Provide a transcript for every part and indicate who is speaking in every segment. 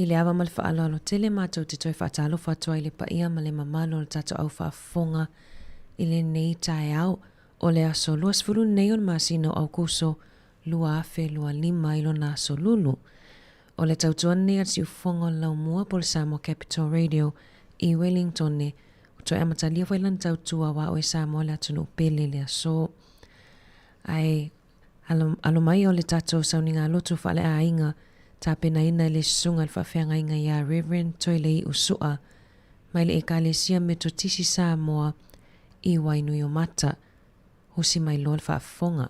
Speaker 1: I le awa mal whaalo alo tele mātou te toi whaatalo whatua I le paia ma le mamalo le tato au whaafonga I le nei tae au o le aso luas furu nei on masino au kuso lua afe lua lima ilo na aso lulu. O le tautuan nei at si ufongo lau mua pol Samoa Capital Radio I Wellington ne o toi amatalia wailan tautua wa o Samoa le atunu pele le aso. Ai alo mai o le tato sauninga lotu whaale a inga ta pena ina le sunga al whawhianga inga ia Reverend Toilei Usua mai le ekalesia metotisi Samoa I Wainui o Mata husi mai lo al whaafonga.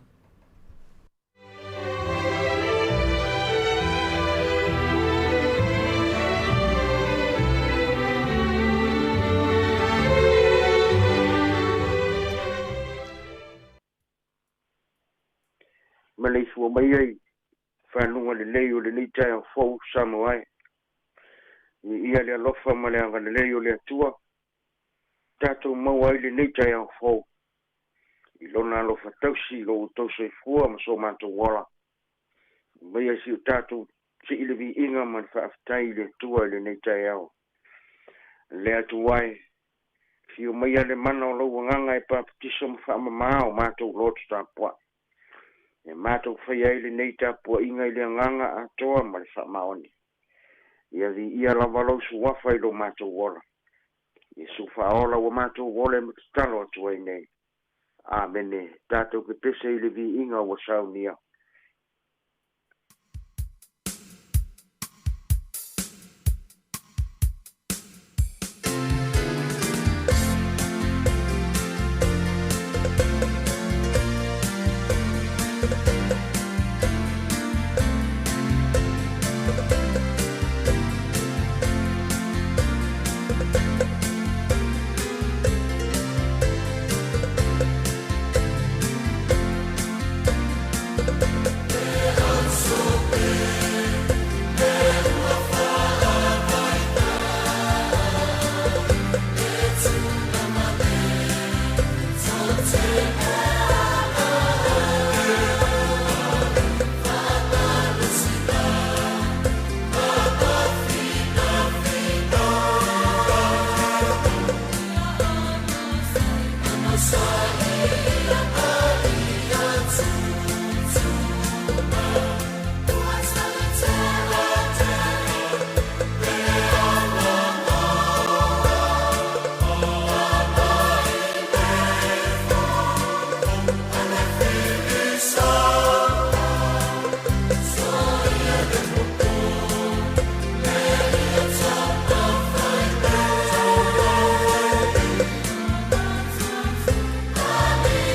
Speaker 2: Malay fua mai ai whanunga le leo le nei tai au fau Samoa I ia le alofa ma le anga le leo le atua tatou mau ai le nei tai au fau I lona alofa tausi lo tausa I fua ma so mātou wala mai ai si o tatou si I le vi inga ma le whaafitai le atua le nei tai au le atu ai si o mai ale mana o lau nganga E papatisa ma whaamama o mātou lotu tāpua E mātou whai ai le nei tāpua inga I le nganga atoa ma le whaamaoni. Ia vi ia lawalau su wafa I lo mātou wola. Ia su whaola wa mātou wola E matutalo atu ai nei. Amene, tātou ke pese I le vi inga wa saunia.
Speaker 3: Amen.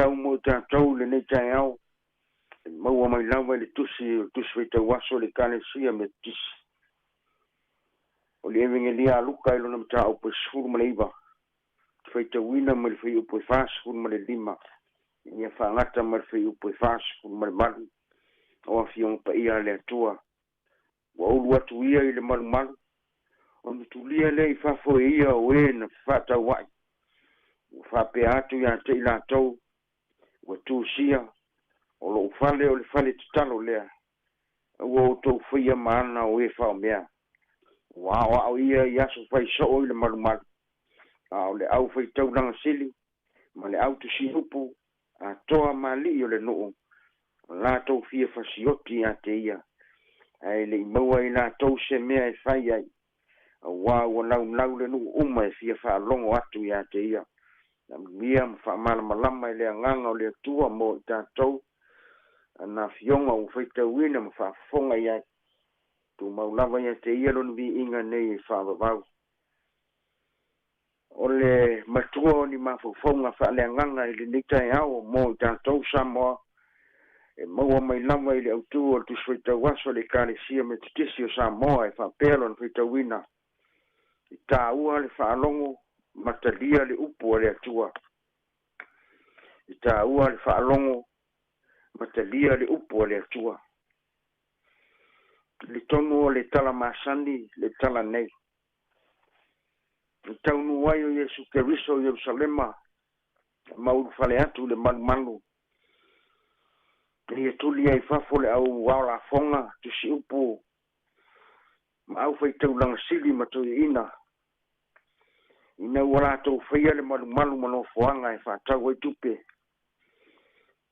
Speaker 2: tau mo tātou le nei tai au. Maua mai lava le tusi fai tau aso le kalesia me tisi. O le ewenga lia aluka ilo na mta upo sifuru ma le iwa. Fai tau ina ma le fai upo sifuru ma le lima. Ia whaangata ma le fai upo sifuru ma le malu. O a fiong pa ia le atua. Wa ulu atu ia i le malu malu. O mtulia le i fafo ia o e na fata wai. Whape atu ia te ila tau. Wa tūsia. O lo fale o le fale titalo lea. Ua o tau whaia maana o e whao mea. Wa au ia i aso whai so i le malu malu. O le au whai tau langa sili. Ma le au tu si upu. A toa mali o le noo. La tau fia fasioti a te ia. Ai le maua i la tau se mea e whai ai. Wa lau le nuu uma e fia wha longo atu i a te ia. Na mia ma wha malama i le anganga o le atua mo i tātou. Na fionga o whaitau ina ma wha fonga i ai. Tu maulawa i a te ia lonu vi inga nei e wha wawau. O le matua o ni mafufonga wha le anganga i le nitai au mo i tātou Samoa. E maua mai lama i le autu o tu whaitau aso le kare sia me tutisi o Samoa e wha pēlo na whaitau ina. I tā ua le whaalongo matalia le upu o le atua. I tā ua le whaalongo matalia le upu o le atua. Le tonu o le tala masani, le tala nei. Le taunu wai o Yesu Keriso o Jerusalema. Mauru fale atu le malu. Ia tuli ai fafo le au wala fonga tu si upu. Ma au fai tau langa sili ma tu ina. Ina wala tau fai le malu mano foanga e whatau ai tupe.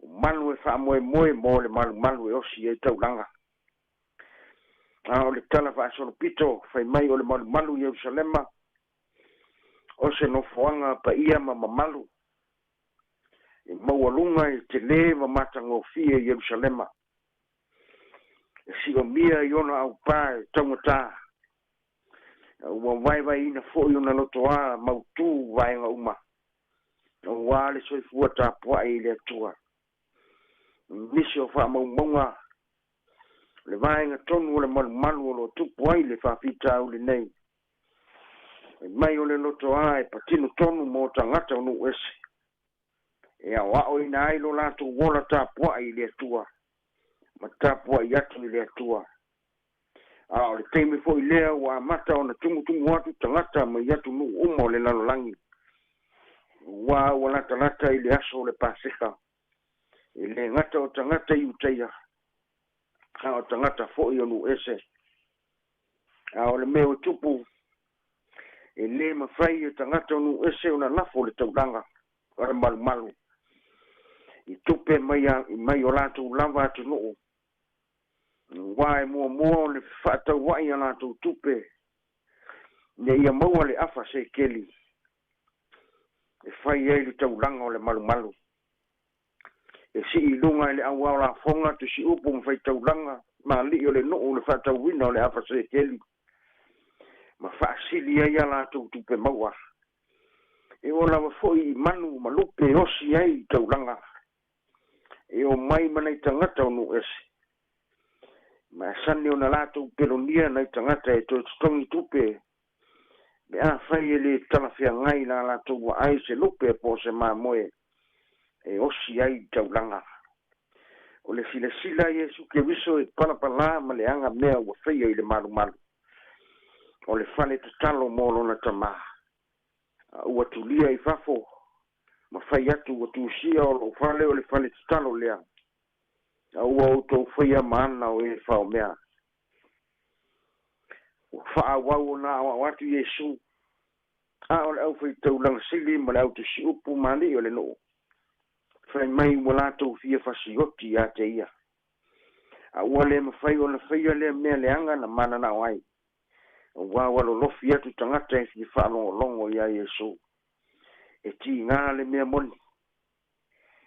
Speaker 2: Malu e wha moe mo le malu e osi e tau langa. O le tala wha asolo pito fai mai o le malu Jerusalema. O se no foanga pa ia ma malu. E maualunga i te le ma matango fia Jerusalema. E si o mia i ona au pā e taumata. Ua vai ina fo i ona loto a mautu vai nga uma. Ua le soifua tā pua i le atua. Nisi o wha maunga. Le vai nga tonu o le malu o lo tupu ai le whawhita au le nei. E mai o le loto a e patino tonu mo tangata o nu ese. E a wao ina ai lo lato wola tāpua i le atua. Ma tāpua i atu i le atua. O le teime fo i lea wa mata o na tumu watu tangata ma i atu nu uma o le lalolangi. Wa lata i le aso o le paseka. I le ngata o tangata i utaia. O tangata fo i onu ese. O le meo tupu. E le mawhai o tangata onu ese o na lafo le tauranga. O le malu. I tupe mai o lato lava atu noo. Wae mua le whaatau wai a lato tupe. Ne ia maua le afa se keli. E whai ei le tauranga o le malu. E si i lunga le awa la fonga tu si upu mwhai tauranga. Ma li o le noo le whaatau wina o le afa se keli. Ma whaasili ei a lato tupe maua. E o lawa foi manu malupe osi ei tauranga. E o mai manai tangata onu ese. Ma sani o na lato pelonia nai tangata e to tongi tupe. Me a whai le talawhia ngai la lato wa ai se lupe po se maa moe. E osi ai taulanga. O le sila Yesu Keriso e palapala ma le anga mea wa whaia i le malu. O le whale tatalo molo na tama. Ua tulia i fafo. Ma whai atu wa tuusia o lo whale o le whale tatalo lea. Ua o tau whaia maana o e whao mea. Wha wau na watu Yesu. O le au whai tau lang sili ma le au tu si upu mali o le noo. Whai mai wala tau fia fasioti a te ia. Ua le mawhai o na whaia le mea le anga na mana na wai. Ua walo lofi atu tangata e fi whalongo ia Yesu. E ti ngā le mea moni.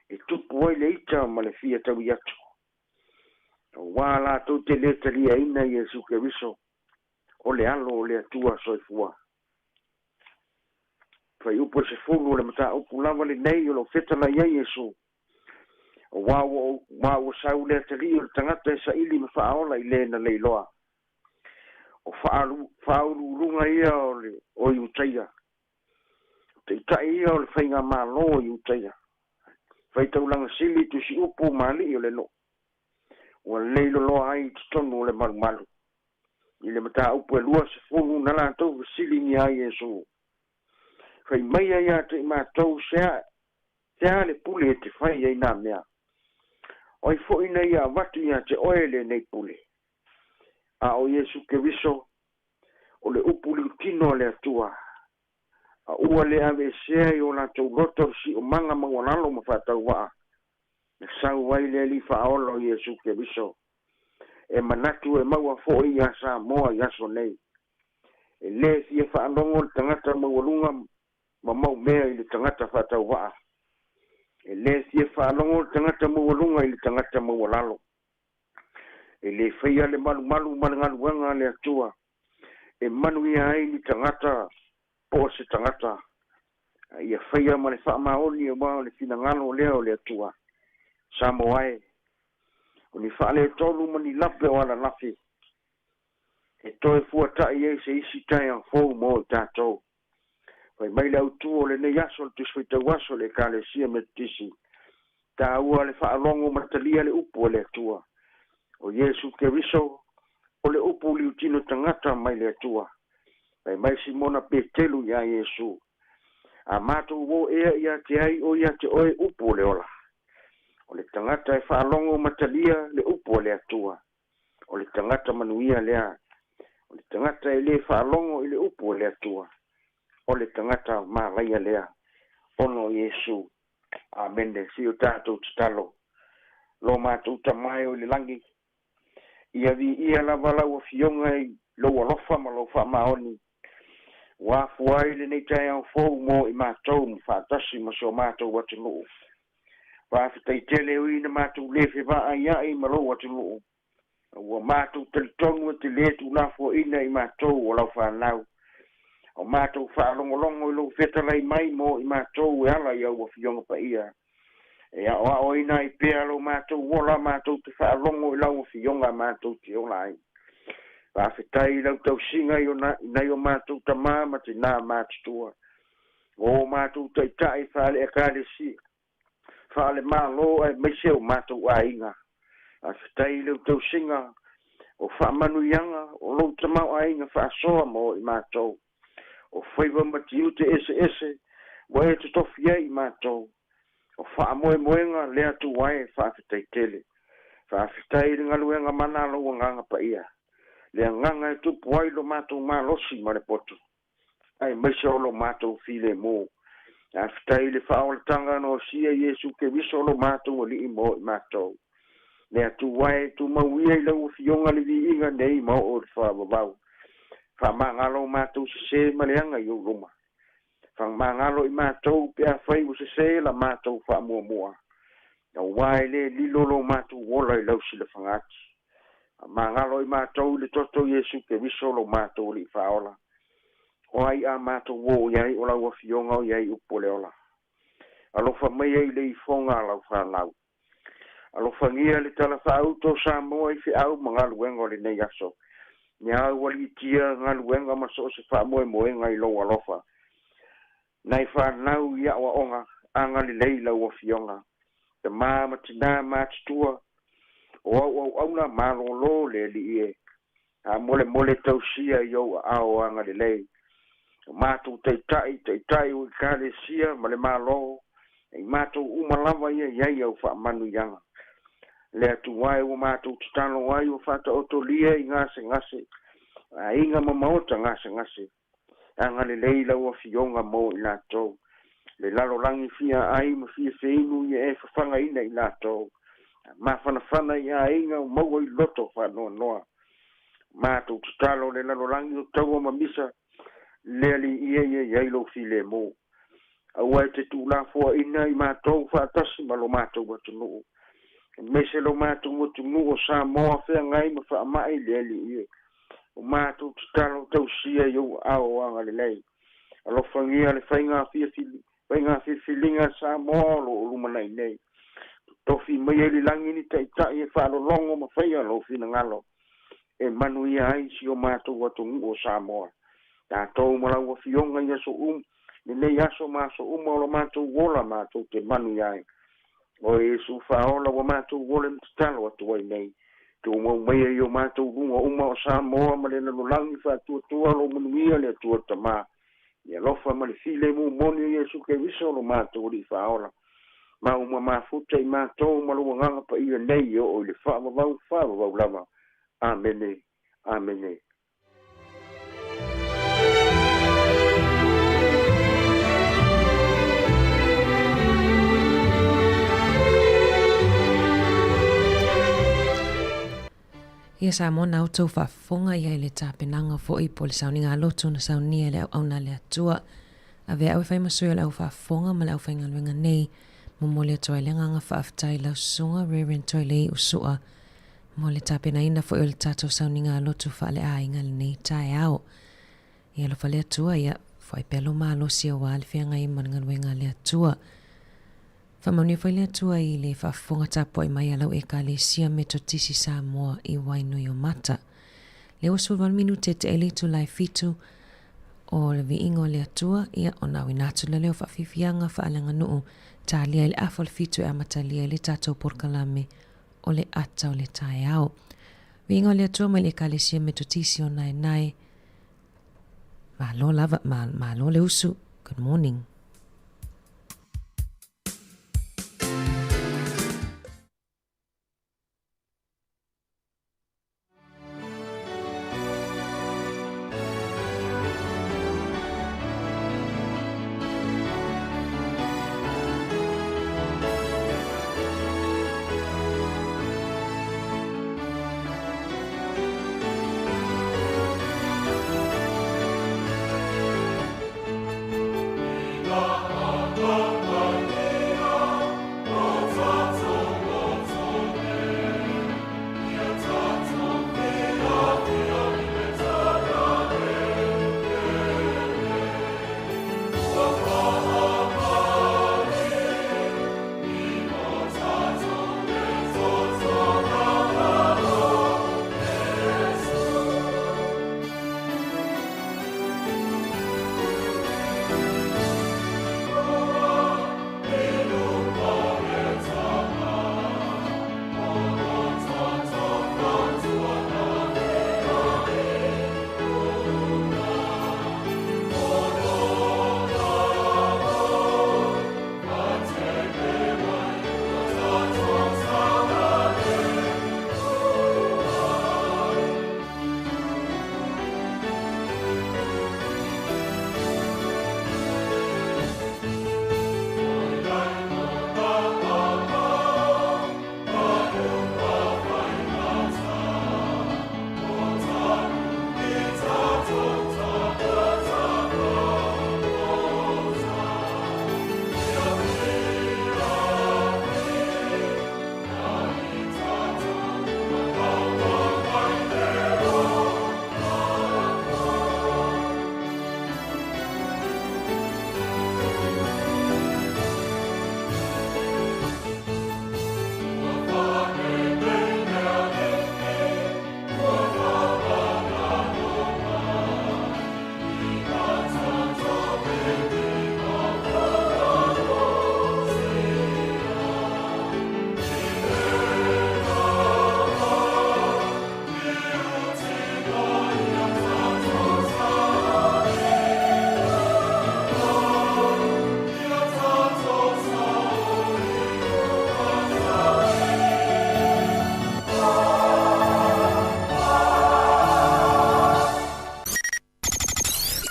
Speaker 2: E tupu ai le ita ma le fia tau i atu. Wa la tau te le talia ina Yesu Keriso. O le alo o le atua soifua. Fai upo se fulu le mata upu lava le nei o lo fetala ia Yesu. wa sau le tali o tangata sa ili ma faaola i le na leiloa o faaululunga ia o iutaia te itai ia o le whainga malo o iutaia faitaulanga sili tu si upu mali o le no o leilo loa ai tonu o le malu i le mata upu e lua se funu na lātou sili ni ai Yesu fai mai ia te mātou sea le pule e te whai ai nā mea oi fo ina ia watu ia te oele nei pule a o Yesu ke viso o le upu li tino le atua a ua le ave sea i o lātou loto si o manga mawanalo ma whatau waa e sau wai le li whaola o Yesu ke viso e manatu e maua fo ia sa moa yaso nei e le si e whaanongo le tangata mawalunga ma mau mea i le tangata whatau waa e le si e whaanongo le tangata mawalunga i le tangata mawalalo e le whaia le malu malangaluanga le atua e manu ia ai ni tangata po se tangata ia whaia ma le whaamaoni e wao le finangalo leo le atua sa moae o ni whaale tolu ma ni lape o ala lafi e toe fuatai e se isi tai ang fau mo i tātou Pai mai le autua le nei aso le tuswhitau aso le ka le sia me tisi. Ta ua le whaalongo matalia le upu le atua. O Yesu ke riso o le upu li utino tangata mai le atua. Pai mai simona petelu ya Yesu. A mato wo ea ia te ai o ia te oe upu le ola. O le tangata e whaalongo matalia le upu le atua. O le tangata manuia lea. O le tangata e le whaalongo i le upu le atua. O le tangata mālaia lea. Ono Yesu. Amen. Si o tātou talo. Lo mātou tamai o le langi. Ia vi ia lava lau a fionga i lo alofa ma lo wha maoni. Wa fuai le nei tai au fou mo i mātou mu whātasi ma so mātou watu nuu. Whāwhitai tele ui na mātou lefe wa ai ai ma lo watu nuu. Ua mātou talitonu te letu la fo ina i mātou o lau whanau. O mātou whaalongolongo i lo whetalai mai mo i mātou e ala i au a fionga pa ia. E a o ina i pēa lo mātou wola mātou te whaalongo i lau a fionga mātou te ola ai. Whawhitai lau tau singa i nai o mātou ta māma te nā mātua. O mātou tai tai whale e kāre si. Whale mālo e meise o mātou a inga. Whawhitai lau tau singa o whaamanu ianga o lau tamau a inga whaasoa mo i mātou. O whaiva matiu te ese, wa e te tofi ai mātou. O whaamoe moenga lea tu wae whawhitai tele. Whawhitai ringaluenga manalo o nganga pa ia. Lea nganga e tupu wai lo mātou mālosi ma le poto. Ai maise o lo mātou file mō. Whawhitai le whaolatanga no sia Yesu ke viso lo mātou o li i mō i mātou. Lea tu wae tu mauia i lau fionga li vi inga nei mō o le whaababau. Whamangalo mātou se maleanga i o roma. Whamangalo i mātou pia whai o se la mātou whaamua mua. Na wae le lilolo mātou wola i lau sila whangati. Whamangalo i mātou le toto Yesu ke visolo mātou li whaola. O ai a mātou wo iai o lau a fionga o iai upo le ola. Alofa mai ai le i fonga lau whanau. Alofa ngia le tala whauto sa moa i whiau mangalu wengo le nei aso. Nya wali tia ngaluenga maso se fa moe moenga i lo alofa. Nai fa nau ia wa onga anga li leila wa fionga. Te mama tina matua. O na malo lo le li e. A mole tausia yo ao anga li lei. Matu te tai o kale sia male malo. E matu umalava ia au fa manu yanga. Le atu wai o mātou tutano wai o whata otolia i ngase. A inga mamaota ngase. Anga le leila o fionga mo i lātou. Le lalo langi fia ai ma fia feinu i e whawhanga ina i lātou. Ma whanawhana i a inga o maua i loto whanoa noa. Mātou tutalo le lalo langi o taua mamisa. Le ali ia lo file mo. A wai te tu la fua ina i mātou whatasi malo mātou watu nuu. Mese lo mātou motu nuu o sa moa whea ngai ma wha mai le ali ie. O mātou tutalo tau sia iau ao anga le lei. Alo whangia le whainga fia filinga sa moa lo lumanai nei. tofi mai ele langi ni tai e whaalolongo ma whaia lo fina ngalo. E manu ia ai si o mātou watu o Samoa. Tā tau malau wa fionga ia so ni nei aso maso o lo mātou wola mātou te manu ia ai. O e su whaola wa mātou wola mtitalo atu ai nei. Te o mau mai e o mātou runga o Samoa ma le na langi whātua lo manuia le atua tamā. Ia lofa ma le file mu moni e su ke viso lo mātou li whaola. Ma uma mafuta I mātou ma lo nganga pa ia nei o le whaavau lama. Amene, amene.
Speaker 1: Ia sa mona au tau whafonga ia le tāpenanga fo I pole sauninga loto na saunia le au na le atua. A vea au whai masui le au whafonga ma le au whainga luenga nei. Mo le toi le nganga whaaftai lau sunga Reverend toi le usua. Mo le tāpena ina fo le tātou sauninga loto wha le a inga le nei tae au. Ia lo whale atua ia whai pelo maa lo sia wā le whianga I mananga luenga le atua. Whamaunia whai le atua I le whaafonga tapo I mai alau e ka le sia me to tisi Samoa I Wainui o Mata. Le osu wal minute te ele tu lai fitu o le vi ingo le atua ia o na winatu le leo whaafifianga whaalanga nuu ta lia le afol fitu e amata lia le tātou porkalame o le ata o le tae au. Vi ingo le atua mai le ka le sia me to tisi o nai. Malo lava, malo le usu. Good morning.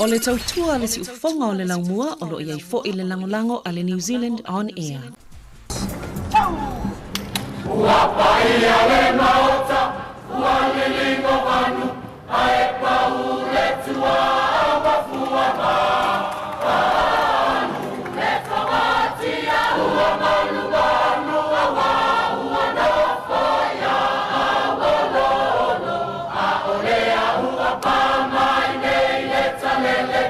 Speaker 3: O le tautua le si ufonga o le laumua o lo iai fo I le langolango a le New Zealand On Air. Ua paia le maota, ua le lingo vanu, ae pau le tua wafua ma. Vanu, le whamatia, ua manu vanu awa, ua na whaia a walolo, a olea ua pamai nei le talele,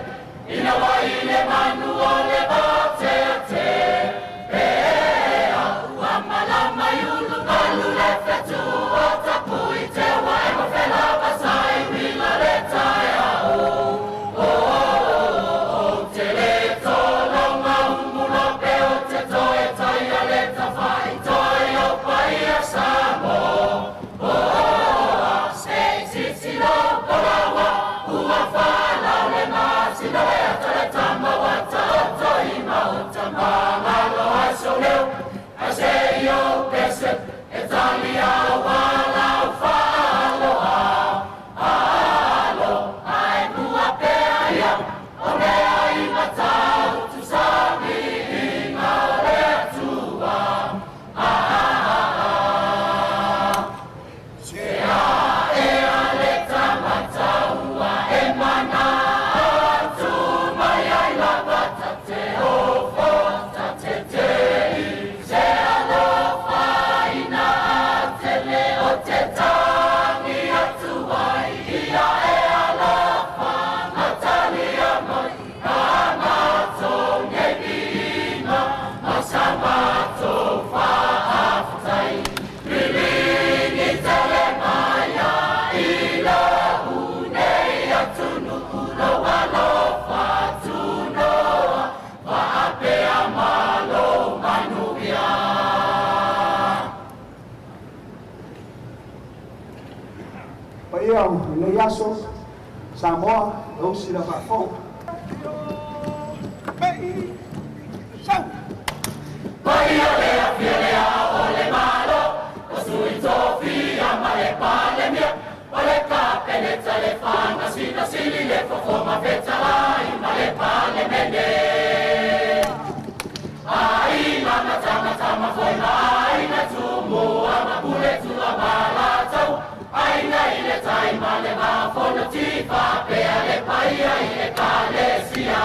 Speaker 3: ina wai le manu o le bate te, pea ua malama.
Speaker 4: ia o le aso Samoa o si la fo
Speaker 3: Pai ole a fiore a ole malo, o sui Sofia male pale mia, ole capele le fana sina sili le fofoma fetalai male pale mene. Ai mama tama foi mai na tumu ama pule tu amala tau, ai na ile tai male ma fono tifa pe ale pai ai e kalesia.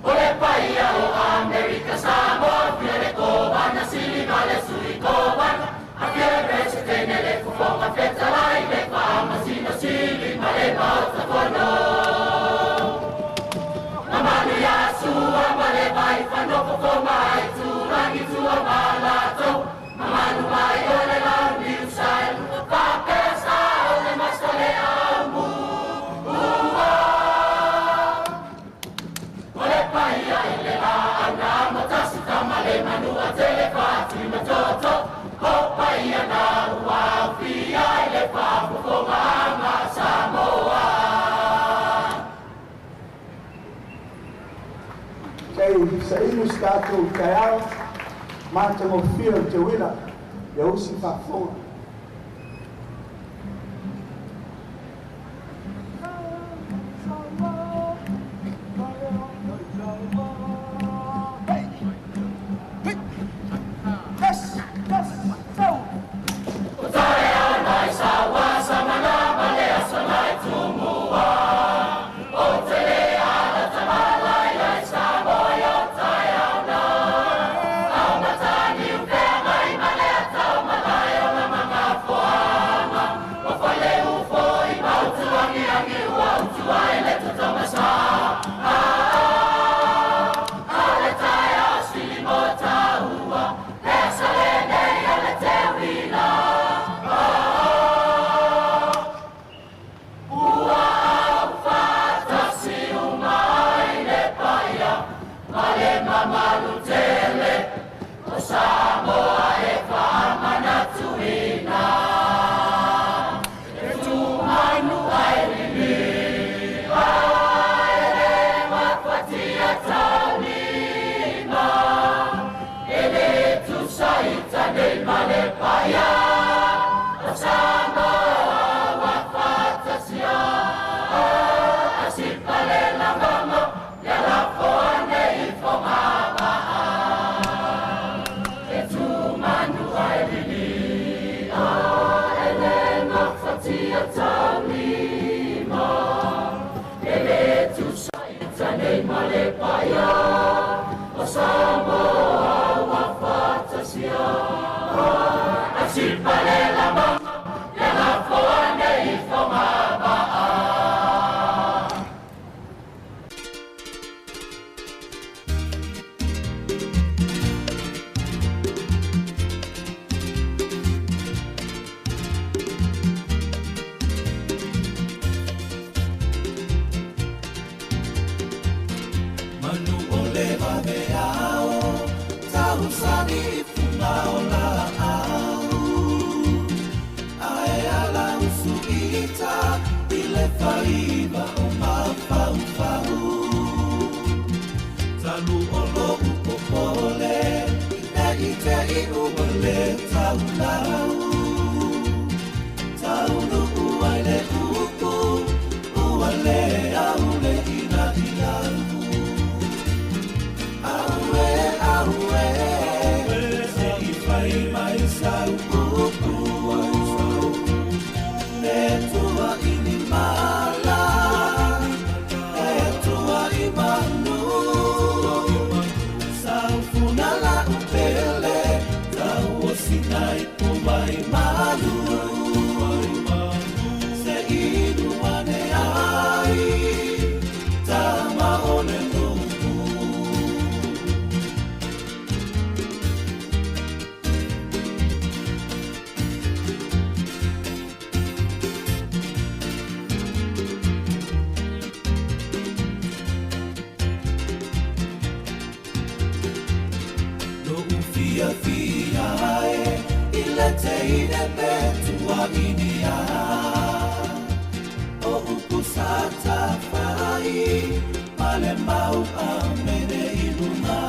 Speaker 3: Ole paia o America Samoa, fiore cobana, sili vale sui cobana, a fiore prese tenere fuoco fetta lai le fama, sino sili male bauta fono. Mamani ya sua male vai fanno fofo mai tu rangi tu amala tu, mamanu mai ole la usai, fa pesa ole masole amu. Ole paia ile la ana motasi kamale manua telefati matoto o paia na ua fia ile papo komama Samoa
Speaker 4: sei no stato caiao mate mo fio te wila ya usi fa fo
Speaker 3: ilete ine petua inia o upusata fai male mau a mene iluna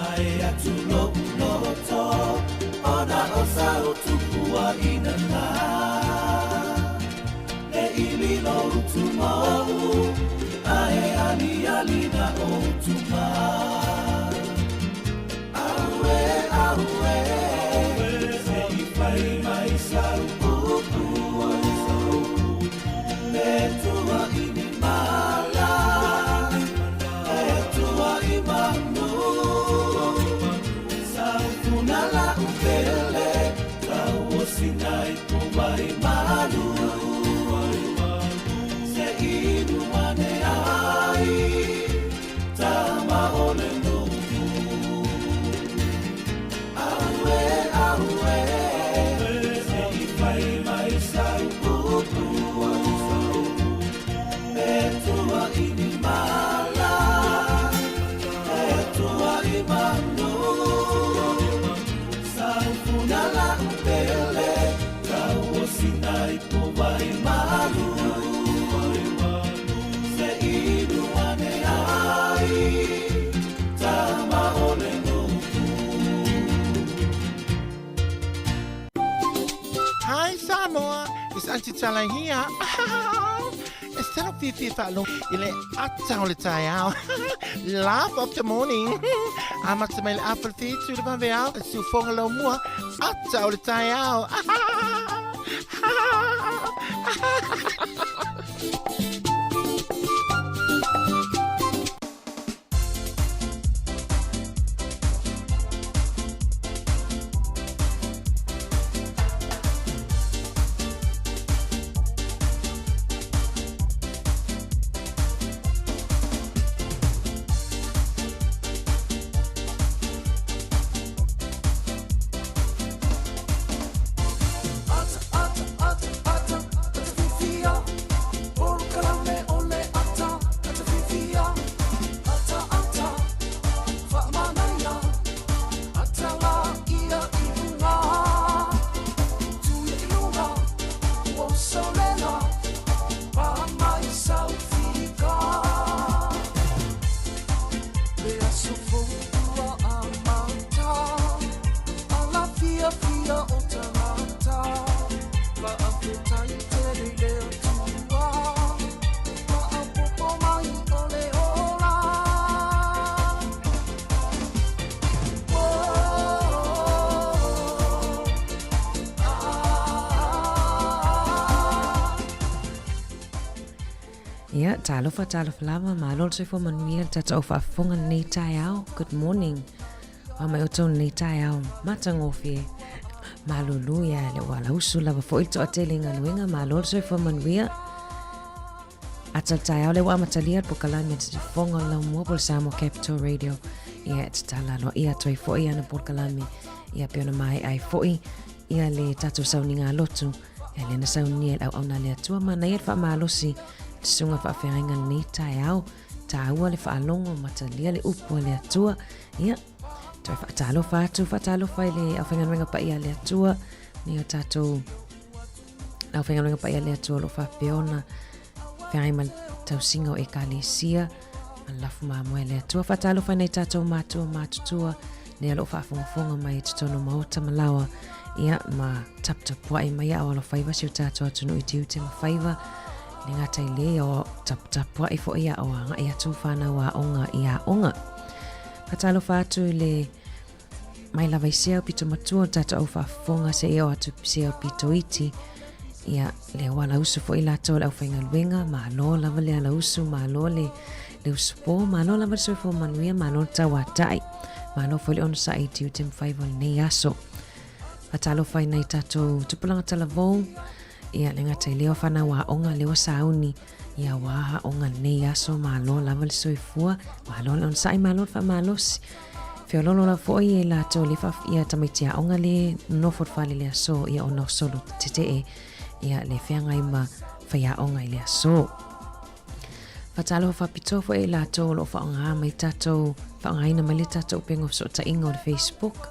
Speaker 3: ai atulo uloto ona osa utupua inana e ilino utumau ai ali ali na utuma awe se ipai mai sau Betua ini mala, betua imanu, saufunala upele, kau sinai kumai malu, se inu mane ai, tama ole nuku, awe, se ipai mai sau Betua ini mala, betua imanu, saufunala upele, kau sinai kumai malu, se inu ane ai, tama ole nuku.
Speaker 5: Hi Samoa, it's Auntie Chala here. Instead of Fifi Fallo, il est attends le taille. Laugh of the morning. I'm at my apple feet to the Bavia, so for a long more. Attends le taille.
Speaker 1: Ja, talofa lava malol se fo manuia tata ofa fonga nei tai au. Good morning. Wa mai oto nei tai au. Matangofi. Malulu ya le wala usu lava fo ito atelinga nuinga malol se fo manuia. Atal tai au le wa matalia po kalami te fonga la mo por Samo Capital Radio. Ia tala lo ia toi fo ia na por kalami. Ia peona mai ai fo ia le tatu sauninga lotu. Ia le na saunia au au na le atua mana ia fa malosi. Sunga fa whainga ni tai au, tāua le whaalongo matalia le upu le atua, ia, toi whaatalo whātu, whaatalo whai le au whainga renga pa ia le atua, ni o tātou, au whainga renga pa ia le atua lo whapeona, whainga tau singa o e kālesia, ma lafu maa moe le atua, whaatalo whai nei tātou mātua mātutua, ne alo whaafongafonga mai te tono maota malawa, ia, ma taputapua e mai au alo whaiva si o tātou atunu i tiu te ma whaiva, ni ngata i le o taputapua i fo ia o anga i atu whanau a onga i a onga. Katalo whātu i le mai lava i seo pito matua tata au whafonga se eo atu seo pito iti. Ia le wala usu fo i lato le au whainga luenga, ma lo lava le ala usu, ma lo le usu po, ma lo lava soi fo manuia, ma lo tawa tai, ma lo fo le ono sa i tiu tem whaiva le nei aso. Katalo whaina i tato tupulanga talavou, ia le ngata i leo whana wa onga leo sauni, ia waha onga nei aso malo lava le soifua, malo le on sai malo fa malosi. Whiololo la foi e la to le fa ia tamaitia onga le nofot fale le aso, ia ona solo tete e, ia le whianga ima whaia onga i le aso. Fatalo fa pitofo e la to lo fa onga mai tato, fa onga ina mai le tato pengo so ta ingo le Facebook,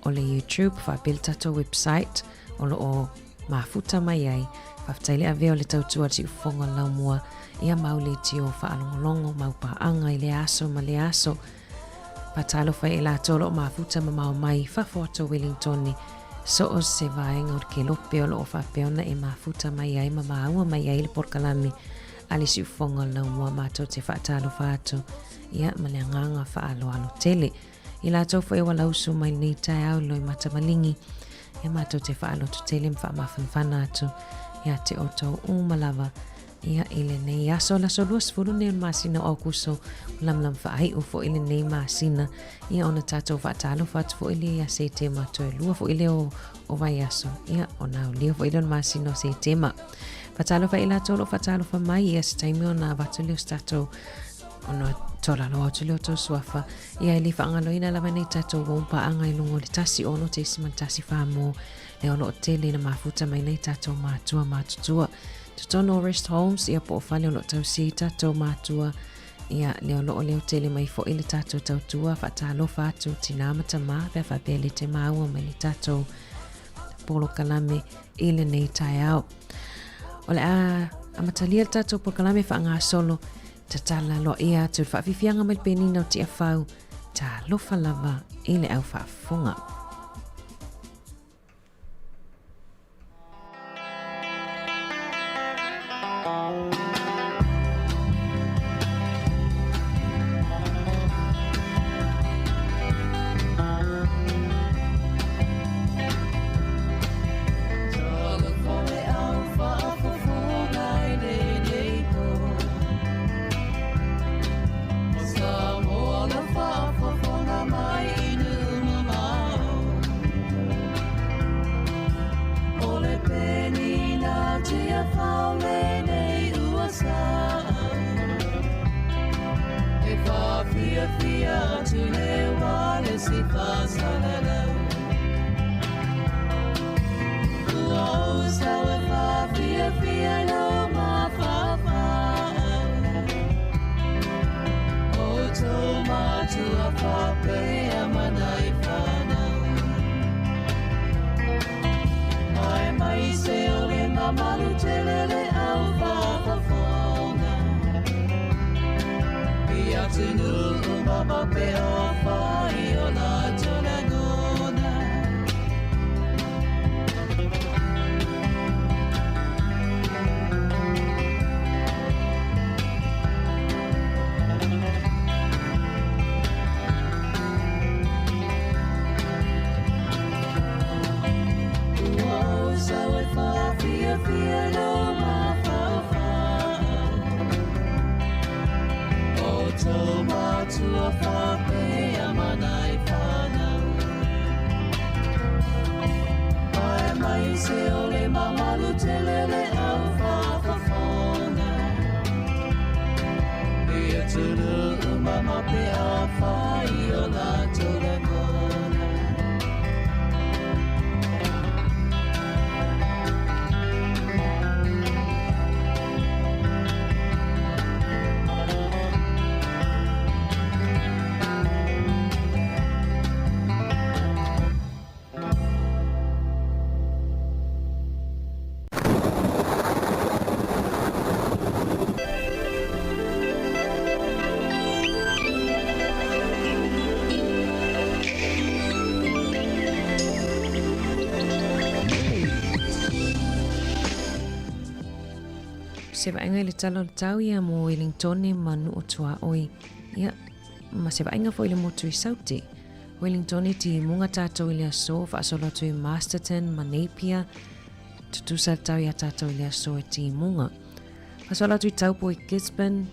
Speaker 1: o le YouTube whaapil tatou website o lo o mafuta mai ai whaftaile a veo le tautua ti ufonga lau mua ia maule ti o whaalongolongo maupaanga i le aso ma le aso patalo whai e la tolo o mafuta ma mau mai whafoto Wellingtoni so o se vaenga o ke lope o lo o whapeona e mafuta mai ai ma maua mai ai le porkalami ali si ufonga lau mua mato te whaatalo whaato ia ma le anganga whaalo tele i la tau whai walausu mai ni tai au loi matamalingi ia mato te whaalo tu tele mwha mawhanwhana atu ia te oto umalawa ia ile nei aso la so luas furu ne masina o kuso lam whaai ufo ile nei masina ia ona tato whaatalo whaatu fo ile ia se tema to lua fo ile o vai aso ia ona o leo fo ile masina se tema whaatalo wha ila tolo whaatalo wha mai ia se taimi ona watu leo stato ona tola lo atu leo to suafa ia ili whaangaloina lava nei tato wompa anga ilungo le tasi ono te siman tasi whaamo leo lo o tele na mafuta mai nei tato matua matutua Tono Rest Homes ia po fale lo tau si tato matua ia leo tele mai fo ile tato tautua whaatalo whaatu tina matama pia whapele te maua mai le tato polo kalame ile nei tai au ole a matalia tato polo kalame whaanga solo tatala lo ia tu whaafifianga mai penina o tia whau ta lofa lava ile au whaafunga se vaenga le talo tau ia mo Wellingtoni manu o tua oi ia ma se vaenga fo ile motu i sauti Wellingtoni ti munga tato ile aso fa asolo tu i Masterton ma Napier tutu sa tau ia tato ile aso e ti munga fa asolo tu i tau po i Gisborne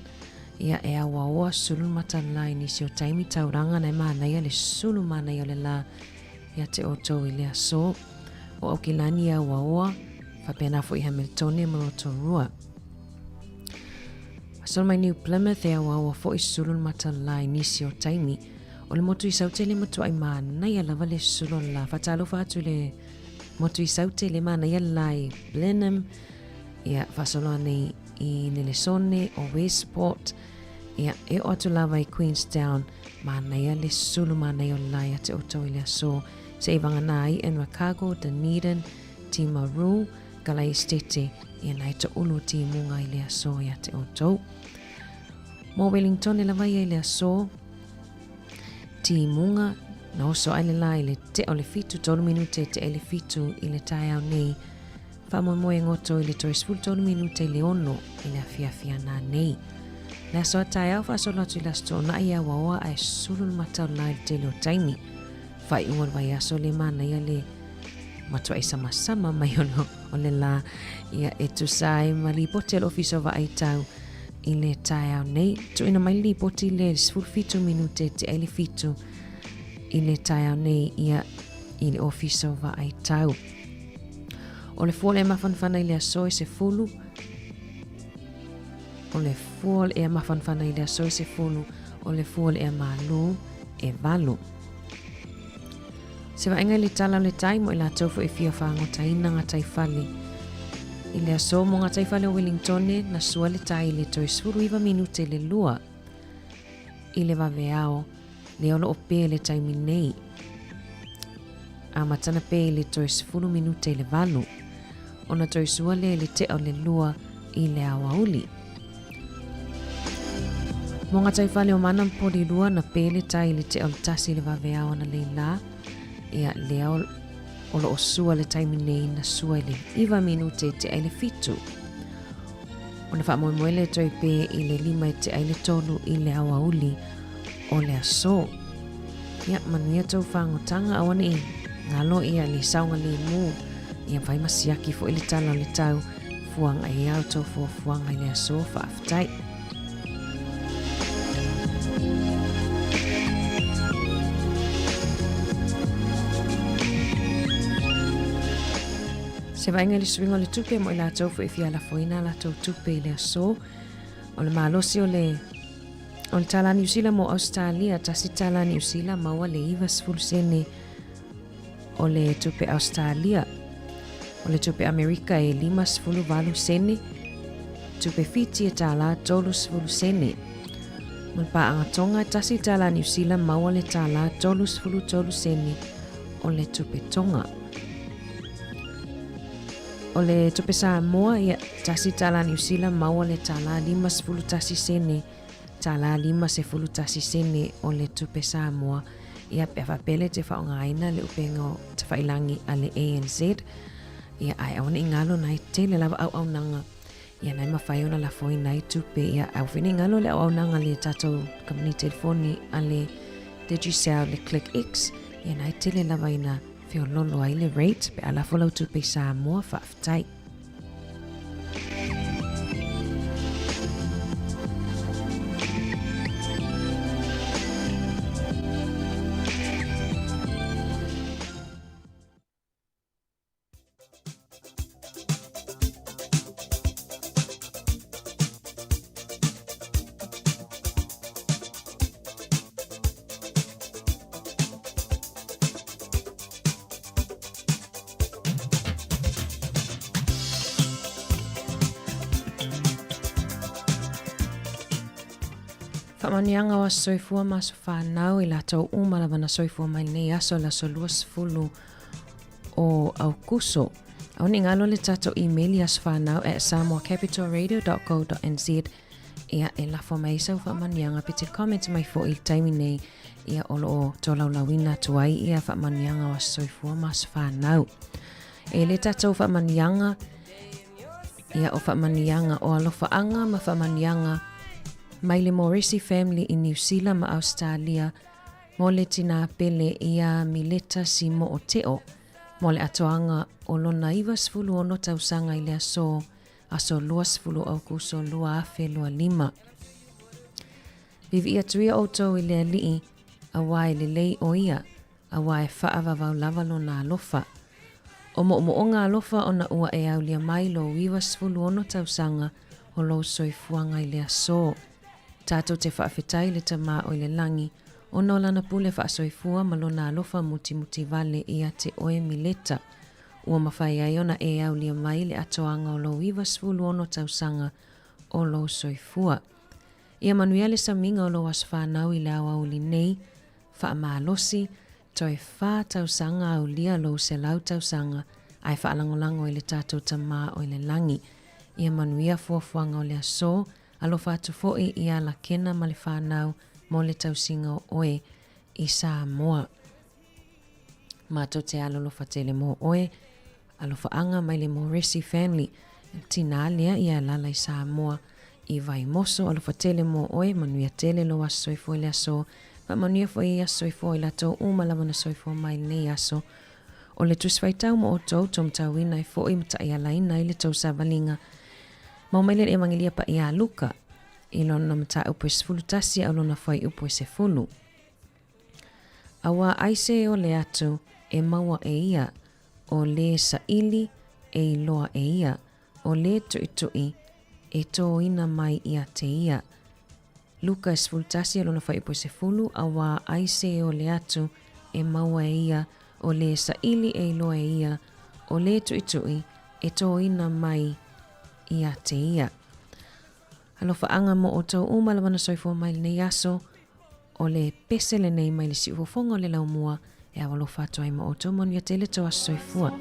Speaker 1: ia e awaoa sulu matanai ni si o taimi tauranga na maa naia le sulu maa naia le la ia te oto ile aso o Aukilani ia awaoa fa pena fo i Hamiltoni ma Rotorua So mai New Plymouth e awa fo i sulun matalai nisi o taimi. O le motu i saute le motu ai mana ia lava le sulun la. Fatalo fatu le motu i saute le mana ia lai Blenheim. Ia fasolo ane i Nelesone o Westport. Ia e o atu lava i Queenstown. Mana ia le sulu mana ia lai ate o tau i le aso. Se Ivanganai and Rakago, Dunedin, Timaru, Galai Stete, ia nai to ulu ti munga I le aso ia te otou. Mo Wellington la vai le aso ti munga na oso ai le la I le te o le fitu tolu minute te ele fitu I le tai au nei. Fa mo mo ngoto I le toi spul tolu minute le ono I le afia na nei. Le aso tai au fa so lotu la sto na ia wawa ai sulul matau lai te lo taimi. Fa I ungon vai aso le mana ia le matua I sama mai ono o le la ia e tu sai malipote lo fiso va ai tau I le tai au nei. Tu ina mai lipoti le spul fitu minute te ele fitu I le tai au nei ia I le ofiso va ai tau. O le fuol e mafanfana I le aso I se fulu. O le fuol e mafanfana I le aso I se fulu. O le fuol e malu e valu. Se vaenga I le tala le tai mo I la taufu e fia whango taina ngā taifale. I le aso mo ngā taifale o Wellingtone na sua le tai le toi sfuru iwa minute le lua. I le waweao le olo o pe le taimi nei. A matana pe le toi sfuru minute le valu. Ona toi sua le te o le lua I le awauli. Mo ngā taifale o manam poli lua na pe le tai le te o le tasi le waweao na le la. Ia leo o lo sua le taimi nei na sua le iwa minute te ai le fitu. O na wha le toi pe I le lima te ai le tolu I le awauli o le aso. Ia manuia tau whangotanga awane I ngalo ia le saunga le mu. Ia whai masiaki fo I le tala le tau fuanga I au tau fuanga I le aso whaaftai. Se vainga le swingo le tupe mo I la tau fo I fia la foina la tau tupe I le aso. O le malosi o le tala New Zealand mo Australia tasi tala New Zealand maua le iwa sfulsene o le tupe Australia. O le tupe Amerika e 5.8 sene. Tupe Fiji e tala 3.8 sene. Mo le paanga tonga tasi tala New Zealand maua le tala 3.8 sene o le tupe tonga. O le tupe Samoa ia tasi tala New Zealand maua le tala 5.8 sene. Tala 5.8 sene o le tupe Samoa. Ia pe whapele te whaongaina le upengo te whailangi a le ANZ. Ia ai awana ingalo nai te le lava au nanga. Ia nai mawhai ona la foi nai tupe. Ia au whini ingalo le au nanga le tatou company telefoni a le Digicel le Click X. Ia nai te le lava ina whio lolo ai le rate pe ala folau tupe Samoa whaaftai. Whamanianga wa soifua maso whanau I la tau umalawa na soifua mai nei aso la soluas fulu o Aukuso. Auni ngalo le tato email as whanau at samoacapitalradio.co.nz ia e la formaisa u whamanianga piti comment mai fo I taimi nei ia olo o tolau lawina tuai ia whamanianga wa soifua maso whanau. E le tato whamanianga ia o whamanianga o alofaanga ma whamanianga mai le Morrissey family in New Zealand ma Australia mo le tina pele ia mileta si mo o teo mo le atoanga o lona iwa sfulu ono tausanga I le aso lua sfulu au kuso lua afe lua lima. Vivi ia tuia oto I le alii a wae le lei o ia a wae whaava vau lava lona alofa. O mo ngā alofa o na ua e au lia mai lo iwa sfulu ono tausanga o lo soifuanga I le aso. Tato te whaafetai le tama o le langi, o no lana pule whaasoifua malona alofa muti vale ia te oe mileta. Ua mawhai ai ona e au lia mai le atoanga o lo iwa sfulu ono tausanga o lo soifua. Ia manuia le saminga o lo aswhanau I le awa uli nei, whaamalosi, toi wha tausanga au lia lo se lau tausanga ai whaalangolango i le tātou tamā o i le langi. Ia manuia fuafuanga o le aso, alofa atu fo'i ia la kena ma le whanau mo le tausinga o oe i Samoa. Mātou te alolofa te le mo oe, alofa anga mai le Morrissey family. Tina lea ia lala i Samoa i vai moso alofa tele mo oe manuia tele lo aso soifo i le aso. Pa manuia fo i aso soifo i lato umalawa na soifo mai nei aso. O le tuswaitau mo o tau tom tauina i fo i mata i alaina i le tau savalinga. Mau mai le e mangilia pa i a luka. I lona mata upo e sefulu tasi au lona fai upo e sefulu. Awa aise o le atu e maua e ia. O le saili e iloa e ia. O le tuitui e tō ina mai ia te ia. Luka e sefulu tasi au lona fai upo e sefulu. Awa aise o le atu e maua e ia. O le saili e iloa e ia. O le tuitui e tō ina mai ia te ia. Alofa anga mo o tau umalawana soifo mai le nei aso. O le pese le nei mai le si ufofonga o le laumua. E awalofa atu ai mo o tau monu ia te le tau aso soifua.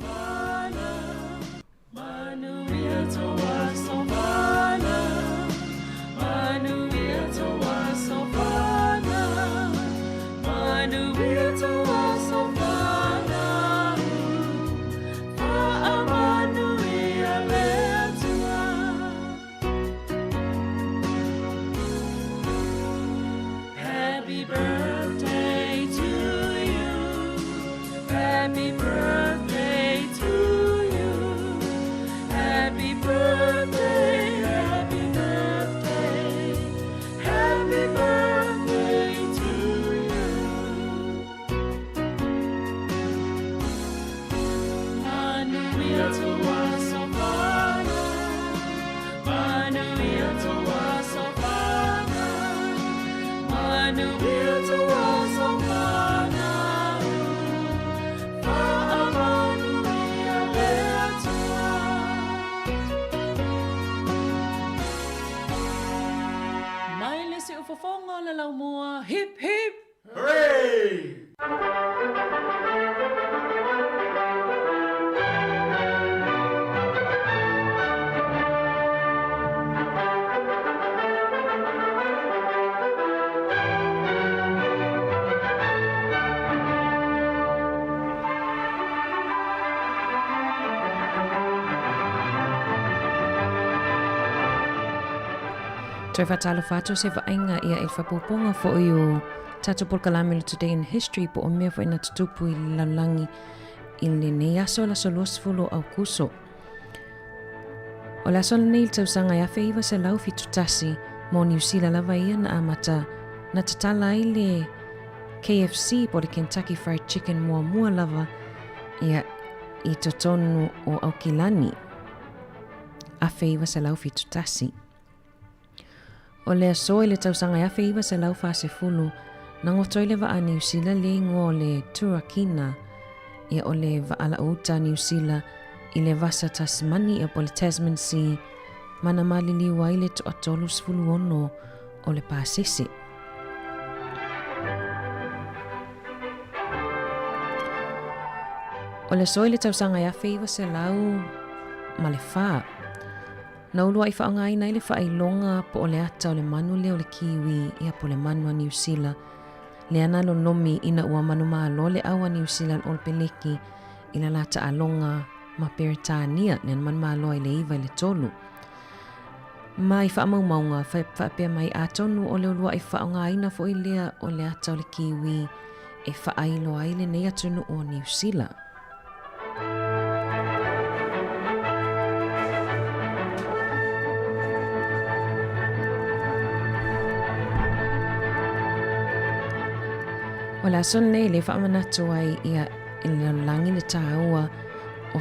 Speaker 6: Hip hip! Hooray!
Speaker 1: Toi whatalo whato se whainga ia il whapoponga fo i o Tato Polkalami Today in History po o mea fo ina tutupu i lalangi i le nei aso la so luasfulu au kuso. O la son nei il tausanga ia fe iwa se lau fitu tasi mo New Zealand lava ia na amata na tatala i le KFC po le Kentucky Fried Chicken mua lava ia i totonu o Aukilani. A fe iwa se lau fitu tasi. O le aso le tausanga ia fe iwa se lau fase fulu na ngotoi le waa New Zealand le ngo le Turakina ia o le waala uta New Zealand i le vasa Tasmani ia po le Tasman Sea mana malili wai le to atolu sfulu ono o le Pasisi. O le aso le tausanga ia fe iwa se lau ma le faa. Na ulua i whaonga ina i le whailonga po o le ata o le manu leo le kiwi ia po le manu a New Zealand. Le ana lo nomi ina ua manu maa lo le awa New Zealand o le peleki ina lata alonga ma Peritania le manu maa lo i le iwa i le tolu. Ma i whaamau maunga whaapea mai atonu o le ulua i whaonga ina fo i lea o le ata o le kiwi e whaailo ai le nei atunu o New Zealand. O la son nei le whaamanatu ai ia i le langi le tāua o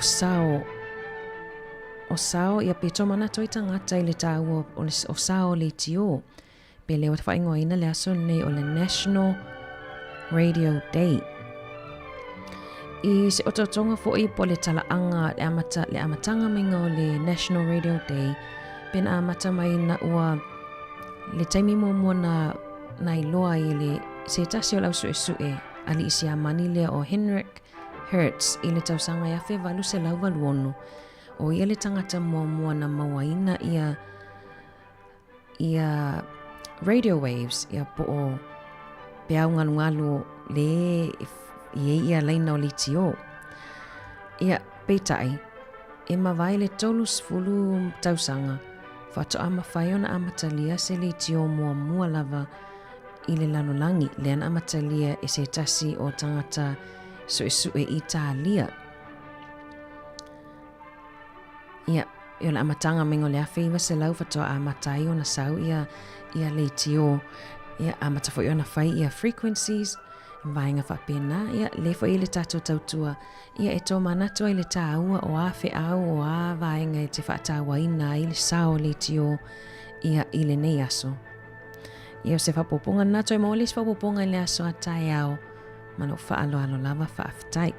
Speaker 1: sao ia pe tō manatu i tangata i le tāua o sao le tio. Pe le wat whaingoa ina le aso nei o le National Radio Day. I se ototonga fo i po le talaanga le amatanga minga o le National Radio Day. Pena amata mai na ua le taimi mua na iloa i le se tasi o lau sue ali isi amani lea o Henrik Hertz i le tausanga ia whewalu se lau waluonu o ia le tangata mua na mawaina ia radio waves ia po o peau ngalu le ia laina o litio. Ia peitai e mawai le tolus fulu tausanga whato ama whaiona amatalia se litio mua lava i le lanolangi lean amatalia e se tasi o tangata sue Italia. Ia la amatanga mengo le awhiwa se lau whatoa amatai o na sau ia litio ia amatafo i ona whai ia frequencies vainga whapena ia lefo i le tato tautua ia e tō manatua i le tāua o a whi au o a vainga e te whaatawaina i le sao litio ia i le nei aso. Ia o se whapoponga nato e maulis whapoponga i le aso a tai au mano whaalo lava whaafitai.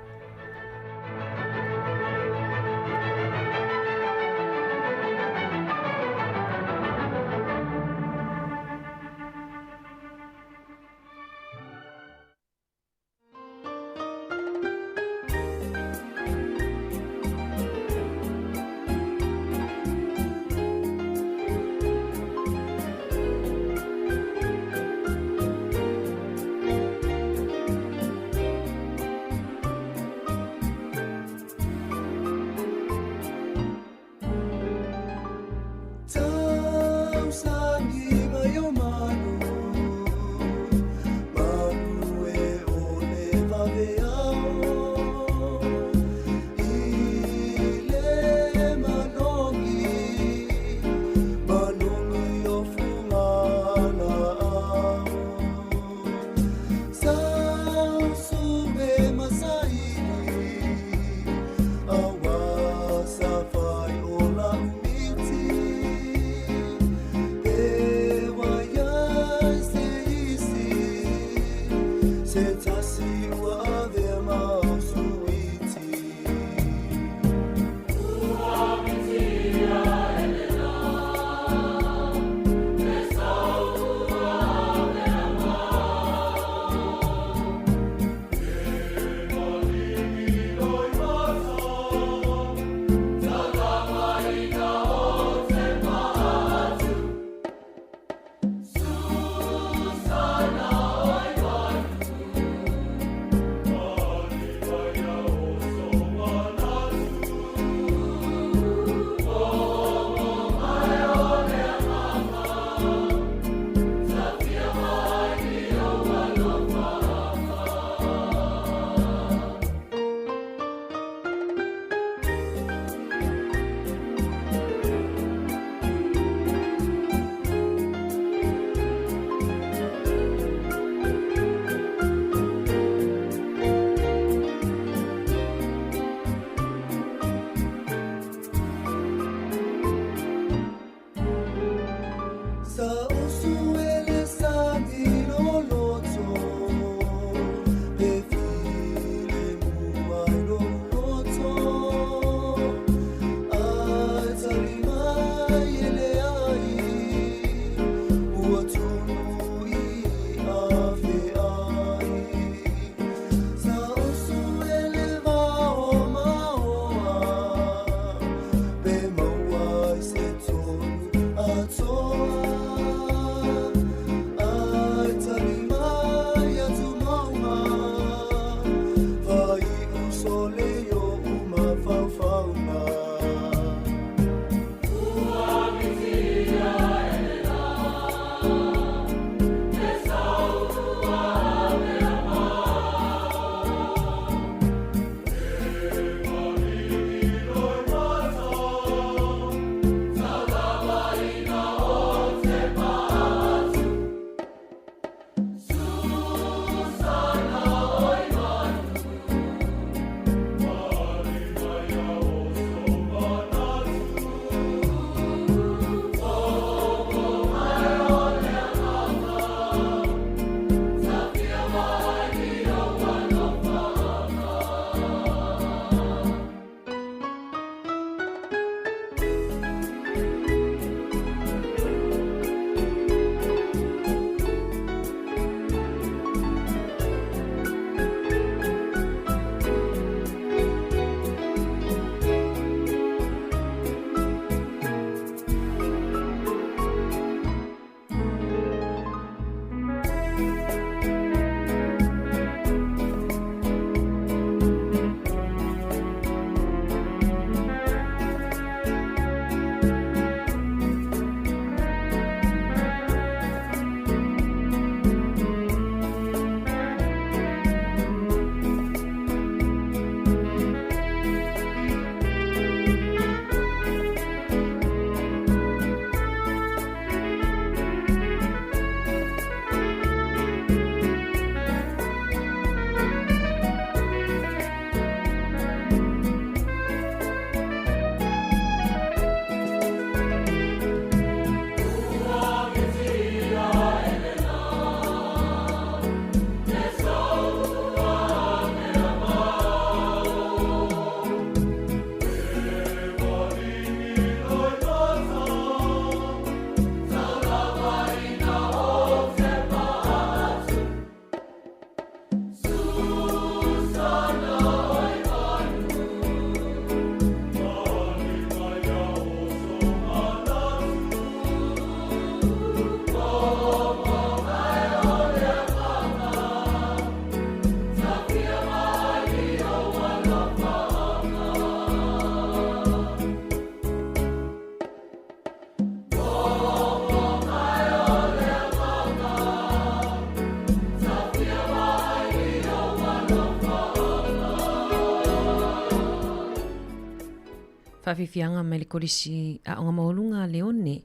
Speaker 1: Whawhiwhianga mai le korisi a onga maolunga leone.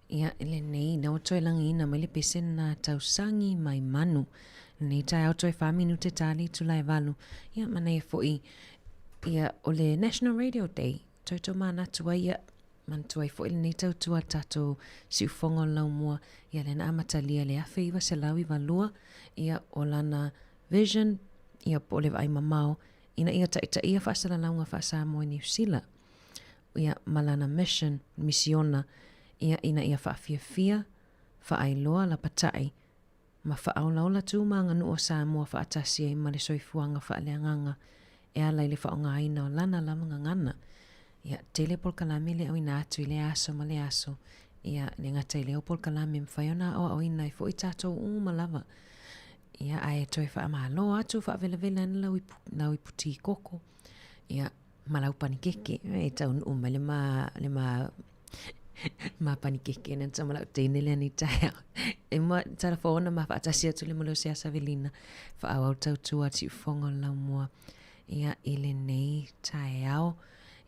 Speaker 1: Ia ele nei na o toi langi ina mai le pesen na tausangi mai manu. Nei tai au toi whaminu te tali tulai walu. Ia mana e foi ia o le National Radio Day. Toi to mana tua ia man tuai foi le nei tau tua tato si ufonga lau mua. Ia le na amatalia le afe iwa se lau iwa lua. Ia o lana vision. Ia po le vai mamao. Ina ia ta ia whaasala launga whaasa moe New Zealand. Ia malana mission, misiona. Ia ina ia whaafia whaailoa la patai. Ma whaaulaula tū maanga nu o Samoa whaatasia I male soifuanga whaaleanganga. E ala ile whaonga aina o lana lamanga ngana. Ia tele pol kalame le au ina atu ile aso ma le aso. Ia le ngata ile o pol kalame mwhaiona o au ina I fo I tatou malava. Ia ai toi whaamahalo atu whaavelevele ana lau I puti koko. Ia malau panikeke. E tau uma le ma panikeke na tama lau teinele ani taia. E mua telefona ma whaatasia tu le malo se asavelina. Whaau au tau tua ti ufonga lau mua. Ia ile nei taeao.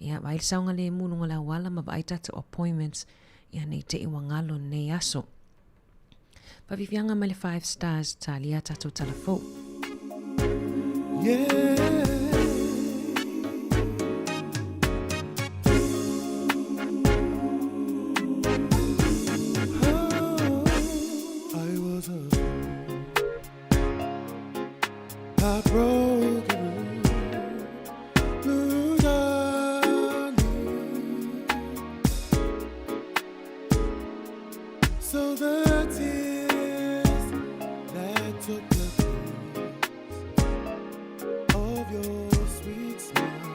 Speaker 1: Ia waile saunga le mununga lau wala ma vai tatu appointments. Ia nei te iwangalo nei aso. Pavivianga mai le 5 stars talia tatu talafo.
Speaker 7: Yeah. I broke the rules, so the tears that took the place of your sweet smile,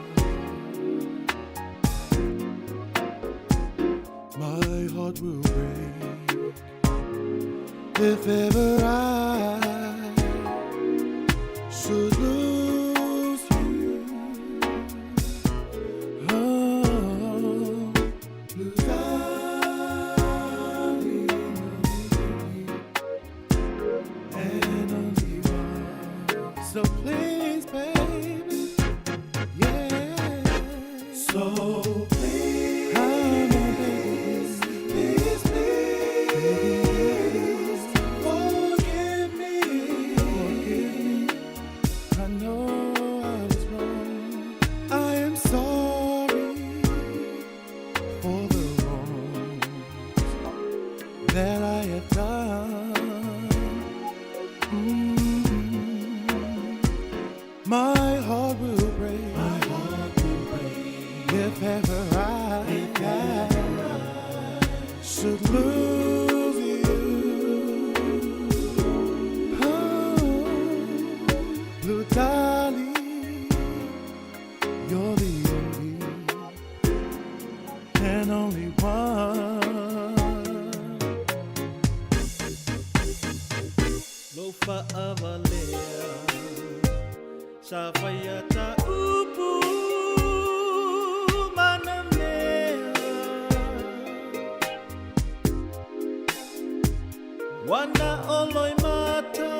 Speaker 7: my heart will break if ever I should lose you. Oh, lose darling, and only one. So please, baby, yeah. So please, come on, baby, please, please, forgive me. I know I was wrong. I am sorry for the wrongs that I have done. My heart will break. If ever I should lose you. Oh, Blue darling, you're the only and only one.
Speaker 8: Lofa avalea Safayata upu manamea Wana oloi mata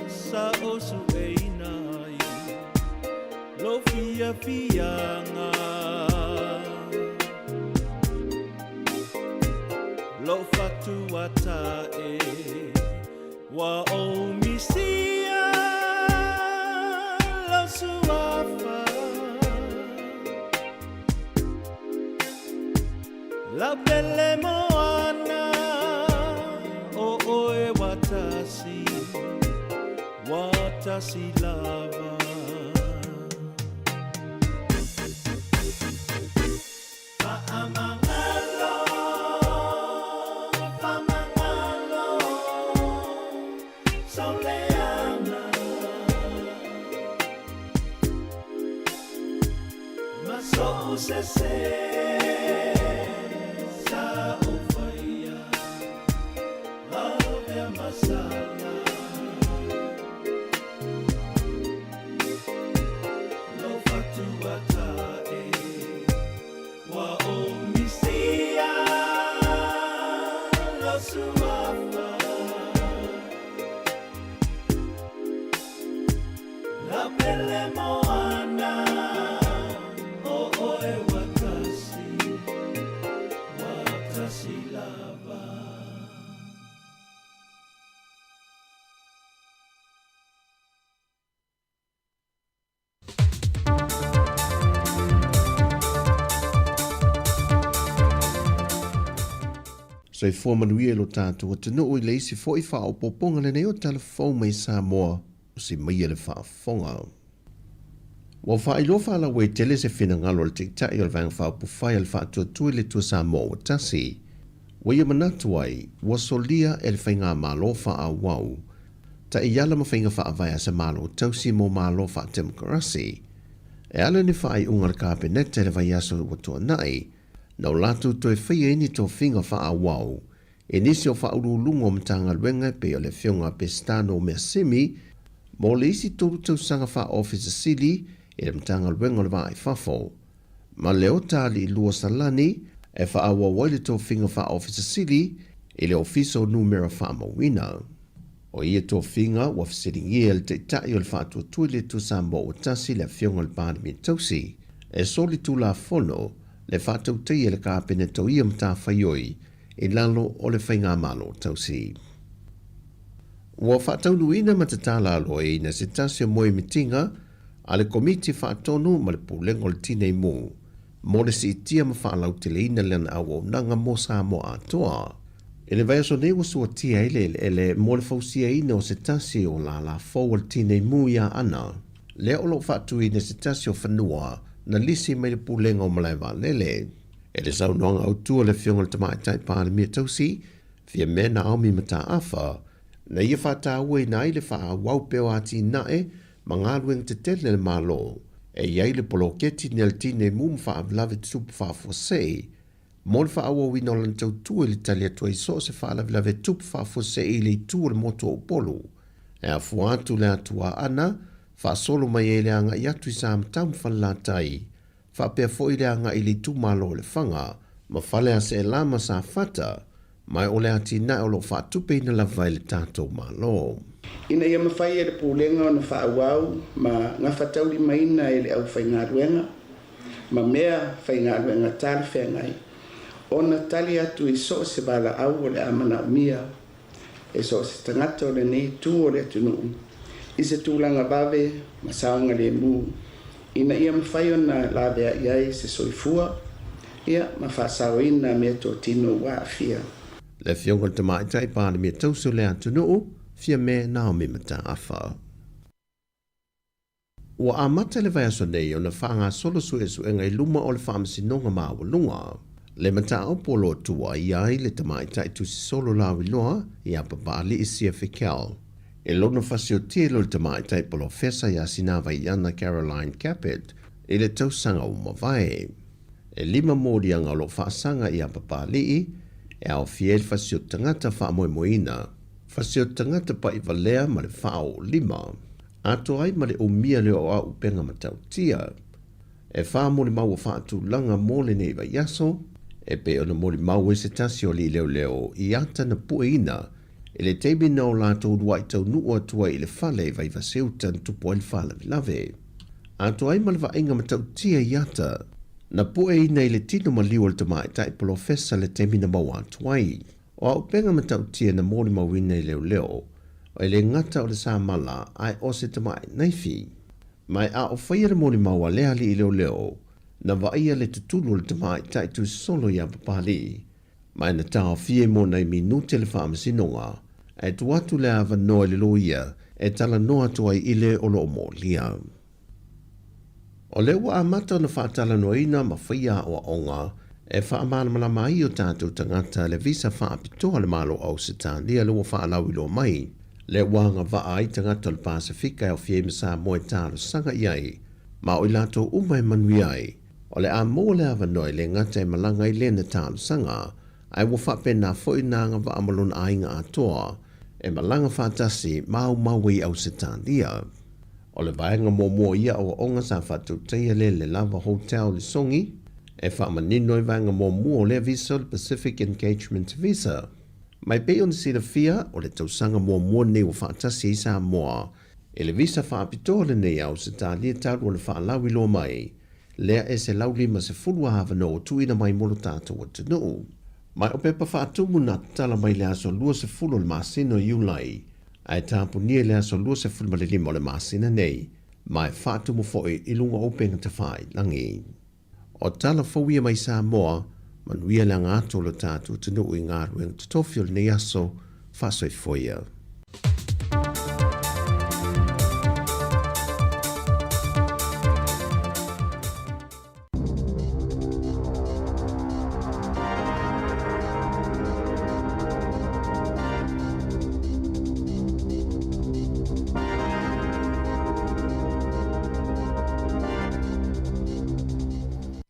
Speaker 8: sa osu einai Lo fia fianga Lo fatuata e Wa o misia Lo suafa La belle moana O oe watasi lava
Speaker 7: Sa ufaya Ave masala Lo fatuata Wa omisia Lo suafa La belle moana O oe wata
Speaker 9: Soi fua manuia lo tātou tanu o le isi fo i wha o poponga le neo telefon mai Samoa o si mai le wha fonga. Wa wha i lofa ala wei tele se whina ngalo le tiktai o le vanga wha pufai le wha tuatui le tua Samoa o tasi. Wa ia manatu ai, wa solia e le whainga malo wha a wau. Ta i ala ma whainga wha avaya sa malo tausi mo malo wha demokrasi. E ala ni wha i unga le kāpenete le vai aso wa tua nai, nau latu toi whaia ini tō whinga wha a wau. E nisi o wha urulungo o mtanga luenga pe o le whionga pestano mea simi, mo le isi tōru tau sanga wha office sili, e le mtanga luenga le vai whafo. Ma leo tāli i lua salani, e wha awa waile tō whinga wha office sili, e le ofiso numera wha mawina. O ia tō whinga wa whasiringi e le te tai o le wha tuatui le tu sambo o tasi le whionga le pāri mi tausi, e soli tu la fono, le wha tautei e le kāpene tau ia mta whaioi, e lalo o le whainga malo tausi. Wa wha taunuina matatala aloe na se tasi o moe mitinga, a le komiti wha tonu ma le pulengo le tinei mu, mo le si itia ma wha alau te leina lena awo nanga mo sa mo atoa. E le vai so nei wasua tia ele mo le fausia ina o se tasi o la fau le tinei mu ia ana, le o lo wha ina se tasi o whanua, na lisi mai le pulenga o malai lele. E le sau noanga au tua le whionga le tamai tai pāre mia tausi, fia mena au mi mata afa, na ia whata ua ina i le wha wau peo ati nae, ma ngā luenga te tele le malo, e iai le poloketi ni al tine mum wha avlave tupu wha fosei, mo le wha awa wina o lan tau tua le tali atua i so se wha avlave tupu wha fosei le tua le moto o polu. E a fuatu le atua ana, wha solo mai e le anga i atu i sa amtam whalatai, wha pia fo i le anga i le tu malo le whanga, ma whale a se lama sa whata, mai o le ati na o lo wha tupe ina la vai le tātou malo.
Speaker 4: Ina ia mawhai e le pūlenga o na wha awau, ma ngā whatauri maina e le au whai ngā ruenga, ma mea whai ngā ruenga tāle whengai, o na tali atu i so se bala au o le amana umia, e so se tangata o le nei tu o le atunu, i se tūlanga bawe, ma saonga le mu, ina ia mawhai o na lawea iai se soifua, ia ma whasao ina mea tō tino wa afia.
Speaker 9: Le whionga te mai tai pāre mea tausu le atunu, fia me nao me mata afa. Ua amata le vai aso nei o na whaanga solo su e ngai luma o le whaamasi nonga mawa lunga. Le mata o polo tua iai le tamai tai tusi solo lawi loa i apapali i sia whikel. E lona whasio tielo le tamai tai polo fesa i asinawa i ana Caroline Capet i le tausanga o mawai. E lima mōri anga lo whaasanga i apapali i e au fiel whasio tangata whaamoe moina. Whasio tangata pa i valea ma le whao lima. Ato ai ma le o mia leo a upenga matau tia. E wha mo le mau whaatu langa mo le nei vai yaso. E pe ona mo le mau e se tasi o li leo i ata na pueina. E le teimi na o lato udua i tau nua tua i le whale vai vaseuta tupo el whala vilave. Ato ai ma le vaenga matau tia i ata. Na pueina i le tino ma liwa le tamai tai polo fesa le teimi na mau atuai. O au penga matau tia na mōri mawina i leo, o le ngata o le sā mala ai o se tamai naifi. Mai a o whaia mōri maua lea li i leo, na waia le tutulu le tamai tai tu solo i apapali. Mai na tau fie mo nei minute le whaamasinonga, e tu atu le awa noa le loia, e tala noa tua i le o lo mo lia. O le ua amata na whaatala noina ma whaia o onga, e whaamana mai o tātou tangata le visa whaapitoa le malo au se tālia lua whaalau ilo mai. Le wanga waa i tangata le Pasifika e o fiemisa moe tālo sanga iai, ma o ilato umai manui ai, o le a mo le avanoi le ngata e malanga i lena tālo sanga, ai wa whapena fwoi nanga wa amalun ainga atoa, e malanga whatasi mau i au se tālia. O le vaenga mo ia o onga sa whatu teia le lava hotel le songi, e whaamanino i vanga mō mua le visa le Pacific Engagement Visa. Mai pe on sila fia o le tausanga mō mua nei o whaatasi i sa moa, e le visa whaapitoa le nei au se tālia tāru o le whaalawi lo mai, lea e se lauli ma se fulua hawa no o tuina mai molo tātou o tunu. Mai o pepa whaatumu na tala mai le aso lua se fulu le masino iulai, ai tāpu nia le aso lua se fulu ma le lima o le masina nei, mai whaatumu foi i lunga openga te whai langi. O tala fawia mai Samoa, Manuia la ngā tolo tātou tunu i ngā ruenga tatofio le nei aso whasoi foia.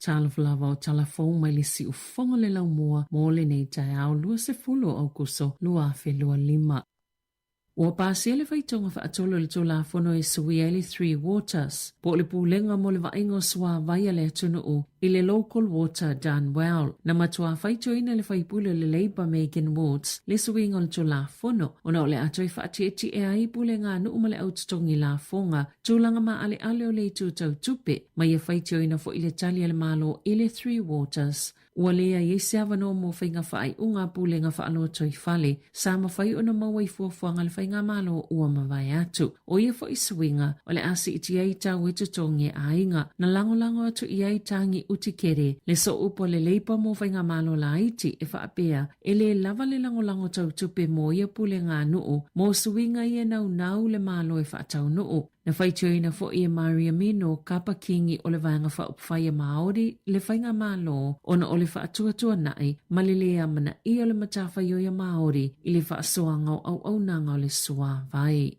Speaker 6: Talaflava o talafong mai le si ufonga le lau mua mo le nei tai au lua se fulu au kuso lua afe lua lima. Ua pāsia le whaitonga whaatolo le tō la fono e Suieli 3 Waters. Po le pūlenga mo le waingo swa vaia le atunu u i le local water done well. Na matua whaitoina le whaipule le Labour Megan Woods le suinga le tō la fono. Ona o le atoi whaatieti e ai pūlenga anu umale au tutongi la fonga. Tūlanga ma ale ale o le tūtau tupe. Mai e whaitoina fo i le tali ale malo i le 3 Waters. Ua lea i se avano mo whainga whaai unga pūlenga whaalo toi whale. Sa ma whai ona maua i fuafuanga le whainga malo ua mawai atu. O ia fo i swinga o le asi iti ai tau e tutongi a inga. Na lango atu i ai tangi uti kere. Le so upo le leipa mo whainga malo la iti e whaapea. E le lava le lango tau tupe mo ia pūlenga nuu. Mo swinga i e nau le malo e whaatau nuu. Na whaitioina fo i e Maria Mino kapa kingi o le vanga whaupwhaia Māori le whainga malo ona o le whaatuatua nai malilea mana i o le matawhaioia Māori i le whaasoanga au nanga o le sua vai.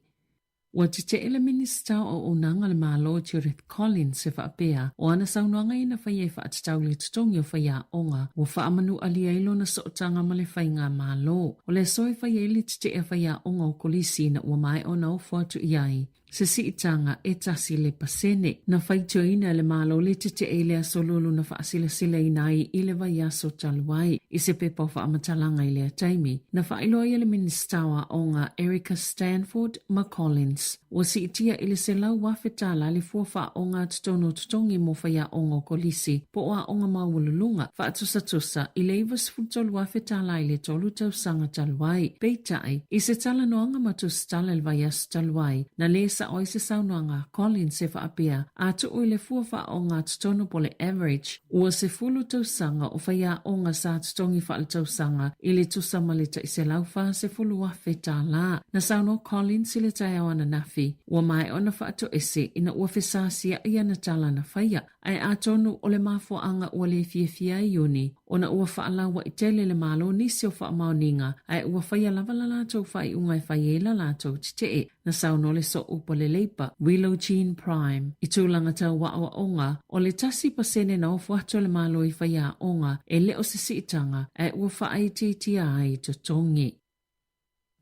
Speaker 6: Ua te ele minista o unanga le malo Judith Collins se whaapea o ana saunuanga ina whaia i whaatatau le tutongi o whaia onga ua whaamanu aliailo na sootanga ma le whainga malo. O le soe whaia ili te e whaia onga o kolisi na ua mai o nao fuatu iai. Se si itanga e tasi le pasene. Na whaitioina le malo le te e lea solulu na whaasila sila inai i le vai aso taluai. I se pepa whaamatalanga i lea taimi. Na whailoa le ministawa o ngā Erica Stanford McCollins. Wa si itia i le se lau wafetala le fuafa o ngā tutongi mo whaia o ngā kolisi. Po oa o ngā mawululunga. Whaatusa i le iwas futolu wafetala i le tolu tau sanga taluai. Peitai, i se tala noanga matus tala le vai aso taluai. Na le o i se saunoanga Collins se whaapea a tu o le fuafa o ngā tutono po le average ua se fulu tausanga o whaia o ngā sa tutongi whaale tausanga i le tusama le ta i se lauwha se fulu wafe tā la. Na sauno Collins i le tai awana nafi ua mai o na whaato ese ina ua whesasia i ana tala na whaia ai a tonu o le mafuanga ua le fiafia i uni ona ua whaalawa i tele le malo nisi o whaamauninga ai ua whaia lavala lātou whai ungai whaiela lātou titee. Na sauno le so upo le leipa, Willow Jean Prime. I tūlanga tau wa onga, o le tasi pasene na ofuato le malo i whaia onga, e leo se siitanga, e ua whaaiti ai to tongi.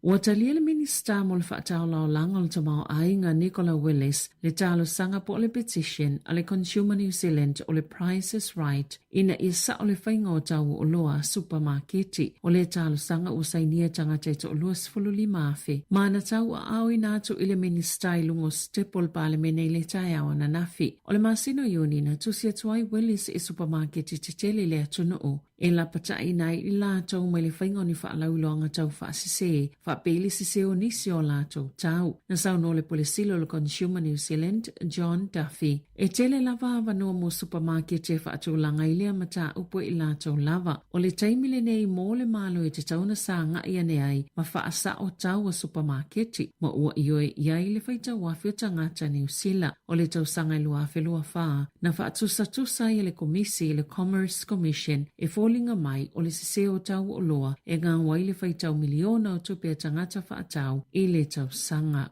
Speaker 6: Ua talia le minista mo le whaatau lao langa o le tamau ainga Nicola Willis le talo sanga po le petition a le Consumer New Zealand o le Price is Right ina i sa o le whainga o tau o loa supermarketi o le talo sanga o sainia tangata to o loa sifululi maafe. Mana tau a au inatu i le minista i lungo stepol pa le mene i le tai awana nafi. O le masino yoni na tusia tuai Willis i supermarketi te tele le atunu o. E la patai nai i lātou mai le whainga ni whaalauloanga tau whaasise, whaapeli sise o nisi o lātou tau. Na sauno le polisilo le Consumer New Zealand, John Duffy. E tele lava avanoa mo supermarket e whaatulanga i lea mata upo i lātou lava. O le taimile nei mō le malo e te tauna sā ngai ane ai, ma whaasa o tau a supermarketi. Ma ua ioe iai le whaita wafi o tangata New Zealand. O le tau sanga i lua whelua whaa. Na whaatusa i le komisi i le Commerce Commission e linga mai o le siseo tau o loa e ngā waile whaitau miliona o tupe tangata whaatau i le tau sanga.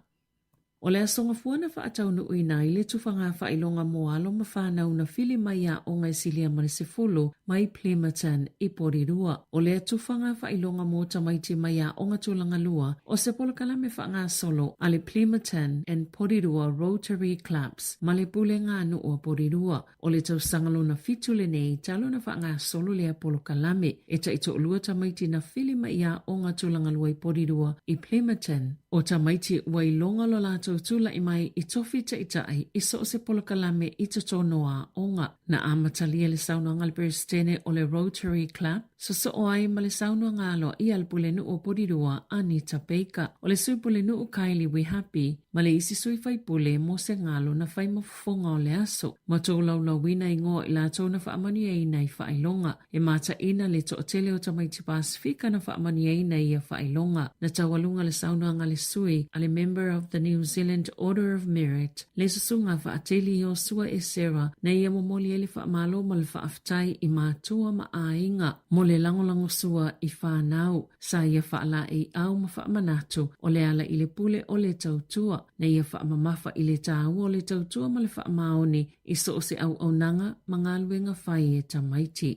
Speaker 6: O le asonga fuana whaatau nu uina i le tufanga whailonga moalo ma whanau na whili mai a o ngai silia marisifulu mai Plimerton i Porirua. O le tufanga whailonga mo tamaiti mai a o ngatulanga lua o se polokalame whaanga solo a le Plimerton and Porirua Rotary Clubs ma le pule ngā nu o Porirua. O le tau sangalo na fitu le nei talo na whaanga solo le polokalame e ta ito lua tamaiti na whili mai a o ngatulanga lua i Porirua i Plimerton. O tamaiti wailonga lo lato tula i mai i tofi te itai i so se polokalame i te tonoa onga. Na amatalia le sauna ngalpere stene o le Rotary Club, so ai ma le sauna ngalo i alpule nu o Porirua Anita Baker. O le supule nu o Kylie We Happy, Male isi sui fai pule mo se ngalo na fai mafonga o le aso. Ma tō laulawina ingo i la tō na whaamani e nei whailonga. E mata ina le tō tele o Tamaiti Pasifika na whaamani e nei a whailonga. Na tawalunga le saunanga le sui a le member of the New Zealand Order of Merit. Le susunga whaateli o sua e Sarah na ia momoli e le whaamalo ma le whaaftai i mātua ma ainga. Mo le langolango sua i whanau. Sa ia whaala e au ma whaamanatu o le ala i le pule o le tautua. Na ia whaamamafa i le tāu o le tautua ma le whaamaoni i so o se au nanga mga luenga whai e Tamaiti.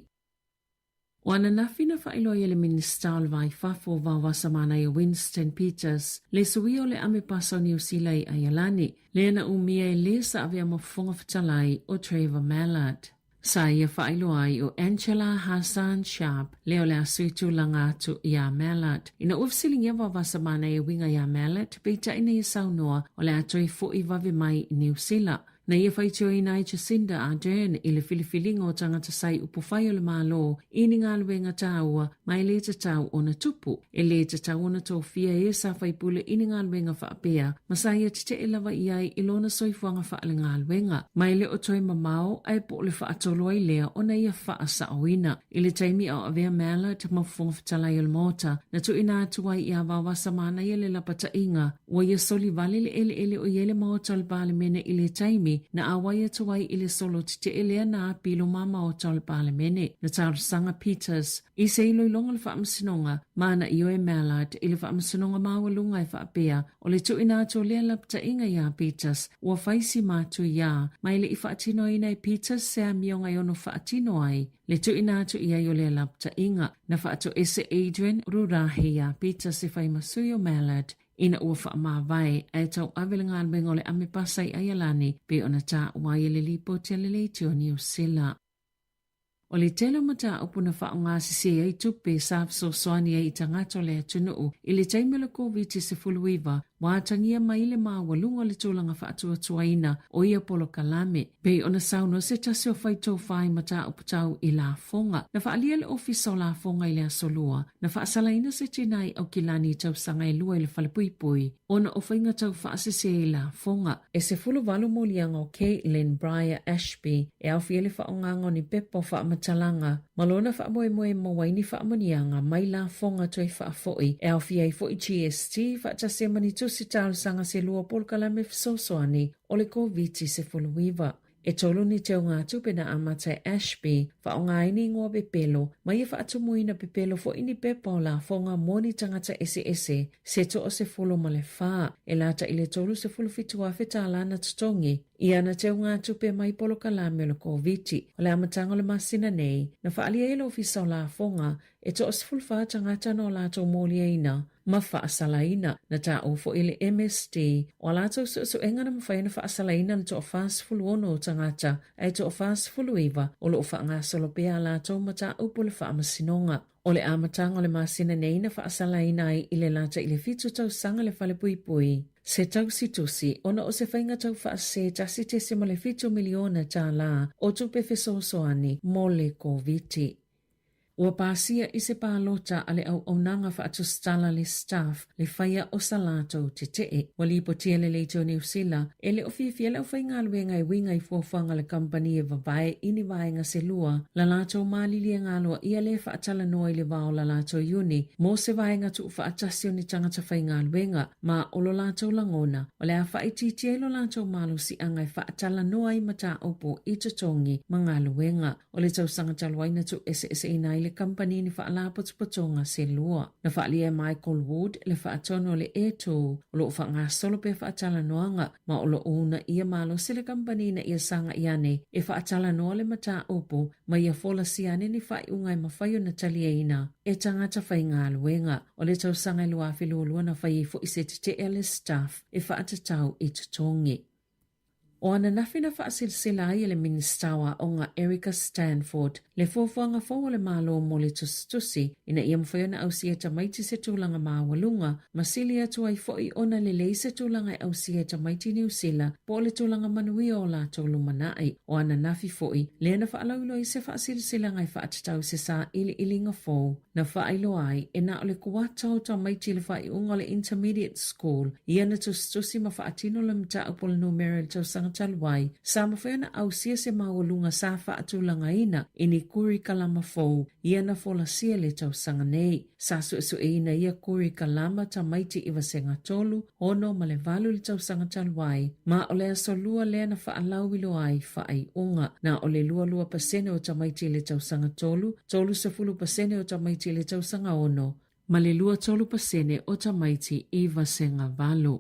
Speaker 6: O ana nafina whailo i le minista o le vai whafo wawasa mana i Winston Peters, le sui o le ame pasa o New Zealand a Ialani, le ana umia e le sa avea mafonga whatalai o Trevor Mallard. Sa ia whailo ai o Angela Hassan Sharp, le o le asuitu langatu i a Mallard. Ina ufsiling ia wawasa mana i winga i a Mallard, peita ina i saunoa o le atoi fo i wawe mai i New Zealand. Na ia whaitio i nai Jacinda Ardern i le filifilinga o tangata sai upu whai o le malo i ni ngā luenga tāua mai le tatau o na tupu. E le tatau o na tōwhia e sa whaipule i ni ngā luenga whaapea masai a tite e lawa i ai i lona soifuanga whaale ngā luenga. Mai le o toi mamao ai po le whaatolo ai lea o na ia wha sa oina. I le taimi au avea mela te mafunga whatalai o le mota na tu ina atuai i a wawasa mana i le lapata inga o ia soli vale le ele o iele maota le bale mene i le taimi na awai atuai i le solo tite elea na apilo mama o tau le palemene na Tarasanga Peters i se ilo ilonga le whaamasinonga mana i oe Mallard i le whaamasinonga mawalunga e whaapea o le tu ina ato lea lapta inga ia Peters ua whaisi mātu ia mai le i whaatino ina i Peters se a mionga i ono whaatino ai le tu ina ato ia i o lea lapta inga na whaato ese Adrian Rurahe ia Peters i whaimasui o Mallard ina ua whaamawai e tau awele ngā luenga o le ame pasai ai alani pe ona tā wai le lipo te leiti o New Zealand. O le telo mata upuna wha o ngā sisi ai tupe sāp so soani ai tangato le atunuu i le taimela COVID-19 wātangia mai le māwalunga le tūlanga whaatua tuaina o ia polo kalame. Pei ona sauno se tasi o whaitau whai mata uputau i la fonga. Na whaalia le ofisa o la fonga i le asolua. Na whaasalaina se tinai au kilani tau sanga i lua i le whalepuipui. Ona o whainga tau whaasese i la fonga. E se fulu walu molianga o Caitlin Briar Ashby e au fiele whaongango ni pepo whaamatalanga. Malona whaamoe mo waini whaamonianga mai la fonga toi whaafoi. E au fiei foi GST whaatase manitu si tālu sanga se lua polkalame fisosoani o le COVID-19. E tolu ni teo ngā tupena amata e Ashby, wha o ngā ini ngua pepelo, mai e wha atumuina pepelo fo ini pepa o la fonga moni tangata ese, se to o se fulu ma le wha, e lata i le tolu se fulu fitua feta alana tutongi, i ana teo ngā tupe mai polo kalame o le COVID, o le amatanga le masina nei, na wha alia ilo ofisa o la fonga, e to o se fulu wha tangata no la to moli eina, ma whaasalaina na tā ofo i le MSD o lātou so engana mawhaina whaasalaina na to o whaasfulu ono o tangata ai to o whaasfulu iwa o lo o whaanga solopea lātou ma tā upo le whaamasinonga. O le amatanga o le masina nei na whaasalaina ai i le lata i le fitu tau sanga le whale pui. Se tau situsi, ona o se whainga tau whaase tasi te se mo le fitu miliona tā la o tupe fesosoani mo le COVID. Ua pāsia i se pālota ale au aunanga whaatustala le staff le whaia o salato te tee. Walipo tia le leite o New Zealand, e le ofiafia le o whainga luenga i winga i fuafanga le company e vavae ini vaenga se lua. La lato malili ngā lua ia le whaatala noa i le vao la lato iuni. Mo se vaenga tu whaatasio ni tangata whainga luenga, ma o lo lato langona. O le a whaititia lo lato malu si angai whaatala noa i mata opo i tutongi mga luenga. O le tau sangata luaina tu ese ina i le company ni whaalapotupotonga se lua. Na whaalia Michael Wood le whaatono le e-tō o lo whaanga solope whaatala noanga ma o lo una ia malo se le company na ia sanga iane e whaatala noa le mata opo ma ia fola siane ni whaiungai ma whaio na talieina e tangata whainga aluenga o le tau sanga lua whilua na whai fo i se te le staff e whaatatau i tutongi. O ana nafina faasilsila ia le ministawa o ngā Erica Stanford le fofuanga fo le malo mo le tustusi ina ia mwhaiona au sia tamaiti se tūlanga mawalunga masili atu ai foi ona le lei se tūlanga au sia tamaiti New Zealand po le tūlanga manui o la tolu manai o ana nafi foi le na faalaulo i se faasilsila ngai faatatau se sa ili ilinga fo na faailo ai e na ole kuatau tamaiti le fai unga le intermediate school ia na tustusi ma faatino le mta upol numero tau sanga talwai sa mawhaiona au sia se mawalunga sa faatulanga ina ini kuri kalama fou ia na fola sia le tau sanga nei sa su e ina ia kuri kalama tamaiti iwa senga tolu ono ma le valu le tau sanga talwai ma ole asolua le na faalau ilo ai fai unga na ole lua pasene o tamaiti le tau sanga tolu 30% o tamaiti le tau sanga ono ma le 30% o tamaiti iwa senga valu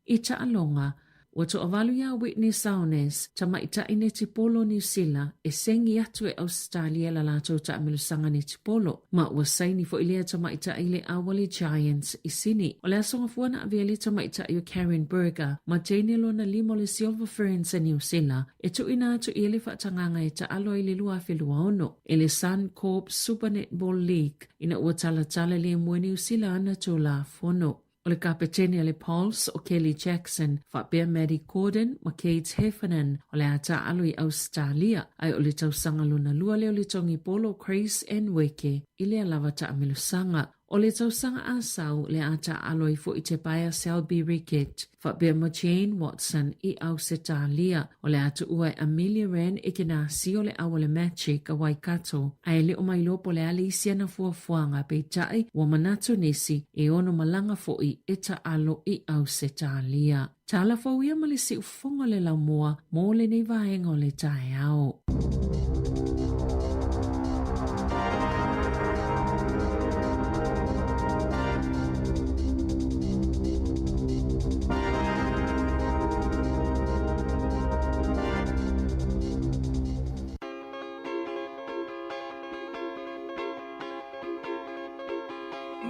Speaker 6: ita alonga Wato avalu ya Whitney Saunes tamaita ine tipolo New Zealand e sengi atu e Australia la lato ta amilusanga ni tipolo. Ma wasaini fo ilea tamaita ile awali Giants isini. Ole asonga fuana aviali tamaita yu Karen Berger ma Janelo na limo le Silver Ferns e New Zealand. E tu ina atu ile fatanganga e ta alo ile lua filua ono. Ele Suncorp Super Netball League ina uatalatala le mwe New Zealand na tula fono. O le kapetene le Pulse o Kelly Jackson, whapea Maddie Corden, ma Kate Heffernan, o le ata alu i Australia, ai o le tausanga luna lua le o le tongi polo Chris Nweke, i le alawa ta amilusanga. O le tausanga asau le ata aloi fo i te paia Selby Rickett, whapea ma Jane Watson i Australia, o le ata ua Amelia Wren e kena si o le awale Magic a Waikato, ai le o mai lopo le Alicia na fuafuanga pe tai wa manatu nisi e ono malanga fo i eta alo i Australia. Tala fo ia mali si ufonga le laumua mo le nei vaenga o le tae ao.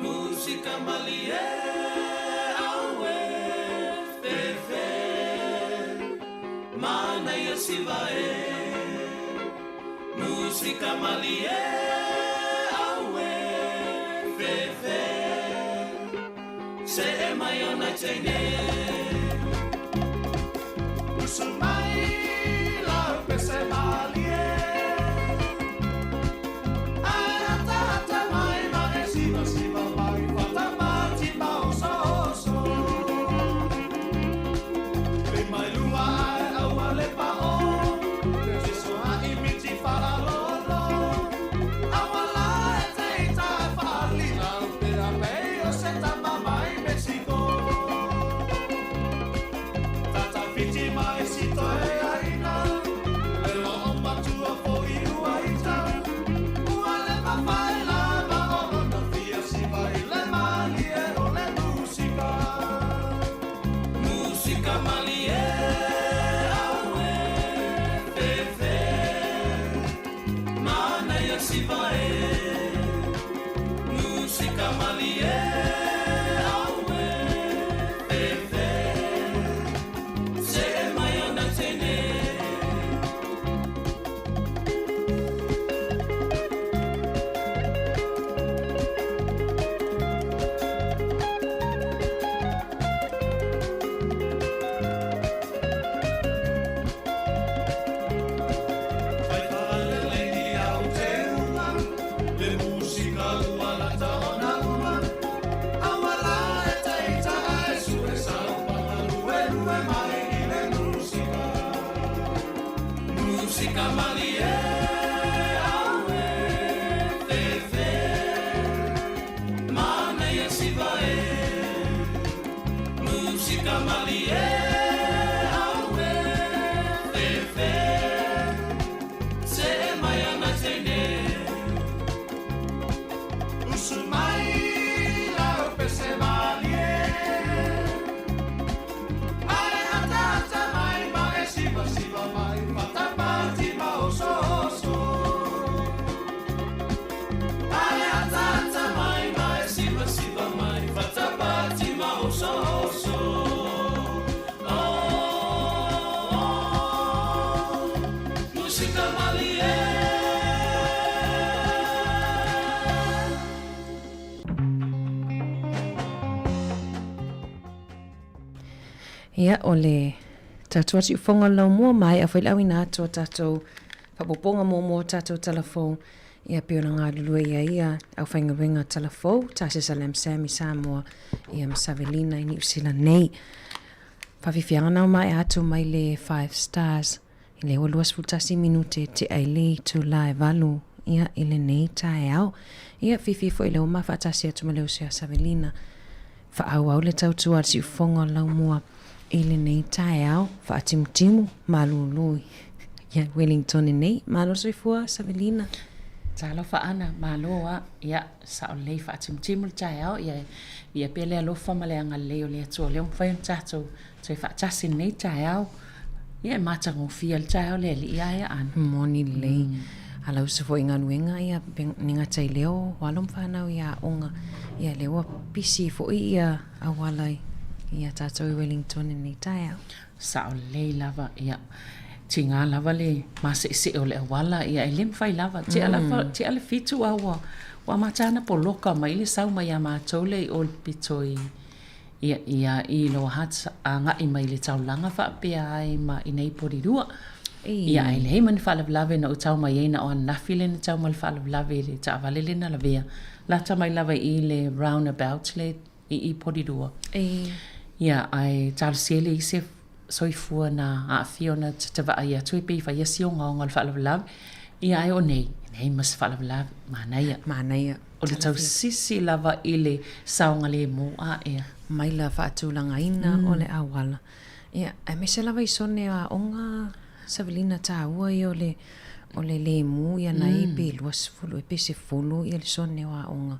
Speaker 8: Música malie awe fefe mana ia sivae Música malie awe fefe se e mai ona tene Usumai la pese malie sika mali e.
Speaker 1: Ia o le tatua si ufonga lau mua mai a whailau ina atua tatou whapoponga mua tatou telefon ia piona ngā lulua ia au whainga wenga telefon tasi Salam Sami Samoa ia Msavelina i New Zealand nei whawhiwhianga nau mai atu mai le 5 stars i le waluas fultasi minute te aile tu lai valu ia i le nei tae au ia fififo i le uma whaatasi atu ma leo sea Savelina whaau au le tautua si ufonga lau mua ile nei tae au whaatimu malului ia Wellington nei malo soifua Savelina
Speaker 6: Talo ana maloa ia sa le fa timtimul chao ia pele alofa male anga leo le to le mfa tato so fa tasi nei chao ia mata ngo fiel chao le ia an
Speaker 1: moni le ala uso fo inga nuenga ia ninga tai leo walom fanau ia onga ia leo pisi fo ia awalai ia tato Wellington nei chao
Speaker 6: sa le lava ia tinga lava le mase se ole wala ia elim fai lava te ala fitu awa wa matana poloka mai le sau mai ama tole ol pitoi ia i lo hat anga i mai le taulanga fa pe ai ma i nei porirua ia ai le man fa lava na utau mai na on na file na tau mal fa lava le ta vale le na lavea la ta mai lava i le roundabout le i porirua ia ai tal sele i se soifua na a fiona te va ia tui pe fa yesio nga fa lava ia ai o nei mas fa lava manaya o le tau sisi lava ile saunga le mo a ia
Speaker 1: mai la fa tulanga ina o le awala ia ai me se lava isone a onga Savelina ta ua i o le mu ia nai pe luas fulu e pe se fulu ia le sone wa onga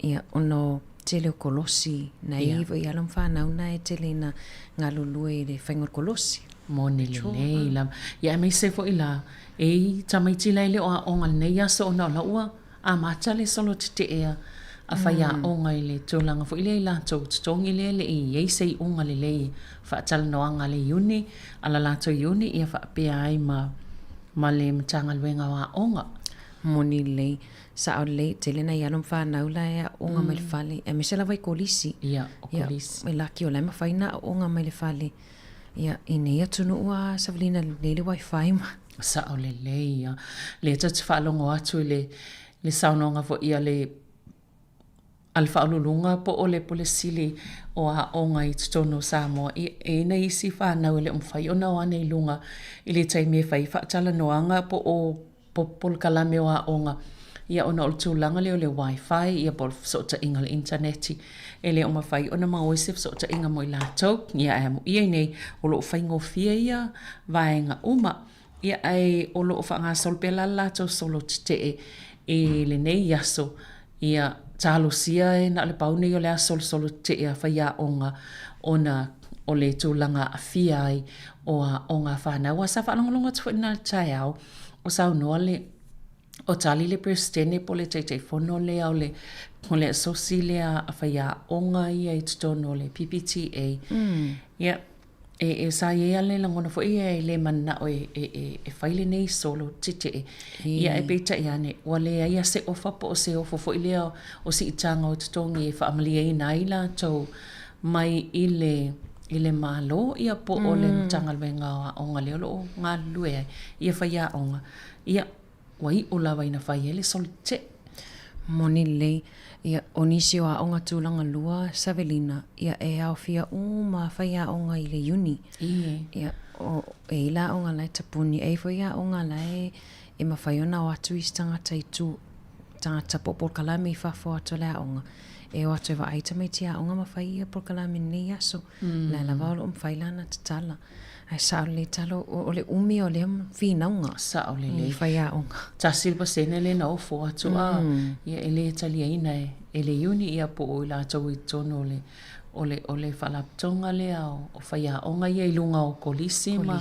Speaker 1: ia ono tele kolosi na iwa i alam whanau na e tele na ngā lulua i le whaingor kolosi.
Speaker 6: Mone le la. Ia me se fo ila e tamaiti lai le o onga nei aso o na ua a mata le solo te ea a whaia onga i le tūlanga fo ile i la tau tutongi le i eisei onga le le whaatala noanga le iuni ala lato iuni ia whaapea ai ma le mtanga luenga wa onga.
Speaker 1: Moni le sa o le tele na ialom whanau la ea onga mai le whale. E me se la vai kolisi.
Speaker 6: Ia, o kolisi.
Speaker 1: Me laki o lai ma whaina onga mai le whale. Ia, i nei atunu ua Savelina le wifi ma.
Speaker 6: Sa o le ia. Le tatu whaalongo atu le saunonga fo ia le alfa alulunga po ole pole sili o a onga i tutono Samoa. E na isi whanau le umwhai o na wane i lunga i le taimie whai whaatala noanga po o pol kalame o a onga. Ia ona o tūlanga leo le wifi, ia bol so ta inga le interneti. E le o mawhai ona maoisif so ta inga mo i lātou. Ia e mo ia nei o lo whaingo fia ia vaenga uma. Ia ai o lo whanga solpela lātou solo te e le nei yaso. Ia talo sia e na le paune o le asol solo te a whaia onga ona o le tūlanga a fia ai o a onga whanau. Sa whanonga tuina tai au o sau noa le o tali le prestene po le teitei fono le au le o le asosi le a whaia onga ia i tutono le PPTA. Ia, e sa ia le langona fo ia e le mana o e whaile nei solo tite ia e peita ia ne wa le ia se ofa po se ofo fo ile o si itanga o tutongi e whaamali e nai la tau mai ile malo ia po o le mtanga lwenga onga le o ngā lue ia whaia onga ia wai o lawa ina whai ele solite.
Speaker 1: Moni le, ia onisi o a onga tūlanga lua Savelina, ia e au fia ma whai a onga i le uni. Ia o e ila onga lai tapuni, e whai a onga lai e ma whai ona o atu i tangata i tū, tangata po kalame i whafo atu le a onga. E o atu e wa aita mai ti a onga ma whai a kalame nei aso, lai lava o mwhai lana tatala. Ai sa le talo o le umi o le whinaunga.
Speaker 6: Sa o le le.
Speaker 1: Whai a onga.
Speaker 6: Ta silpa sene le na ofo atu a. Ia ele talia ina e le uni ia po o ila tau i tono o le whalaptonga le o whai a onga ia i lunga o kolisima.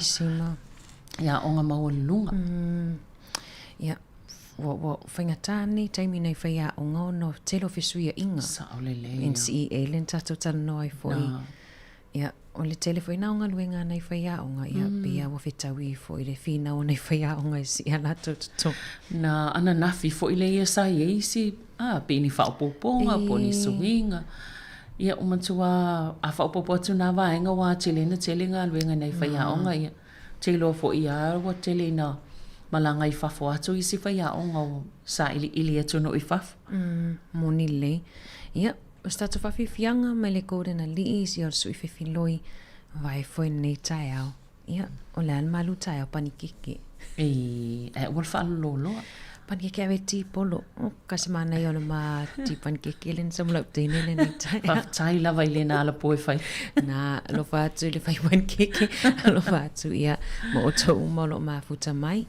Speaker 6: Ia onga mau le lunga.
Speaker 1: Ia whaingatani taimi nei whai a onga o no telo whesuia inga.
Speaker 6: Sa o le le.
Speaker 1: NCEA len tato tala no ai foi. Ia o le telefona o ngā luenga nei whaia o ngā ia pia wa whetawi fo i le whina o nei whaia o ngā isi ala tututo.
Speaker 6: Na ana nafi fo i le ia sa ia isi, pini whaopoponga, poni suinga. Ia o matua a whaopopo atu nā waenga wā telena tele ngā luenga nei whaia o ngā ia. Telo fo i a wa telena malanga i whafo atu isi whaia o ngā sa ili atu no i whafo.
Speaker 1: Moni le. Ia, o statu whafi fianga mai le kore na li isi o sui whewhi loi vai foi nei tai au. Ia, o le an malu tai au panikeke.
Speaker 6: Wal whaloloa.
Speaker 1: Panikeke awe ti polo. O kasi mana i o le ma ti panikeke len sa mula upteine le nei tai au.
Speaker 6: Tai lava i le na ala poe whai.
Speaker 1: Na, lo whatu le whai panikeke. Lo whatu ia, ma o tau umalo ma futa mai.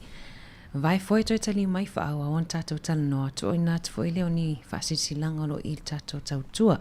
Speaker 1: Vai foi toi tali mai whaaua on tatou tala noa tu o inatu foi leo ni whasiti lo i tatou tau tua.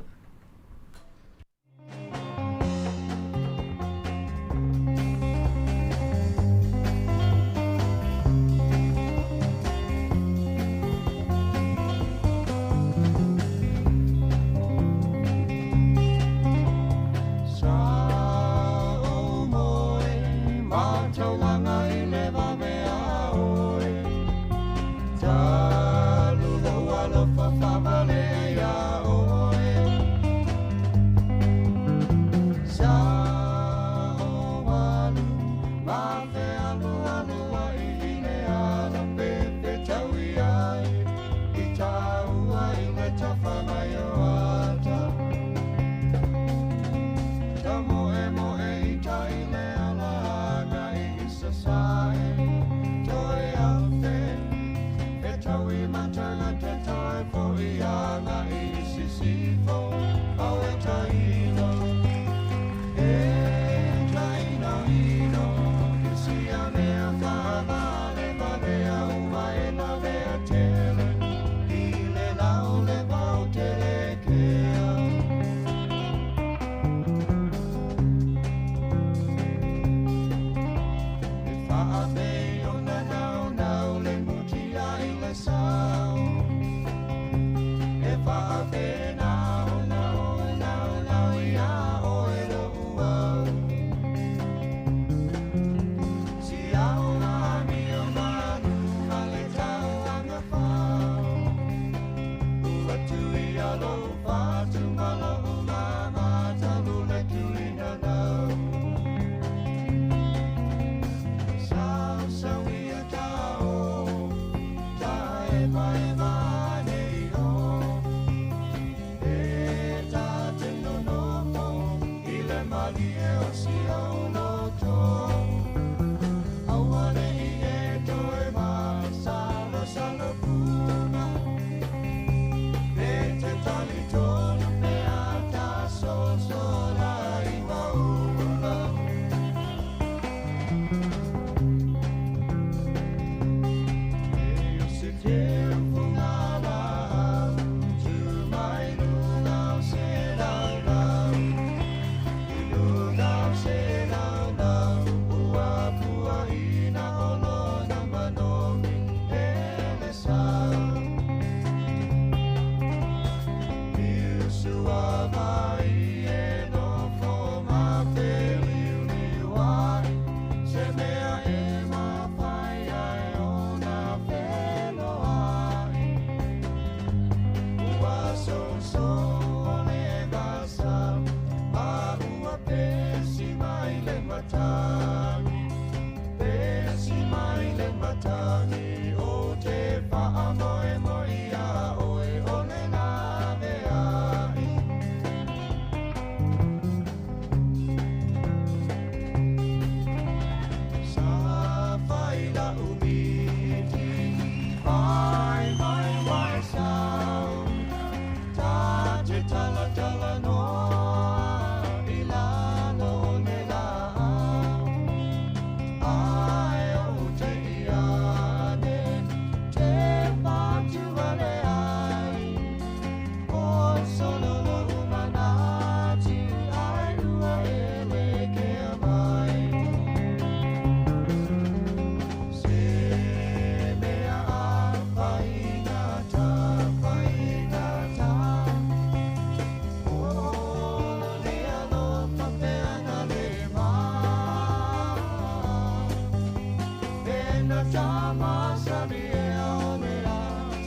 Speaker 8: ina tama sa mea o mea,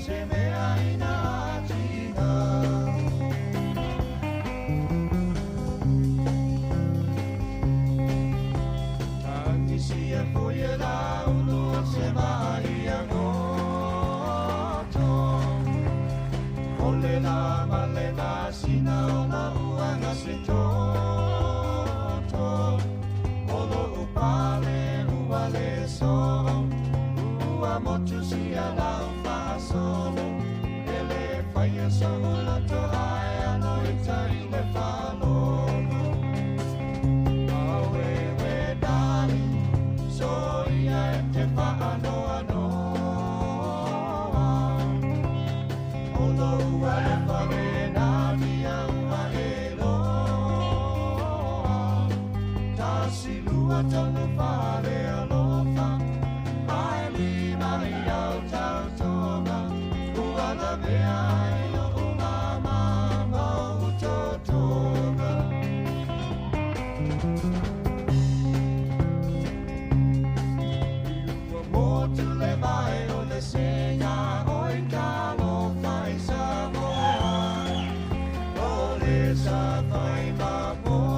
Speaker 8: se mea ina atina. Tangisi e poia la uno se vai a ngoto. Ole la male na sina o na uanga se toto. Olo upale uale so. Ua motu si ala ufa solo. Ele faya sa ula to ai ano ita ile falono. Awe we dali. So ia te fa ano ano. Olo uale fale na via ua elo. Si lua tonu fale alofa Ai li mai au tau tonga Ua na mea ai o umama mau totonga Iua motu le mai o le senga Oi kalo fai sa moa O le sa fai ma moa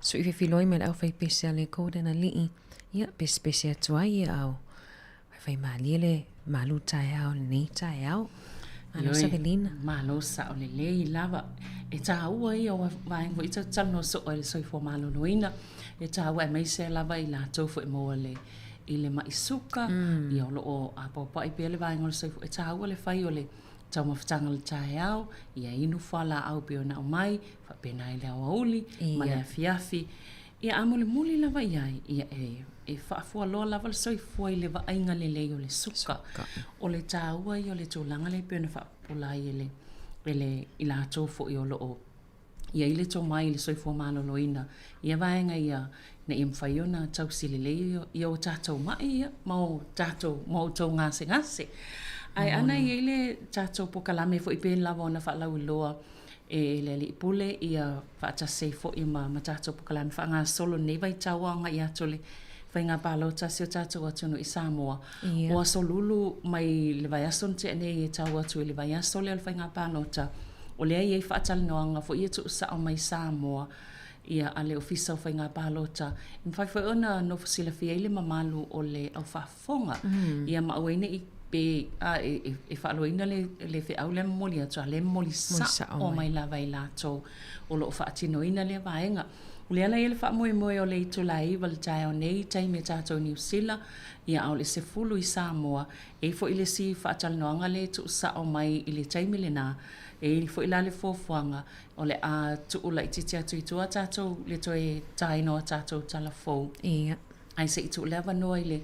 Speaker 1: So if filoi me au fai pese ale kōre na lii, ia pese atua ia au. Fai maliele malu tae au, nei tae au. Ano Savelina.
Speaker 6: Malo sa o lelei lava. E tā ua ia o vaengo i tano so o le soifo malo noina. E tā ua e meise lava i la tofu e moa le i le maisuka. I o lo o apapa i pele vaengo le soifo. E tā ua le fai o le tau mawhatanga le tae au. Ia inu whala au peo na o mai. Whapena i le au auli. Ma le afiafi. Ia amole muli lava iai. Ia e whaafua loa lava le soifo i le vaenga le lei o le suka. O le tā ua i o le tūlanga le peo na whaapula i le i la tofu i o lo o. Ia i le tō mai i le soifo maloloina. Ia vaenga ia na i mwhaiona tau sile le i o tātou mai ia. Mau tātou, mau tō ngase. Ai ana i le tātou pokalame fo i pēn lava o na whaalau i loa e le li pule ia whaatase fo i ma tātou pokalame wha ngā solo nei vai tauanga i ato le whainga pālota si o tātou atu no i Samoa.
Speaker 1: Ia.
Speaker 6: O aso lulu mai le vai aso te ane i tau atu i le vai aso le whainga pālota. O lea i whaatala noanga fo ia tu usao mai Samoa. Ia a le ofisa o whainga pālota. In whai ona no fasila fia i le mamalu o le au whaafonga. Ia mauene i pe e whaaloina le whiau le moli atua, le moli sa o mai la vai lato o lo whaatinoina le vaenga. Ule ala ele wha moe moe o le itu la iwa le tai o nei tai me tātou New Zealand ia au le se fulu i Samoa e fo ile si whaatala noanga le tu sa o mai i le tai mele nā e fo ila le fofuanga o le a tu ula i titi atu i tua tātou le toe tai noa tātou tala fau.
Speaker 1: Ia.
Speaker 6: Ai se i tu lewa noa i le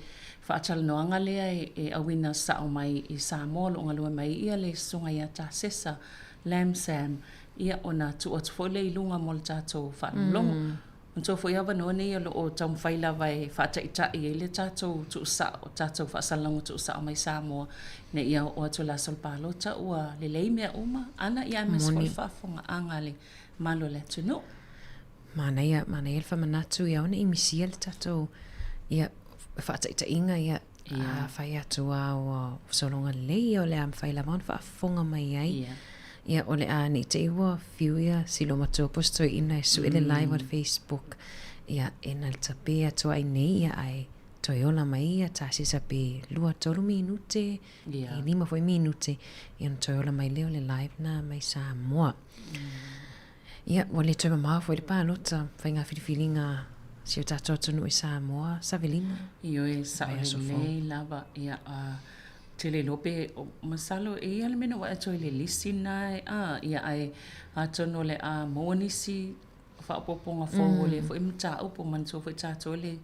Speaker 6: whaatala noanga lea e awina sa o mai i Samoa lo ngalua mai ia le sunga ia tā sesa Lam Sam. Ia ona tu o tfo le ilunga mo le tātou whanulongo. Nto fo ia wanoa nei alo o tamu whaila vai whaataitai e le tātou tu sa o tātou whaasalango tu sa o mai Samoa. Ne ia o atu la sol pālota ua le leimea uma ana ia mes fo whaafonga anga le malo le tuno.
Speaker 1: Mana ia le whamanatu ia ona i misia le tātou ia whaataitai inga ia whai atua o solonga lei o le am whaila maun whaafonga mai ai. Ia ole a ni te iwa fiu ia silo matua posto ina e su ele live on Facebook. Ia ena le tape atua ai nei ia ai toi ola mai ia ta sisa pe lua tolu minute e 5 minute ia toi ola mai leo le live na mai Samoa. Ia wale toi mamau foi le pālota whainga whiriwhiringa si o tātou tunu i Samoa Savelina.
Speaker 6: Io e sa le lava ia te le lope o masalo e ala mena wa ato le lisina ia ai atono le a monisi fa poponga fo le fo imta o po man so fo tato le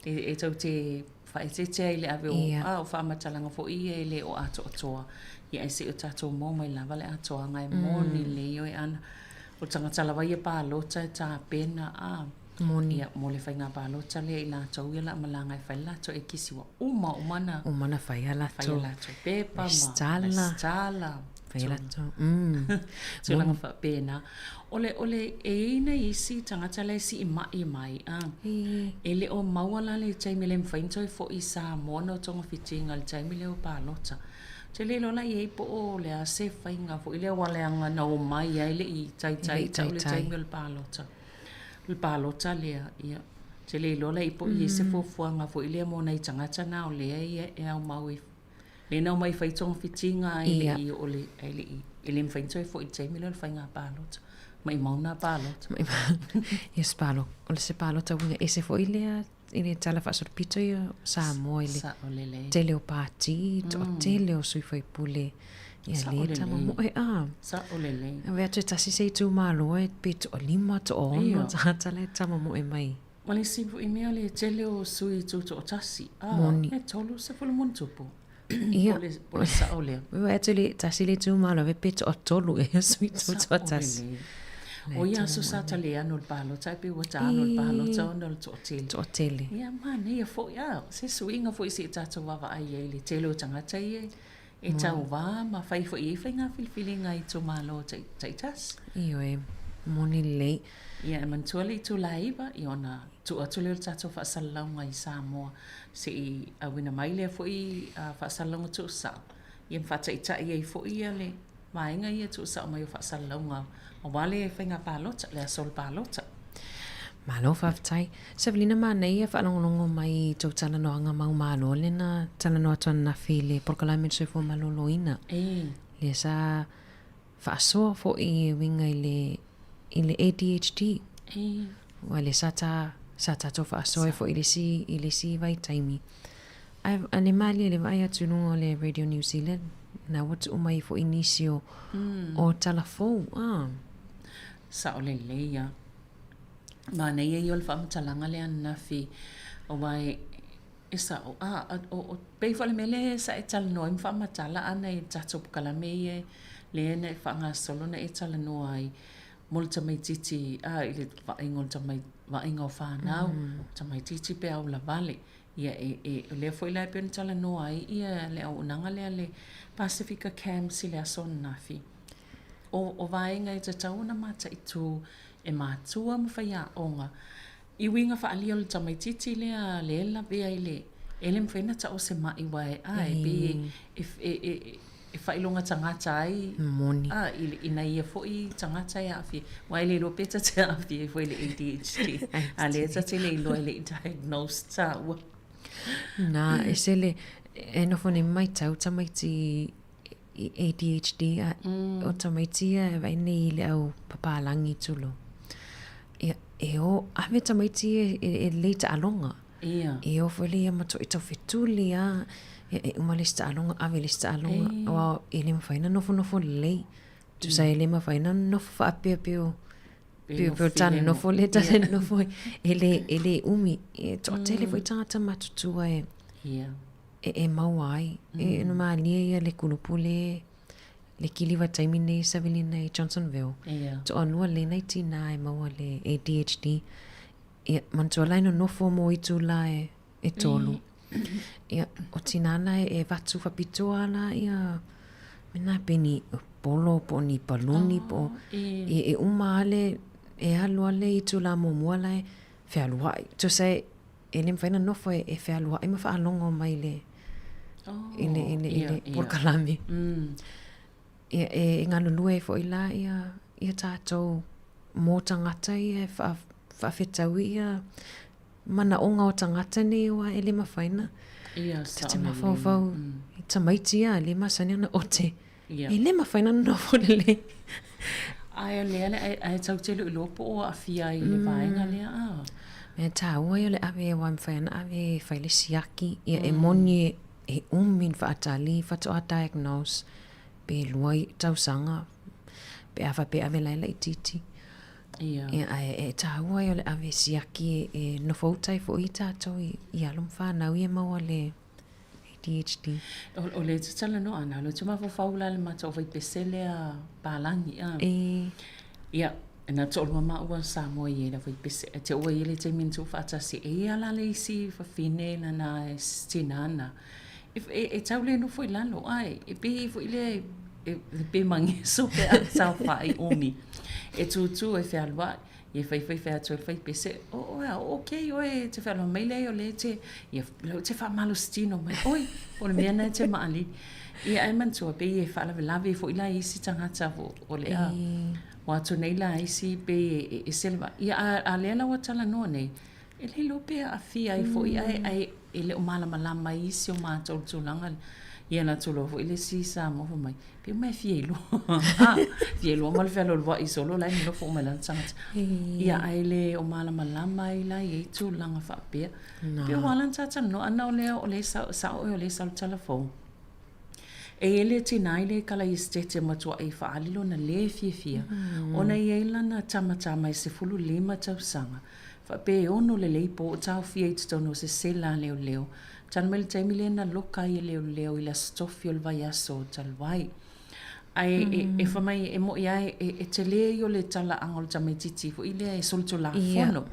Speaker 6: e tau te fa te le ave o fa matalanga fo i le o ato toa ia se o tato mo mai lava le ato ngai moni le yo ana o tanga tala vai pa lota ta pena moni ia mo le fainga pa lota le ina tau ia la malanga fa la to e kisiwa umana
Speaker 1: fa ia la to
Speaker 6: pepa stala
Speaker 1: fa ia la to
Speaker 6: so langa fa pena ole e ina isi tanga tala si mai ele o mawala le taimele mfainto fo isa mono tonga fitinga le taimele o pa lota te le lola i po o le a se fainga fo ile wale anga na o mai ai le i tai le taimele pa lota le palota le ia te le lola i po i se fofuanga fo ile mo nei tangata na o le ia e au maui le na mai fai tong fitinga i ole ele mfainto fo i taimele le fainga palota mai mauna palota
Speaker 1: yes palo ole se palota winga ese fo ile tala fa sorpito ia Samoa ile tele o pati to tele o sui foi pule ia le tama mo
Speaker 6: sa olele
Speaker 1: ave atu tasi sei tu malo e pito o lima to ono tala tama mo e mai
Speaker 6: mali sibu i mea le tele o sui tu to tasi e tolu se folo mon tupo
Speaker 1: ia
Speaker 6: ole sa ole
Speaker 1: ave atu le tasi le tu malo ave pito o tolu e sui tu to tasi
Speaker 6: o ia so sa tale ano le palo tai pe wata ano le palo ta ono le
Speaker 1: totele
Speaker 6: ia man ia fo ia se suinga fo isi tatu wawa ai le tele o tangata ia e tau wā ma fai fo i whainga whilwhilinga i tō malo taitas
Speaker 1: io e moni lei
Speaker 6: ia e mantua le i tō laiva i ona tu atu leo tato whaasalaunga i Samoa se i awina mai lea fo i whaasalaunga tō sa i mwhataita i fo i le vaenga i tō sa o mai o whaasalaunga o wale e whainga pālota lea sol pālota
Speaker 1: malo whaftai Savelina nei e whanongonongo mai tō tala noanga mau malo le na tala noa tuana na while porkalai me tō malolo ina le sa whaasoa fo i winga i le ADHD wa le sa ta tō whaasoa fo i le si vai taimi ane mali le vai atu nungo le Radio New Zealand na watu umai fo inisio o tala fo
Speaker 6: sa ole leia ma nei e yol fam talanga le nafi o mai esa o pe fale mele sa etal no im fam tala ana e tato kala me le ne fanga solo na etal no ai multa mai titi ile va ingol tamai va ingo fa now tamai titi pe au la vale ia e le foi la pen tala no ai ia le au nanga le Pacifica Camp sile son nafi o vai ngai te tauna mata i tu e mātua mwhai a onga I winga whaalio le tamaititi lea lela bea i le. Ele mwhaina ta o se mai wai ai be e whailonga tangata ai.
Speaker 1: Moni.
Speaker 6: Ina ia fo i tangata ia awhi. Wai le lopeta te awhi e fwoi le ADHD. A le ta te le ilo le diagnosed ta ua.
Speaker 1: Nā, e se le, e nofo ne mai tau tamaiti ADHD o tamaiti e vaine i le au papalangi tulo. E o, ame tamaiti e leita alonga.
Speaker 6: Ia.
Speaker 1: E o fwele ia mato i tau whetuli a e uma lista alonga, ave lista alonga. Wa e le mawhaina nofo lei. Tu sa e le mawhaina nofo wha apea peo. Peo tana nofo le tana nofo e le umi. E toa tele fwoi tangata matutua e.
Speaker 6: Ia.
Speaker 1: E mauai. E no maa lia ia le kunupu le kiliwa taimi nei Savelina i Johnsonville.
Speaker 6: Ia.
Speaker 1: To anua le nei tina e maua le ADHD. Ia, mantua lai no nofo mo i tu la e tolu. Ia, o tinana e vatu whapitoa la ia, mena peni polo po ni paluni po. E uma ale, e halua le i tu la mua la e whialua. Tu se, e le mwhaina nofo e whialua. E mawha alongo mai le. Ile porkalame. Ia, e ngā lulua e fo i la ia tātou mō tangata ia whawhetau ia mana o ngā o tangata ni ua e le mawhaina.
Speaker 6: Ia,
Speaker 1: Te mawhau i tamaiti ia le masani ana o te. E le mawhaina no fole le.
Speaker 6: Ai lea le ai tau te lu lopo o awhia i le vaenga lea
Speaker 1: Me tā ua i o le ave e wai mwhaina ave whaile siaki. Ia e moni e umin whaatali whatoa diagnose. Pe luai tausanga. Pe awa pe ave laila i titi.
Speaker 6: Ia.
Speaker 1: E tāua i o le ave siaki e nofoutai fo i tātou i alum whanau i e maua le ADHD.
Speaker 6: O le tatala no ana, lo tuma whawhaula le mata o vai pesele a pālangi a. Ia, na tōlua maua sa moa i e la vai pese. Te ua i le te mintu whaatasi e ala le isi whawhine na na e stinana. E tau le no foi lalo ai e pe foi le pe mangi so pe a tau fai omi e tu e fe alwa e fai tu fai pese okay oi te fa no mele o le te te fa malustino mai oi o le mena te mali e ai man tu pe e fa la lave foi la isi tangata o le a wa tu nei la isi pe e selva a le la wa tala no nei e le lope a fia i foi ai ele o malama isi o mātou tūlanga ia na tūlo fo ele sisa mo fo mai pe mai fielo fielo mal fielo wa i solo la no fo mai lan sangat ia ele o malama i la i tūlanga fa pe pe walan tata no ana o le sa o le sa telefon e ele tinai le kala i stete matua i fa alilo na le fia ona ia lana tamata mai se fulu lima tausanga fa pe ono le leipo tau fia i tono se sela leo tan mel te milena loka i leo i la stofio il vaiaso tal vai ai e fa mai e mo ia e te le yo le tala angol tametiti fo ile e solto la fono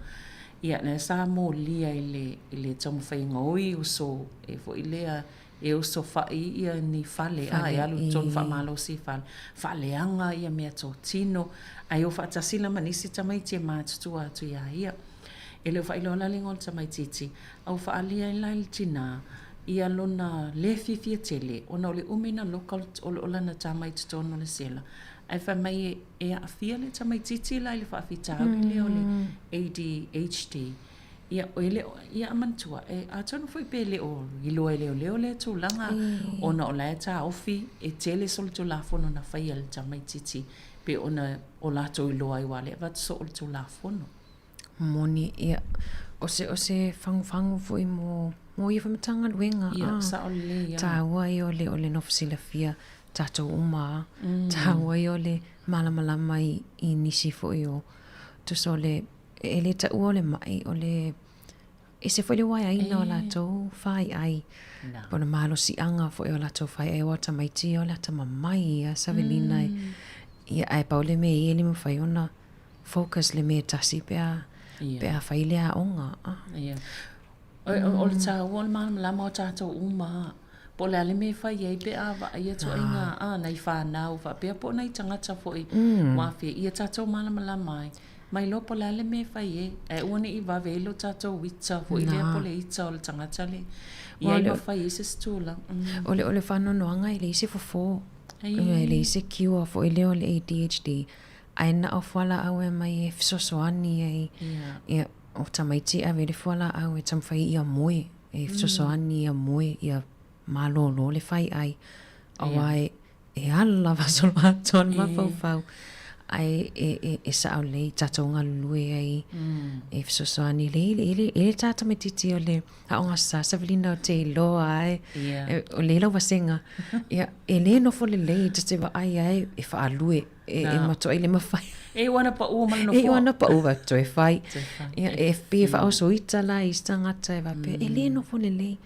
Speaker 6: ia na sa mo lia ile tamu fai ngoi uso e fo ile e uso fa ia ni fale ai alu ton fa malo si fale anga ia me to tino ai o fa tasila manisi tamaiti ma tu atu ia ele fa ilona lingol tamaiti au fa alia ila tina ia lona le fifia tele ona ole umina local ole na tamaiti tono le sela ai fa mai e a fia le tamaiti la ile fa fita le ole ADHD ia ele ia mantua e a tono foi pele o ilo leo le tulanga ona ola ta ofi e tele solto la fono na fai al tamaiti pe ona ola to ilo ai wale va so to la fono
Speaker 1: moni ia o se fangu foi mo ia famatanga luenga
Speaker 6: ia sa ole ia
Speaker 1: taua i ole nofsila fia tato uma taua i ole malama i nisi foi o tu sole ele ta ole mai ole e se foi le wai ai no la to fai ai bona malo si anga foi o la to fai e wata mai ti o la ta mamai a Savelina ia ai paule me ele me fai ona focus le me tasi pe a fai le a onga
Speaker 6: ia o le ta o la mo ta to uma po le ale me fai ai pe a va ia to inga a nai fa na o fa pe po nai tanga ta foi wa fe ia ta to mala mai mai lo po lale me fai e one I va velo tato witsa fo ile po le itsa o le tangata le ia I fai se stula
Speaker 1: ole whano noanga I le ise fofo le ise kiua fo ile o le ADHD aina o whala au e mai e fisosoani e o tamaiti a vele whala au e tamwhai ia moe e fisosoani ia moe ia malolo le whai ai awai e ala vasol maton mawhau ai e sa au lei tatonga lue ai e fisosoani le tata me titi o le haonga sa velina o te loa ai o le lau wasenga e le no fo le lei te wa ai e wha alue e mato ai le mawhai
Speaker 6: e wana pa ua malino
Speaker 1: e wana pa ua to e whai e fi e wha o soita la I stangata e wape e le no fo le lei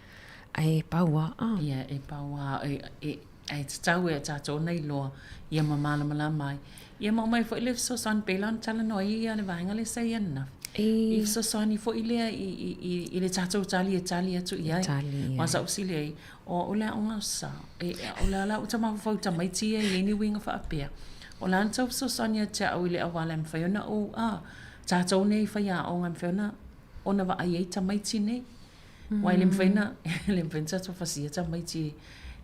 Speaker 1: ai e paua
Speaker 6: e paua e tau e tato nei loa ia mamala mala mai ia mamai fo ile so san pelan tala no ia le vanga le sei ana i so san fo ile I le tato tali atu ia masa usile o ola onga sa e ola la utama fo tamai ti e ni winga fa apea ola anta so san ia ta o ile awala mfayona o tato nei fa ia o mfayona ona va ai tamai ti nei wai le mfayna le mfayna to fa sia tamai ti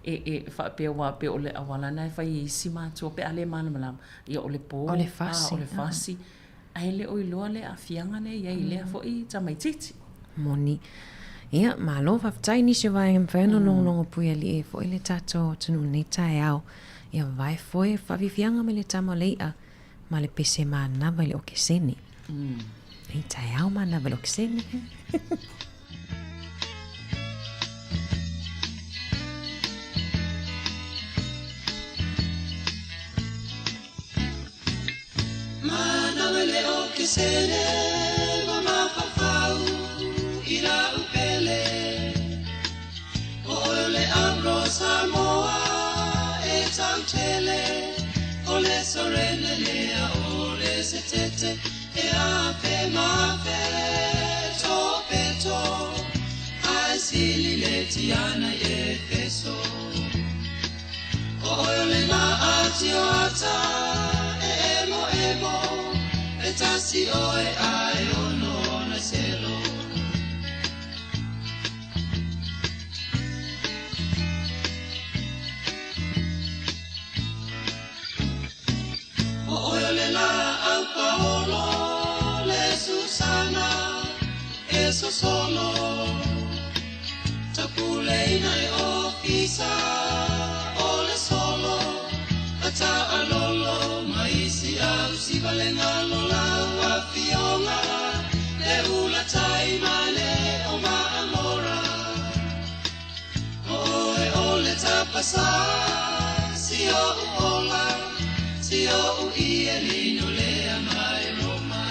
Speaker 6: e fa pe wa pe ole awala na fa I sima to pe ale malam ia ole po
Speaker 1: ole fasi
Speaker 6: ai le oi lo le afianga le ia ile fo I tamai titi
Speaker 1: moni ia malo fa taini se vai em feno no pui ali e fo ile tato tunu nei tai au ia vai foi fa vifianga me le tamo leia ma le pese ma na vai o ke seni nei tai au ma na vai o ke seni
Speaker 8: que sere mama fafau ira upele ole amro samoa e tantele ole sorene lea ole setete e ape mafe topeto asili letiana e peso ole ma atiota emo Tasi oe ai ono na selo o oe la au paolo le Susana eso solo tapuleina e ofisa ole solo ata alolo maisi au si valenga lola Fionga le ula taimane o ma amora oe ole tapasa si o ola si o ia lino le amai Roma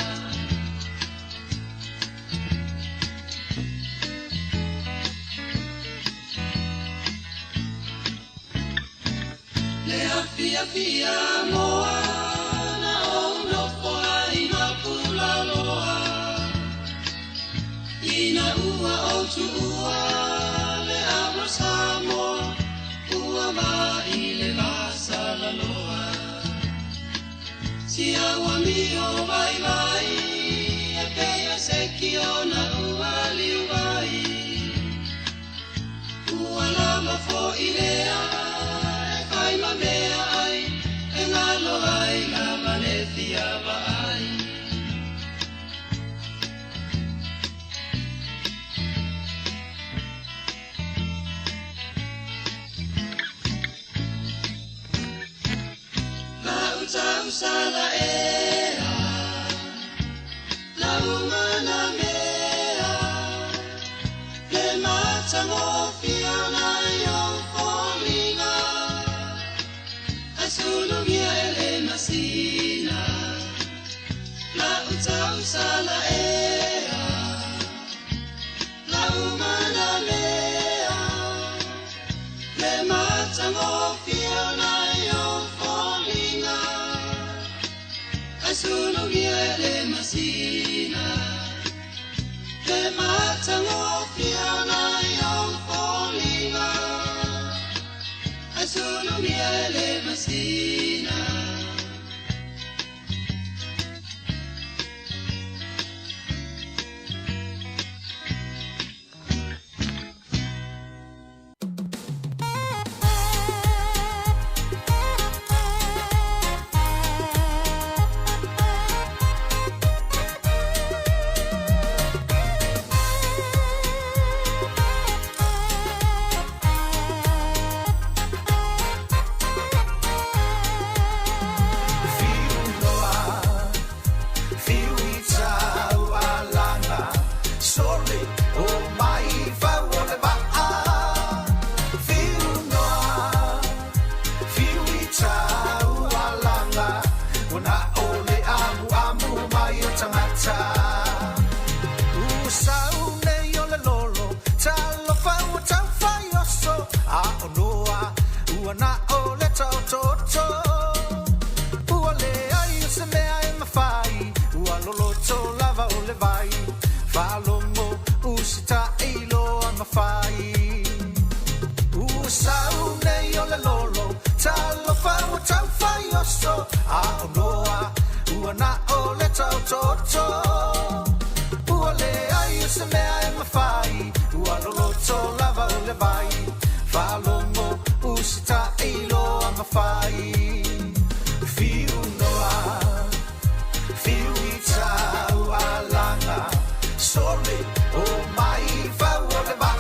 Speaker 8: le afia moa Ina ua o tu ua le abro samo ua ma I le vasa la loa Si awa mio vai vai e peia seki ona ua liu vai Ua lama fo ilea e kai ma mea ai e ngalo ai la manefia vai Sala ea la umana mea le mata mofiana yo folinga asulu mia ele masina la sala ea la umana mea le mata mofiana yo folinga Solo viene masina le mata ngofiana yo folinga
Speaker 3: sau nei o le lolo talo fa o tau fai oso a noa ua na o le tau toto ua le ai se mea e mawhai ua lolo to lava o le vai whalongo usita ilo a mawhai fiu noa fiu i tau a langa sole o mai vau o le vai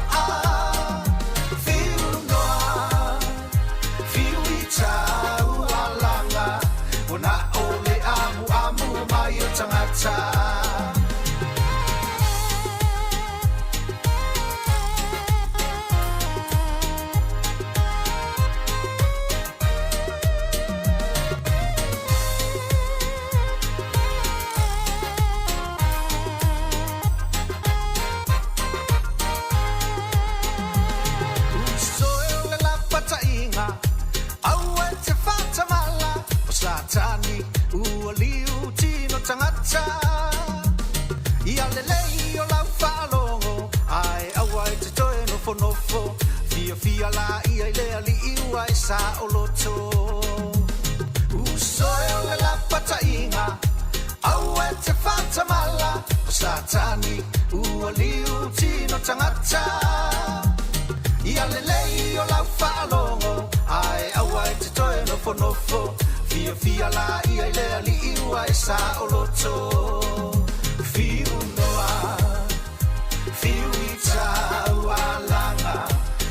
Speaker 3: Tani ualiu tino tangata ia lelei o lau whalongo ai awai te toe nofo nofo fia fia la ia i lea li iua e sa o loto usoe o le la patainga awai te whatamala o satani ualiu tino tangata ia lelei o lau whalongo ai awai te toe nofo nofo Fia fia la ia i lea li iua e sa o loto Fiu noa, fiu i tau a langa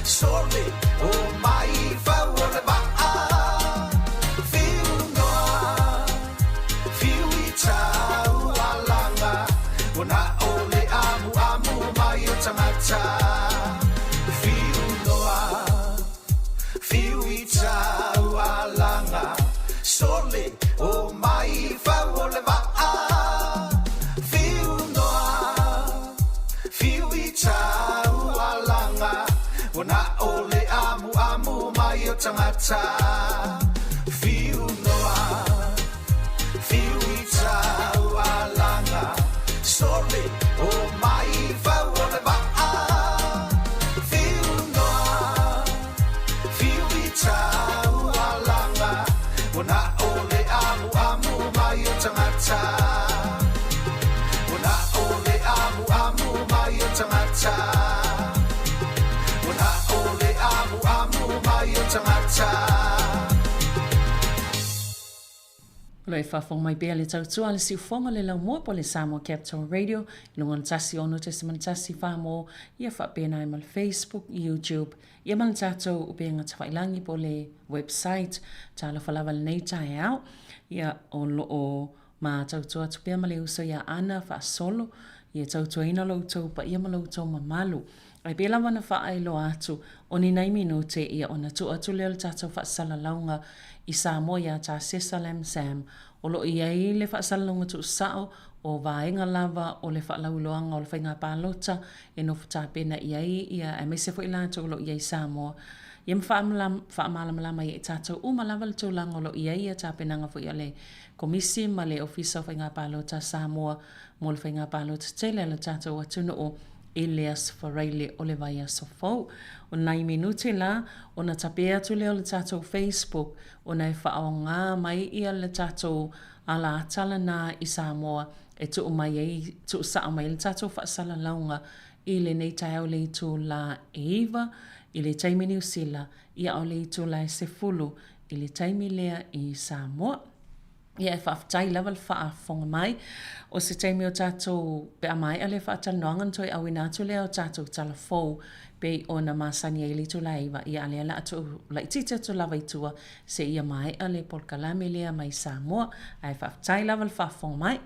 Speaker 3: Sole o mai vau o le waa Fiu noa, fiu i tau a langa Wana o le amu amu mai o tangata Fiu noa, fiu i tau a langa Sole o mai vau o le waa Fiu noa, fiu i tau a langa Wana o le amu amu mai o tangata Fiu noa, fiu i tau a langa Sole o mai vau o le waa Fiu noa, fiu i tau a langa Wana o le amu amu mai o tangata Wana o le amu amu mai o tangata Wana o le amu amu mai o tangata
Speaker 6: Loi whawhong mai bea le tautua le siufonga le lau mua po le Samoa Capital Radio lunga le tasi ono te simana tasi whamo ia whapena ima le Facebook, YouTube ia mana tatou upenga tawailangi po le website tala whalawa le nei tae au ia o loo ma tautua tupea ma le uso ia ana whaasolo ia tautua ina loutou pa ia ma loutou mamalu ai bela wana whaailo atu o ni nei minute ia ona tu atu leo le tatou whaasala launga i Samoa ia ta Sesalem Sam o lo ia i le whaasala launga tu sao o vaenga lava o le whaalauloanga o le whainga pālota e no whatapena ia ia e mese fo ila tu lo ia i Samoa ia whaamalamalama ia i tatou umalava le tūlanga o lo ia tapenanga fo ia le komisi ma le ofisa o whainga pālota Samoa mo le whainga pālota tele le tatou atunu o Elias Fareile o le vai asofou. O nai minute la, o na tapea tu leo le tatou Facebook, o na e whaonga mai ia le tatou ala atala na i Samoa, e tu o mai ei, tu saa mai le tatou whaasala launga, i le nei tai au le tu la Eva, i le taimi New Zealand, ia au le tu la Sefulu, i le taimi lea i Samoa. Ia e whaafatai level whaafonga mai. O se teimi o tātou pe a mai ale whaatanoangan toi au inatu lea o tātou talafou pe o na masani e litu laiva ia ale ala atu la itite atu lava itua se ia mai ale polkalame lea mai Samoa. Ai whaafatai level whaafonga mai.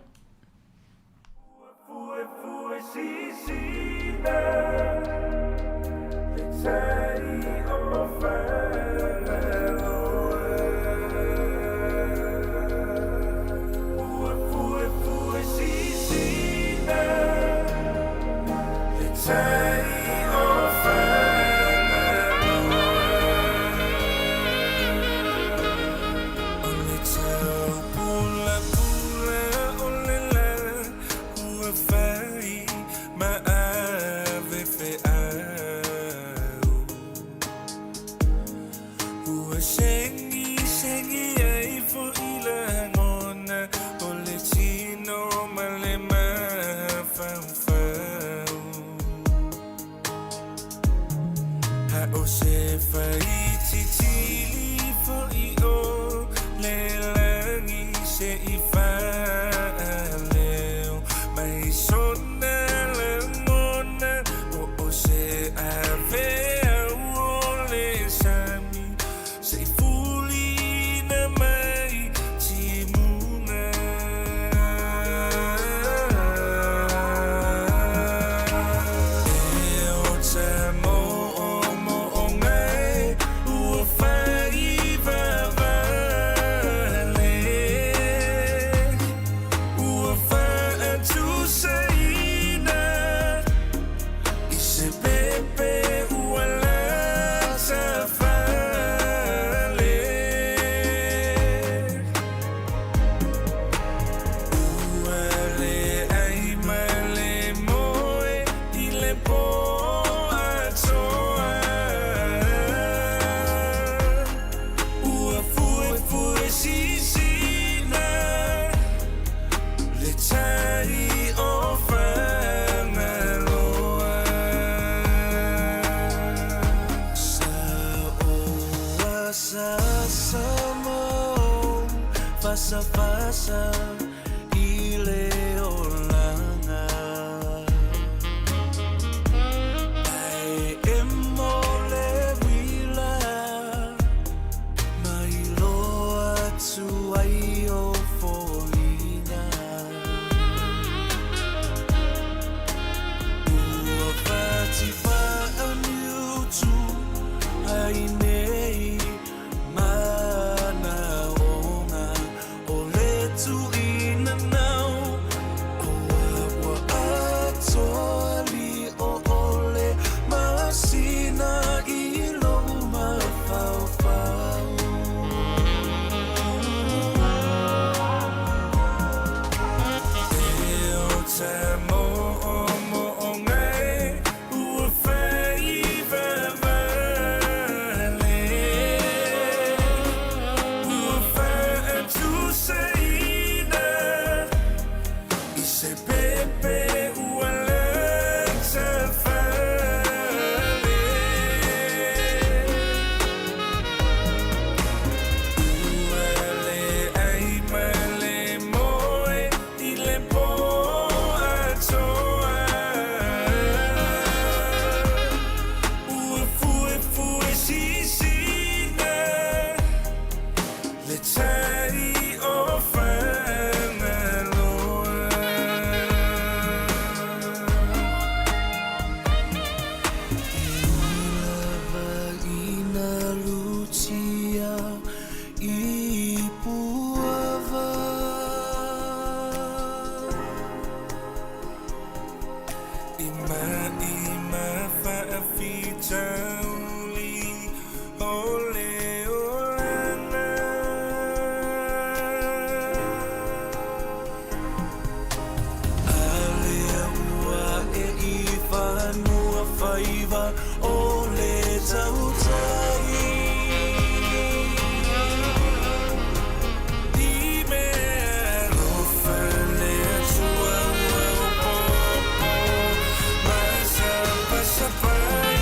Speaker 7: o se fai titi for I o le langi se I fa leo mai sona la mona o se ave o le sami se fuli na mai ti muna e o te mo ngai ua fai vavale ua fa atu saina I se pepe ua la safale ua le ai male moe I le po atoa ua fue sisina le tai o whanaloa sa oa sa mo fasa I le olanga ai e mole wila mai loa tu ai o foina ua pati pa anu tu ai nei mana onga o le tu ina nau ua atoali o ole masina I lo mawhawhau e o te mo ngai ua fai vavale ua fa atu saina I se pepe ua la safale ua le ai male moe I le po atoa ua fue sisina le tai o whanaloa lava ina lucia I puava ima faafitauli ole olana alea ua e I whanua whaiva ole tautai I mea rofa lea tua ua o popo masa pasapai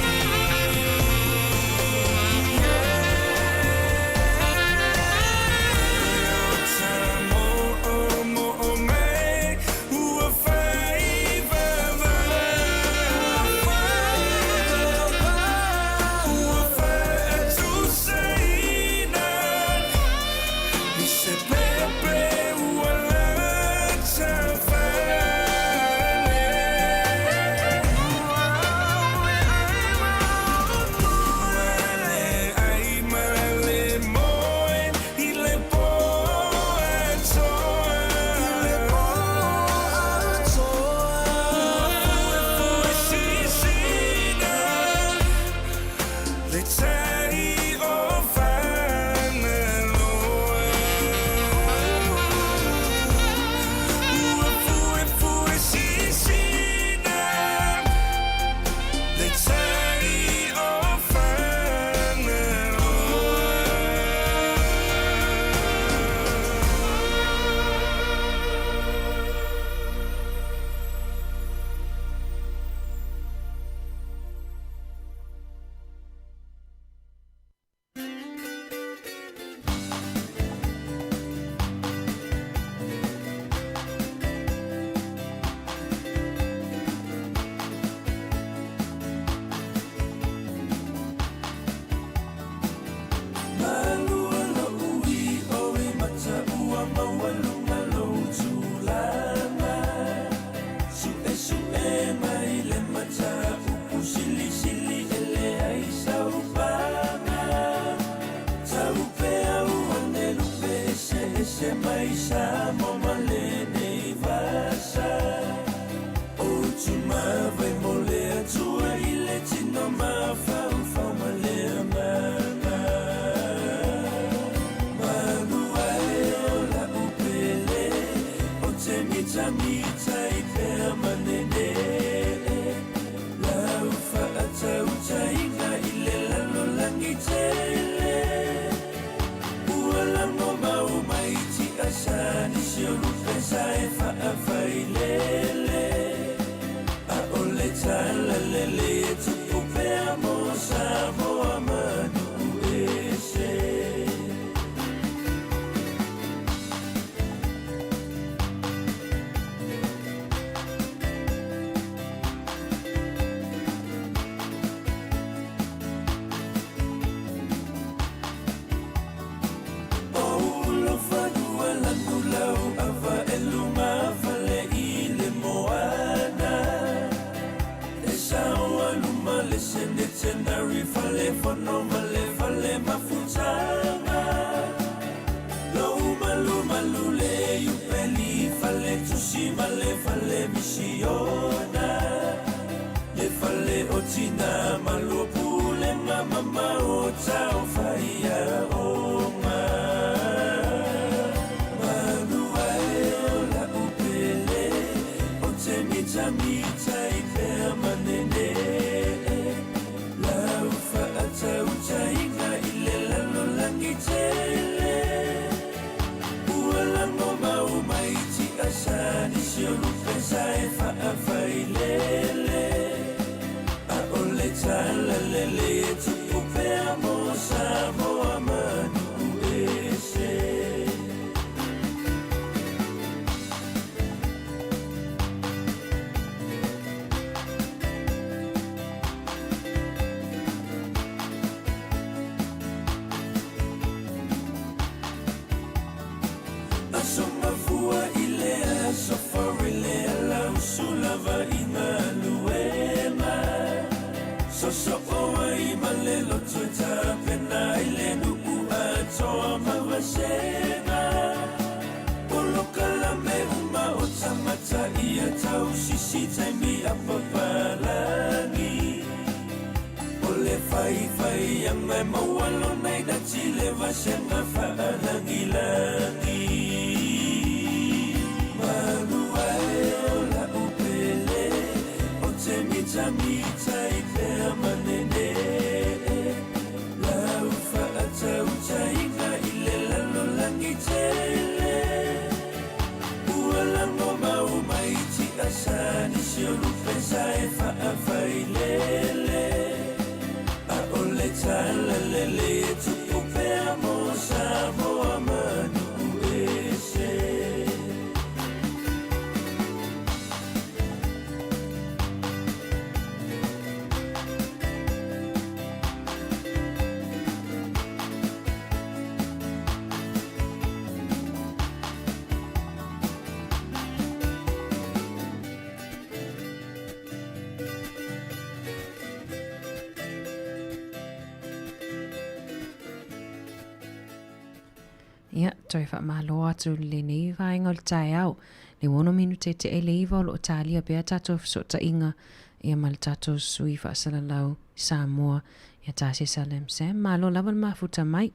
Speaker 7: mo ngai ua fai ua fa atu saina I se pepe ua la safale ua le ai male moe I le po atoa ua fue sisina le tai o whanaloa ua fue sisina le tai o whanaloa telefono malefale mafutanga Malu le yupeli fale tusi malefale misiona Le fale otina malopule mama o tau faya oma Malu ae o la upele o te mita ipe manene La ufa ata utainga ile lalo langi tele Ualango mau maiti asani siolupe sae faafailele Aole tala lele etupupe amosa moa manu ese Asomafua ilea sofarilea la usulava imaluema Soso oa imalelo tuta pena ilenu atoa mawasena Polokalame uma otamata ia tau sisi taimi apapalangi Ole fai yang mai mawalo nai datile vasenga faalangi-langi Maluae o la upele o te mita ipe manene La ufa ata utainga ile lalo langi tele Ualango mau maiti asani siolupe sae faafailele Aole tala lele etupupe amosa moa manu ese
Speaker 1: Ia, toi wha mahalo atu le nei vaenga o le tae au. Le wono minute te e le iwa o lo o talia bea tatou fisota inga. Ia ma le tatou sui wha asalalau Samoa. Ia tasi salem se. Mahalo lawan mafuta mai.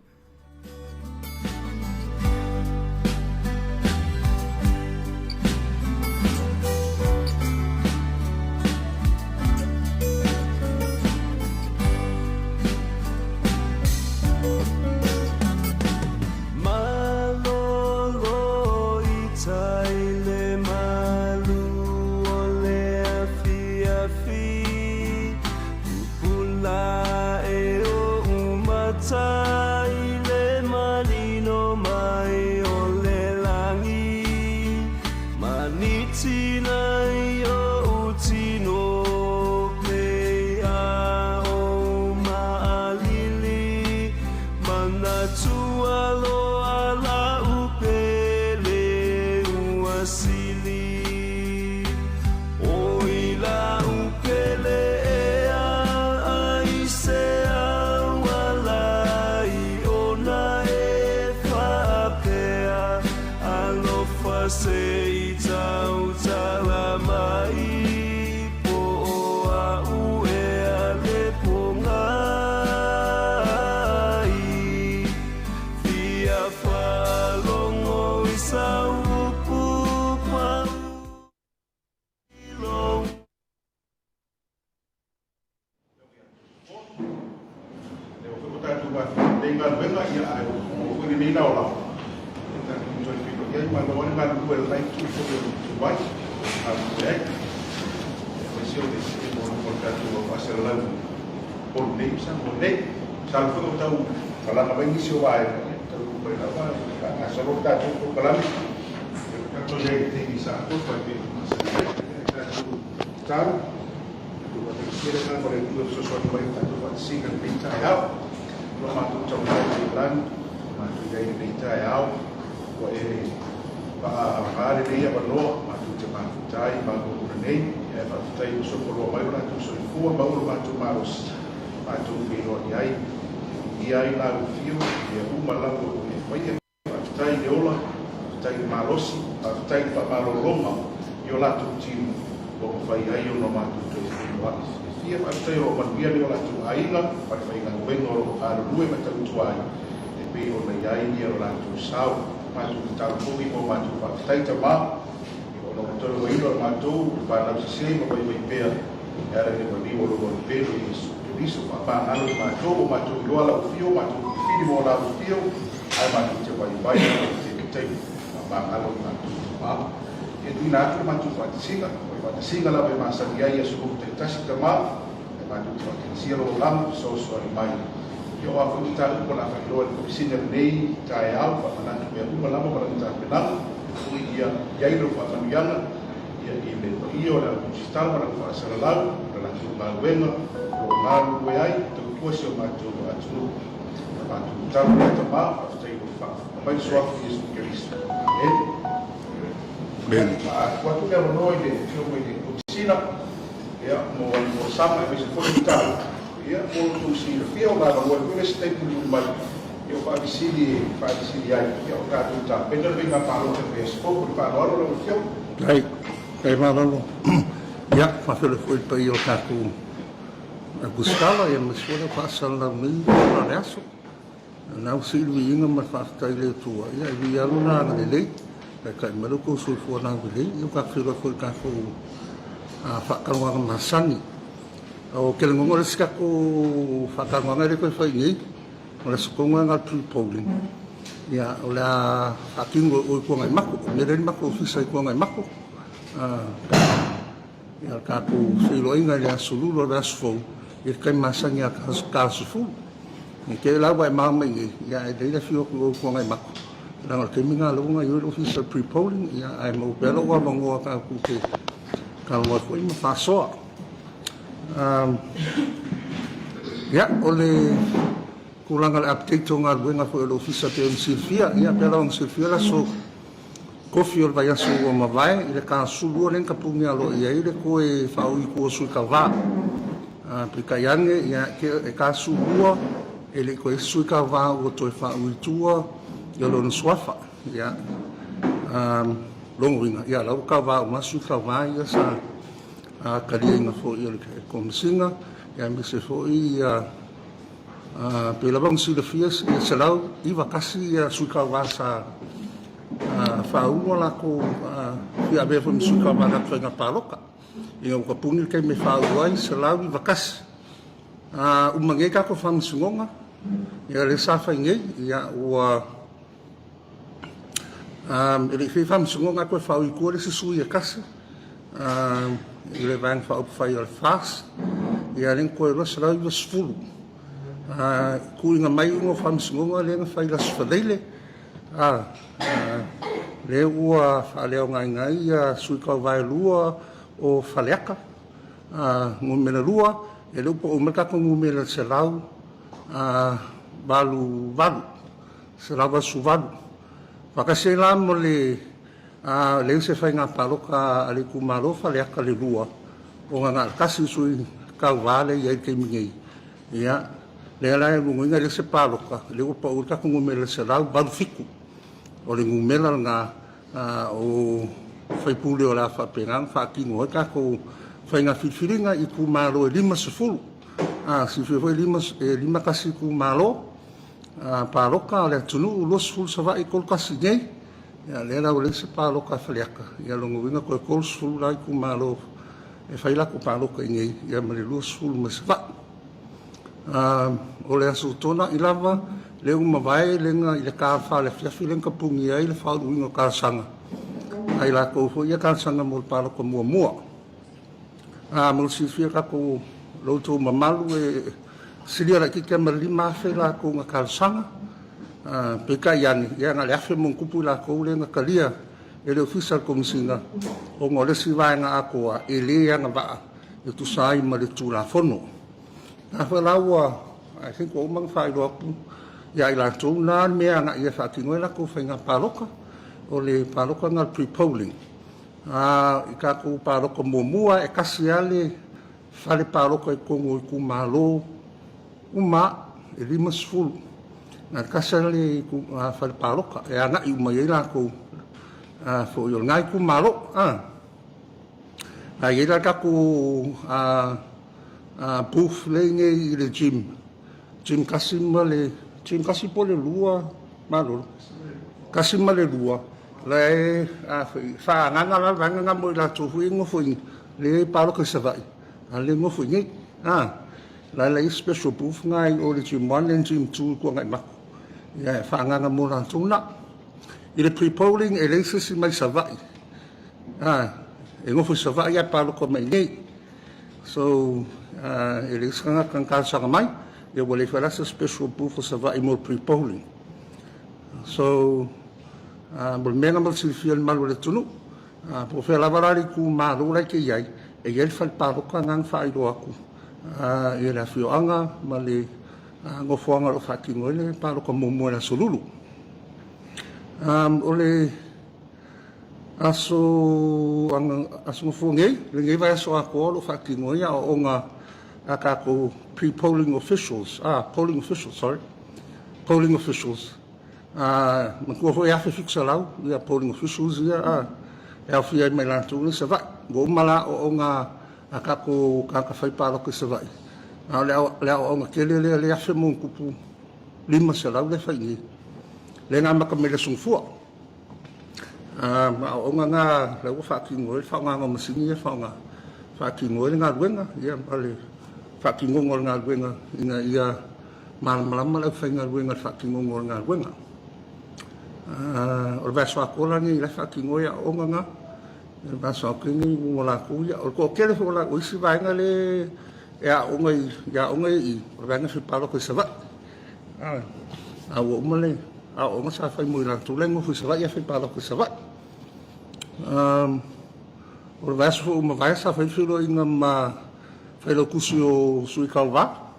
Speaker 10: mātou whiro i ai. I ai la ufio, i uma lau e whaia, whaftai le ola, whaftai malosi, whaftai whamarolonga, i o lātou timu, o whai ai o no mātou tui whiro. Ia whaftai o manuia le o lātou ainga, whai ngā wenga o ārurue matau tuai, e pe o nei ai ni o lātou sao, mātou ki tāu kogi o mātou whaftai ta mā, no tolo wino matou para la sisi mo vai pea era que vai o lo pelo isso pa alo matou yo ala fio matou fili mo la fio ai matou te vai te te pa alo matou e dina matou fa singa la vai masa dia ia su te tasi tama e matou te silo lam so mai yo a fu ta ko la fa lo ko singa nei tai au pa na te uma lama para ta penal ia lo fa familiana ia le io la sistema para fa salalau para la wenga lo mal we ai to kuso mato atu ta ma fa fa mai sua is Cristo bem quando que no de filme de cocina ia mo sama e se for tal ia por tu si fio na lo que este tipo mai eu faço ai eu cá tu tá pelo bem na palo que fez pouco para hora no fio
Speaker 11: ai malalo ya fa felo foi para eu cá com a buscá-la e mas foi passar lá no processo não se vinha mas faz ele tua e aí ia lá na lei que me ko sul fo na lei eu cá felo foi cá com a facarwa masani o que não ngore ska ko facarwa ngare ko foi ni o le sukonga ngal pre-polling. Ia, o le akingo o kua ngai mako, me reni mako ofisa i kua ngai mako. Ia, kako whilo inga le asululo le asufou, i kai masangi a kāsufu. Ni ke lau wai mama i, ia, e leila whio kua ngai mako. Ranga ke minga launga i o ofisa pre-polling, ia, ai mau pelo wa mangoa kako ke kalua kua ima whasoa. Ia, o le kulanga le update o ngā ruenga fo e lo ofisa te on Silvia, ia pela on Silvia la so kofi o le vai aso o mawai, i le ka sulua len kapungi alo ia i le koe whau i kua sui ka wā. Pika iange, ia e ka sulua, e le koe sui ka wā o toi whau i tua, i alo na suafa, ia. Longo inga, ia lau ka wā o masu ka wā, ia sa karia inga fo i le komisinga, ia mi se fo i pela bang sila fias e selau iwa kasi suka wasa faua la ko ia be fo suka mana fenga paloka ia ko pungi ke me faua i selau iwa kasi umange ka ko fam sungonga ia le safa nge ia wa ele fi fam sungonga ko fa i ko le su ia kasi ile bang fa op fa ia fast ia len ko lo selau iwa sfulu kuinga mai ungo whamsungonga le nga whai las whaleile le ua whaleo ngai sui kau vai lua o whaleaka ngumena lua e le upo o merkako ngumena se lau valu se lau vasu valu wakase la mo le se whai ngā paloka ale kumalo whaleaka le lua o ngā kasi sui kau vale iai ke mingei ia le ala ngunga le se paloka le upa urka ko ngumela se lau balu fiku o le ngumela nga o fai pule o la fa penang fa kingo ka ko fai nga fifiringa i ku malo e lima sefulu si foi lima kasi ku malo paloka le tunu los ful sava i kol kasi nei ya le la o le se paloka faliaka ya lo ngunga ko kol ful la ku malo e fai la ku paloka nei ya me los ful masva o le asu tona i lava le umawai lenga i le ka wha le fiafi lenga pungi ai le whau uingo ka sanga ai la ko fo ia ka sanga mo palo ko mua mo si fia ka ko lo to mamalu e silia la ki ke malima fe la ko nga ka sanga pe ka yani ia nga le afe mo kupu la ko lenga kalia e le official komisinga o ngole si vai nga ako e le nga ba e tu sai ma le tu la fono Afalawa, I think o mang fai lo ya ila tu na me nga ia fa tingo la ko fenga paloka o le paloka ngal pre-polling ka ko paloka momua e kasiale fale paloka e kongo ku malo uma e 5 na kasale ku fa paroka e ana I mai la ku fo yo ngai ku malo a ira ka ku booth le nge le gym kasima le gym kasipo le lua malo kasima le lua le fa nganga la vanga mo la tu fu ngo fu le paroka se vai le ngo fu ngi la special booth ngai o le gym 1 and gym 2 ko ngai ma ya fa nganga mo la tuna ile pre-polling e le se mai sa vai e ngo fu sa vai ya paroka mai ngai so it is kan sa mai e wole fa la special booth sa vai mo pre-polling so bol menga mal silfiel mal wala tunu po fe la barari ku malu la ke yai e yel fal paroka ngang fa I do aku e la fio anga mali ngo fonga o faki ngole paroka mo mo la solulu ole aso ngei le ngai vai so ako lo faki ngoia o nga akako pre-polling officials polling officials Mako foi a fixa lá, ia polling officials ia a fia mai lá tu se vai. Go mala o nga akako ka fai para ko se vai. Le o nga kele le a femo kupu. Lima se lá le fai. Le nga maka me le sungfu. Ma o nga le o fa ki ngol fa nga masini fa nga. Fa ki ngol nga wenga ia ale fa ki ngol nga wenga ina ia mal le fa nga wenga fa ki ngol nga wenga. O vaso akola ni la fa ki ngoia o nga o vaso akini ngola ku ya o ko kele fo la o si vai ngale ya o ngai o vanga fi palo ko sava o male o nga sa fa mo la tu lengo fi sava ya fi palo ko sava o vaso o ma vai sa fa fi lo inga ma fa lo kusio sui kalva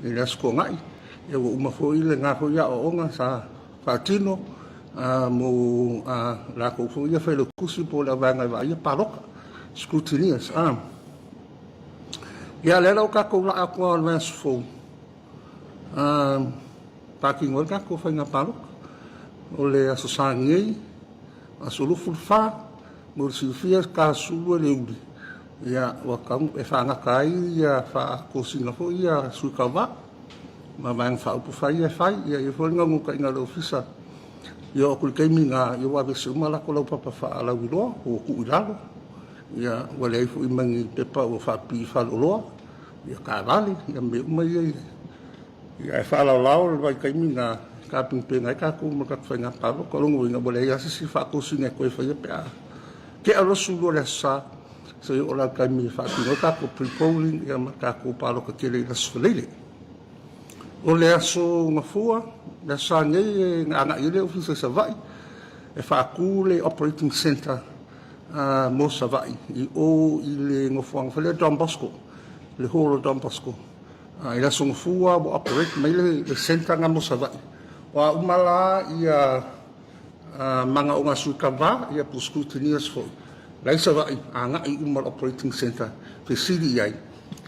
Speaker 11: la sko ngai e o ma fo ile nga fo ya o nga sa Patino mo la ko fu ia fe lo kusi po la vanga va ia paroka scrutineers ia le lo ka ko la ko na sfo parking ol ka ko fa nga paroka o le asosangi asulu fulfa mo silfia ka sulu le uli ia wa ka e fa nga kai ia fa ko sina fo ia su ka va ma mang fa pu fa ia ia fo nga mo ka nga ofisa yo ku ke mi nga yo wa be su mala ko lo papa fa ala wi lo o ku ilalo ia wala fu imangi pe pa o fa pi fa lo ia ka vale ia me mai ia fa la lo vai ke mi nga ka pin pe nga ka ku mo ka fa nga pa ko lo nga bole ia si fa ko su ne ko fa ia pe ke alo su lo la sa so yo la ka mi fa ki no ka ko pre-polling ia ma ka ko pa lo ka ke le la sfele o le aso ngafua le sange nga ile ofisa sa vai e fa ku le operating center mo sa vai I o ile ngafua ngafua Don Bosco le holo Don Bosco ila so ngafua bo operate mai le center nga mo sa vai wa umala ia manga o ngasu kava ia puscutineers fo lai sa vai nga I umal operating center facility ai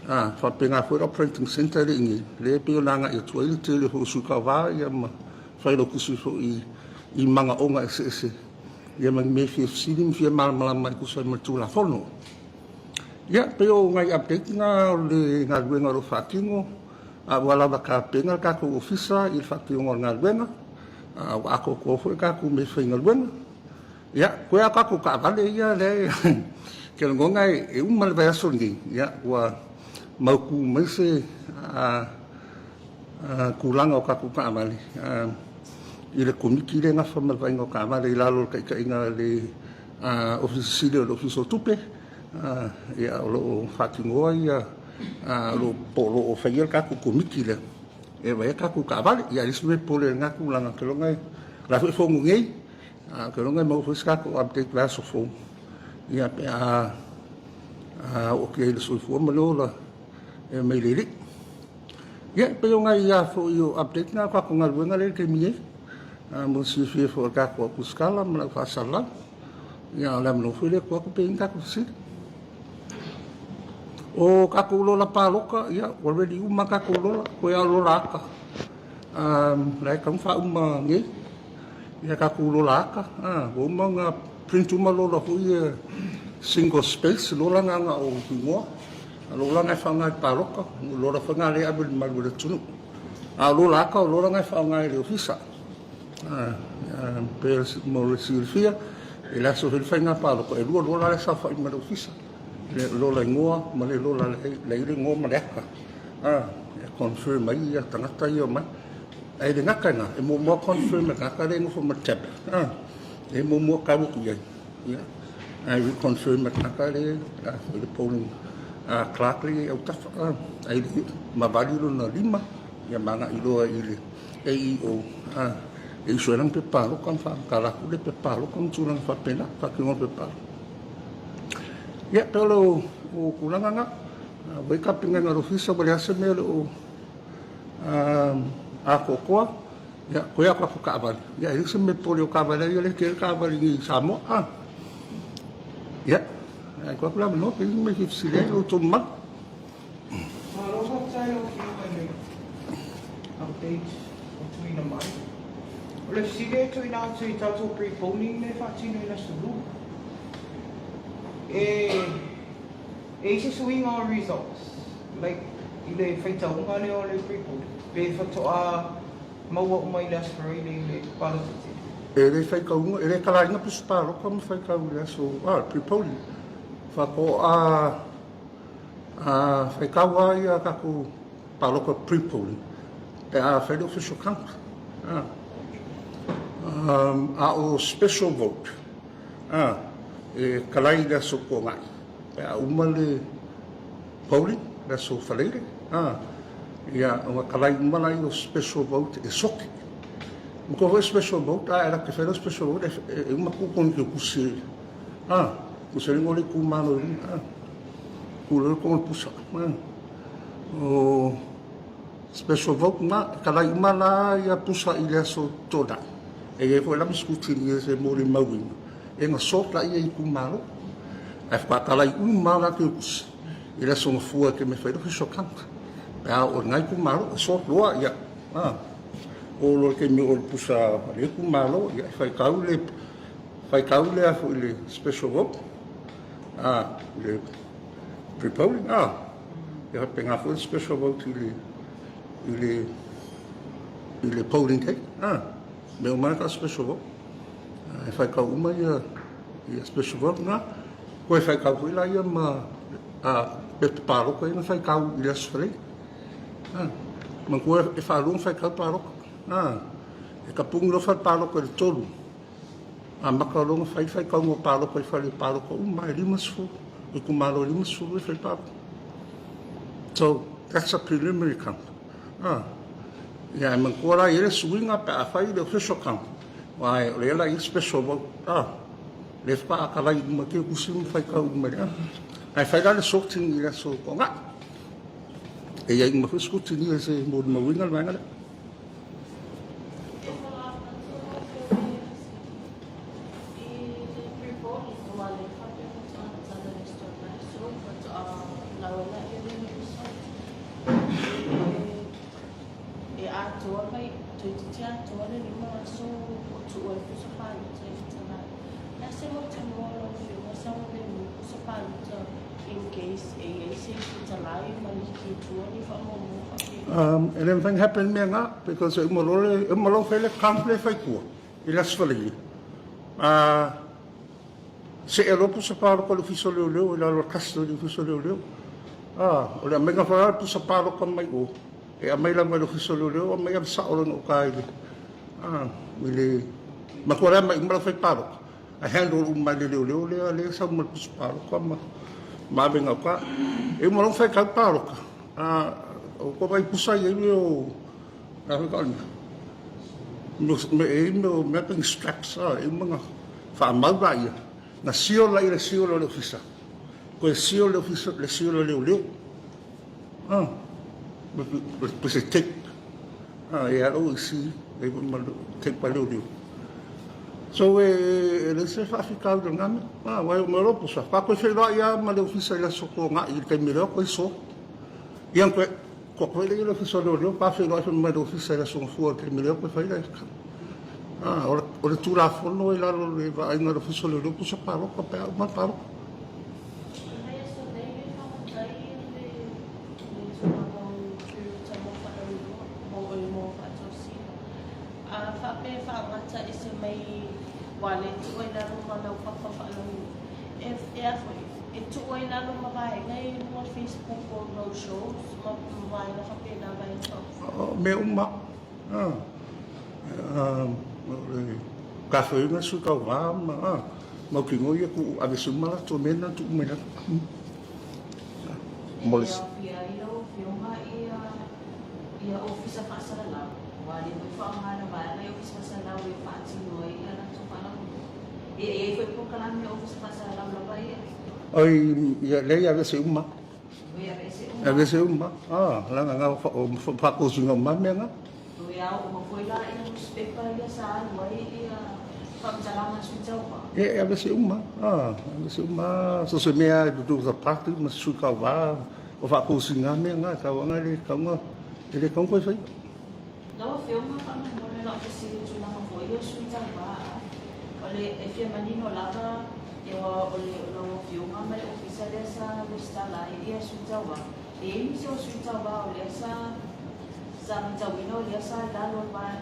Speaker 11: fa penga fo operating center le pe langa I tuai te le ho su ka va ia ma fa lo ku su I manga onga ese ia ma me fi sidim fi mal mai ku so ma tu la fono ia pe o ngai update nga le nga wenga ro fatingo wala ba ka penga ka ko ofisa I fatingo nga wenga ako ko fo ka ku me fa nga wenga ia ko ka ku ka vale ia le ke ngongai e mal ba so ngi ia wa mau ku mai se kulanga o ka ku ka mali ile komiki le nga fa mal vai ngo ka mali la lo ka inga le office tupe ia lo fatingo ia lo polo o fayer ka ku komiki le e vai ka ku ka mali ia isme pole nga ku langa ke lo ngai la fo ngei ke lo ngai mau fiska ko update la so fo ia pe o ke le so fo malo la e mai lili ia pe o ngai ia fo yo update na ka ko ngal wenga le ke mi mo si fi fo ka ko kuskala ma fa sala ia la mo fo le ko pe ka ko si O kakulola paloka, ia, already uma kakulola, koe alola aka. Lai kang wha uma nge, ia kakulola aka. Uma ngā print uma lola hui single space, lola ngā o hingoa. Lola ngai whangai paloka, lola whangai le abel malu le tunu. Lola aka o lola ngai whangai le ofisa. Pēr mo le silfia, e la so whainga paloka, e lua lola le sa whai ma le ofisa. Le lola ingoa, ma le lola le ile ngoa ma le aka. E confirm mai ia tangata ia mai. E le ngaka nga, e mo confirm e ngaka le ngofo ma tab. E mo kawu ku iai. E reconfirm e ngaka le polling Clark le au tafa. E le mawali lo na 5, ia manga iloa ile. E i o, e iso elang pe palo kan wha, kalaku le pe palo kan tulang wha pena, wha kingon pe palo. Ia, pelo o kulanga nga, wake up inga ngaro fisa wale ase mele o a kokoa, ia, koe ako ako kaawali. Ia, ilse me poli o kaawali, ia le kere kaawali ni Samoa. Ia, koe ako lama no, pe me hifsile o toma.
Speaker 4: Maloha tai o ki mai update o tuina mai. O le sile tuina atu I tātou pre-polling ne whatino I na sulu. E se swing on results. Like, I le whaitaunga le o le pre-polling. Pe whatoa maua o mai le aspirei le palotiti.
Speaker 11: E le whaikaunga, e le kalainga pusparo, kama whaikaunga so, pre-polling. Whako whaikaua ia kako paloko pre-polling. Pe a whaile official count. A o special vote. E kalai le so ko ngai. Pe a uma le polling, le so whaleire. Ia, o kalai uma lai o special vote e soki. Mko ho special vote, era ke whaile special vote, e uma kukoni ki o kusiri. Kusiri ngole kumano rin. Kula ko pusa. O special vote na kalai uma la ia pusa I le so toda. E foi lá me discutir esse mori mauinho. E na sorte aí I kumalo. E fa kalai uma la que us. Ele é só uma fua que me fez chocante. É o ngai kumalo, só loa ia. O lo que me ol pusa le kumalo, ia fai kaule a foi le special vote. Le pre-polling. Ia penga foi special vote ele polling take. Meu mãe tá special vote. E fai ka uma ia special vote na. Ko fai ka foi lá ia ma pet paro ko ia fai ka ia sfrei. Man ko e fa lu fai ka paro. E ka pung lo fai paro ko tolu. Maka lo fai ka mo paro ko fai paro ko uma limas fu. E ku malo limas fu fai paro. So that's a preliminary count. Yeah, man ko ra ile swing up a fai the official count. Why le la special vote. Le fa ka lai ma ke kusim fai ka uma. Ai fai la sorting ile so ko nga. E ia ma fu skuti ni ese mo ma wingal manga. And everything happened me nga because umalo fele kample fai ku ilas fali se eropo sa paro ko ofiso leo ila lo kasto di ofiso leo ora mega fara pu sa paro ko mai o e a mai la mai ofiso leo a mai sa oro no kai mili makora mai umalo fai paro a handle mai leo le sa mo pu paro ko ma venga ka e mo fai ka paro o ko vai pusa I o me mapping straps e mga fa malba na sio la ile sio le ofisa ko sio le ofisa le sio le leo pues it take e aro si e mal take pa leo So le se fa ficar do ngam. Wa mo lo pusa. Pa ko fe lo ia ma le ofisa la soko nga I ke mi lo ko so. Yang ko ko le ofisa lo pa fe lo ma le ofisa la soko fu ke mi lo ko fa ila. O le tura fono I la lo le va ina ofisa lo pusa pa lo ko pa ma pa lo.
Speaker 12: Wale tu ai na rumah lau papa falu. If itu ai na rumah baik ngai rumah Facebook or no shows mai na fape na baik so.
Speaker 11: Me umma. Kafe na su ka wa ma. Mau ki ngoi ku ave sumala to mena tu mena. Molis.
Speaker 12: Ia office fa sala. Wale mo fa ngana ba na office fa sala we fa tinoi ia na E foi por causa da office passar lá na Bahia.
Speaker 11: Oi, ia ver uma. Ia ver uma. Lá nga fa ko singa mame nga.
Speaker 12: Ia uma foi lá e no newspaper ia sa ai ia fa jalan masuk jauh.
Speaker 11: Ia ver uma. Ver uma. So se me do da parte mas su ka va. O fa ko singa me nga ka nga le ka nga. Ele com foi foi.
Speaker 12: Não filme fa na mo na office tu na foi eu su jauh. Oleh efia manino lava eu oleh no filma mas officer dessa está lá e é sujawa e isso sujawa oleh essa samjawino oleh essa dalo ba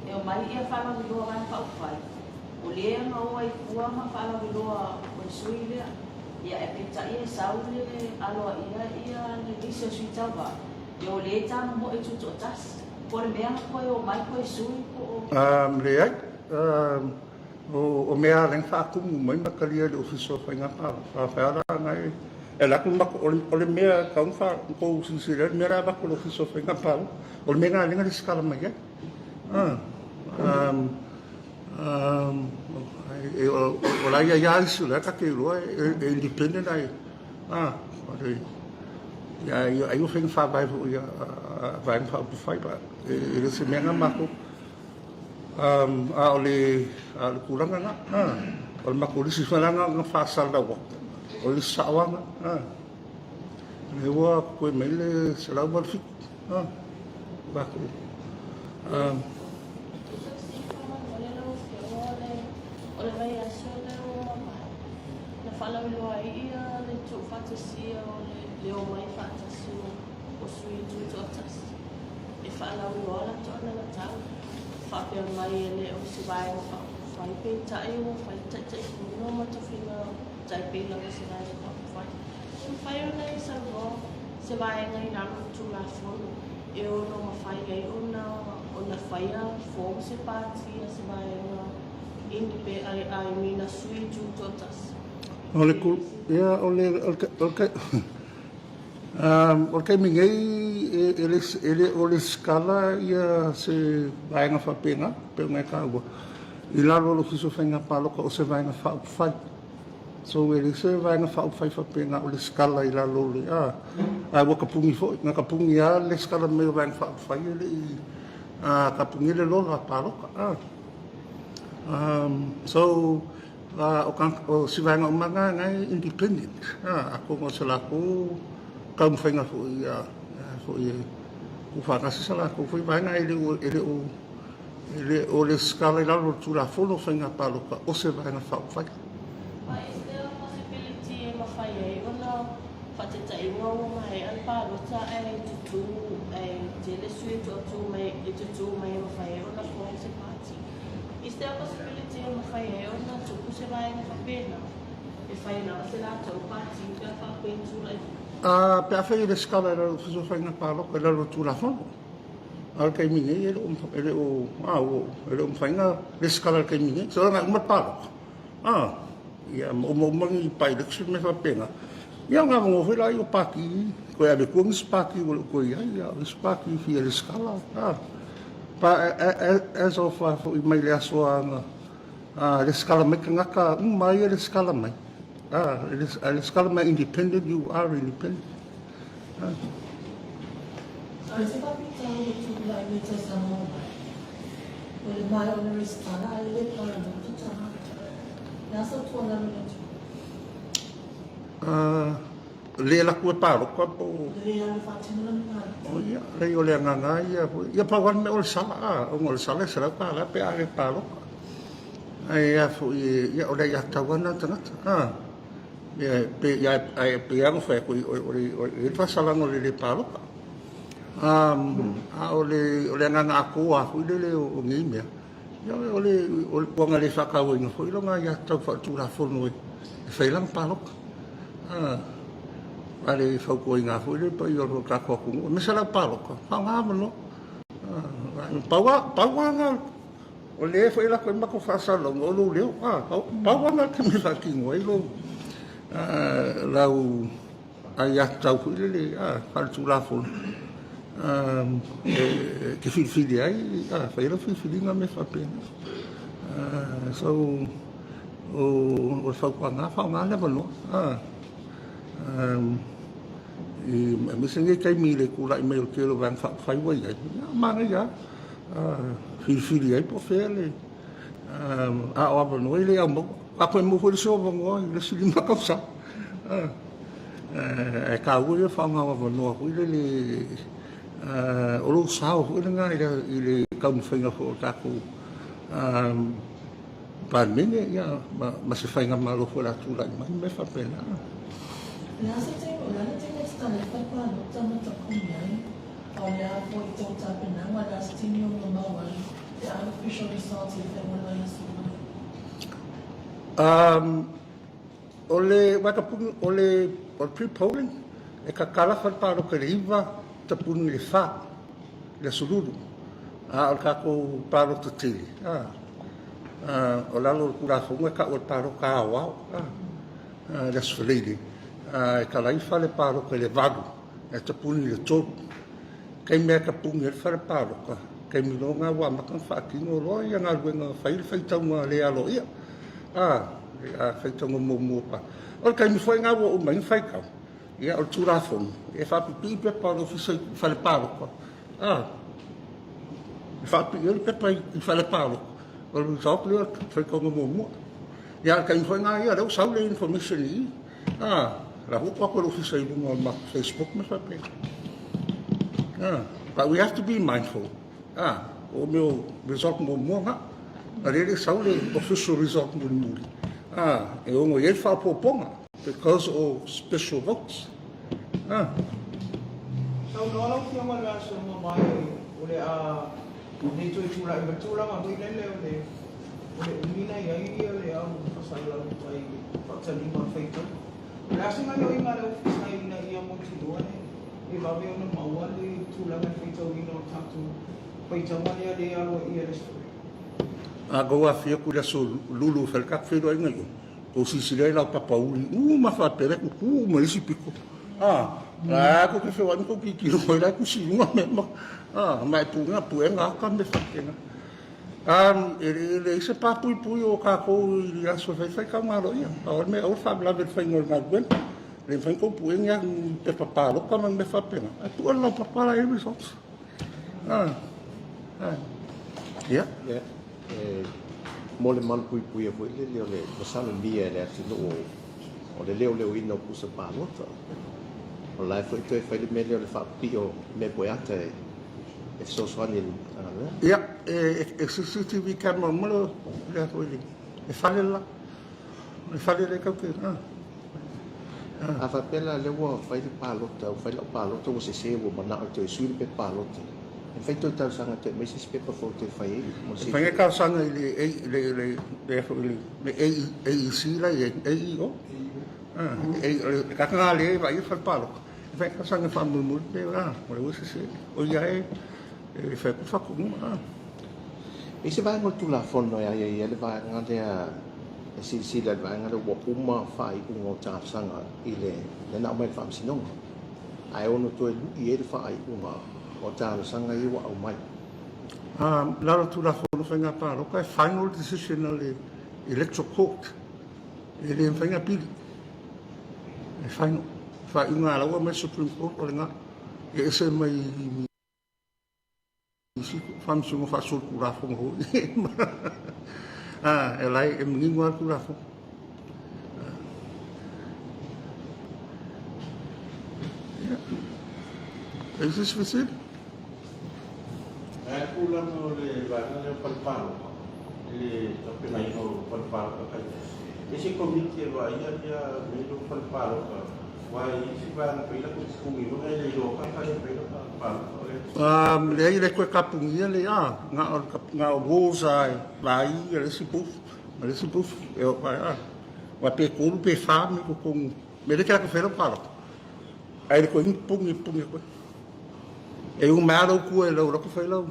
Speaker 12: eu mai ia fala do vai fai oleh no ai fua ma fala do o suile ia e pizza ia saule alo ia isso sujawa eu oleh ta mo e tuto tas por meia ko o mai ko sui ko
Speaker 11: le o mea len fa ku mai makalia de officer fa nga pa fa ra ngai ela ku mak o le mea ka un fa ko sincere mera ba ko officer fa nga pa o le mea len skala mai o la ya isu la ka ke lo independent ai ya eu feng fa vai ya vai fa fa ele se mea ma ko oleh kurang nga oleh makulisi falanga nga fasal daw oleh sawang lewa ko mele selawar fit baku
Speaker 12: oleh vai asola na fala lo ia le tu fantasia oleh leo mai fantasia o sui tu totas e fala lo la tona la tau Fapia mai ele o se vai o fai pe tai o fai tai no mata fina tai pe la se vai o fai o fai o nei sa vo se vai ngai na tu la fono eu no ma fai ai ona fai a fo se parti se vai o indipe ai mina sui tu totas
Speaker 11: ole kul ya ole Porque ninguém ele olha escala ia se vai na fapena pelo mercado e lá no ofício faz na palo que você vai na fai so ele se vai na fai fapena olha escala e lá no o capungi foi na capungi a escala meio vai na fai ele capungi ele lo na palo so o se vai na manga ngai independent aku mau selaku kaum fenga foi o fa sala ko foi vai na ele o le scala la rotura fono fenga palo ka o se vai na fa
Speaker 12: mas there a possibility ma fai ona fateta ingo mai al palo ta tu tele sui tu mai ma fai ona ko se parti is there a possibility ma fai ona tu se vai na pena e fai na se la tu parti ka fa pensu la
Speaker 11: pe a fai le scala la rotura fenga palo ka la rotura fono al kai mingi ele o fenga le scala kai mingi so na uma palo ia mo mangi pai de se me fa pena ia nga mo foi lá e o paki ko ia be com spaki ko ia o spaki fi le scala pa as of for mai le soa le scala me nga mai le scala mai le scala mai independent you are independent
Speaker 13: se va pitar o tu la meta sa mo o le mai o le scala le para
Speaker 11: le la ku pa ro ko o ia le o le nganga ia pa wan me o sala o ngol sala sala pa la pe ale pa ro ai fu ia o le ya ta wana tana ia pe ia ai pe ang fa ku o fa sala ngol le pa ro a o le nganga ku a fu le o ngi me ia o o ngale fa ka o no fu lo nga ya ta fa tu la fu no fe lang pa ro ale fa ko inga fu le pa yo ka ko ku me sala pa ro pa nga mo no pa nga o le foi la ko ma ko fa sa lo lo le pa nga ke me fa ki ngoi lo la u ai ta fu le fa tu la fu che figli hai fai la figli nga me fa pena so o fa ko nga le mo no mi se ngai kai mi le ku lai me o ke lo van fa fai wai ma nga ya fili ai po fele o ba no ile am a po mo fo so bo ngo le si ma ka sa ka u le fa nga ba no ku le o lo sa o le nga ile ka mo fa nga fo ka ku pa mene ya ma se fa nga ma lo fo la tu lai ma me fa pena
Speaker 13: la se te o la te ne sta le fa pa no ta ma ta ku mai o le a po to ta pena ma la stimio no ma wa the artificial results if they were like
Speaker 11: ole wakapungu ole o pre-polling e ka kala fa pa ro ke riva ta punu le fa le sululu o ka ko pa ro te tili o la lo kura fo ka o pa ro ka wa le sulili e ka lai fa le pa ro ke le vagu e ta punu le to kai me ka pungu le fa le pa ro ka kai mi no nga wa ma kan fa ki no lo ya nga wenga fa ta nga le alo ia fai tonga mo pa o kai mi foi nga o mai fai ka ia o tura fon e fa pi pe pa lo fa le palo ko fa pi ele pe pa fa le palo o lo so le fai ko mo ia kai mi foi nga ia lo sa le information i la ho ko lo fi mo ma Facebook me fa pe but we have to be mindful o meu result mo nga ale sa le official result mo muri e o mo fa poponga because of special votes
Speaker 4: so no lo que mo la so mo mai o le ni tu tu la ma mo le mina ya le a sa la tai fa tani ma feito la se ma yo ima le office na ia mo ti do e va ve no ma wa le tu la ma feito no tanto feito ma le alo ia le
Speaker 11: go a fia ku so lulu fel ka fero ai ngai o si si la papa uli ma fa pere ku ma si piko ko ke feo ko ki ki ro la ku si ma ma pu nga ka me fa kenga ele se pa pu o ka ko ya so fa ka ma ro ia o me o fa la ver fa ngol na ben le fa ko pu nga pe papa lo ka me fa pena tu la papa la e so yeah
Speaker 9: mo le man pui pui foi le masala via le ati no o le leo ino kusa pa lota o la foi toi fai le melio le fa pio me poiata e so swani
Speaker 11: ya CCTV camera mo le foi e fale le ka ke
Speaker 9: a fa pela le wo fai le pa lota fai le pa lota o se wo mana o toi sui pe pa lota fai to tau sanga te meses pepa foto fai mo si
Speaker 11: fai ka sanga le si la o ka ka le vai fa palo fai ka sanga fa mo pe mo le se o ya fai ku fa ku
Speaker 9: e se vai tu la fono ya le vai ngade a si la vai ngade wo uma fai ku ngo ta sanga ile le na mai fam sinong ai ono to i e fai uma o tāna sanga i wa au mai.
Speaker 11: Lara tu la whono whainga pāro, kai final decision o le electoral court. E le whainga pili. E final. Wha inga laua mai Supreme Court o le ngā. E ese mai whamsunga wha sulku la whono hoi. e lai e mingingo atu la fo. Is this with it?
Speaker 10: Kulang oleh bana le palpalo. Ele tapi mai no palpalo ka. Esse comité vai ia meio palpalo ka. Vai se vai pela comigo ele lo ka pela palpalo.
Speaker 11: Le le ko kapungia le nga o bosa vai le se puf eu vai wa pe ko pe fami ko com me le ka fera palo. Aí ko pungi ko. E un maro ku e lo ko foi lo.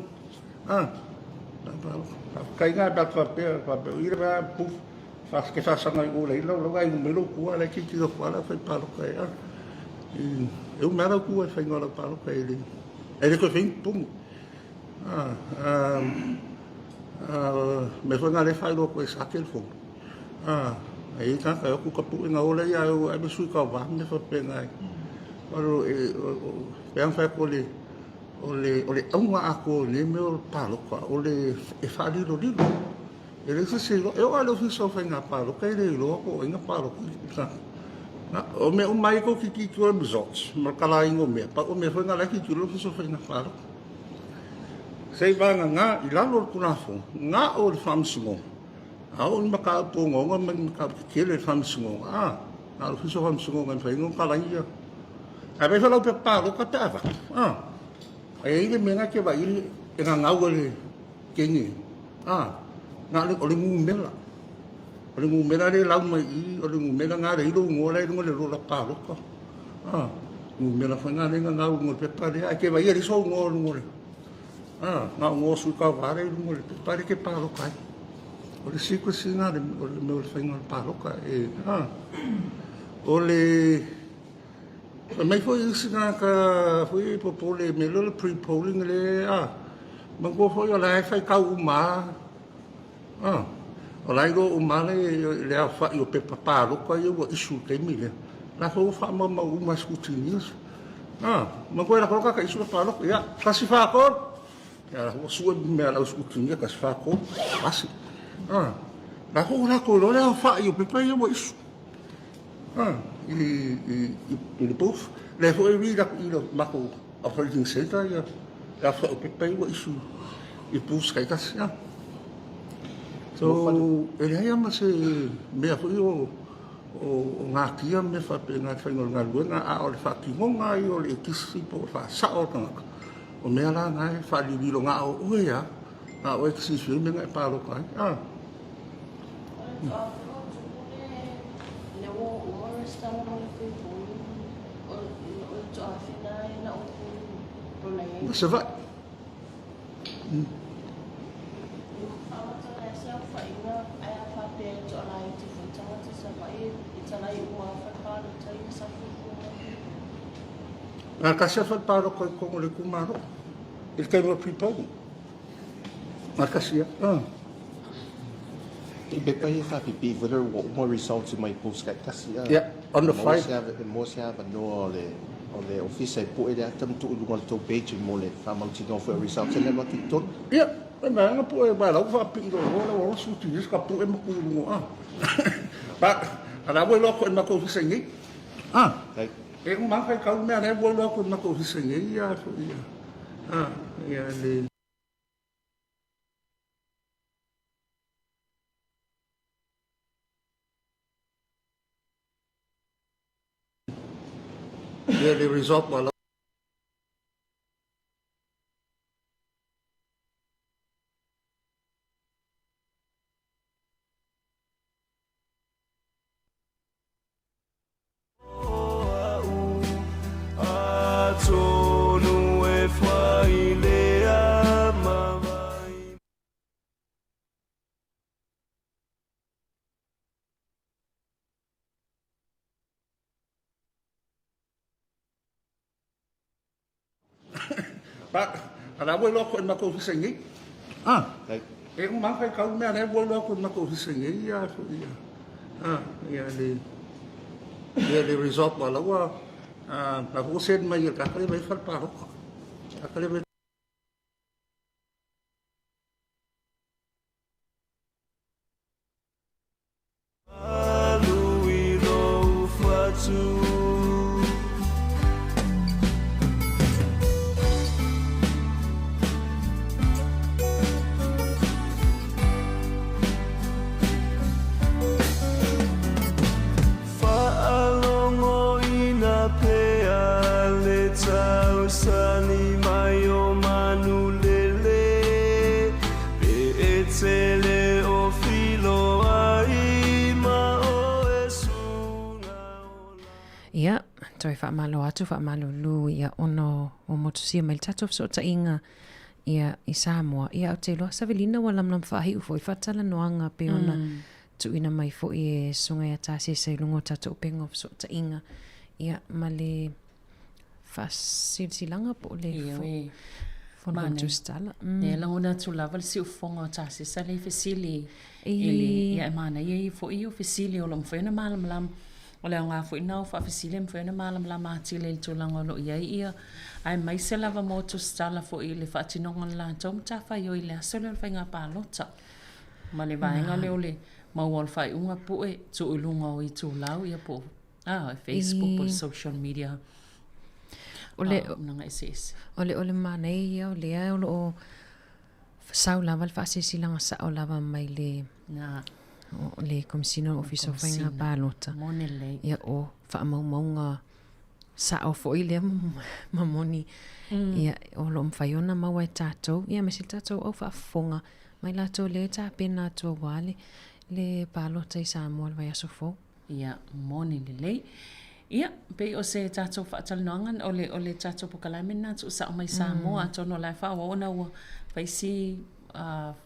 Speaker 11: Kai nga ba fa pe ira ba puf faz que faça ngai o le lo vai un melo ku ala ki ki lo ala foi palo kai. E un maro ku e foi ngolo palo kai le. Ele ko fin pum. Me foi ngale fai lo ko sa kel fo. Aí tá ka ku ka pu nga o le ya o e su ka va me fa pe ngai. Oro e fa ko le ole aunga ako le meu palo ka ole e fali lo dilo ele se eu alo fiso fa nga palo ka ele lo ko nga palo ka na o me mai ko ki ko bizot mar kala ingo me pa o me fa nga la ki lo fiso fa nga palo sei va nga ilalo ku na fo nga o le famsingo a o ma ka po ngo ma ka ki le famsingo na lo fiso famsingo nga fa ngo kala ia a be fa lo pe palo ka ta va ai le menga ke vai e nga ngau le kengi nga le o le mumela le lau mai o le mumela nga le lo ngole le lo la pa lo ko mumela fa nga le nga ngau ngol pe pa le ai ke vai le so ngol nga ngo su ka va le ngol pe pa ke pa lo kai o le siku sina le me fa ngol pa lo ka e o le mai foi isso que foi popole melhor pre-polling le mango foi lá fai cau uma lá iro uma le fa io pe paparo ko io isu te mile la foi fa uma scutinis mango era coloca ka isu paparo ya kasi fa ko ya o sua me la scutinia kasi fa ko asi la ko lo le fa io pe pa io isu il pouf le foi vida ilo mako operating center ya fa o pe wa isu il pouf kai tas ya so ele ya ma se me foi o ngakia me fa pe nga fa ngol ngal nga a o fa ki ngonga yo le kisi po fa sa o ka o me ala nga fa li lo nga o ya na o kisi fi me nga pa lo ka Ça va. Kasi fa paro ko le kumaro. Il kai mo prepare. Kasi
Speaker 9: Ibe fa pipi whether more results in my post kasi
Speaker 11: yeah on the fight
Speaker 9: most have no le office po ele atam tu ngol to page mo le fa mang tino for results le ma tiktok
Speaker 11: yeah ma nga po e ba la fa pingo lo su ti ska po e mo ku mo ba ala bo lo ko ma ko office ngi e ma fa ka me ana bo lo ko ma ko office ngi ya ya le the result wala ala bo lo ko ma ko office ngi e ma fa ka me ana bo lo ko ma ko office ngi ya ya le result wala wa la ko sen ma ya ka le mai fal pa ro ka le
Speaker 1: tātou e whaamalo atu, whaamalo lu ia ono o motosia mai tātou so ta inga ia i Samoa. Ia o te loa Savelina wa lamlam whahi ufo i whatala noanga pe ona tu ina mai fo i e sunga ia tāsi se lungo tātou pengo so ta inga. Ia male fasilsilanga po le fo. Fono justala.
Speaker 6: Ne langona tu lava si ufonga tāsi sa le fesili. Ili ia mana ia fo i o fesili o lomfena malam o le ngā fo inau fa fesili mfena malam ati le tulanga lo ia ai mai se lava mo tu stala fo i le fatinonga la tom tafa yo i le asole le fainga palota. Ma le vaenga le ole mawal fai unga pu e tu ulunga o i tu lau ia po. Facebook po social media.
Speaker 1: Ole
Speaker 6: nanga SS.
Speaker 1: Ole mana ia ole o sau lava le fasilanga sa o lava mai le
Speaker 6: na
Speaker 1: o le komisino ofiso fainga palota.
Speaker 6: Monele.
Speaker 1: Ia o whaamaumaunga sa o fo i le mamoni. Ia o lo mwhaiona maua e tātou. Ia mesi tātou au whaafonga. Mai lato le tā pena tō wale le palota i Samoa le vai aso fo.
Speaker 6: Ia monele lei. Ia, pe o se tātou whaatalanoangan o le tātou pokalaimena tu sa o mai Samoa atono lai whaona ua paisi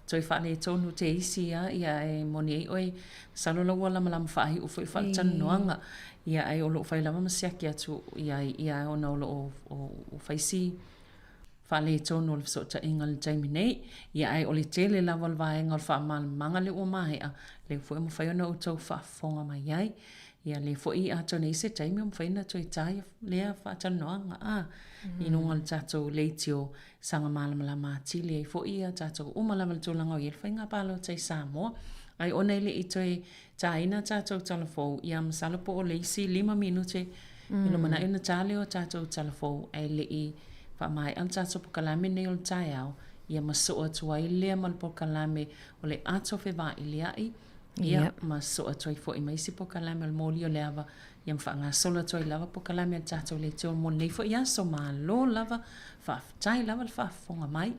Speaker 6: toi whaale tonu te isi ia e moni ei oi salola ua lama whaahi ufo i whaatanoanga ia ai o lo whailama masiaki atu ia ona o lo o whaisi whaale tonu o le so ta ingal jaimi nei ia ai o le tele lava le vaenga o le whaamalmanga le ua mahea le ufo e mawhaiona o tau whaafonga mai ai ia le fo i ato nei se taimi o mwhaina toi tai lea whaatanoanga inunga le tātou leitio sanga malamala māti le fo i a tātou umalama le tūlanga o ielwhainga palo tai Samoa ai ona ile i toi taina tātou talafou ia masalapo o leisi 5 minute ino mana ina tale o tātou talafou ai le i whamai al tātou pokalame nei o le tai au ia maso atua i lea mal pokalame o le ato whewa i lea i ia maso atua i fo i maisi pokalame o le moli o le ava ia mwhaanga sola atua i lava pokalame al tātou le teo mo nei fo ia so malo lava whaafitai lava le whaafonga mai.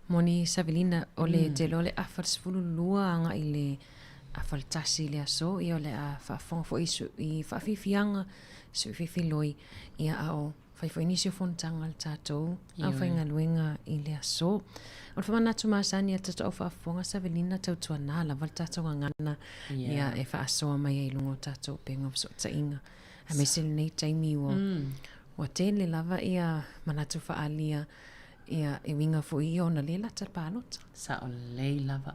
Speaker 1: Moni Savelina o le te lo le awharsfulu lua anga i le awhaltasi le aso i o le a whaafonga fo isu i whaafifianga su whiwhiloi ia ao whaifoinisio fontanga le tātou au whainga luenga i le aso. O le whamanatu maasani a tātou au whaafonga Savelina tautua nā lava le tātou ngana ia e whaasoa mai e lungo tātou penga so ta inga. A mesele nei taimi wa tele lava ia manatu whaalia ia e winga fo i ona le lata palota.
Speaker 6: Sa o lei lava.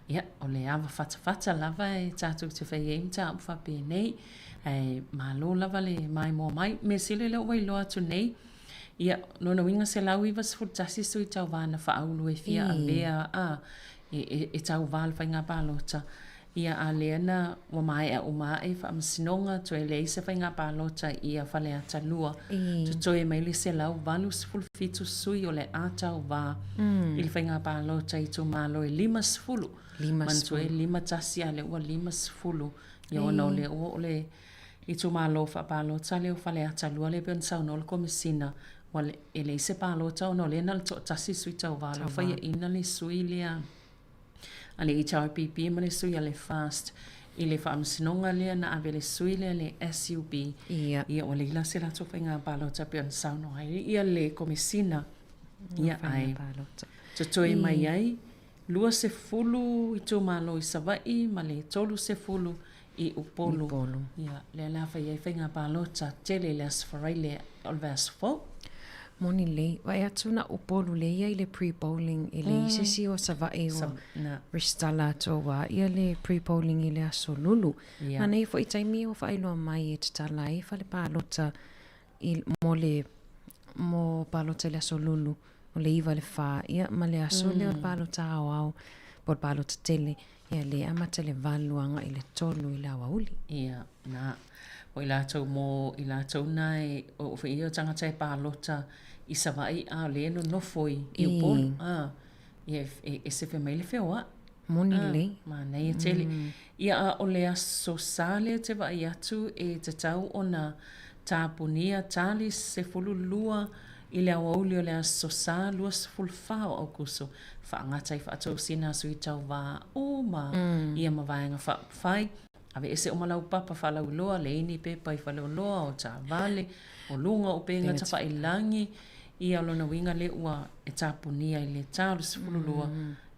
Speaker 6: Ia, o le awa whata lava e tātou te whai e imta au whape nei. E malo lava le mai mō mai. Me sile leo wai loa tu nei. Ia, nona winga se lau iwa sfurtasi sui tau vana whaulu e fia a vea e tau val whainga palota. Ia a leana wa mai a umae whaamsinonga to e leise whainga palota ia whale ata lua. Tu toi mai le se lau valus fulfitu sui o le atau va. Ili whainga palota i tu malo e 5 sfulu. Man tu e 5 tasi a le ua 5 sfulu. Ia ona o le ua o le i tu malo wha palota leo whale ata lua le peon sau no le komisina. Wa e leise palota o no le na le to tasi sui tau valo. Whaia ina le sui lea. Ale i HRPP ma le sui ale fast i le whaamsinonga lea na ave le sui lea le SUB ia o le ila se lato whainga palota peon sauno ai ia le komisina ia ai tutoi mai ai 2 i tu malo i savai ma le 3 i upolu ia le la whainga palota tele le asfarai le olvas fo
Speaker 1: Moni lei, vai atu na upolu le ia i le pre-bowling i le isisi o savai o Ristala toa ia le pre-bowling i le aso lulu. Ma nei fo i taimi o whailoa mai e tatala e whale palota mo palota le aso lulu o le iwa le wha ia ma le aso le o palota au por palota tele ia le amata le valuanga i le tolu i le awauli.
Speaker 6: Ia, na o i lātou mō i lātou nai o whi o tangata e palota i savai a le no nofoi i upolu. E se whi mai le whioa.
Speaker 1: Moni lei.
Speaker 6: Ma nei e tele. Ia a o le aso sāle te vai atu e te tau o na tāpunia tāli se fulu lua i le awauli o le aso sā lua se fulu whao au kuso. Whaangata i whaatou sina sui tau wā o ma ia ma vaenga whai. Ave ese o malau papa whalau loa, le ini pe pai whalau loa o tā vale, o lunga o penga ta whailangi, i alona winga le ua e tāpunia i le tālu sifulu loa,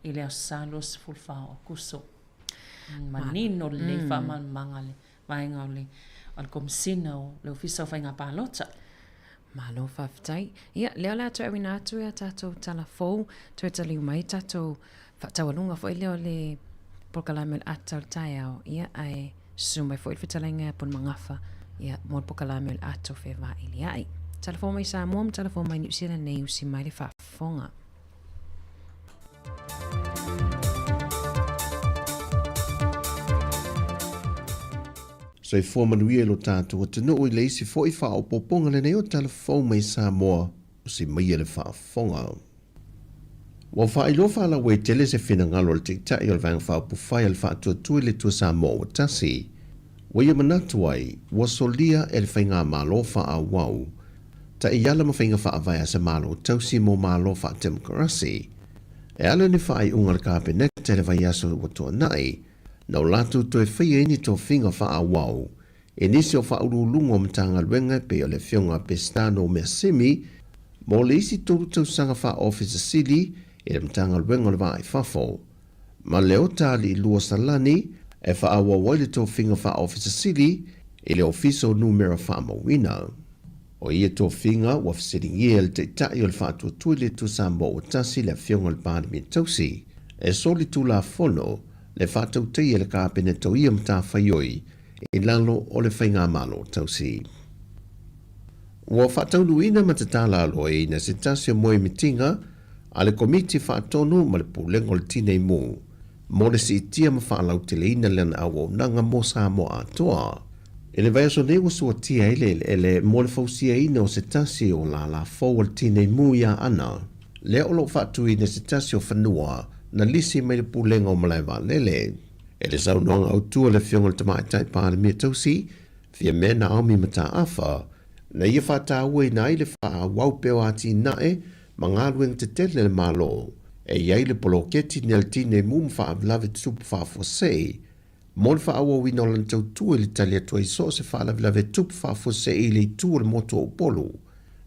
Speaker 6: i le asalo sifulu whao o kuso. Manino le whaman mangale, vaenga o le al komsina o le ofisa o whainga pālota.
Speaker 1: Malo whaftai. Ia, leo la atu awina atu ea tātou tala fōu, tu e tali umai tātou whaatawalunga fo i leo le pokalame le atau tai au. Ia, ai sumai fo i whitalenga pun mangafa. Ia, mod pokalame le atau whewa ili ai. Tala fōu mai Samoa, tala fōu mai New Zealand nei usi mai le whaafonga.
Speaker 9: So i fua manuia lo tātou o tino o i leisi fo i wha o poponga le neo telefon mai Samoa o si mai le whaafonga. Wa wha i lo wha la wei tele se whina ngalo le tiktai o le vang wha pufai le wha tua tui le tua Samoa o tasi. Wai a manatu ai, wa solia e le whainga malo wha a wau. Ta i ala ma whainga wha a vai a se malo tausi mo malo wha demokrasi. E ala ni wha i unga le kāpene te le vai aso wa tua nai. Nau latu to e whaia ini tō whinga wha a wau. E nisi o wha uru lungo mtanga luenga pe o le whionga pestano mea semi, mo le isi tōru tau sanga wha office sili e le mtanga luenga le wha i whafo. Ma leo tāli i lua salani e wha awa waile tō whinga wha office sili e le ofiso numero wha mawina. O ia tō whinga wa fsitting ia le te tai o le wha tua tuile tu sambo o tasi le whionga le bāni mi tausi. E soli tu la fono, le whātau tei e le kāpene tau ia mta whaioi e lalo o le whainga malo tausi. Ua whātau luina matatala aloe na se tasio moe mitinga a le komiti whātonu ma le pūlengo le tinei mū, mo le si itia ma whālau te le ina lena awo nanga mo sa mo atoa. E le vai aso newa sua tia ele mo le fausia ina o se tasio la la fau le tinei mū ia ana. Le olo whātu ina se tasio whanua na lisi mai le pūlenga o malai wā lele. E le saunonga au tua le whionga le tamai tai pāle mea tausi, fia mena aumi mata awha, na ia whātā ue na i le wha wau peo ati nae, ma ngā ruenga te tele le malo, e iai le poloketi ni al tine mum wha avlave tupu wha fosei, mo le wha awa wina o lan tau tua le tali atua i so se wha avlave tupu wha fosei le tua le moto o polu.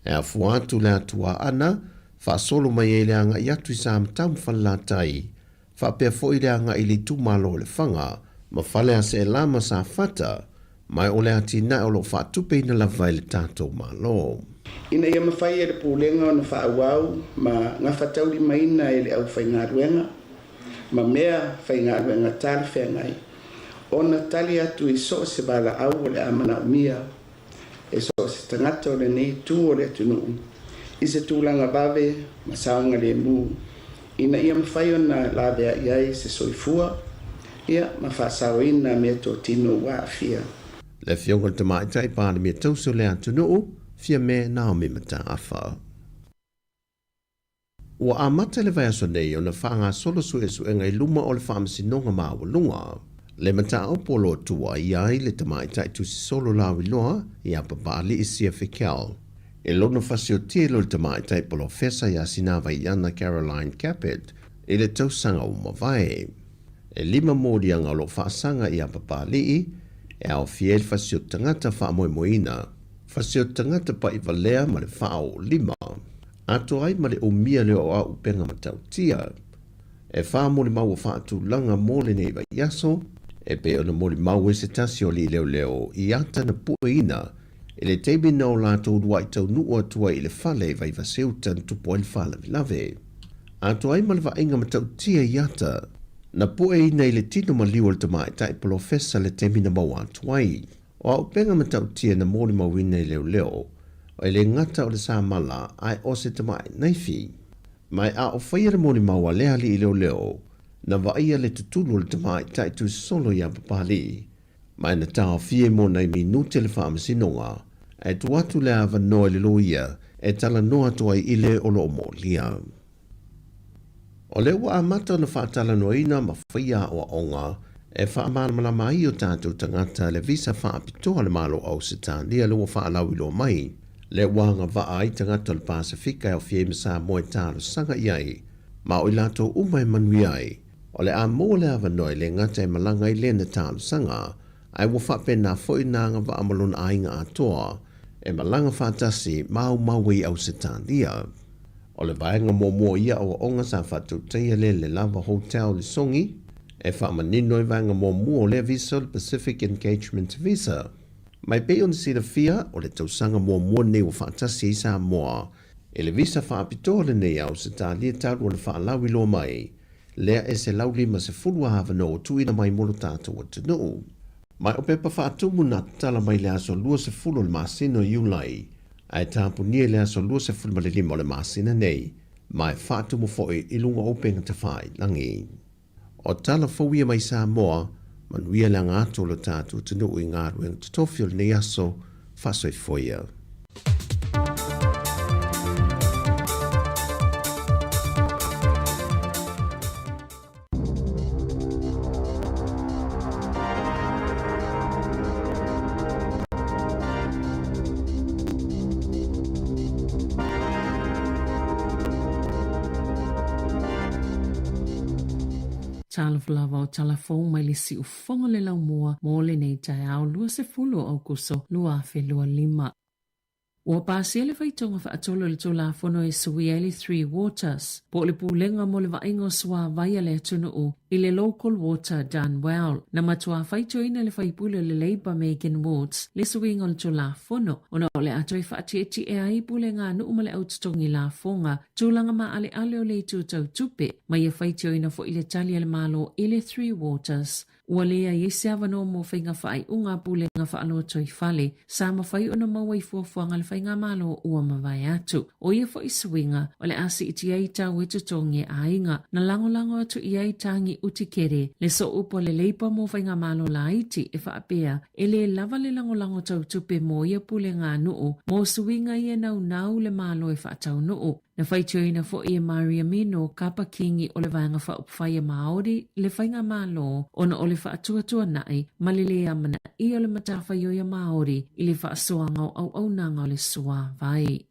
Speaker 9: E a fuatu le atua ana, fa solo mai ele anga i atu i sa amtam whalatai. Fa pia fo ile anga i li tu malo le whanga, ma whale a se lama sa fata, mai ole ati na olo fa tupe ina la vai le tātou malo.
Speaker 4: Ina ia mawhai e le pūlenga o na whaawau, ma ngā whatauri maina e le au whainga ruenga, ma mea whainga ruenga tāle whengai. O na tali atu i so se bala au o le amana umia, e so se tangata o le nei tu o le atunuu. I se tūlanga bawe, ma saunga le mū. Ina ia mawhai o na lawea iai se soifua, ia ma whaasau ina mea tō tino wā fia.
Speaker 9: Le whionga te mai tai pāle mea tauso le atunuu, fia me Naomi mata awha. Ua amata le vai aso nei o na whaanga solo suesu e ngai luma o le whaamasi nonga māua lunga. Le mata au polo tua iai le tamai tai tusi solo lawi loa i apapali i sia whikel. E lona fasio tia lo le tamai tai polo fesa ia sinawa i ana Caroline Capet e le tausanga o mawai. E lima mōri anga lo whaasanga i apapali e au fiel fasio tangata wha moe moina. Fasio tangata pa i valea ma le whao lima. Ato ai ma le umia leo a upenga matau tia. E wha mo le mau whaatu langa mo le nei vai yaso. E pe ona mo le mau e se tasio li leo i ata na pueina. E le teimi nao lātou duai tau nua tua i le whale vai vaseutan tupo i le whale vilave. Ato ai ma le vaenga matau tia i ata. Na pueina i le tino ma liwa le tamai tai polo fesa le teimi na mau atuai. O au penga matau tia na mōri mawina i leo, o le ngata o le sā mala ai o se tamai naifi. Mai a o whaia mōri maua lea li i leo, na vaia le tutulu le tamai tai tu solo i apapali. Mai na tau fie mo nei minute le whaamasinonga, e tu atu le awa noa le loia, e tala noa toa i ile o lo mo lia. O le wa amata na whaatala noa ina ma whaia o onga, e whaamana mai o tātou tangata le visa whaapitoa le malo au se tānia lua whaalau ilo mai. Le wanga waa ai tangata le Pasifika o fie misa moe tālo sanga iai, ma o ilato umai manui ai, o le a mo le awa noi le ngata e malanga i le na tālo sanga, ai wa whapena fo inanga wa amalona ainga atoa e malanga whatasi mau i au se tāndia. O le vaenga mō ia o onga sa whatu teia le lava hotel le songi, e whamanino i vaenga mō le visa le Pacific Engagement Visa. Mai pe on si fia o le tausanga mō nei o whatasi i sa moa, e le visa whaapitoa le nei au se tālia tau o le whaalawi lo mai, lea e se lauli ma se fulua hawa no tuina mai molo tātou atu no. Mai o pepa whaatumu na tala mai le aso lua se fulu le masino iulai, ai tāpu nie le aso lua se fulu ma le lima o le masina nei, mai whaatumu foi ilunga openga te whai langi. O tala fawia mai sa moa, manuia le ngāto lo tātou tunu i ngāru e tutofio le nei aso whasoi foia.
Speaker 6: Tala flava o tala fōu mai le si ufonga le lau mua mō le nei tai au lua se fulu au kuso lua fe lua lima. Ua pāsia le whaitonga whaatolo le tōla whono e Suieli 3 Waters, po le pūlenga mo le waingo swa vaia le atunu u i le local water done well. Na matua whaitoina le whaipule le Labour Megan Woods, le suinga le tōla whono, ona o le atoi whaatieti e ai pūlenga nu umale au tutongi la whonga, tūlanga ma ale o le tūtau tupe, mai e whaitoina fo i le talia le malo i le 3 Waters. Ua lea yese awano mo whainga whaai unga pūlenga whaalo toi whale, sa ma whai ona maua i fuafuanga le whainga malo ua mawai atu. O ia fo i suinga, o le asi iti ai tau e tutongi a inga, na lango atu i ai tangi uti kere, le so upo le leipa mo whainga malo la iti e whaapea, e le lava le lango tau tupe mo ia pūlenga nuu, mo suinga ia nau le malo e whaatau nuu. Na whaitioina fo i Maria Mino kapa kingi o le vanga whaupwhaia Māori le whainga malo ona o le whaatuatua nai ma le lea mana i o le matawhaioia Māori i le whaasoanga au nanga o le sua vai.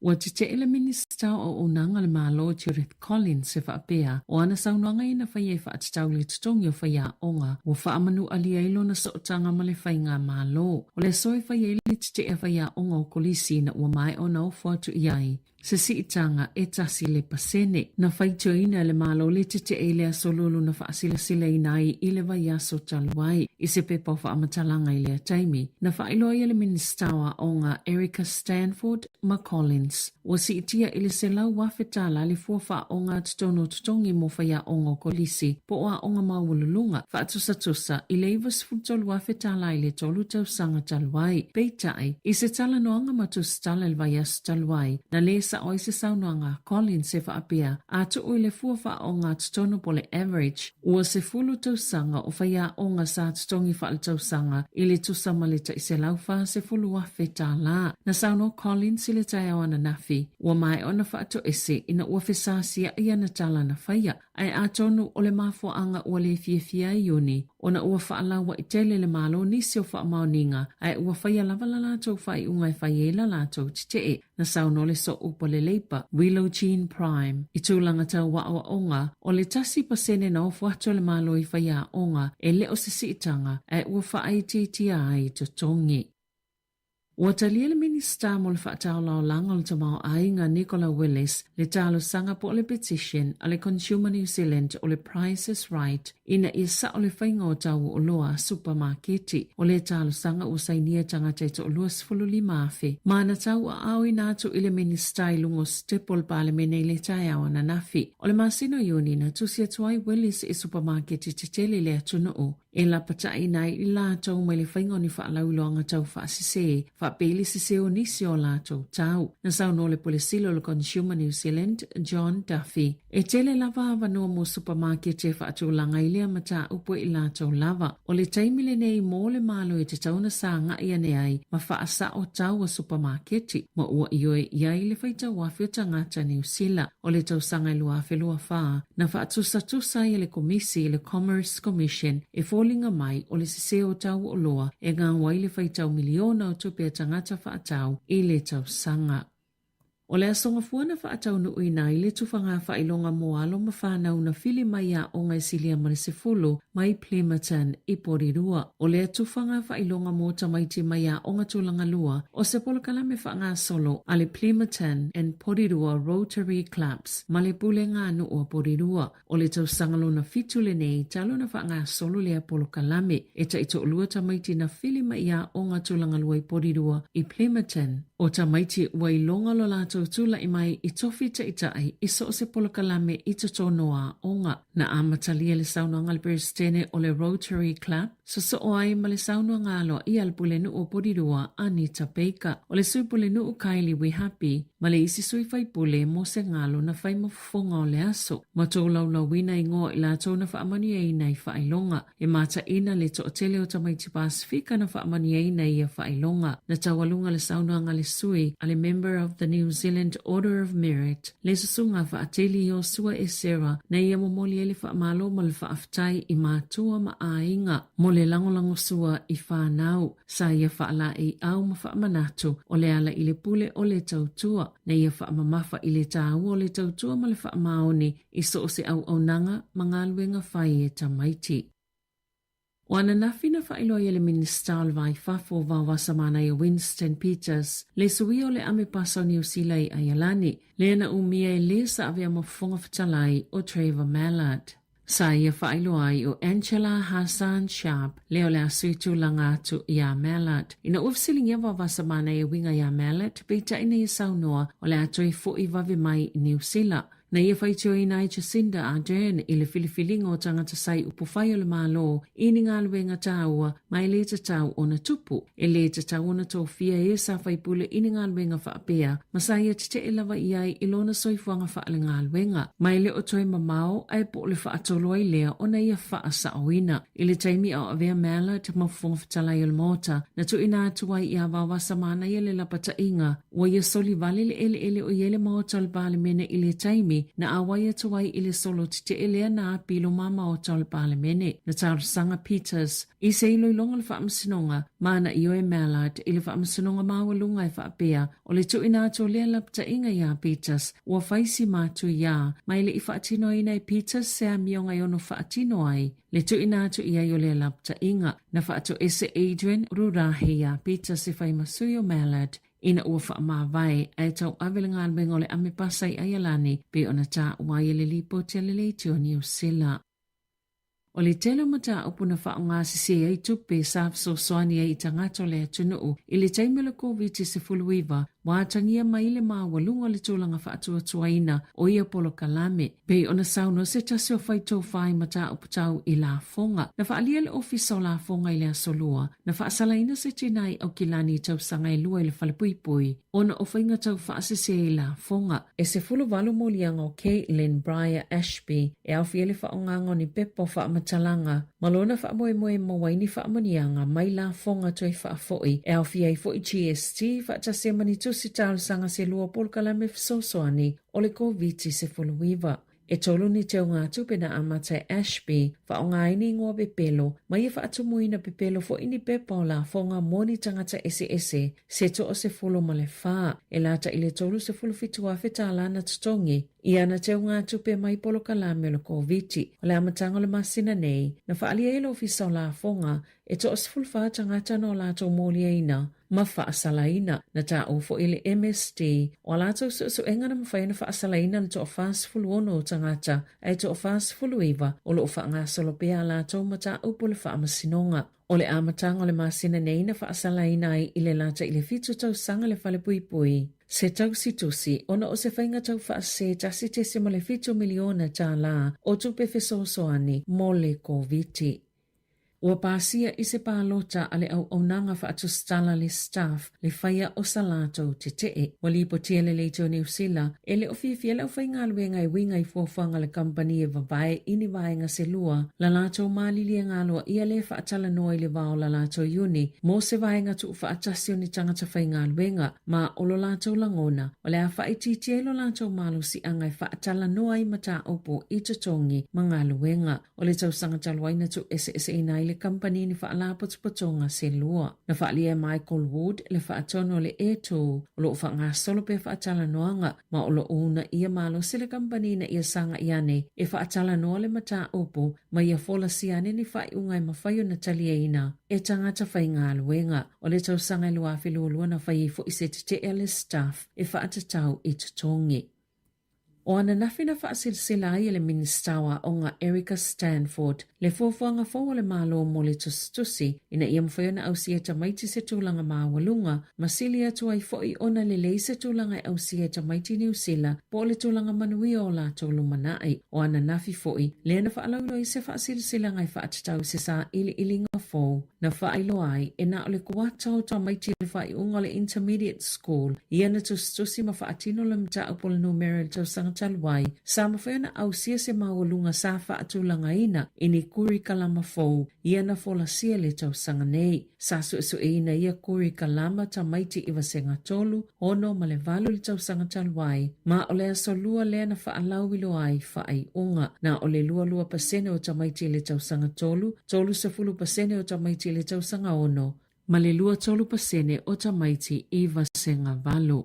Speaker 6: Wa te te ele minista o unanga le malo Judith Collins se whaapea o ana saunoanga ina whaia i whaatatau le tutongi o whaia onga o whaamanu alia ilo na sootanga ma le whainga malo. O le soe whaia ili te te e whaia onga o kolisi na ua mai o na o whaatu iai. Se si itanga e tasi le pasene na whaitoina le malo le te te e lea solulu na whaasila sila inai i le vai aso taluai i se pepa o whaamatalanga i lea taimi. Na whailoia le ministawa onga Erica Stanford McCollins. O si itia i le se lau wafetala le fuafa onga tutongi mo whaia onga kolisi po oa onga mawululunga whaatusa i le iwas futolu wafetala i le tolu tau sanga taluai. Peitai i se tala noanga matus tala le vai aso taluai na le sa o se saunoanga Collins se whaapea a tu ui le fuafa o ngā tutono po le average ua se fulu tausanga o whaia o ngā sa tutongi whaal tausanga i le tusama le ta i se lauwha se fulu wa wheta la. Na sauno Collins i le tai awana nafi ua mai o na whaato ese ina ua whesasia i ana tala na whaia ai a tonu o le mafuanga ua le fia i uni ona ua whaalawa i tele le malo nisi o whaamauninga ai ua whaia lava la lātou whai ungai whaie la lātou titee. Na sauno le so upo le leipa Willow Jean Prime i tūlanga tau wa onga o le tasi pasene na o whato le malo i whaia onga e leo se siitanga ai ua whaaiti ai to tongi. Ua talia le minista mo le whaatau lao langa o le tamau ainga Nicola Willis le talo sanga po le petition a le Consumer New Zealand o le Price is Right ina i sa o le whainga o tau o loa supermarketi o le talo sanga o sainia tangata to o loa sifululi maafe. Mana tau a au i nātu i le minista i lungo stepol palemene i le tai awana nafi. O le masino iuni na tusia tuai Willis i supermarketi te tele le atunu o. E la patai nai i lātou mai le whainga ni whaalauloanga tau whaasise, whaapeli sise o nisi o lātou tau. Na sauno le polisilo le Consumer New Zealand, John Duffy. E tele lava avanoa mo supermarket e whaatulanga i lea mata upo i lātou lava. O le taimile nei mō le malo i te tauna sā ngai ane ai, ma whaasa o tau a supermarketi. Ma ua ioe iai le whaita wafi o tangata New Zealand. O le tau sanga i lua whelua whaa. Na whaatusa i le komisi i le Commerce Commission e linga mai o le sise o tau o loa e ngā waile whaitau miliona o tupe a tangata whaatau i le tau sanga. O le asonga fuana whaatau nu uina i le tufanga whailonga moalo ma whanau na whili mai a o ngai silia marisifulu mai Plimerton i Porirua. O le tufanga whailonga mo tamaiti mai a o ngatulanga lua o se polokalame whaanga solo a le Plimerton and Porirua Rotary Clubs ma le pule ngā nu o Porirua. O le tau sangalo na fitu le nei talo na whaanga solo le polokalame e ta ito lua tamaiti na whili mai a o ngatulanga lua i Porirua i Plimerton. O tamaiti wailonga lo lato tula i mai i tofi ta itai i so se polokalame i to tonoa onga na amatalia le sauna ngalpere stene o le Rotary Club so o ai ma le sauna ngalo i alpule nu o Porirua Anita Baker o le suipule nu o Kylie We Happy ma le isi sui fai pule mo se ngalo na fai mafufonga o le aso ma tō lau wina i ngō i la tō na whaamani e nei whailonga e mata ina le to otele o tamaiti Pasifika na whaamani e nei a whailonga na tawalunga le sauna ngale sui a le member of the New Zealand Order of Merit le susunga whaateli o sua e Sarah na ia momoli e le whaamalo ma le whaaftai i mātua ma ainga mo le langolango sua i whanau sa ia whaala i au ma whaamanatu o le ala i le pule o le tautua na ia whaamamafa i le tāu o le tautua ma le whaamaoni i so o se au nanga ma ngā luenga whai e tamaiti. O ana nafina whaeloa i le minister vai fafo vawasa mana i Winston Peters, le sui o le ame pasa o New Zealand a Ialani, le ana umia e le sa avea mafonga whatalai o Trevor Mallard. Sa ia whaeloa ai o Angela Hassan Sharp, le o le asuitu langatu i a Mallard. Ina ufsiling ia vawasa mana i winga i a Mallard, peita ina i saunoa o le atoi fo i vave mai i New Zealand. Na ia whaitio i nai Jacinda Ardern i le filifilinga o tangata sai upufai o le malo i ni ngā luenga tāua mai le tatau o na tupu. E le tatau o na tōwhia e sa whaipule i ni ngā luenga whaapea ma sa ia tite e lava i ai i lona soifuanga whaale ngā luenga. Mai le o toi mamao ai po le whaatoloa i lea o na ia whaasa oina. I le taimi au avea mela te mafufonga whatalai o le mota na tu ina atuai i a wawasa mana i le lapata inga o ia soli vale le ele o iele mota le bale mene i le taimi na awai atuai i le solo te elea na apilo mama o tau le palemene na tau sanga Peters i se ilo ilonga le whaamasinonga mana i oe Mallard i le whaamasinonga mawalunga i whaapea o le tu ina ato lea lapta inga ia Peters ua whaisi mātu ia mai le i whaatino ina i Peters se a mionga i ono whaatino ai le tu ina ato ia i o lea lapta inga na whaato ese Adrian Rurahe ia Peters i whaimasui o Mallard ina ua whaamawai ai tau awele ngā luenga le ame pasai ai alani pe ona tā uai le lipo te le tio New Zealand. O le telo mata upuna whaonga sisi ai tupe sa so soani ai tangato le atunuu i le taimela COVID-19 wātangia mai le mawalunga le tūlanga whaatua tuaina o ia polo kalame. Pei ona sauno se tasi o whaitau whai mata uputau i la fonga. Na whaalia le ofisa o la fonga i le asolua. Na whaasalaina se tinai au kilani tau sanga i lua i le whalepuipui. Ona o whainga tau whaasese i la fonga. E se fulu walu molianga o Caitlin Briar Ashby e au fia le whaongango ni pepo whaamatalanga. Malona whaamoe mawaini whaamonianga mai la fonga toi whaafoi. E au fia i foi GST whaatase manitu si tau sanga se lua polkalame fisosoani o le COVID-19. E tolu ni teo ngā tupena amata Ashby wha o ngā ini ngō pepelo mai e whaatumuina pepelo fo ini pepa o la fonga moni tangata ese se to o se fulu ma le wha e lata i le tolu se fulu fitua feta alana tutongi i ana teo ngā tupe mai polo kalame o le COVID o le amatanga le masina nei na whaalia e lo fisa o la fonga e to o se fulu wha tangata no la to moli eina ma whaasalaina na tā ufo i le MSD o lātou su engana mawhaina whaasalaina le to o whaasfulu ono tangata ai to o whaasfulu iwa o lo o whaangasolo pia lātou ma tā upo le whaamasinonga. O le amatanga o le masina nei na whaasalaina ai i le lata i le fitu tau sanga le whale pui. Se tau situsi, ona o se whainga tau whaase tasi te se mo le fitu miliona tā la o tupe fesosoani mo le COVID. Ua pāsia i se pālota ale au aunanga whaatustala le staff le whaia o salato te tee. Wali po tia le leito New Zealand, e le ofiifia lau whainga luenga i winga i fuafanga le kampani e vavae ini vaenga se lua. La lato maalili ngā lua ia le whaatala noa i le vao la lato iuni. Mo se vaenga tu whaatasio ni tangata whainga luenga, ma o lo lato langona. O le a whaititi e lo lato malu si angai whaatala noa i mata opo i tatongi ma ngā luenga. O le tau sangata luaina tu ese ina le company ni whaala potopotonga se lua. Na whaalia Michael Wood le whaatono le eto o lo wha solo pe whaatala noanga ma o lo una ia malo se le company na ia sanga iane e whaatala noa le mata opo ma ia fola siane ni whai ungai mawhaio na talia ina e tangata whai ngā luenga o le tau sanga lua whilua na whai fo i se te ele staff e whaatatau i tutongi. O ana nawhina whaasilsila ai le ministawa o ngā Erica Stanford le fōwhanga fōa le mālo mo le tustusi ina ia mwhaiona au sia tamaiti se tūlanga māwalunga ma sili atu ai fōi ona le lei se tūlanga au sia tamaiti New Zealand po le tūlanga manui o la tōlu manai o ana nawhi fōi le ana whaalaulo i se whaasilsila ngai whaatatau se sa ili ilinga fō na whaailo ai e na o le kuatau tamaiti le whai unga le intermediate school i ana tustusi ma whaatino le mta upo le numero tau sanga talwai sa mawhaiona au sia se māwalunga sa whaatulanga ina ini kuri kalama fou ia na fola sia le tau sanga nei. Sa su ina ia kuri kalama ta maiti iwa senga tolu ono ma le valu le tau sanga talwai ma o le aso lua lea na whaalau ilo ai whaai unga na o le lua pasene o ta maiti le tau sanga tolu 30% o ta maiti le tau sanga ono ma le 30% o ta maiti iwa senga valu.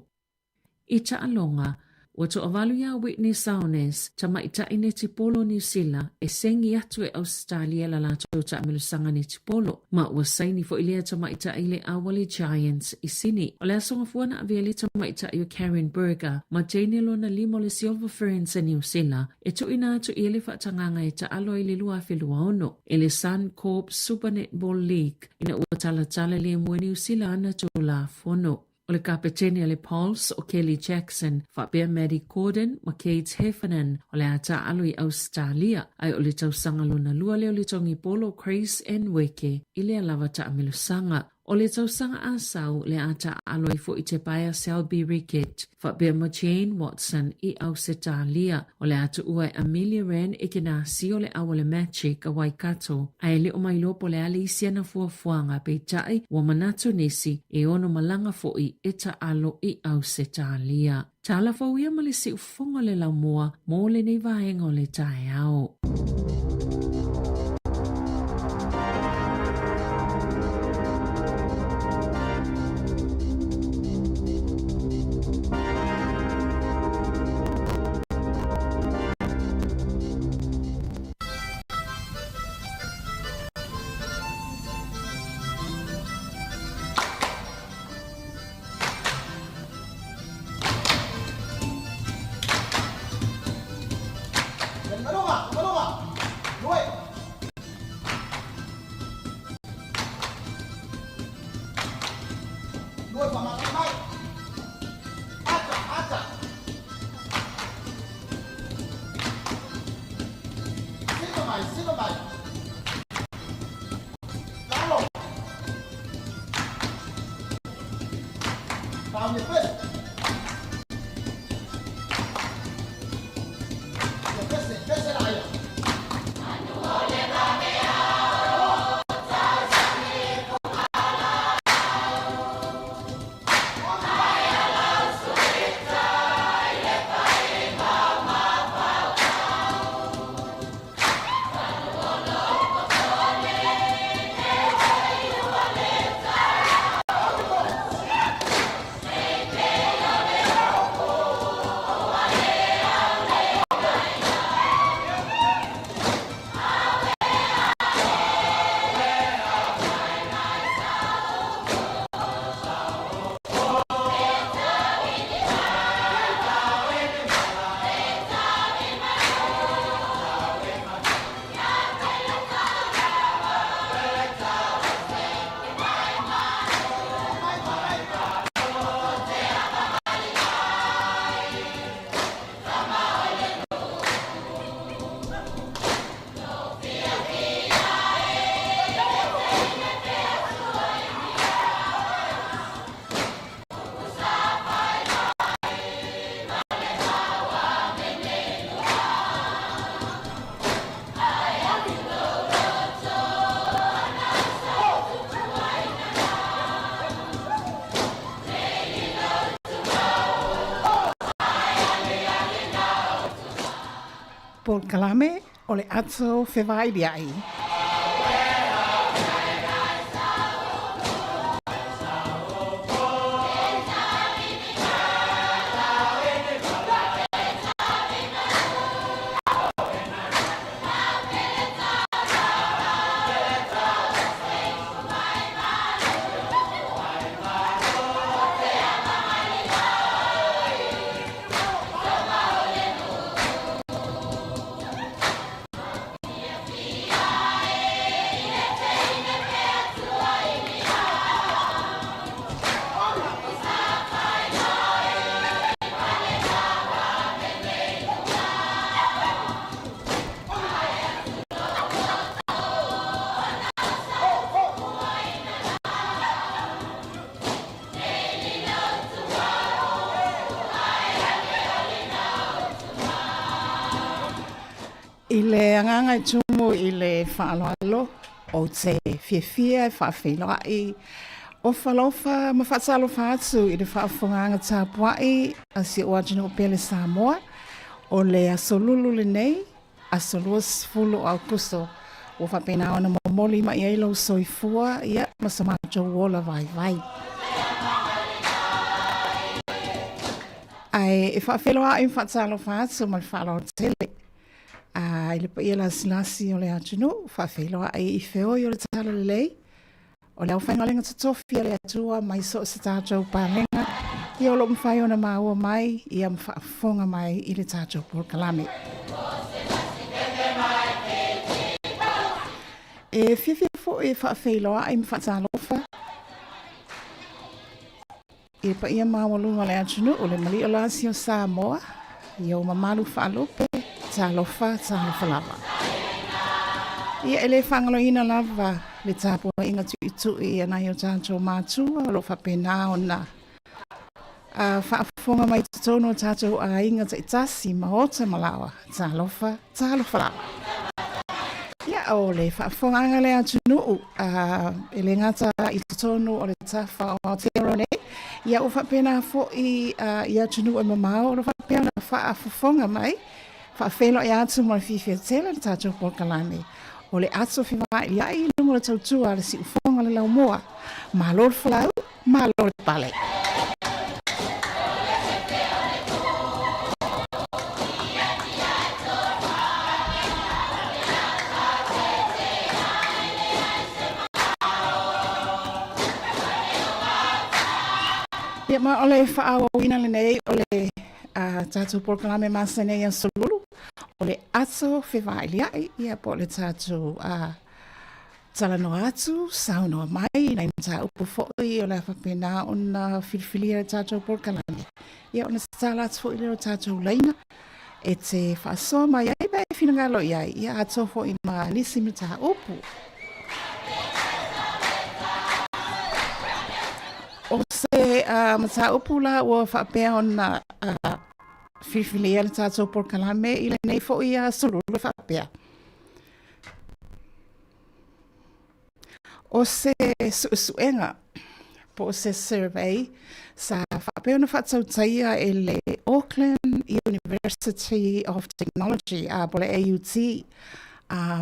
Speaker 6: I ta alonga o to avalu ya Whitney Saunes ta maita ine tipolo New Zealand e sengi atu e Australia la lato ta amilusanga ni tipolo ma ua saini fo ilea ta maita ile awali Giants i sini o le asonga fuana aviali ta maita i Karen Berger ma Janelo na limo le Silver Ferns e New Zealand e to ina atu i ele whaatanganga e ta alo i le lua whelua ono e le Suncorp Super Netball League ina ua tala le mwe New Zealand na to la fono. O le kapetene le Pulse o Kelly Jackson, whapea Maddie Corden, ma Kate Heffernan, o le ata alo i Australia, ai o le tausanga luna lua leo le tongi polo Chris Nweke, i le alawa ta amilusanga. O le tausanga asau le ata alo i fo i te paia Selby Rickett, whapea ma Jane Watson i Australia, o le ata ua Amelia Wren e kena si o le awale Magic a Waikato, ai le o mai lopo le ali isia na fuafuanga pe tai wa manatu nisi e ono malanga fo i eta alo i Australia. Tala fo ia ma le si ufonga le laumua mo le nei vaenga o le tae ao.
Speaker 14: Paul Kalame o le ato whewai ai. I le anganga I tumu I le whaaloalo o te whiawhia whaawhiloa I o whalofa ma whaatalofa atu I le whaafonganga tāpuai a si o Ajino Pele Samoa o le asolulu le nei asolua sifulu au kuso o whapena ona momoli ma I eilo soifua ia ma samajo wola vai vai. Ai e whaawhiloa I whaatalofa atu ma le whaalo tele. I le pa ia la silasi o le atunu, whawhiloa ai I whio I o le tala le lei. O le au whaingalenga tatofi a le atua mai so se tātou pālenga. I o lo mwhai ona maua mai, I am whaafonga mai I le tātou Pōkalame. E whiwhi fo e whawhiloa ai mwhaatalofa. I pa ia mawalunga le atunu o le mali o lasi o Samoa. I o mamalu whaalope. Talofa, talofa lava. Ia ele whangaloina lava le tāpua inga tu I anai o tātou mātua o lo whapena o na. Whaafonga mai tutono o tātou a inga te itasi ma o te malawa. Talofa, talofa lava. Ia o le whaafonga anga le atu nuu. Ele ngata I tutono o le tafa o Aotearoa nei. Ia o whapena fo I atu nuu e mamao o lo whapena whaafonga mai. Whaafelo I atu mo le whiwhia tele le tātou Pōkalame. O le atu whiwha I ai lungo le tautua le si ufonga le lau moa. Malo le whalau, malo le pale. Ia ma o le whaau ina le nei o le tātou Pōkalame māsane ia solulu. O le ato whewailia ia po le tātou talano atu, saunoa mai, nei mta upo fōi o le whapena o na whiwhilia le tātou Pōkalame. Ia o na tala atu fōi le o tātou leina, e te whaasoa mai ai bai whinangalo iai, ia ato fōi ma nisi mta upo. O se mta upo la o whapea o na whiwhilia le tātou Pōkalame I le nei fōi a solulu whapea. O se suenga po se survey sa whapea na whatsautaia e le Auckland University of Technology po le AUT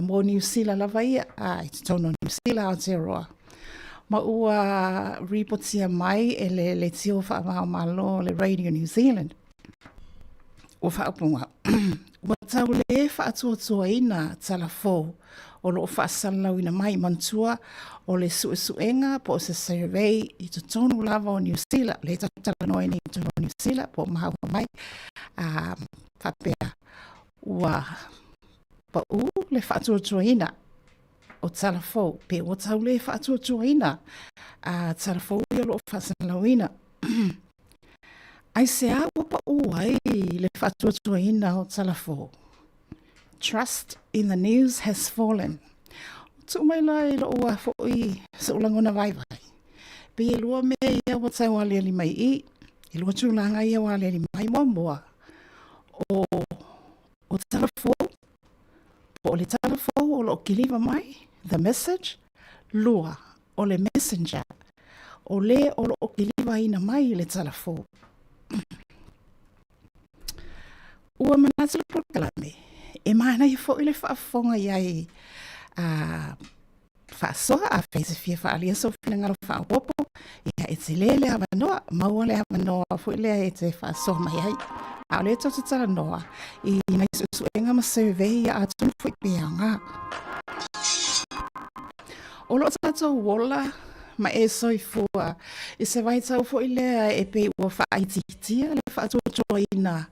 Speaker 14: mo New Zealand lava ia I tono New Zealand Aotearoa. Ma ua reportia mai e le tio whaamao malo le Radio New Zealand. O whaapunga. Ua tau le whaatuatua ina talafo o lo whaasalalauina mai mantua o le suenga po se survey I to tonu lava o New Zealand. Le tatalanoa ni to New Zealand po mahaua mai. Whapea. Ua pa u le whaatuatua ina o talafo. Pe o tau le whaatuatua ina talafo I o lo whaasalalauina. Ai se awa pa uai le whatuatua ina o talafo. Trust in the news has fallen. Tu mai lai lo ua fōi sa ulangona vai vai. Pe e lua me ia wa tai wale ali mai I. E lua tūlanga ia wale ali mai moa. O talafo. Po le talafo o lo kiliva mai. The message. Lua o le messenger. O le o lo kiliva ina mai le talafo. Ua manatu le Pōkalame. E mana I fōi le whaafonga iai whaasoa a whaisawhia whaalia so whinangaro whaapopo. Ia e te le havanoa, maua le havanoa fōi lea e te whaasoa mai ai. A le tō te tala noa. I nai suenga ma survey ia atunu fōi peanga. O lo tātou wola ma e soifua. I se vai tau fōi lea e pe ua whaititia le whaatuatua ina.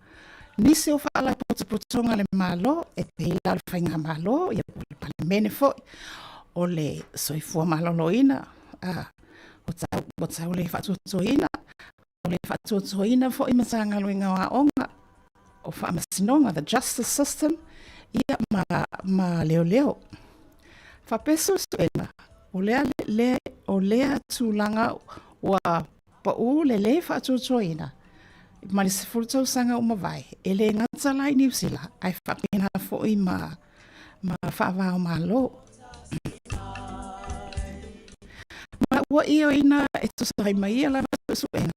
Speaker 14: Nisi o whaala potonga le malo, e pe la le whainga malo, ia po le pale mene fōi. O le soifua malo loina. O tau le whaatuatua ina. O le whaatuatua ina fōi matanga luinga wa onga. O whaamasinonga, the justice system. Ia ma leo leo. Whapeso suena. O lea tūlanga wa pa u le whaatuatua ina. Ma le sefulu tausanga o mawai. E le ngata lai New Zealand. Ai whapena fōi ma ma whaavao malo. Ma ua iyo ina e tosai mai ala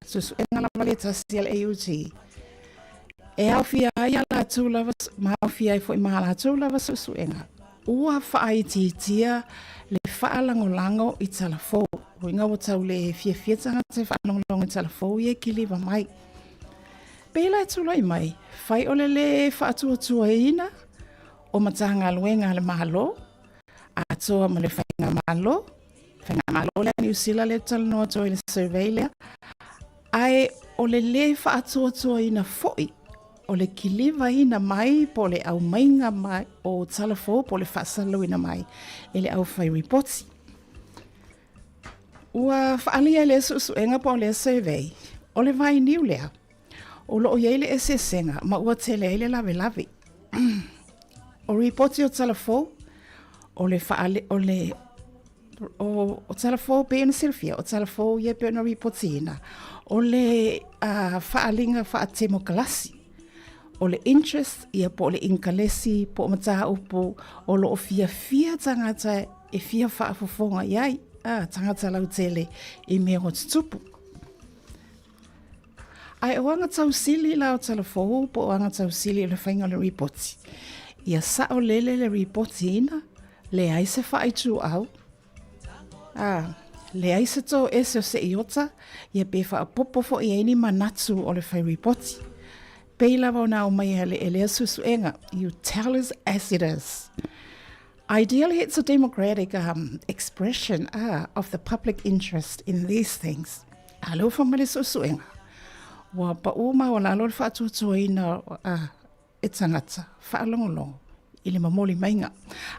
Speaker 14: susuenga lava le tasi ala AUT. E au fia ai ala tu lava, ma au fia ai fo i mahala tu lava susuenga. Ua whaaitia le whaalangolango i talafo. Ringa o tau le fia tanga te whaalangolango i talafo i e kiliva mai. Pela e tulai mai, whai ole le whaatuatua ina, o matanga luenga le mahalo, a toa ma le whainga malo le New Zealand le talanoa toa i le survey lea, ai ole le whaatuatua ina foi, o le kiliva ina mai po le au mainga mai o talafo po le whaasalo ina mai, ele au whai reporti. Ua whaalia le susuenga po le survey, o le vai niu lea, o loo yeile e se senga, ma ua tele ele lave. O reporti o talafo, o le faale, o talafo pe na silfia, o talafo ye pe na reporti ina, o le faalinga faatemo kalasi, o le interest ia po le inkalesi, po mataha upo, o loo fia tangata e fia faafofonga iai, tangata lau tele e mea o tutupu. Ai o anga tau sili la o talafo, po o anga tau sili le whainga le reporti. Ia sa o lele le reporti ina, le aise whaitu au. Le aise tō ese o se iota, ia pe wha popo fo i eini manatu o le whai reporti. Peila wau nao mai ele elea susuenga, you tell us as it is. Ideally, it's a democratic expression of the public interest in these things. Alo whamale susuenga. Wa pa uma wala alo le whaatuatua ina e tangata, whaalongolongo, i le mamoli mainga.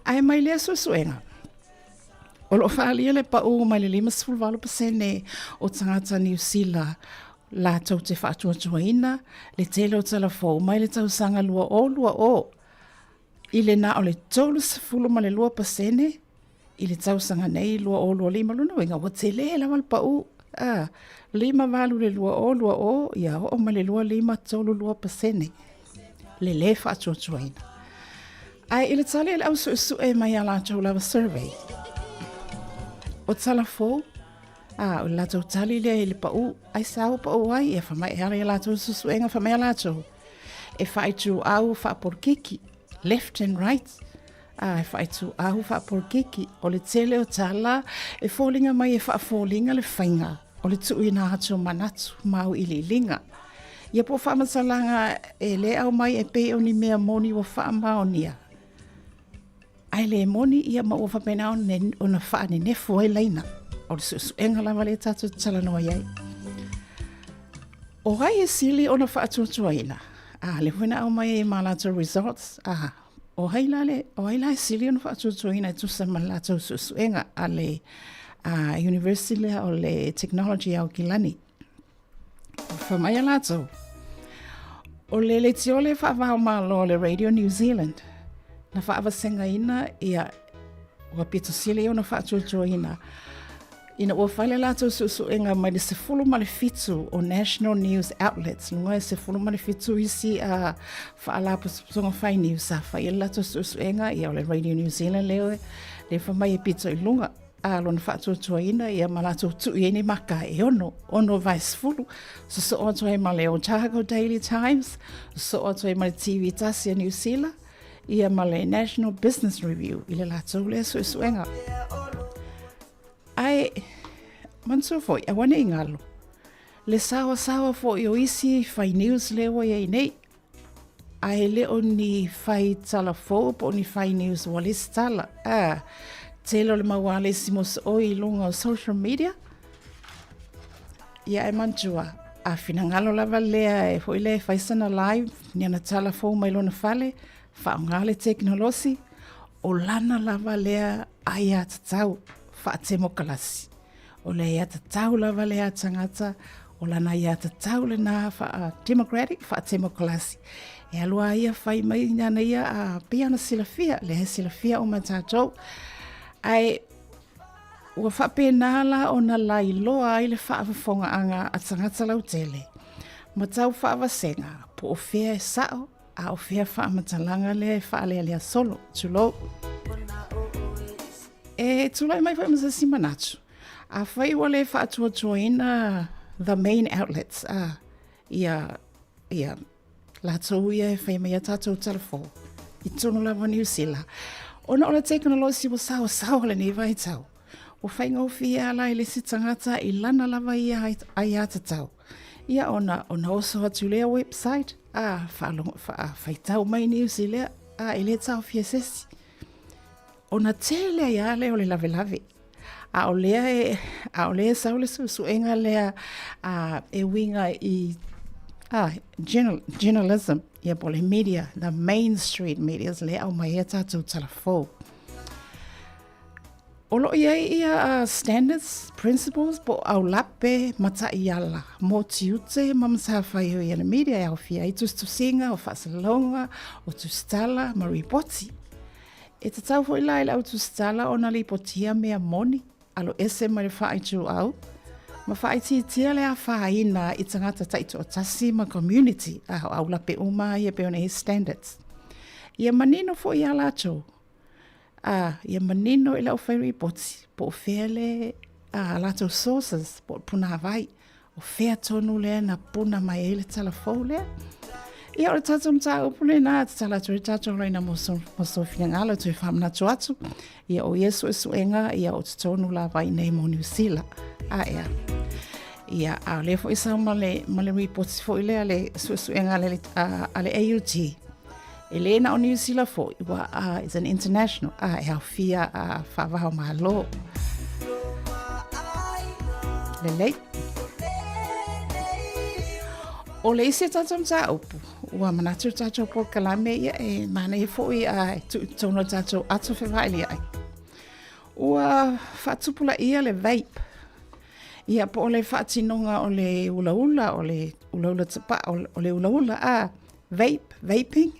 Speaker 14: Ai mai lea susuenga. O lo whaalia le pa uma le 5% o tangata New Zealand la tau te whaatuatua ina, le tele o talafo, mai le tau sanga lua o. I le na o le tolu sefulu ma le 2%, i le tau sanga nei lua o lima luna wenga, wa tele e lawa le pa u. 5 le lua o, ia o ma le 5% le le whaatuatua ina. Ai ile tali le au su e mai ala tau lava survey. O talafo, o la tau tali le ile pa u, ai sao pa u ai, e whamai e ala e la tau susuenga whamai ala tau. E whaitu au whaaporkiki, left and right. E whaitu au whaaporkiki, o le tele o tala, e fōlinga mai e whaafōlinga le whainga. O le tuu ina hatu manatu, mau ili linga. Ia po whaamasalanga e le au mai e pe o ni mea moni o whaamaonia. Ai le moni ia ma ua whapena o na whaane nefu ai leina. O le susuenga lava le tatu talanoa iai. O gai e sili o na whaatuatua ina. Le huina au mai e malato results. O hai la e sili o na whaatuatua ina e tusa malato susuenga a le University le o le technology au Kilani. Whamai a lato. O le tio le whaavao malo le Radio New Zealand. Na whaawasenga ina ia ua pito sile o na whaatuatua ina. Ina ua whaile lato susuenga mai le sefulu ma le fitu o National News Outlets. Lunga e sefulu ma le fitu isi a whaalapu songa whai news a whaile lato susuenga ia o le Radio New Zealand leo le whamai e pito i lunga. Lona whaatuatua ina ia malato tu i eni maka e ono vai sefulu. So o atu e ma le Otago Daily Times, so atu e ma le TV tasi a New Zealand, ia ma le National Business Review, i le latou le suenga. Ai, manso foi, a wane ingalo. Le sawa fo i o isi fai news lewa ia i nei. Ai le o ni fai tala fo, po ni fai news walis tala. Telo le mawale simos o i lunga o social media. Ia e mantua. A finangalo lava lea e hoi le faisana live. Ni ana tala fo mai lona fale. Whaongale teknolosi. O lana lava lea ai a tatau. Whaatemo kalasi. O le ia tatau lava lea tangata. O lana ia tatau le na democratic whaatemo kalasi. E alua ia whai mai nana ia a piana silafia. Le he silafia o matatou. Ai, ua whapena la o na lai loa ai le whaafafonga anga a tangata lau tele. Ma tau whaawasenga, po o whea e sao, a o fea wha amatalanga le wha lea solo, tulo. E tulai mai wha masa simanatu. A whai wale wha atua ina the main outlets. Ia latou ia e whai mai a tātou telefo. I tono lava New Zealand. Ona ola teknolosi wa sao le ni vai tau. O whai ngau fia la i le sitangata i lana lava ia ai ata tau. Ia ona oso atu lea website. Whai tau mai New Zealand. I le tau fia sesi. Ona tele ia le o le lave. A o lea sau le suenga lea e winga i journalism. Ia po le media, the mainstream medias le au mai e tātou talafou. Olo ia standards, principles, po au lape mata iala. Mo tiute mamasa whai oi na media au fia. I tu singa o whasalonga, o tu stala, ma ripoti. E te tau fo ila au tu stala o na lipotia mea moni. Alo ese ma le whai tu au. Ma whai tia le a whaina i tangata taito o tasi ma community. Au lape uma ia pe ona his standards. Ia manino fo ia lato. Ia manino ila o whai ripoti. Po whele lato sources. Po puna Hawaii. O whea tonu lea na puna mai ele talafou lea. Ia o le tatou mta upule na te talato le tatou reina moso fina ngala tu e whamna tu atu. Ia o Yesu e suenga ia o te tonu la vai nei mo New Zealand. Ea. Ia a le fo isa ma le reports fo ile ale suenga ale AUT. Ele na o New Zealand fo wa is an international. E fia whavaho mahalo. Lelei. O le isi tatou mta upu. Ua manatu tatou po kalame ia e mana i fo i tono tatou atu whewhaili ai. Ua whatupula ia le vape. Ia po le whatinonga o le ulaula, o le ulaula tapa, o le ulaula, vaping.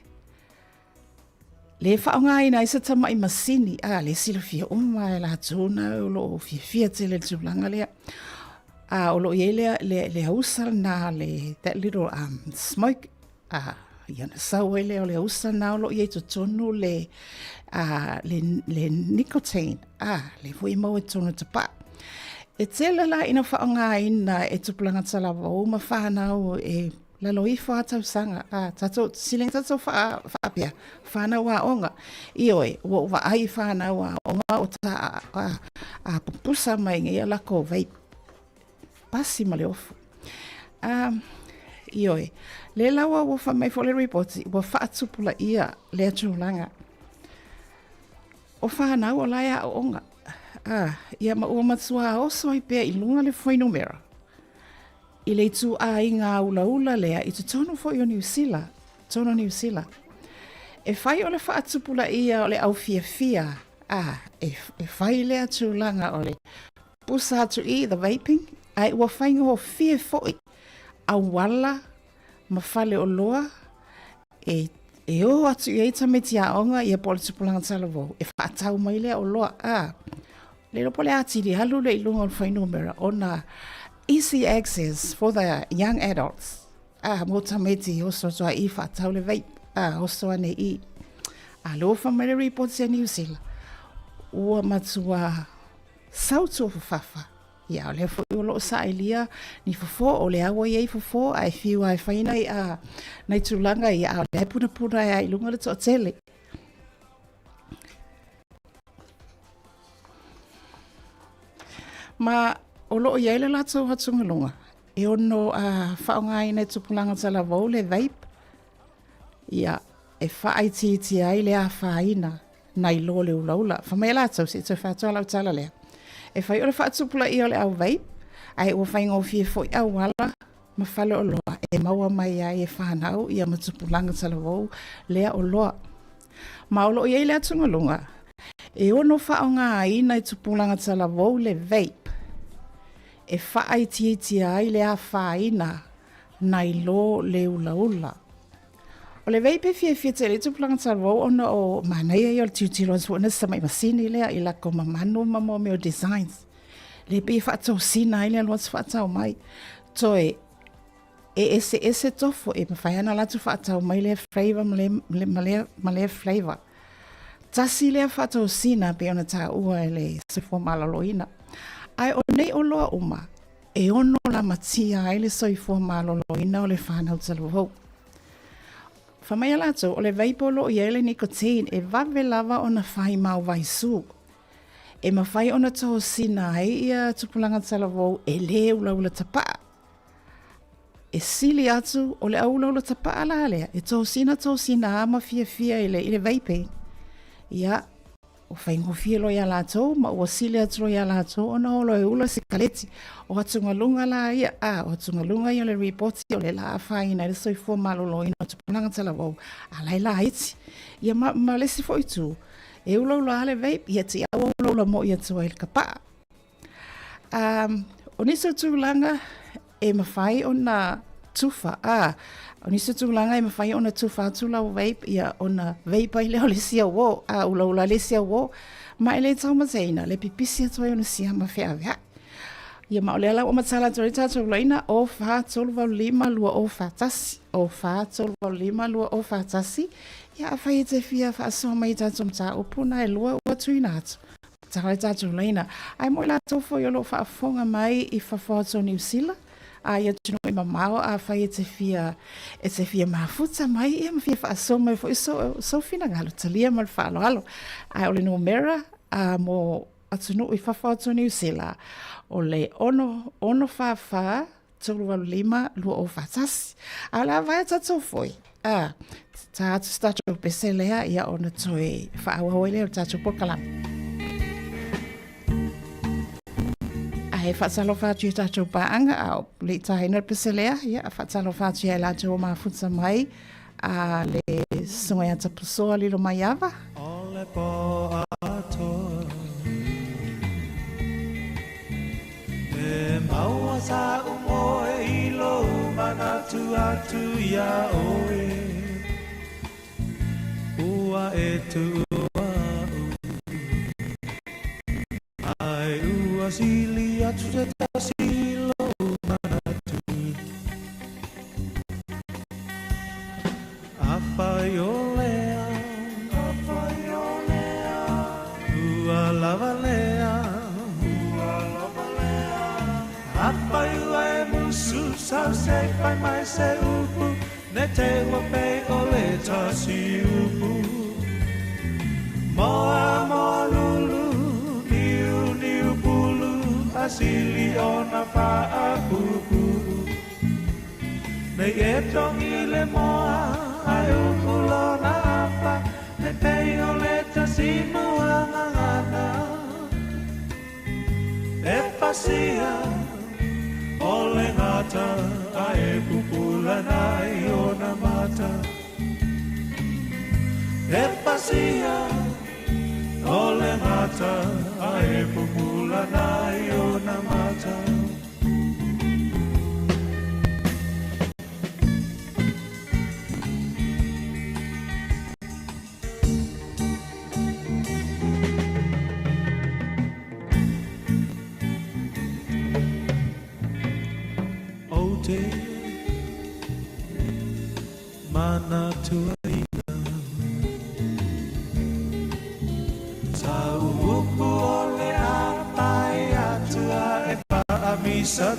Speaker 14: Le whaonga ina isa tama i masini, le sila fia uma e la tūna, o lo fia te le tūlanga lea. O lo ielea le hausa na le, that little smoke, iana sau ele o le hausa na o lo iei tonu le nicotine, le fui mau e tonu tapa. E tela la ina whaonga ina e tupulanga talawa o ma whanau e lalo i whaatau sanga. Tato, siling tato whaapia, whanau a onga. Ioe, wa ai whanau a onga o ta pupusa mai ngia lako vape. Pasi ma le ofu. Ioe, le lawa wa wha mai fole reporti, wa whaatupula ia le atulanga. O whanau o laia o onga. Ia ma ua matua oso i pia i lunga le foi numera. I le tu i ngā ula lea i tu tono foi o New Zealand. Tono New Zealand. E whai o le whaatupula ia o le au fia. E whai lea tūlanga o le pusa atu i the vaping. Ai ua whai ngō fia foi. A wala ma whale o loa. E o atu i eita me tia onga i a pole tupulanga talavo. E whaatau mai lea o loa. Le pole atiri halu le ilunga o whai numera o na easy access for the young adults. Mota meti oso toa i whaatau le vape. Oso ane i. Lo whamere reports a New Zealand. Ua matua sautu o whafa. Ia le fo o lo sa ilia ni fofo o le awa i fofo ai fiu ai whaina i nei tūlanga i a le puna ai lunga le toa tele. Ma o lo i eile lato hatunga lunga. E ono whaonga i nei tupulanga tala vau le vape. Ia e whaai ti ai le a whaina nai lo le ulaula. Whamea lato si te whaatoa lau tala lea. E whai o le whaatupula i o le au vape. Ai ua whai ngō fie fo i au wala. Ma whale o loa. E maua mai ai e whanau i a matupulanga tala vau lea o loa. Ma o lo i eile atunga lunga. E ono whaonga i nei tupulanga tala vau le vape. E whaai ti ai le a whaina nai lo le ulaula. O le vape fia te le tupulanga tala vau ono o manai ai o le tiutiro suona sa mai masini lea i la ko mamano mamo meo designs. Le pe whaatau sina ai le aloa whaatau mai. Toe ese tofo e mawhai ana latu whaatau mai lea flavor ma lea flavor. Tasi lea whaatau sina pe ona tā ua e le se fua maloloina. Ai o nei o loa uma, e ono la matia ai le soi fua maloloina o le whanau talu hou. Whamai alato, o le vaipolo i ele nicotine e vave lava o na whai mau vai su. E mawhai o na toho sina ai ia tupulanga talavou e le ula tapaa. E sili atu o le ula tapaa la lea, e toho sina ama fia i le vaipe. Ia, o whaingo fia lo ia lato, ma ua sili atu lo ia lato, o na olo e ula si kaleti. O atungalunga la ia, o atungalunga ia le reporti o le la whaina, le soi fua malolo ina o tupulanga talavou, a lai la iti. Ia ma lesi fo itu, e ula ale vape, ia ti awa ula mo ia tua il kapa. O niso tūlanga e mawhai o na tufa, o niso tūlanga e mawhai o na tufa tūla o vape, ia o na vape ai leo le sia wo, ula le sia wo, ma ele tau mazeina, le pipisi atua i o na sia ma whea vea. Ia ma o le ala o matala tori tātou laina o wha tolu vau lima lua o whatasi, o wha tolu vau lima lua o whatasi, ia a whai te fia wha asoa mai tātou mta o puna e lua ua tuina atu. Tātou tātou laina, ai mo la tofo i olo wha afonga mai i whawhato New Zealand, a ia tino i mamao a whai e te fia mafuta mai, ia ma fia wha asoa mai fo i so fina ngalo talia mal wha alo, ai ole no mera, a mo atunu i whawhato New Zealand, o le ono whawha, tolu walu lima, lua o whatasi. A la vai tatou foi. Ta atu statou pese lea, ia ona toi whaawa oile o tatou pokalami. A he whaatalo whātu i tatou paanga, a le tahina pese lea, ia a whaatalo whātu i la tau mafuta mai, a le songa ia tapusoa lilo mai awa.
Speaker 7: Ole po atoa E maua sa umoe ilo manatu atu ia oe Ua e tu ua Ai ua sili atu te tasilo manatu Apai olea Ua lava lea Apa ua e musu sau se pai mai se upu Ne te wape o le tasi upu Moa mo lulu Niu pulu Asili o na wha pupu Nei e tongi le moa Ai upu lo na apa Ne te o le tasi mua ngana E pasia Ole ngata ae pupula nai o na mata E pasia Ole ngata ae pupula nai o na mata Mana tuaina Tau upu ole atai atua e pa misa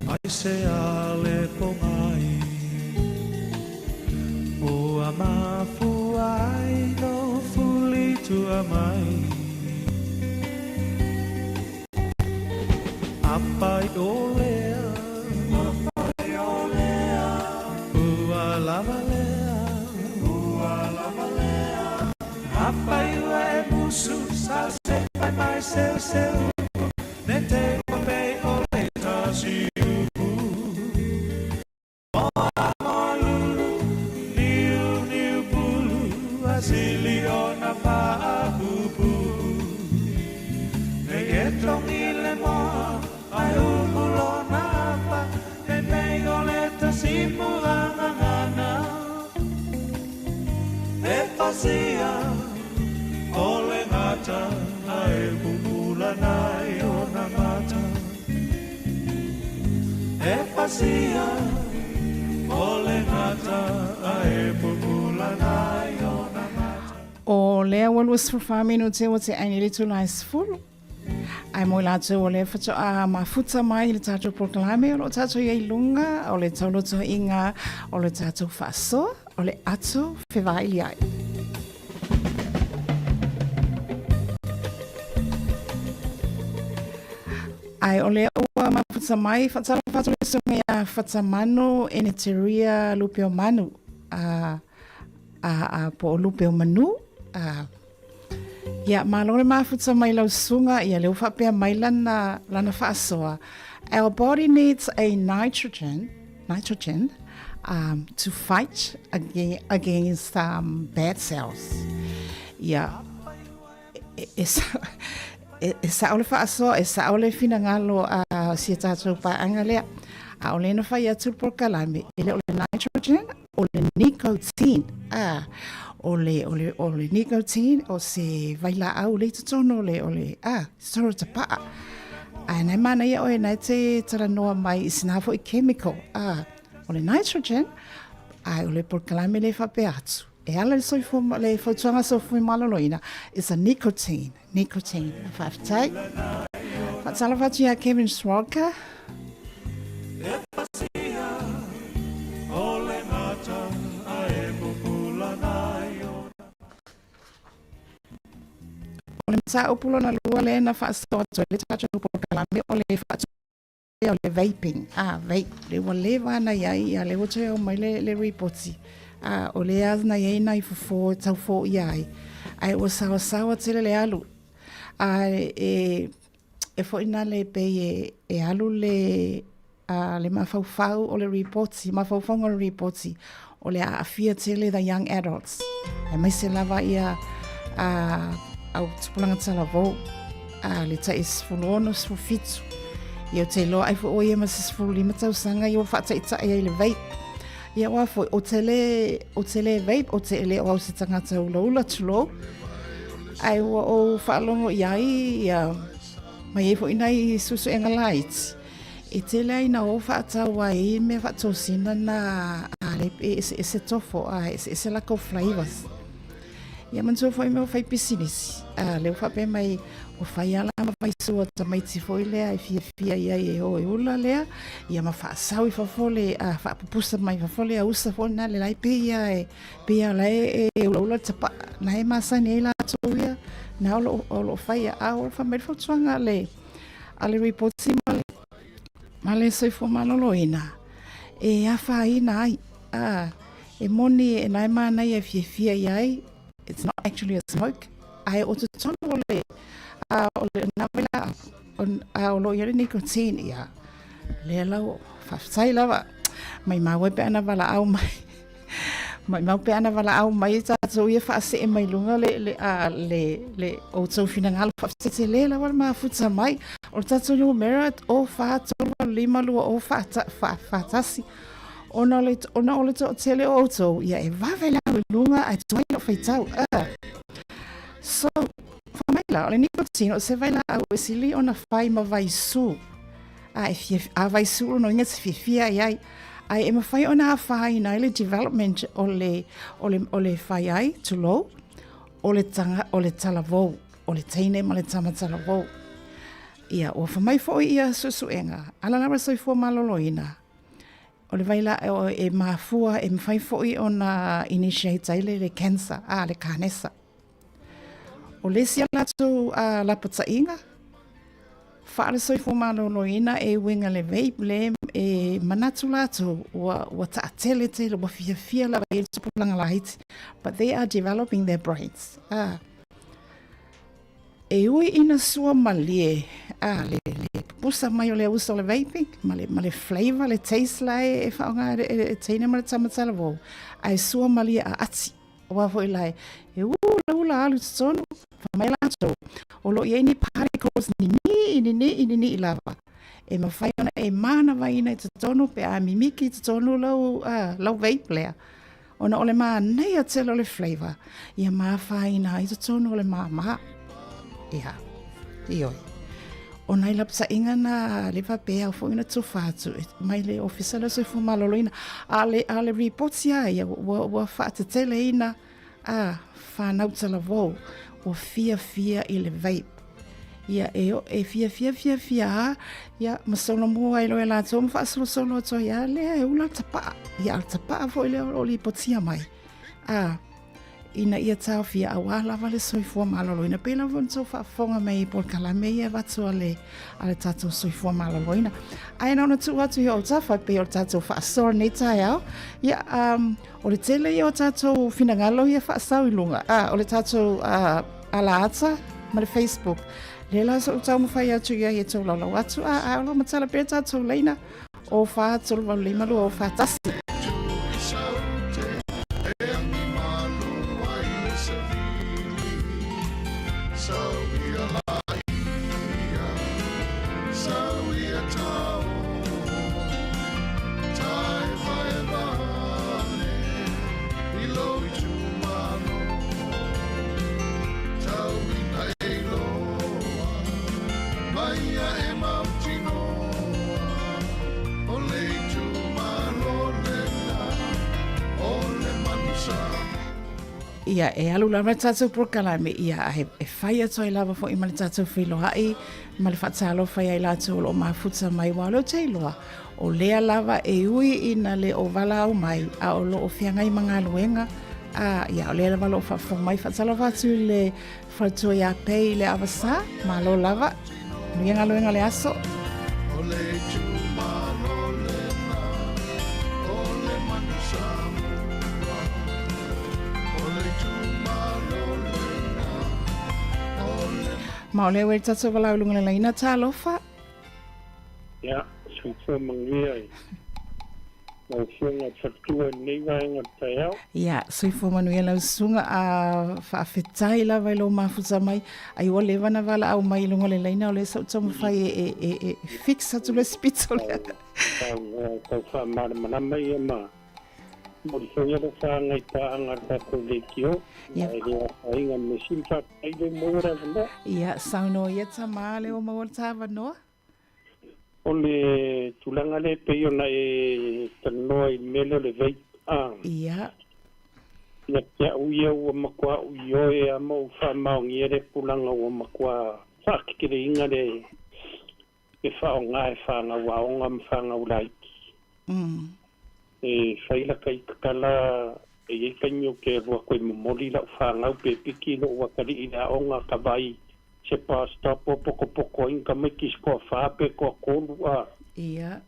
Speaker 7: Ai se ale pongai O amafu ai no fuli tua mai Apai olea Apai ua e musu sa se pai mai se upu Ne te wape o le tasi upu Moa mo lulu Niu pulu Asili o na wha pupu Ne e tongi le moa Ai umulo na apa Ne mei o le tasi mua ngana E pasia Ole ngata ae pupula nai o na mata pasia o le ngata a e pupulana i o na mata.
Speaker 14: O lea walu sifurfa minute o te aini le tulai sifuru. Ai mo lātou o le whato a mafuta mai le tātou proklame o le tātou iei lunga o le tauloto inga o le tātou whaasoa o le ato whewai ai. Ai o le ua mafuta mai whatala whato le sunga ia whatamano e ne teria lupeo manu a po lupeo manu ia malore mafuta mai lau sunga ia leo whapea mai lana whaasoa. Our body needs a nitrogen to fight against bad cells. Ia e sa ole whaasoa, e sa ole finangalo si tātou paanga lea. A ole na whai atu porkalame, ele ole nitrogen, ole nicotine. Ole nicotine o se vaila au le tono ole soro te paa. Ai mana ia oe nai te tara noa mai isinafo i chemical. Ole nitrogen, ai ole porkalame le whape atu. E ala le soifo le whautuanga soifo i maloloina is a nicotine. Whaftai. Whatala whatu ia Kevin Sroka. Ole mta upulo na lua le na whaasoa toi le tātou porkalame o le whatu o le vaping. Vape. Le wale wana iai a le wote o mai le reporti. O le azna iai nai fufo tau fo iai. Ai o sawa tele le alu. E fo ina le pe e alu le mawhauwhau o le reporti. Mawhauwhau o le reporti. O le afia tele the young adults. E mai se lava ia au tupulanga tala vau le ta isfuluono sfufitu ia te loa ai fo oia ma sfulu lima tau sanga ia whata ita ia le vape ia wafo o tele vape o tele o au se tangata ula tulo ai o whaalongo iai ia mai e fo inai susu enga light e tele ai na o whata wai me whato sina na le se tofo se lako flavors ia manso foi meu fai pisinisi leu fa pe mai o fai ala ma fai sua ta mai ti foi le ai fia ia e o ula le ia ma fa sau i fa fole fa pupusa mai fa fole a usa fo na le lai pe ia e ula tapa na e masa nei la toia na o fai a o fa mai fo tsanga le ale report ma le soi fo maloloina e a fa ina ai e moni e nai mana ia fia ia it's not actually a smoke. Ai o te tono ole nawela o lo yere nicotine ia. Le lau whaftai lawa. Mai mawe pe ana wala au mai. Mai mau pe ana wala au mai tātou ia whaase e mai lunga le o tau finangalo whaftai le lawa ma futa mai. O tātou no merit o whaatolo lima lua o whaatasi. Ona ole to tele auto ia e vavela lunga ai toi no feitau so famela ole nicotine se vai lá o sili ona fai ma vai su ai vai su no inga se fia ai e ma fai ona fai na le development ole fai ai to low ole tanga ole talavo ole teine ma le tama talavo ia o famai fo ia susuenga ala na so fo maloloina o le vaila e mafua e mwhai foi o na initiate le cancer, le kanesa. O le sia latu la patainga, whaare soi fumano loina e winga le vape le e manatu latu wa taatele te lo fia la e tupulanga la hiti. But they are developing their brains. E ui ina sua malie, le pusa mai o le usa o le vaping, ma le flavor, le taste lai e whaonga e teine ma le tamatala vau. Ai sua malie a ati, o wafo i lai, e ula alu tonu, whamai lato, o lo i eini particles ni i lava. E ma whai ona e mana waina i tonu, pe a mimiki i tonu lau vape lea. Ona o le maa nei a tele o le flavor, ia maa whaina i tonu o le maa. Ia, ioi. o nai la psa inga na le va pe au fo ina tu fatu mai le ofisa la so fu maloloina ale reports ya wa fa te tele ina fa na utala vo o fia i le vape ia e fia ia masono mo ai lo la tom fa solo to ia le ula tapa ia tapa vo le o li potia mai ina ia tau fia awala vale soifua maloloina pela von so fa fonga mai por kala me ia vatso ale tato soifua maloloina ai na tu atu yo tafa pe o tato fa so nei taia ia o le tele yo tato finangalo ia fa sau ilunga o le tato ala ata ma le Facebook le la so tau mo fa ia tu ia e to la atu lo matala pe tato leina o fa to lo le malu o fa tasi ia e alu lava tatou prokalame ia e fai atu ai lava foʻi ma le tatou filoaʻi ma le faatalo fai ai latou loo mafuta mai ua leo teiloa o lea lava e ui ina le o vala au mai a o loo feagai magaluega ia o lea lava loo faafofoga mai faatalo atu i le falatua iā pei i le avasā malo lava nuia galuega le aso ma o lea ua i tatou valauluga lelaina talofa
Speaker 15: ia soifua manuia ai lausuga fatua nei vaega taeao
Speaker 14: ia soifua manuia lausuga a faafetai lava i lou mafuta mai ai ua le vana valaau mai i luga lelaina o le saʻutauma fai e fix atu le spitol
Speaker 15: tau faamalamalama ia ma mo le soia le fagaitaaga tatou lekio ai le aiga mesili faapei le moa ravanoa
Speaker 14: ia saunoa ia tamā le o maua le tavanoa
Speaker 15: o le tulaga le pei ona e talanoa i mele o le vei
Speaker 14: ia
Speaker 15: ia teaʻu ia ua makuaʻu i oe ama u faamaogia le pulaga ua makua faakekeleʻiga le faaogā e fagauaoga ma fagaulaiki e faila kai kakala e ye kanyo ke ro ko momoli la fanga pe piki no wa kali ina onga kabai se pa stop poko inga me kisko fa pe ko a
Speaker 14: ia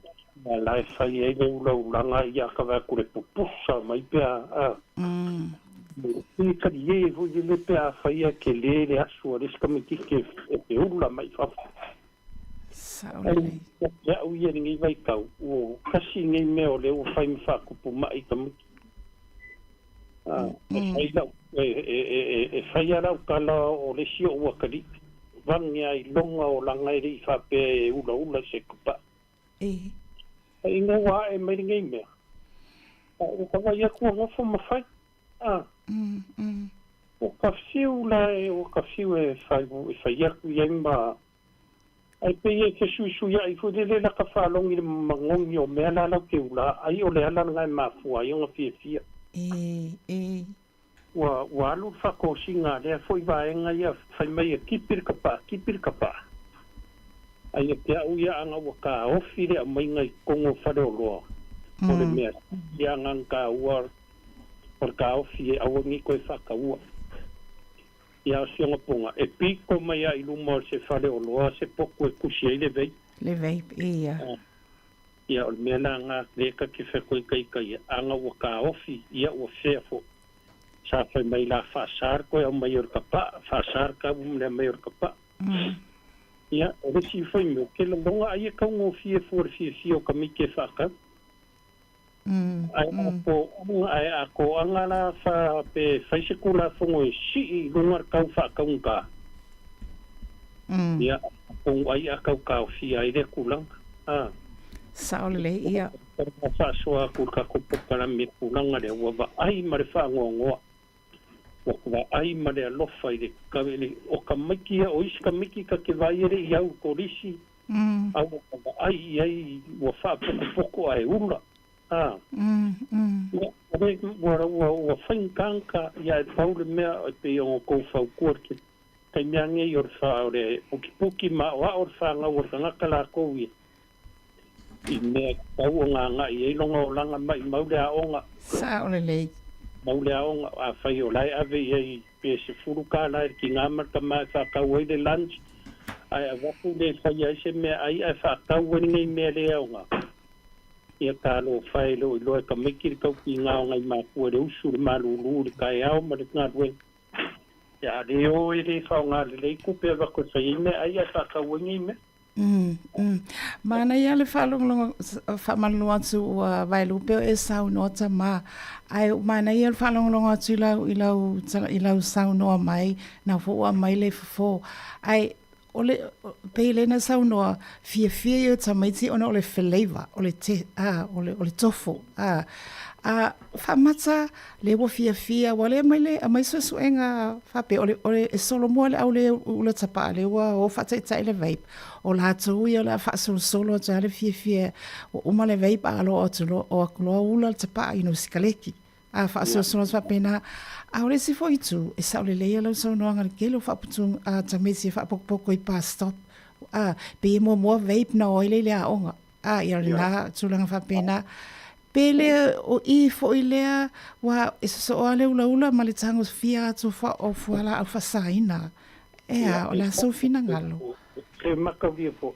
Speaker 15: la fa ye le ulanga ya ka va ku le pupusa mai pe ni ka ye vo ye le pe a fa ya ke le asu res ka me kiske e ula mai fa
Speaker 14: saule
Speaker 15: ya u ye ngi vai ka o kasi ngi me o le o fa mi fa ku pu mai ka mu e fai ara o kala o le sio ua kari vangi ai longa o langa i ri fa pe ula se kupa e inga wa e mai ngai mea o ka vai aku o ngofo ma fai o ka fiu la o ka fiu e fai aku i aimba ai pe e ke sui ai fu de la ka fa longi mangongi o mea la ke ula ai o le ala ngai ma fu ai o fia wa alu fakosinga le foi vaenga ia fai mai kipir kapa ai te au ia anga waka ofire mai ngai kongo fare o lo o le mea ia nganga ua por ka ofie au ngi ko faka ua ia sionga ponga e piko mai ai lumo se fare o lo se poko e kusi le vei ia o mea nga leka ki feko kai anga waka ofi ia o fefo sa fai mai la fasar ko o maior kapa fasar ka le maior kapa ia o si foi meu que lo longa ai ka ngo fie for fie o kamike faka ai ko anga la fa pe fai se kula fongo si lungar ka fa ka unka ia ko ai ka fie ai de kulang
Speaker 14: saole ia
Speaker 15: fa soa ku ka ko para me kulanga le wa ai mare fa ngo wa ai ma le alofa i le kawele o ka miki o isi ka miki ka ke vai ere i au korisi au ka ai ai wa fa poko ai ula wa fain kanka ia e paule mea o pe o kou fau kuarke kai mea nge i orfa ore puki ma wa orfa nga orfa ngaka la kou i mea kau o ngā i eilonga o langa mai maule a onga
Speaker 14: sa ole lei
Speaker 15: maule a onga a whai o lai ave i pe se furu ka lai ki ngā marka mai whakau eile lunch ai a wafu le whai ai se mea ai a whakau eile ngai mea le aonga ia ka lo whai lo i loe ka mikiri kau ki ngā o ngai mākua re usu le malulu le kai au ma le ngā rue ia le o i le whao ngā le lei kupe a wako sa i mea ai a whakau eile mea
Speaker 14: Mana ia le whalonga whamalunga atu ua Wailupe o e sau noa ta mā. Ai mana ia le whalonga atu i lau sau noa mai, na fua mai le fufo. Ai ole pei lena sau noa fia i ta maiti ona ole flavor, ole te, ole tofu. Whamata le wo fia wale mai le a mai suenga whape ole e solo mua le au le ula tapa le wa o whataitai le vape o la tau ia le whaasolo ta le fia o uma le vape alo o tulo o akuloa ula tapa ino sikaleki a whaasolo whapena a ole si fo itu e sa ole leia lau sau noanga le kelo whaputung a tamesi whapokopoko i pa stop pe mua vape na oile le a onga ia le na tulanga whapena pele o I fo I lea wa so ale ula ma le tango fia atu fa o fuala al fasaina o la so fina ngalo
Speaker 15: e makavia fo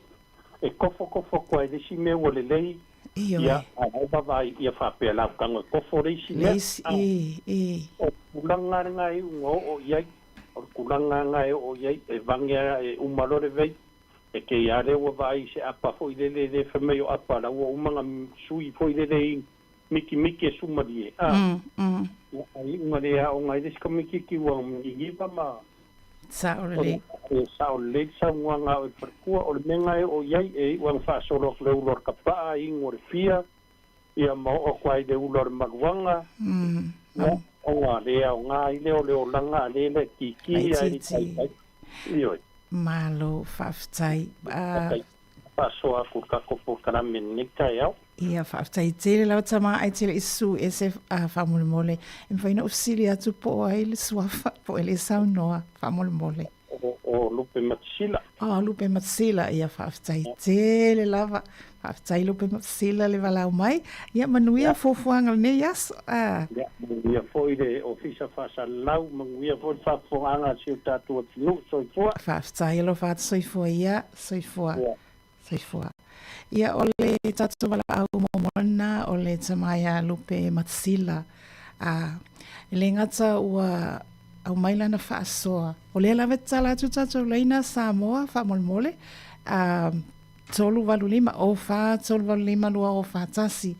Speaker 15: e kofo ko e si me wole lei ia a baba ia fa pe la kango kofo re si le o kulanga ngai o ia o kulanga ngai o ia e vangia e umalore vei e ke ia re wa vai se apa foi de fameo apa la o manga sui foi de miki e sumarie ai uma le o ngai des komiki ki wa ngi pa ma
Speaker 14: sa ole
Speaker 15: sa nga o perkua o menga o yai e wa fa solo le ulor kapa i ngor fia ia mo o kwai de ulor magwanga o nga le o nga i le o langa le ki ai io
Speaker 14: malo faftai
Speaker 15: paso a kuka ko kana menika ya
Speaker 14: ia faftai tele la tama ai tele isu SF a famole mole e faina auxilia tu po ai le swafa po ele saunoa famole mole
Speaker 15: o lupe matsila
Speaker 14: lupe matsila ia faftai tele lava faftai lupe matsila le vala mai ia manuia fofuanga ne yas
Speaker 15: ia foi de ofisa fasa lau manguia foi fa foanga ciuta tu no soifua
Speaker 14: faftai lo fat soifua ia soifua ia ole tatu wala au momona ole tamaya lupe matsila le ngata ua au maila na faasoa ole la vetala tu tatu leina Samoa fa molmole tolu valulima o fa tolu valulima lua o fa tasi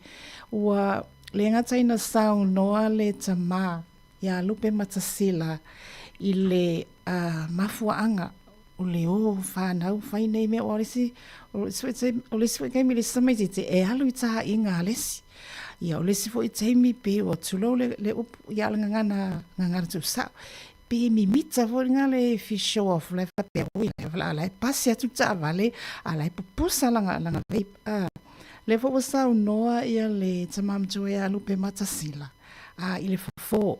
Speaker 14: ua le ngata ina sau noa le tama ia lupe matsila ile mafuanga ole o whanau whainei me o alesi o lesi kai mi le samai te e halu i taha i ngā lesi ia o lesi fo i teimi pe o tulo le upu ia ngangana tu sao pe mi mita fo ngā le fi show off le whape ui le pasi atu ta vale a le pupusa langa veip le fo o sao noa ia le tamamtu e alupe matasila i le fofo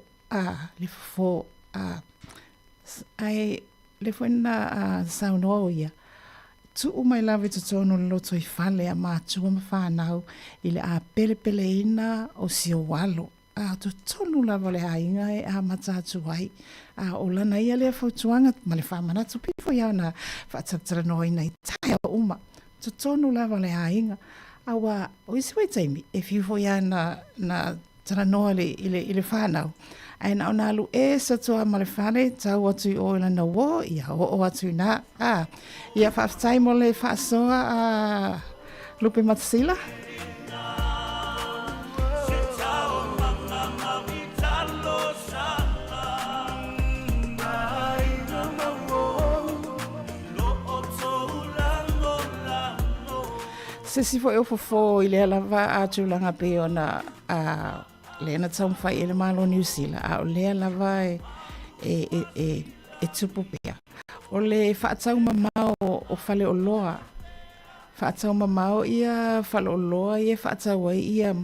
Speaker 14: le fofo ai le fuena saunoa ia tu mai lave tu tono loto I fale a mātua mawhanau I le a pele ina o si o walo tu tonu lava le hainga e a matatu ai o lana ia le fautuanga ma le whamana tu pifo iau na whatatara no ina I tae o uma tu tonu lava le hainga awa o isi wai taimi e fifo iau na tara noa I le whanau ai na ona lu sa toa ma le whare tau atu o ila na wo ia o atu na ia whaftai mo le whaasoa lupe matasila se si fo eu fo I le lava atu langa pe ona le na tau mwhai ele malo New Zealand o lea lava e tupu pia. O le whaatau mamao o whale o loa. Whaatau mamao ia whale o loa ia whaatau ai ia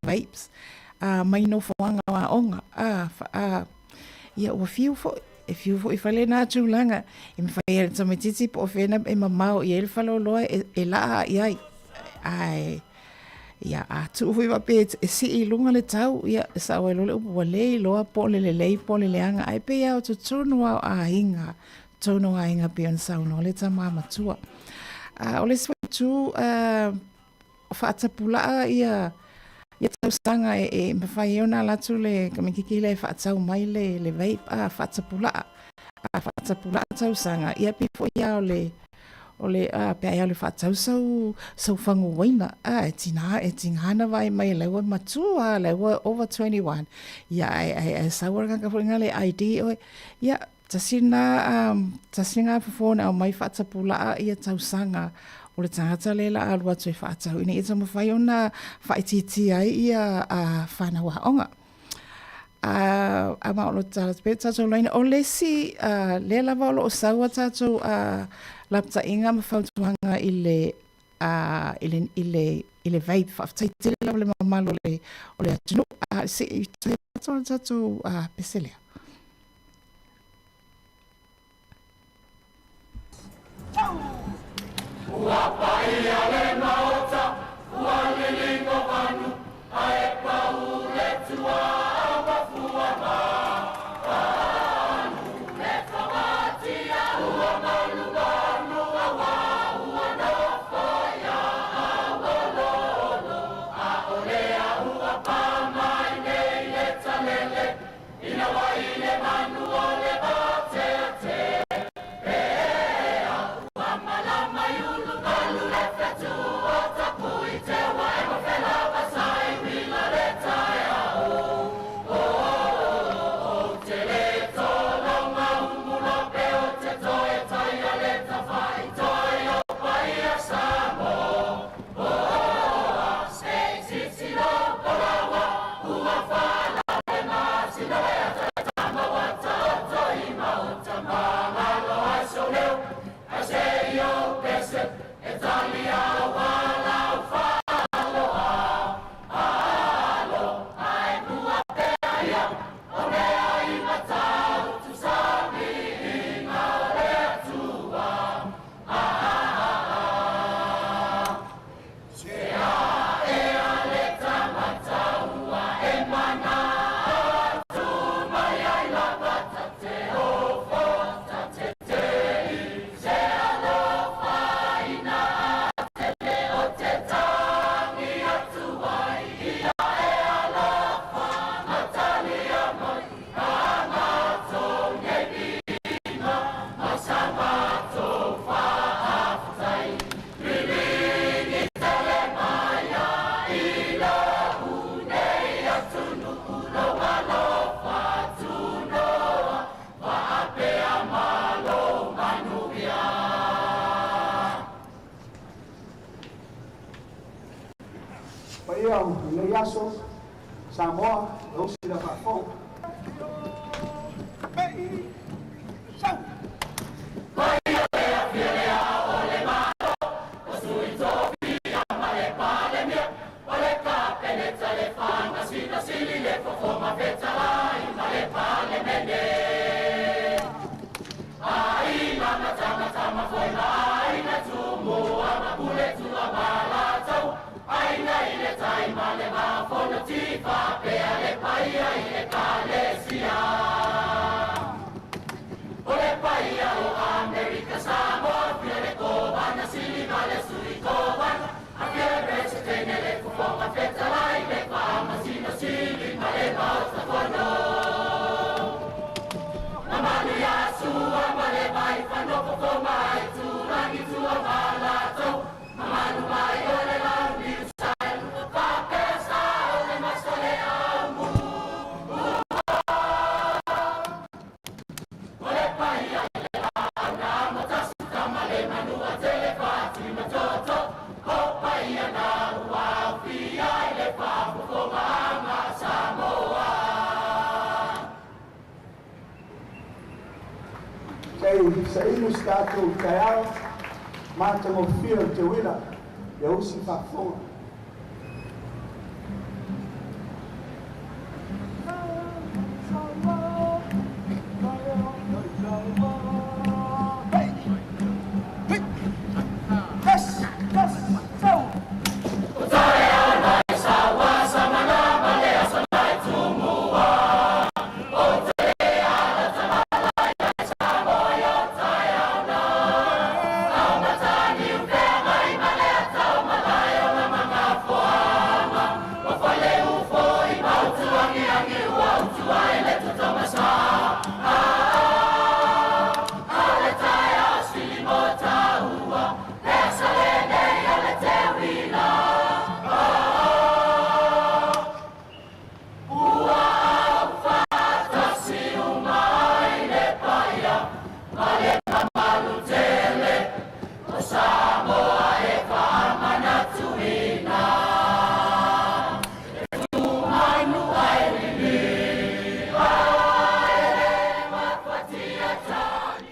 Speaker 14: vapes. Mai no whanga wa onga. Ia ua fiu fo. E fiu fo i whale nā tūlanga. E mwhai e tamatiti po o whena e mamao i ele whale o loa e laa iai. Ia a tuuhui wape e si i lunga le tau. Ia sa o e lole upu wa lei loa po le lei po le leanga. Ai pe au tu tonu au a hinga. Tonu a hinga pe on sauno le tama matua. O le swai tu whaatapulaa ia tau sanga e mawhai eona latu le kamikiki le whaatau mai le vape whaatapulaa. Whaatapulaa tau sanga. Ia pifo ia o le pea ia le whaatau sau whangu waina. E tingana vai mai lewa matua, lewa over 21. Ia e sauara kakafuringa le ID oi. Ia tasina fafona o mai whaatapulaa ia tau sanga. O le tangata le la alua tui whaatau. Ina ita mawhai ona whaititi ai ia whanawa onga. A maolo tātou tātou laina. O lesi le lava o lo o saua tātou lapta inga mawhautuhanga i le vape. Whaitaitele lau le mamalo o le atunu. Se i tātou peselea.
Speaker 3: Ua paia le maota, ua le lingo vanu, ae pau le tua awa fua ma. Anu le whakatia, ua manu manu awa, ua no whaia awa lolo. A olea ua pamai nei le talele, ina wai le manu o le bate a te.
Speaker 16: Samoa, não se leva a fogo. sa inu stato kaya mata mo fio te wila ya usi whaafonga.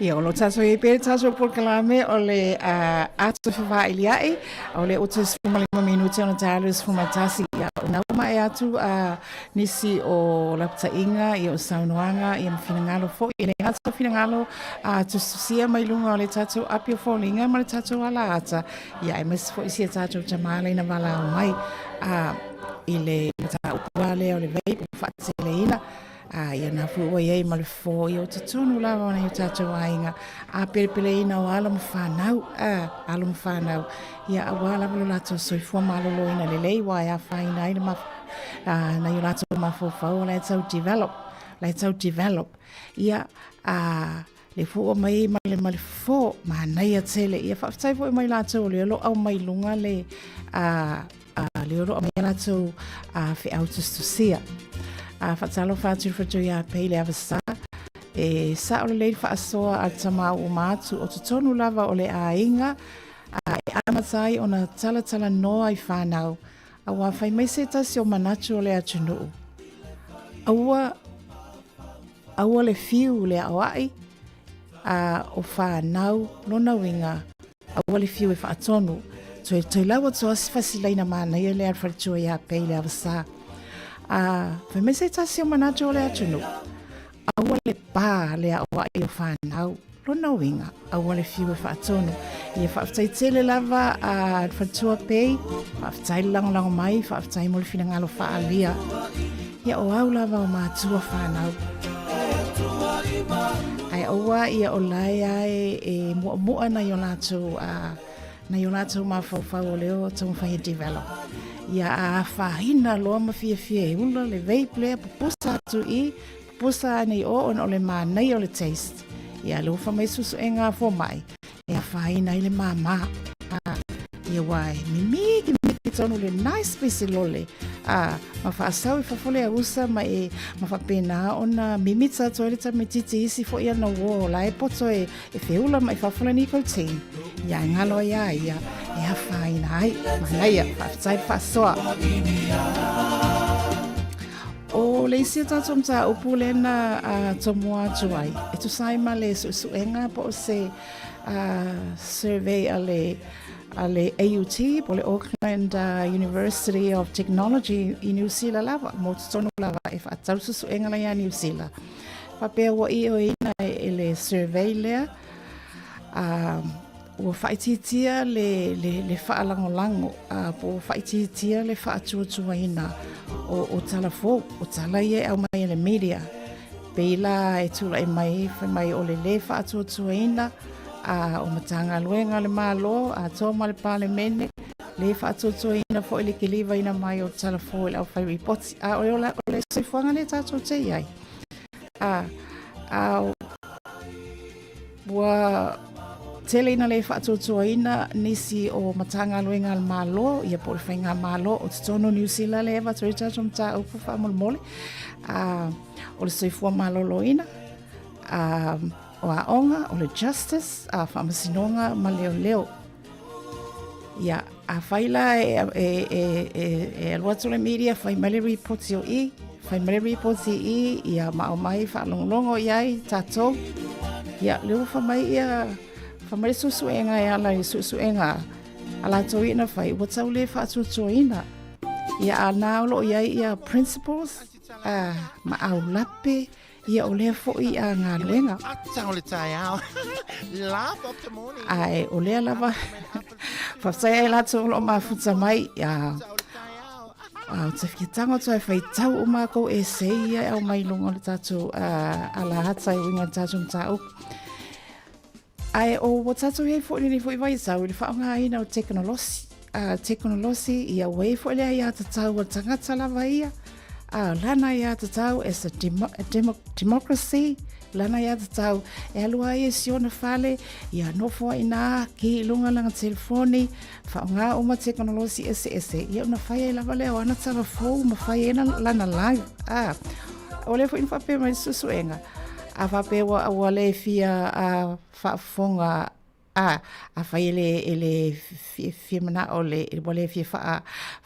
Speaker 14: Ia o lo taso e pere taso por kalame o le ato fiva iliai o le oto sfuma 5 minuti ona talo sfuma tasi ia o na uma e atu nisi o lapta inga i o saunoanga i mfinangalo fo i le ato finangalo tu sia mai lunga o le tato apio fo linga ma le tato ala ata ia e mas fo isia tato tamale na vala o mai i le ta upale o le vei fatele ina ia na fu o ye mal fo yo tonu la ona yo tato ainga pele ina wala mfanau alum fanau ia wala lo lato so fo malo lo ina le wa ya faina ina ma na yo lato ma fo fo let's develop ia le fo mai mal fo ma na ia tele ia fa sai fo mai lato le lo au mai lunga le le ro mai lato fe autos to see fatalo fatu fatu ya pele avasa e sa o le fa so atama o matu o tonu lava o le ainga amatai ona tala no ai fanau awa fai mai se tasi o manachu o le atunu awa le fiu le awai o fanau lona winga awa le fiu e fa tonu to lawa to fasila mana ia le fatu ya pele avasa fa me se tasi o manacho le atunu awa le pa le awa i o whanau lona winga awa le fiu e whaatonu ia whaaftaitele lava whatua pei whaaftai lango mai whaaftai mo le finangalo whaalia ia o au lava o mātua whanau ai awa ia o lai ai e mua na yolato mawhawhau o leo tamu whai develop ia whahina loa mawhia ula le veiplea pupusa atu pupusa nei o le mānei o le taste ia leo whamai susu e ngā fo mai ia whahina i le māma ia wai mimiki tonu le nice pisi lole ma whaasau i whafole a usa ma whapena ona mimita atu ele ta metiti isi fo ia na wo la e poto e whiula ma i whafole Nicole Team ia ngalo ia whaina ai manaia whaftai whasoa o le isi tatu mta upu lena tomua tuai e tu saima le suenga po se survey ale AUT po le Auckland University of Technology i New Zealand lava mo tonu lava e fatau suenga la ya New Zealand papea wa i o ina ele survey lea o faititia le faalangolango po faititia le faatuatuaina o talafo o tala ia au mai le media peila e tula e mai o le faatuatuaina o matanga luenga le malo toma le parliament le faatuatuaina fo le kiliva ina mai o talafo le au fai report o le sifuanga le tatu te ai wa tele ina le faatuatuaina nisi o matanga luenga le malo ia po le fainga malo o tono New Zealand le eva tō mta upu whamolmole o le soifua maloloina o aonga o le justice whamasinonga ma leo ia a whaila e aluatu le media whai mele reports o i ia ma o mai whalongolongo iai tatou Ia leo whamai ia whamai susuenga e ala i susuenga ala toi ina whai ua tau le whaatuatoina. Ia ana olo iai ia principles ma au lape ia o lea fo'i a ngā luenga.
Speaker 5: Atau le tai au. Laugh of the morning.
Speaker 14: Ai, o lea lava. Whaftai e lato olo mafuta mai. Te whikitango toi whai tau o mākou e seia au mai lunga le tātou ala hata i winga tātou mtau. Ai, o tātou hei fo'i ni fo'i vai tau, i whaonga ina o teknolosi ia wei fo'i lea ia ta tau o tangata lava ia. Lana ia te tau as a democracy, lana ia te tau e alua ia siona whale, ia nofo ina ki lunga langa telefoni, whaonga o ma teknolosi ese, ia una whai e lava leo ana tara fau, ma whai ena lana live. O lefo ina whape mai susuenga, a whape wa le fia a whafonga a whai ele fia mana o le wale fia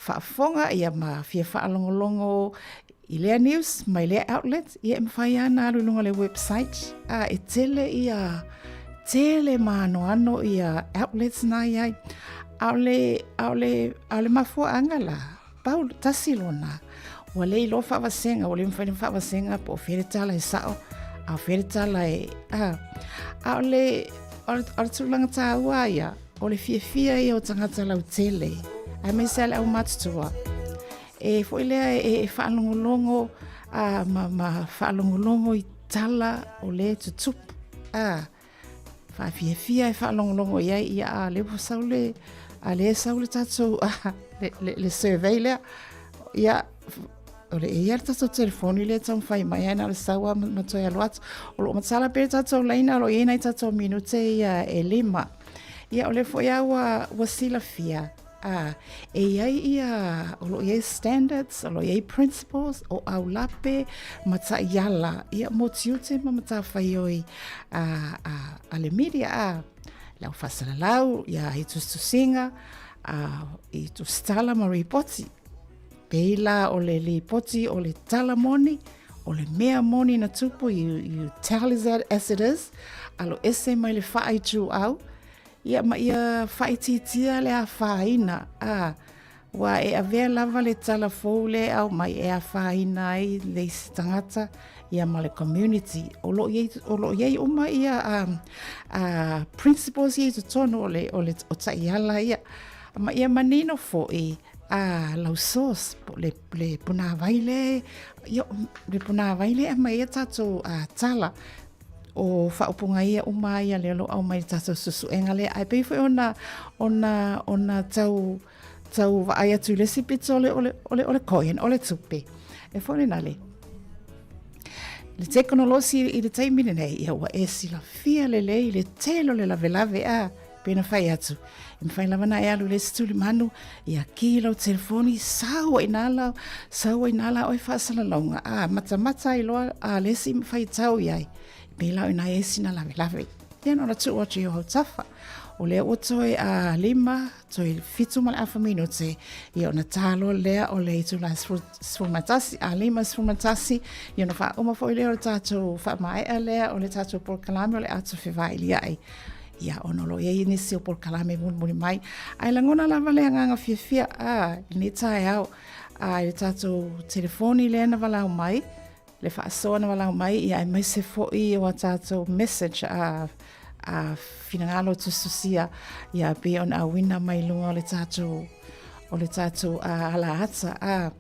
Speaker 14: whaafonga ia ma fia whaalongolongo i lea news, mai lea outlet, ia ma whai ana alulunga le website, e tele ano ia outlets na iai, aule mafua angala, pau tasilona, wale i lo whaawasenga, wale mwhaini whaawasenga po where tala e sao, a where tala e, aule Ora tūlanga tā ua ia, o le fia ia o tangata lau tele, a me sale au matutua. E fo ilea e whaalongolongo, ma whaalongolongo i tala o le tutup. Fia e whaalongolongo ia a lepo saule, a le saule tātou, le survey lea, ia, ole e ia tatou telefoni le tau whai mai ana le saua matoi alo atu. O lo matala pere tatou laina alo ienai tatou minute ia e 5. Ia ole fo ia ua sila fia. E iai ia, o lo iai standards, o lo iai principles, o au lape, mata iala. Ia motiute ma mata whai oi a le media. Lau whasalalau, ia i tustusinga, i tustala ma ripoti. Peila o le poti o le tala moni, o le mea moni na tupu, you tell it as it is, alo ese mai le whaai tū au, ia whaai titia le a whaina, wa e avea lava le tala fou le au mai e a whaina ai le tangata, ia ma le community, o lo iei uma ia principles iei tutono o taiala ia, ma ia manino fo i, lau sos, le puna vaile, le puna vaile a mai e tatou tala o whaupunga ia uma ia lelo au mai tatou susuenga le ai pei foi ona tau vai atu le sipito ole koien, ole tupe. E fone nale. Le teknolosi i le taimine nei ia wa e sila fia le i le telo le lave pena fai atu. E mwhai lawana e alu le situli manu ia kilo telefoni saua inala oi whaasala launga. Mata i loa lesi mwhai tau iai. Me lau ina e sina lave. Ia nora tu o tio hau tafa. O lea o toi 5, toi 7 mal afa minute. Ia ona talo lea o le itu la sfumatasi, 5 sfumatasi. Ia ona wha uma fo lea o tatou wha mai lea o le tatou por kalame o le atu whiwai liai. Ia onolo ia inisi o por kalame muni mai. Ai langona lava lea nganga fia ni tae au. Ai tatou telefoni lea na walau mai. Le whaasoa na walau mai. Ia ai mai se fo i o tatou message finangalo tususia. Ia be on a wina mai lunga o le tatou ala hata.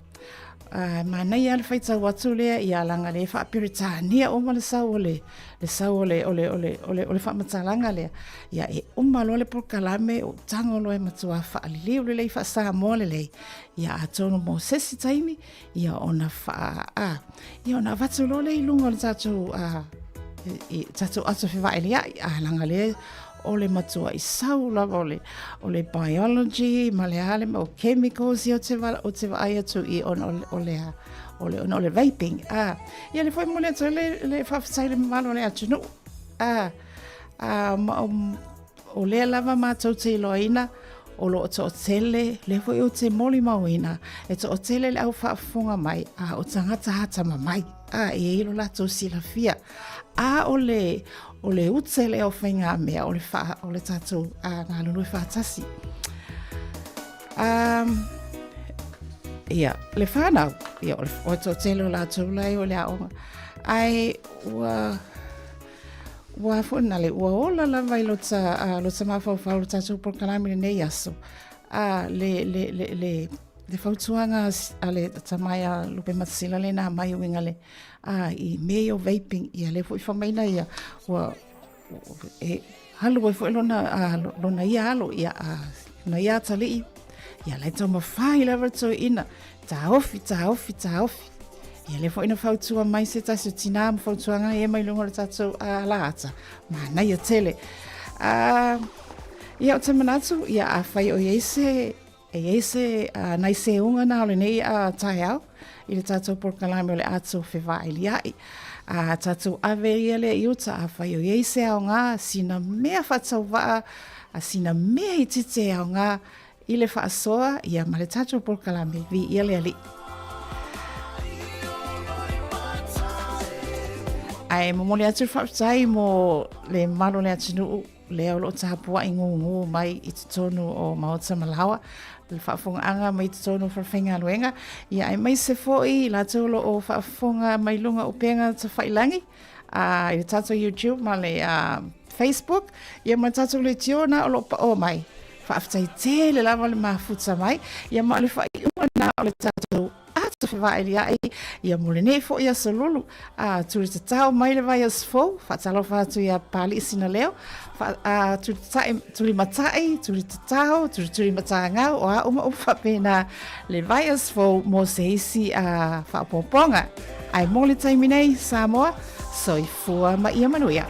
Speaker 14: Mana ia le whaitau watu lea ia langa le whaapiritania oma le sau ole whaamatalanga lea ia e oma lo le porkalame o tango lo e matua whaalili o le lei whaasa moa le lei ia atono mo sesi taimi ia ona ia ona watu lo le ilunga o le tatou ato whiwa elia ia langa le o le matua i sau lava o le biology, ma le ale, o chemicals i o te vai atu i o le vaping. Ia le fwoi mole atu le whawhasai le mamalo le atu no. O le lava mātou te iloina, o lo to tele, le fwoi o te moli mauina, e to tele le au whaafonga mai, o tangata hata mamai. e ilo lato silafia. Ole utse le o whainga mea, ole tātou ngā lului whātasi. Ia, le whānau, ia, o tō telo lato lai o le aonga. Ai, ua whunale, ua ola la vai lota mawhau lo tātou por kalami nei aso. Le whautuanga ale tamaia lupe matasila le nā mai uinga le I meo vaping ia le fo whamaina ia halu fo lona ia alo ia na ia tali ia le toma fai la verto ina ta ofi ia le fo ina whautua mai se taso tina ma whautuanga e mai lunga le tato la ata ma na ia tele ia o te manatu ia a whai o ese nai se unga na ole nei tai au I le tātou porkalami o le ato whewai liai. Tātou averia le iuta a whai o ieise ao ngā, sina mea whatau waa, a sina mea I tite ao ngā, I le whaasoa, ia ma le tātou porkalami vi ia le ali. Ai momole atu whaatai mo le malo le atinu le o lo tāpua I ngungu mai I te tonu o Maota Malawa. Le whaafonga mai te tono whawhenga luenga. Ia ai mai se foi la tolo o whaafonga mai lunga o penga te whailangi. I le tato YouTube ma le Facebook. Ia ma tato le tiona o lo pa o mai. Whaaftai te le lava le mafuta mai. Ia ma le whaiunga na o le tato atu whiwai li ai. Ia mole ne fo ia solulu. Turi te tau mai le vai as fo. Whatalo whatu ia pali isina leo. Turi matai, turi te tau, turi matai ngau, o a uma pena le vai as fo mo se isi whaapoponga. Ai mole taiminei Samoa, soifua ma ia manuia.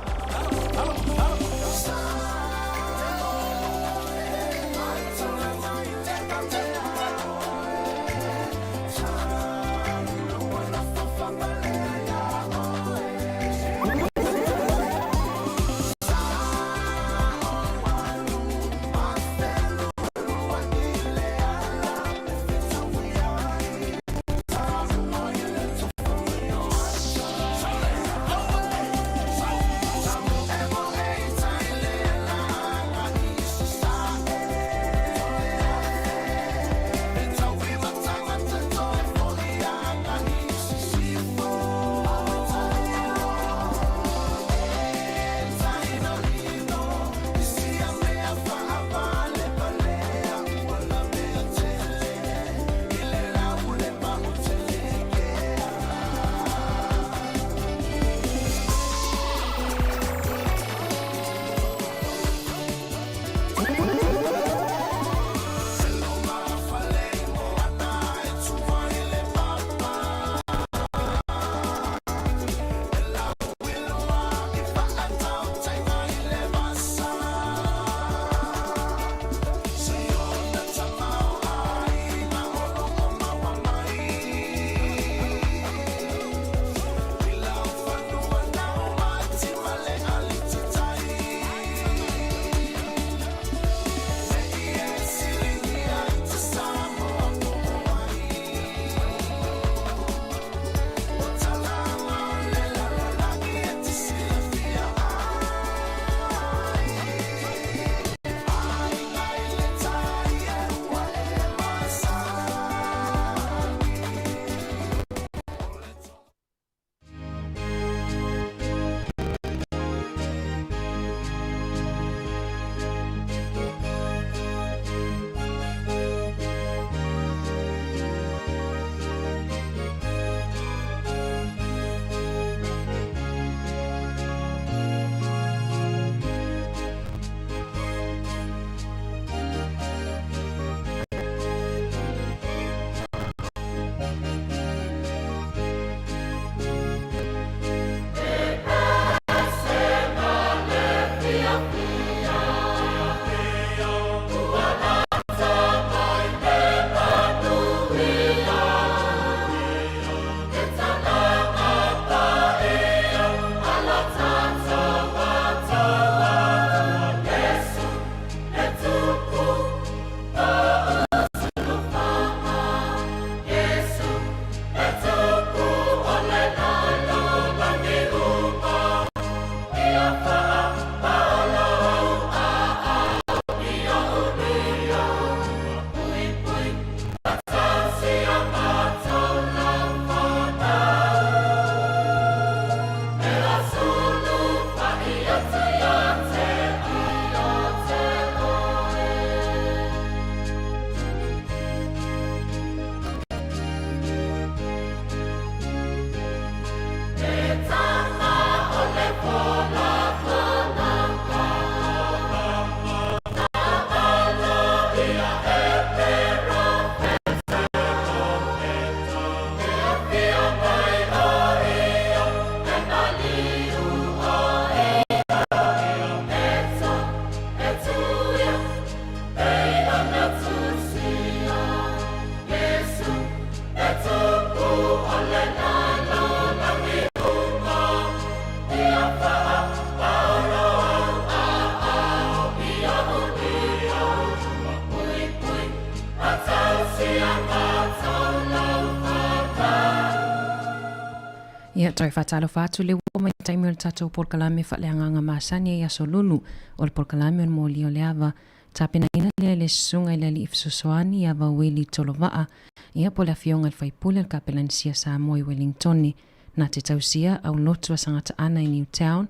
Speaker 1: Ia toi whatalo whātu le o mai taimi o le tatou porkalame whaleanganga māsani e aso lulu o le porkalame o le mōli o le awa tapena ina le le sunga i le li ifsosoani i awa weli tolovaa ia po le afionga le whaipule le kapelanisia Samoa i Wellingtoni na te tausia au lotua sangata ana i Newtown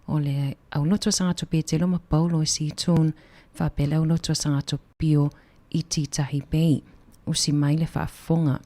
Speaker 1: o le au lotua sangata Petelo ma Paulo i Seatoon whapele au lotua sangata Pio i Titahi Bay usi mai le whaafonga.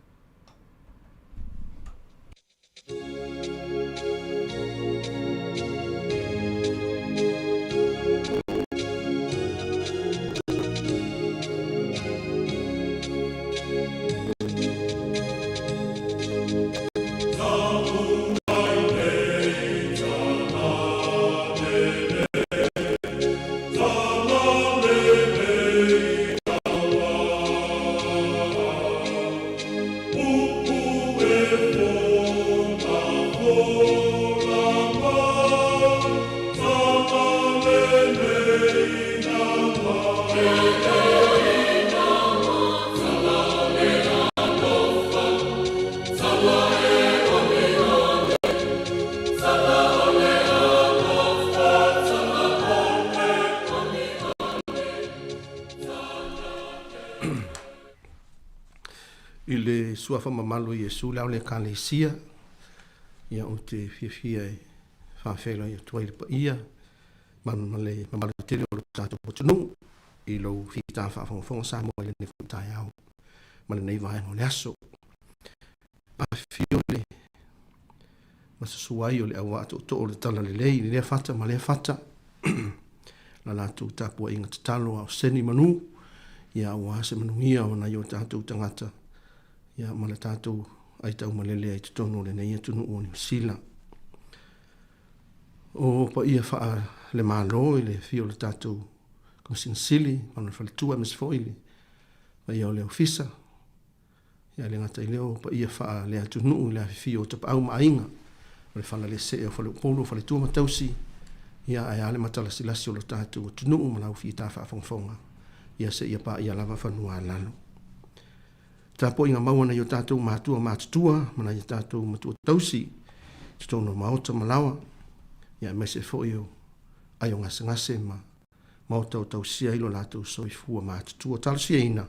Speaker 17: I le suafa mamalo i Iesu lau le kalesia ia o te fiafia e whawhela i tuai pa ia ma le mamalo tele o le tātou potunu i lau whita whawhonga Samoa i le nefutai au ma le nei vai no le aso pa fio le ma se suai o le awa ato to o le tala le lei le fata ma le fata la latu tapua inga tatalo au seni manu ia awa se manuia o na i o tātou tangata ia ma le tātou ai tau malele ai tutono le nei atunu o New Zealand. O pa ia wha le malo i le fio le tātou konsinsili, ma le whaletua mes foili, ma ia o le ofisa, ia le ngata i leo pa ia wha le atunu le fio tapa au mainga, ma le whala le se o whale upolo, whaletua matausi, ia ai ale matala silasi o le tātou atunu ma lau fi tā whafonga, ia se ia pa ia lava whanua lalo. Tā po inga maua na i o tātou mātua mātutua, mana i tātou matua tausi, tutono maota malawa, ia mai se fo i o ai o ngase ma maota o tausia ilo lātou soifua mātutua. Tālusia ina,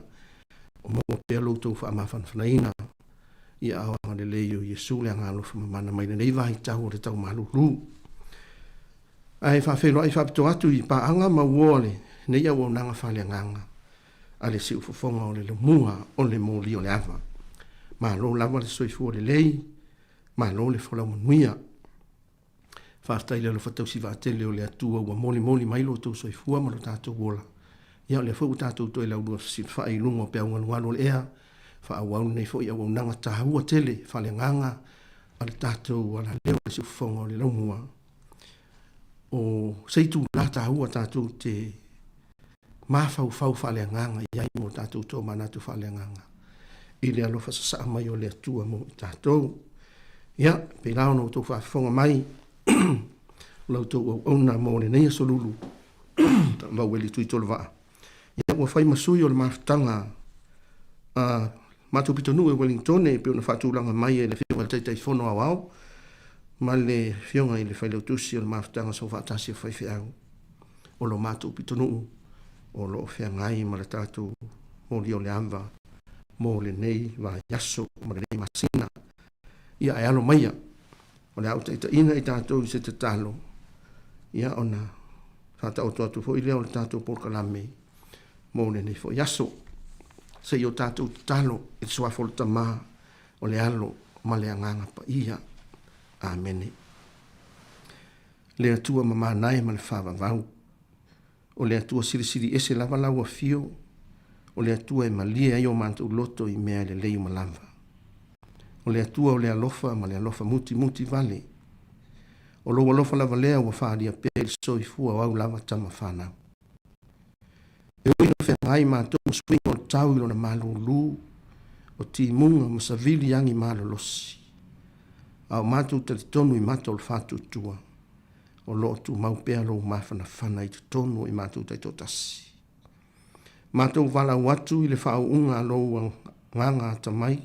Speaker 17: o maua pēr loutou wha amawhanwhanaina, ia awa le leio Iesu le angalofa mamana mai nei vai tau o le tau malulu. Ai whawhelo ai whapito atu i paanga mauole, nei au au nanga whale nganga. Ale si ufofonga o le lumua o le mōli o le awa. Ma lo lava le soifu o le lei, ma lo le whalau manuia. Whaftai le lo whatausi wātele o le atua ua moli mai lo tau soifua ma lo tātou wola. Ia le whau tātou toi lau lua si whaai lunga o pe au ngalualo le ea, wha au au nei fo i au au nanga tahua tele, whale nganga, ale tātou ala leo le si ufofonga o le lumua. O seitu la tahua tātou te ma fau whale nganga iai mo tātou tō manatu whale nganga. I le alofa sa mai o le atua mo i tātou. Ia, pe lao no tō whawhonga mai, lau tō au auna mo le neia solulu, ta mau weli tui tolo waa. Ia, ua whai masui o le mawhtanga, mātou pitonu e Wellingtone, pe ona whatulanga mai e le whionga teitai whono au au, ma le whionga i le whaileu tusi o le mawhtanga so whatasi o whaiwhi au. O lo mātou pitonu o lo fea ngai ma le tātou mo li o le amwa, mo le nei wa yaso, ma le nei masina. Ia ai alo maia, o le au taita ina i tātou i se te talo. Ia ona, whata o tuatu fo i leo le tātou porkalame, mo le nei fo yaso. Se i o tātou talo, i suafo le tamā, o le alo, ma le anganga pa ia. Amene. Le atua mamanai ma le whawa vau. O le atua sirisiri ese lava laua fio, o le atua e malia i o mantou loto i mea le lei malava. O le atua o le alofa ma le alofa muti vale. O lo alofa lava lea ua whaaria pe il soifua au lava tama whanau. E uino whengai mantou swing o tau ilo na malulu, o ti munga masavili yangi malolosi. Au mantou talitonu i matou le whatu tua. O lo tu mau pea lo mawhana i tonu i mātou taito tasi. Mātou wala watu i le whao unga lo nganga tamai,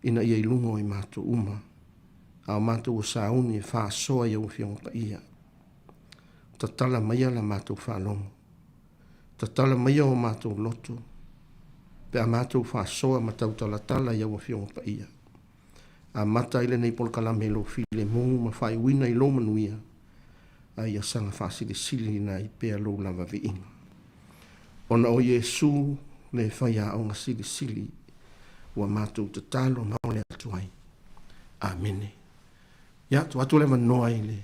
Speaker 17: ina ia ilungo i mātou uma. a mātou o sauni e whaasoa i au whionga pa ia. Ta tala maia la mātou whanonga. Ta tala maia o mātou loto. Pe a mātou whaasoa ma tau tala i au whionga pa ia. A mata ile nei pol kalame lo file mungu ma whai wina i lo manuia. A ia sanga whaasile sili na i pea lo lava vi inga. Ona o Yesu le whai a onga sili sili wa mātou te talo maole atuai. Amene. Ya, tu atu le manoa ile.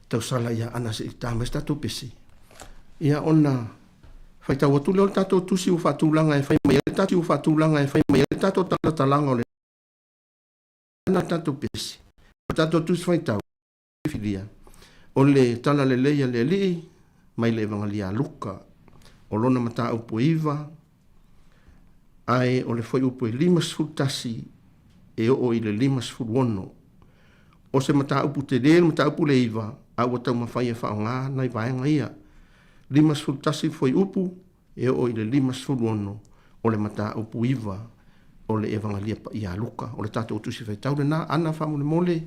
Speaker 17: Tau sala ia ana se itama sta tu pesi. Ia ona fai tau atu le tato tusi u fatulanga e fai mai tatu u fatulanga e fai mai tato talanga le ana tato pesi. Tato tusi fai tau filia. O le tala le leia le li mai le evangelia Luka. O lona mata upo iva. Ai o le foi upo e 5 tasi e o i le 5 wono. O se mata upu te leel, mata upu le iwa, a ua tau mawhai e whao ngā, nai vaenga ia. 5 tasi foi upu, e o i le 5 wono, o le mata upu iwa, o le evangelia pa ia Luka, o le tata utusi whai tau le nā, ana wha mole mole.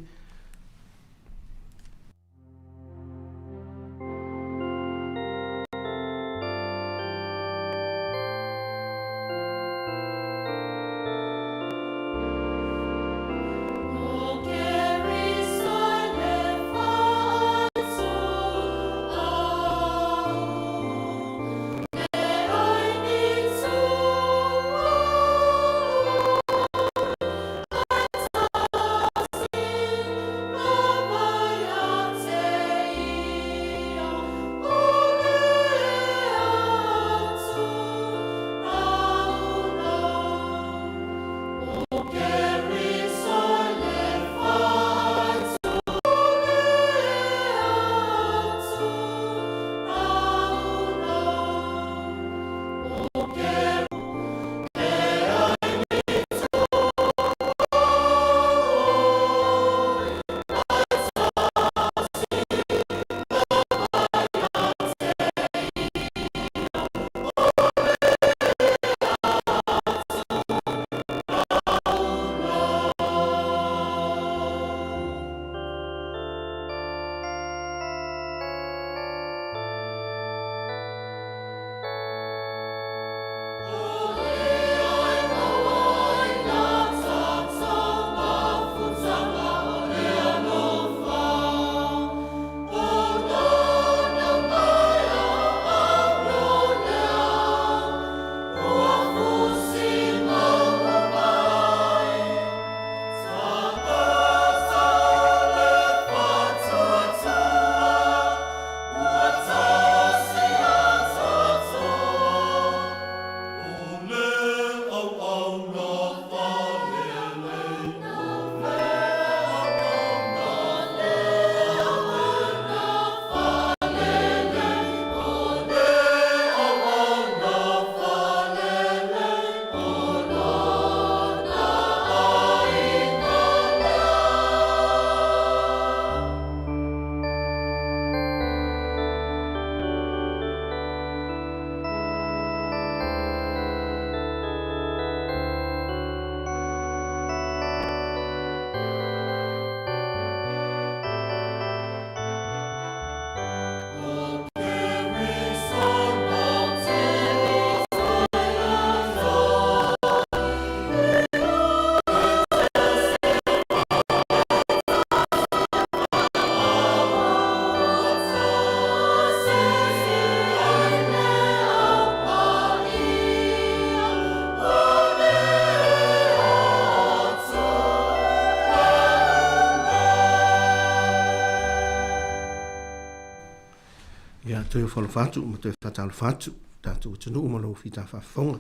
Speaker 17: Tui whala whatu, ma tui whatalo whatu, tātou tunu umalo whita whafonga.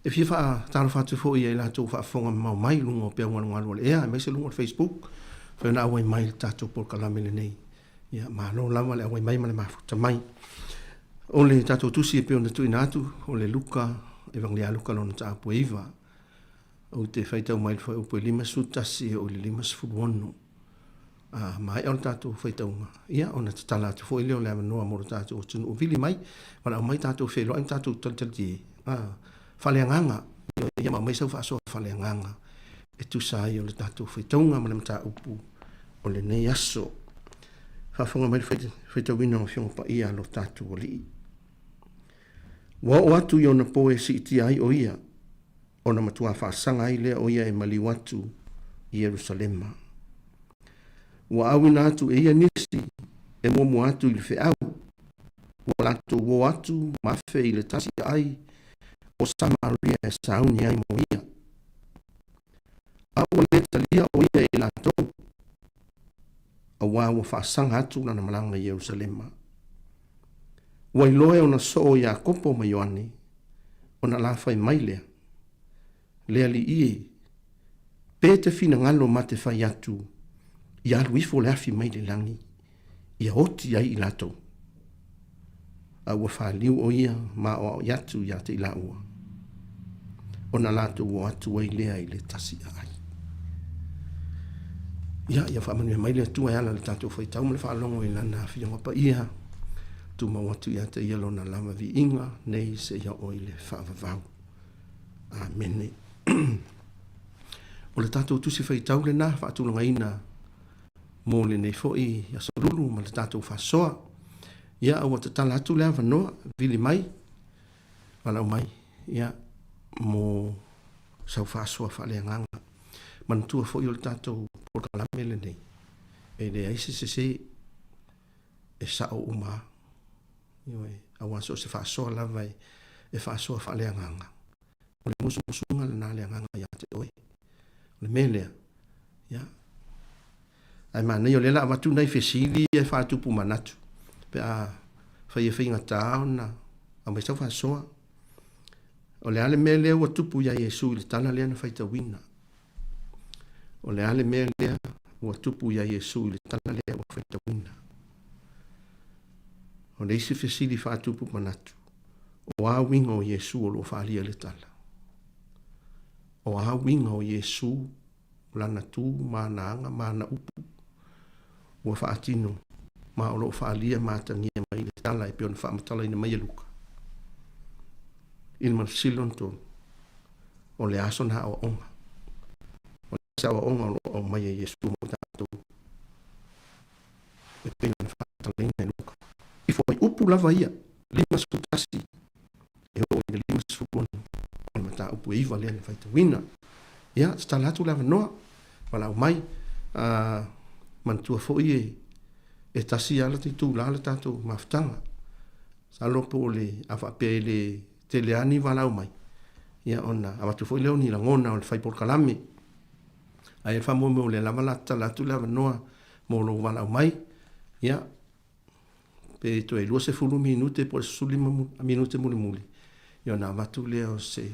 Speaker 17: E fia wha tālo whatu fo i e la tō whafonga mau mai lungo pia wangalu ale ea, e meise lungo Facebook, whaina awai mai tātou por kalamele nei. Ia, ma lo lawa le awai mai ma le mafuta mai. O le tātou tusi e pia na tui nātu, o le Luka, evangelia Luka lona tā apua iwa. O te whaitau mai le whai upo e 5 sutasi o le 5 furuonu. Mai on tātou whaitaunga. Ia, ona te tala atu fo ileo lea manoa moro tātou o tunu o vili mai, wana au mai tātou whelo, ai tātou taltalti whaleanganga, ia ma mai sau whaasoa whaleanganga, e tu sai o le tātou whaitaunga ma le mata upu, o le nei aso whaafonga mai whaitawina o whionga pa ia lo tātu o lii. Wa o atu i ona poe si iti ai o ia, o na matua whaasanga ai lea o ia e mali watu i Yerusalema. Wa awina atu e ia nisi e momu atu i le whiau, wa lato wo atu mawhe i le tasi ai o Samaria e sauni ai mo ia. Awa le talia o ia e lato, a wawa whaasanga atu na malanga i Yerusalema. Wa iloe o na soo Iakopo ma Ioane, o na lawhai mailea, lea li ie, pete fina ngalo ma te whai atu, i alu ifo le afi mai le langi, i a oti ai i lato. A ua whaaliu o ia ma o iatu i ate i la ua. O na lato o atu ai lea i le tasi ai. Ia whamanu e mai le atu ai ala le tato whaitau ma le whaalongo i lana whionga pa ia, tu ma watu i ate ielo na lama vi inga, nei se ia o i le whaavavau. Amen. O le tato tusi whaitau le na, whaatulanga ina, mō le nei foi ia solulu ma le tato whasoa, ia au te tala atu lea wanoa, vili mai, walau mai, ia mō sau whasoa whalea nganga. Mantua foi o le tato porkalame le nei, e le aise se e sao uma, iwe, awa so se whasoa lava e whasoa whalea nganga. O le musunga le nā lea nganga ia te oe, le melea, ia, ai mana yo le la watu nei fesili e whatupu manatu. Pe a whai e whainga tāo na a mai sau whasoa. O le ale mea lea ua tupu ia Iesu i le tala lea na whaita wina. O le ale mea lea ua tupu ia Iesu i le tala lea ua whaita wina. O le isi fesili whatupu manatu. O a winga o Iesu o lo whaalia le tala. O a winga o Iesu lana tu maanaanga maana upu. Ua whaatino, ma o lo whaalia mātangia mai le tala e peona whaamatala ina mai e luka. Ilman silon tonu, o le aso na o onga. O le sa o onga o mai e Yesu mo tātou. E peona whaamatala ina e luka. I fwai upu lava ia, lima sutasi, e o ina lima sufuponi, o le mata upu e iwa lea ni whaita wina. Ia, stalatu lava noa, wala o mai, mantua foi e tasi ala te tu la tatou maftanga sa lopo le afa pe le teleani vala mai ia ona avatu foi leoni la ngona o le fai por kalame ai fa mo le lava la tala tu lava noa mo lo vala mai ia pe to e 2 minute por suli minute muli ia na avatu le o se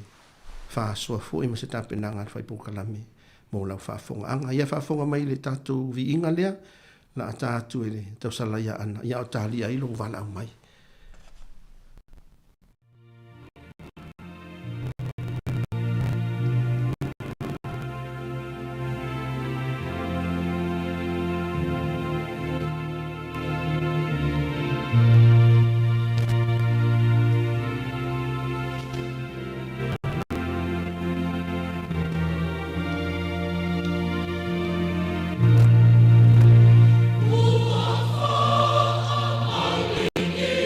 Speaker 17: fa so foi me se tapenanga fai por kalame mo la fa fonga anga ia fa fonga mai le tatou vi inga lea la tātu ele tau salaya ana ia o tālia ilo wala mai.
Speaker 3: Yeah.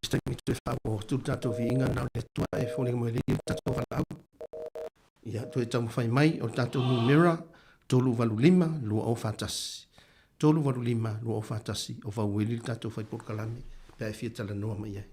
Speaker 17: stai mi te fa o tu tato vi inga na le tua e fo mo le tato fa au ia tu e tamu fai mai o tato numera tolu valu lima lu o fatasi tolu valu lima lu o fatasi o fa wili tato fai por kalame pe fia tala no mai ai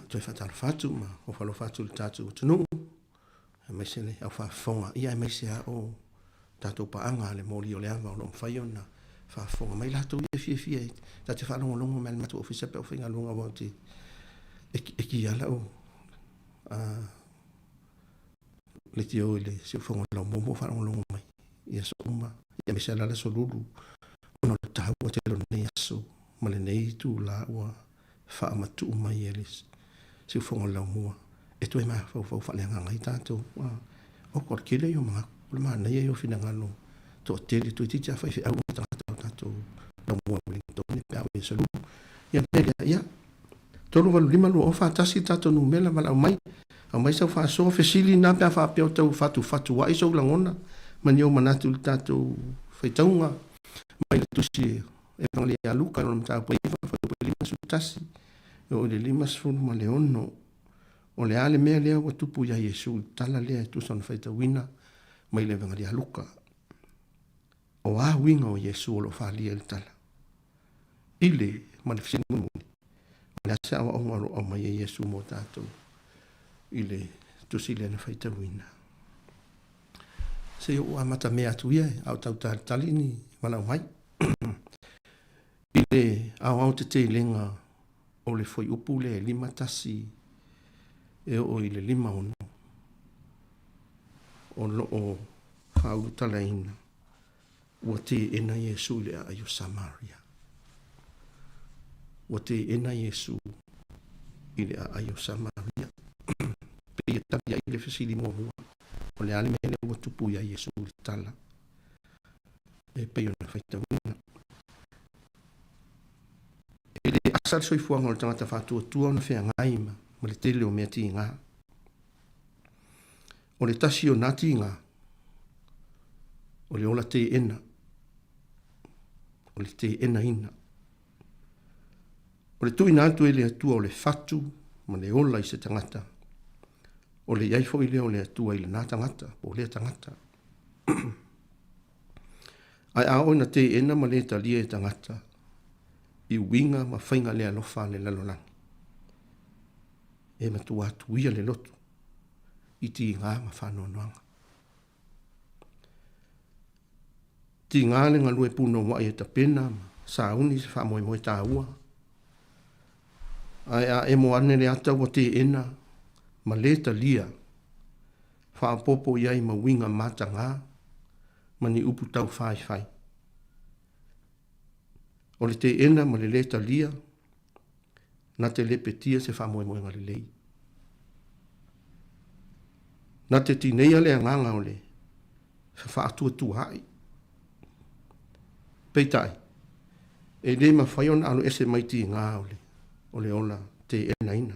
Speaker 17: Toi fatal fatu ma o falo fatu le tatu tunu e mai sele au fa fonga ia mai se o tatu pa anga le moli o le ava o lo fai ona fa fonga mai la tu e fie tatu fa longo longo mal matu ofisa pe o finga longa wa ti e ki ala o le tio le se fonga lo mo fa longo mai ia so ma ia mai sele la so lulu ono le tau o te lo nei so ma le nei tu la wa fa matu mai eles se fonga la mua e tu ma fa le nga ngai tato o ko kile yo ma le ma nei yo fina ngalo to tele tu ti fa fi au tato la mua le to ni pa e solu ya ya to lu lima lu o fa tasi tato nu mela mala mai sa fa so fesili na pa fa pe to fatu wa iso la ngona man yo manatu tato fa taunga mai tu si e ngale ya luka no ta pa fa to lima su tasi o le lima sfun ma le ono o le ale mea lea wa tupu ya Yesu tala lea tu son faita wina mai le venga dia luka o a winga o Yesu o lo fa lia el tala ile ma le fsinu muni ma le asa wa o mai Yesu mo tato ile tu si le na faita wina se o amata mea tu ia au tau talini wala mai ile au te lenga o le foi upu le lima tasi e o i le lima ono o lo o hau talaina ua te ena Yesu le a ayo Samaria ua te ena Yesu i le a ayo Samaria pe i tabi ai le fesili mua o le ale mele ua tupu ia Yesu le tala e pe ona faita wina ele asal soi fuanga o tangata fatua tua na fea ngai ma le tele o mea ti ngā. O le tasi o nati ngā. O le ola te ena. O le te ena ina. O le tui nātu e le atua o le fatu ma le ola i se tangata. O le iaifo i le o le atua i le nā tangata. O le tangata. Ai ao na te ena ma le talia e tangata. I winga ma whainga le alofa le lalolang. E matua atuia le lotu. I ti ngā ma whanoanoanga. Ti ngā le ngā lue puno wa e ta pena sa uni se wha moe moe tā ua. Ai a e mo ane le ata wa te ena ma le ta lia. Wha popo iai ma winga mata ngā ma ni upu tau whai whai. O le te ena ma le ta lia na te lepetia se wha moe moe ngā le lei. Na te tinea le nganga o le wha atua tu hai. Peitai, e le ma whaiona alo ese mai ti ngā o le ola te ena ina.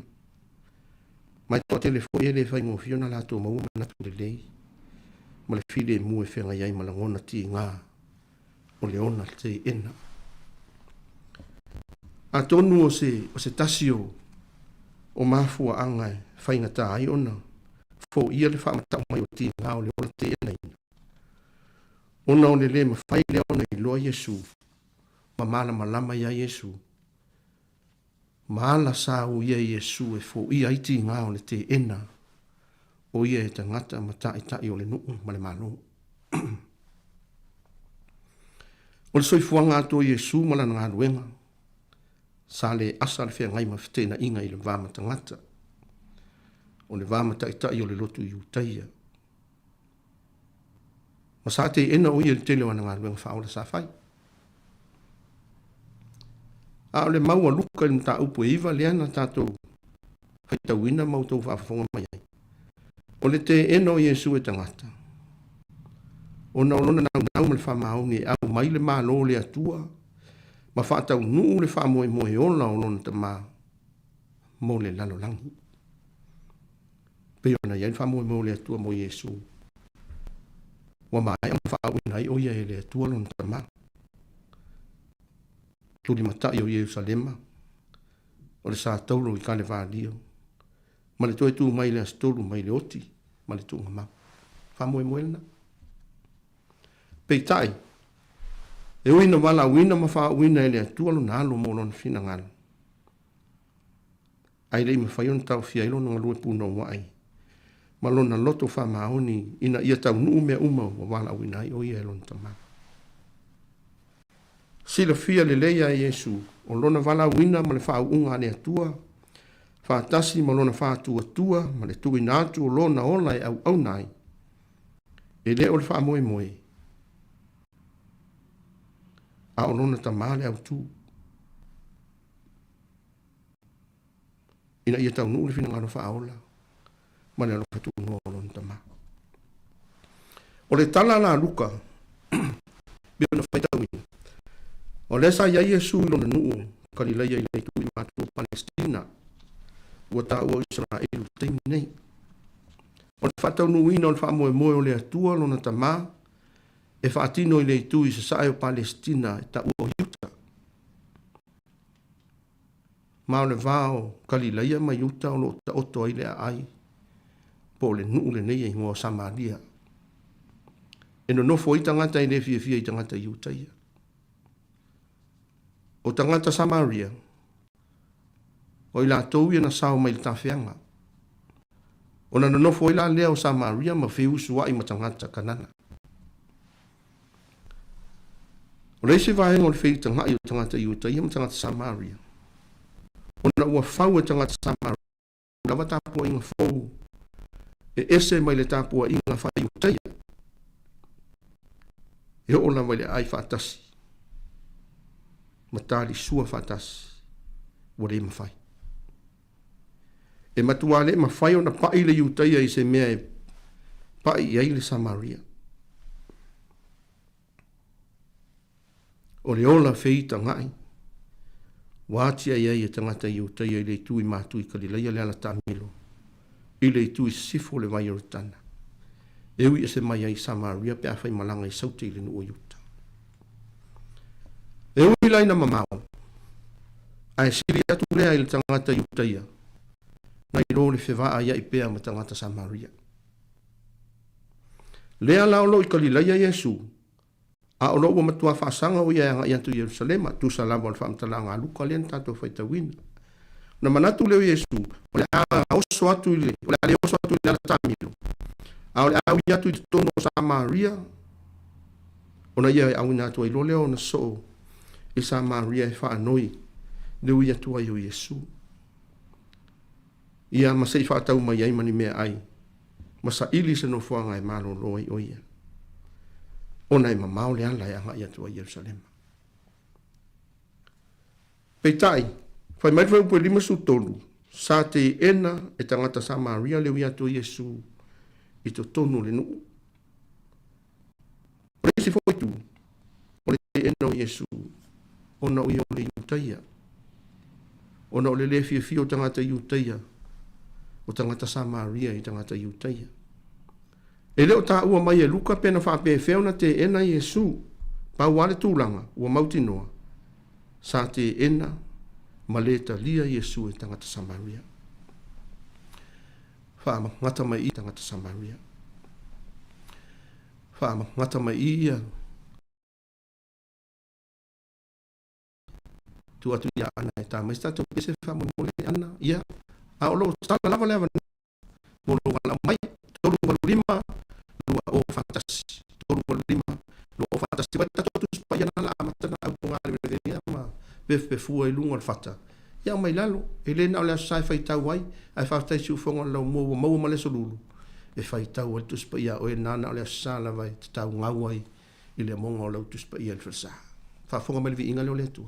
Speaker 17: Mai toa telefo e le whai ngō whiona la tō maua manatu le lei. Ma le while mua e whenga iai malangona ti ngā o le ona te ena. A tonu o se tasio o mafua angai whainga tā ai ona. Fo ia le whamatau mai o ti ngā o le ola te ena ina. Ona o le le ma whai le ona i loa Yesu. Ma mala malama ia Yesu. Maala sa o ia Yesu e fo ia iti ngā o le te ena. O ia e tangata ma ta i o le nuu ma le malo. O le soifuanga ato Yesu ma la ngā ruenga. Sa le asa le whea ngai ma whetena inga i le vama tangata. O le vama ta i o le lotu i utaia. Ma sa te ena o ia le tele wana ngā ruenga whaola sa whai. A o le maua luka i mta upu e iwa le ana tātou whaitawina mau tau whaafonga mai ai. O le te ena o Yesu e tangata. Ona olona nau ma le whamaoni e au mai le mālo le atua. Ma whaatau nuu le whamoe moe ola olona ta mā. Mo le lalo langi. Peo na iai whamoe mo le atua mo Yesu. Wa mai ang whaawina i oia e le atua olona ta mā. Tuli matai o Yerusalema. O le sa tauro i kale vālio. Ma le toe tu mai le astolu mai le oti. Ma le tunga mau. Whamoe moe na. Peitai. E uina wala uina ma wha uina ele atua lo na alo mo lon fina ngalo. Ai rei ma whaion tau fia ilo nga lue puna wai. Ma lona loto wha maoni ina ia tau nuu mea uma wa wala uina ai o ia elon tama. Sila fia le leia Yesu o lona wala uina ma le wha unga le atua. Wha tasi ma lona wha tua ma le tui nātu o lona ola e au nai. E le o le wha moe moe. A olona ta male au tu. Ina ia tau nuu le fina ngaro wha aola. Ma le alofa tu no olona ta ma. O le tala la luka. Bia na whaitau ina. O le sa ia Yesu ilona nuu. Kalileia i le tu i mātua Palestina. Ua ta ua Israelu teimi nei. O le whatau nuu ina o le wha moe moe o le atua lona ta ma. E whaatino i le itu i se sae o Palestina e ta ua o Utah. Mao le vao Kalileia ma Utah o lo ta oto ai le ai. Po le nuu le nei i ngō Samaria. E no nofo i tangata i le fia i tangata Utah ia. O tangata Samaria. O i la tau ia na sao mai le tawhianga. O na nofo i la lea o Samaria ma whiusu wa i ma tangata kanana. O reise vai ngol fei tanga i o tangata Utah ia ma tangata Samaria. O na ua whau e tangata Samaria. Lawa tāpua inga fau. E ese mai le tāpua inga whai Utah ia. E o la mai le ai whaatasi. Matali sua whaatasi. Wa le mawhai. E matua le mawhai o na pai le Utah ia i se mea e pai i le Samaria. O le ola feita ngai. Wātia iai e tangata i Utah i le tui mātu i Kalileia le ala tāmilo. I le tui sifo le vai orotana. Ewi e se mai ai Samaria pe awhai malanga i saute i le nuu o Utah. Ewi laina mamao. Ai siri atu lea i le tangata i Utah ia. Ngai ro le whewaa ia i pea ma tangata Samaria. Lea laolo i Kalileia Yesu. A o loo matua whaasanga o ia nga iantu Yerusalema, tu salama o whaamtalanga aluka lean tātou whaitawina. Na manatu leo Yesu, o le a oso atu i le, o le ale oso atu i le ala tamilo. A o le au iatu i tono Samaria, o na ia e au inatu ai lo leo na so, i Samaria e whaanoi, leo iatu ai o Yesu. Ia masei whaatau mai ai mani mea ai, masa ili se no fuanga e malo loi o ia. Ona e mamau le ala e anga i atua Yerusalema. Peitai, whai mai whai upo lima su tolu, sa te ena e tangata Samaria leo i atua Yesu i to tonu le nuu. O le si foitu, o le te ena o Yesu, ona o i o le Utaia. Ona o le le fia o tangata Utaia, o tangata Samaria i tangata Utaia. E leo tā ua mai e luka pena whape e na te ena Yesu, pa wale tūlanga, ua mauti noa, sa te ena ma le ta lia Yesu e tangata Samaria. Whaama ngata mai i tangata Samaria. Whaama ngata mai i ia. Tu atu ia ana e tā mai statu pese whaama mole ana, ia. A olo stala lava leva, molo wala mai, toru walu lima, lua o fantasi, toru walu lima, lua o fantasi, vai tatu spaiana la amatana au pongale venia ma pe fua i lunga fata. Ia mai lalo, ele na ole sai fai tau ai, ai fai si ufonga lau mau male solulu. E fai tau ai tu spaia o e nana ole sala vai tau ngau ai, ile monga o lau tu spaia il fasa. Fa fonga mele vi inga leo le tua.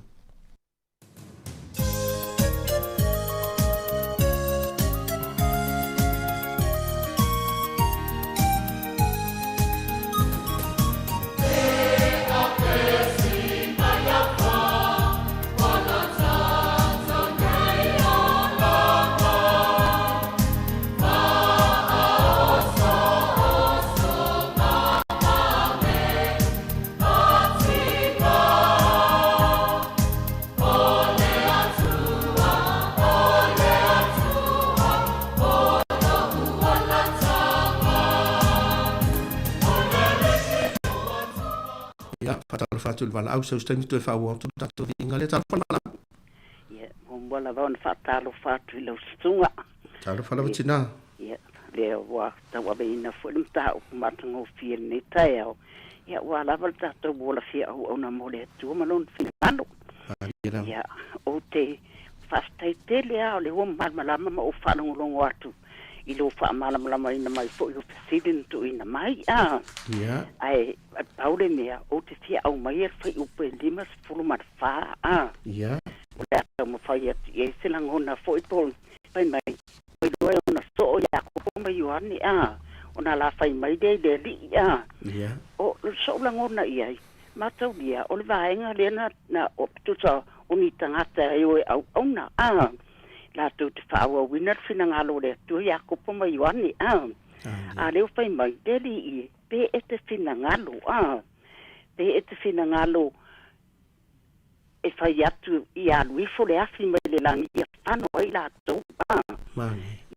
Speaker 17: ia fatalo fatu wala au sa ustani tu fa wa tu tato inga le tala fala
Speaker 18: ia wala vauna fatalo fatu lo stunga
Speaker 17: talo fala vitina
Speaker 18: ia le wa ta wa be ina fu ta matango fi ni tayo ia wala val tato bola fi au ona mole tu malon fi ando ia o te fastai tele a le wo malama ma o fa longo atu ilo fa malama ina mai fo yo president to ina mai
Speaker 17: ia
Speaker 18: ai paule mea o te fia au mai fa u pe limas fulumat fa
Speaker 17: ia
Speaker 18: o ta mo fa ia e selangona fo itol pai mai o lo ona so ya ko mai yo ani ona la fa mai de li
Speaker 17: ia
Speaker 18: o so langona ia matau dia o le vaenga lena na o tu so uni tangata yo au ona la tu te fa wa winner fina ngalo le tu ya ko po mai wani a le fai mai deli i pe ete fina ngalo pe ete fina ngalo e fa ya tu ya lui fo le afi mai le lang ya ano ai la tu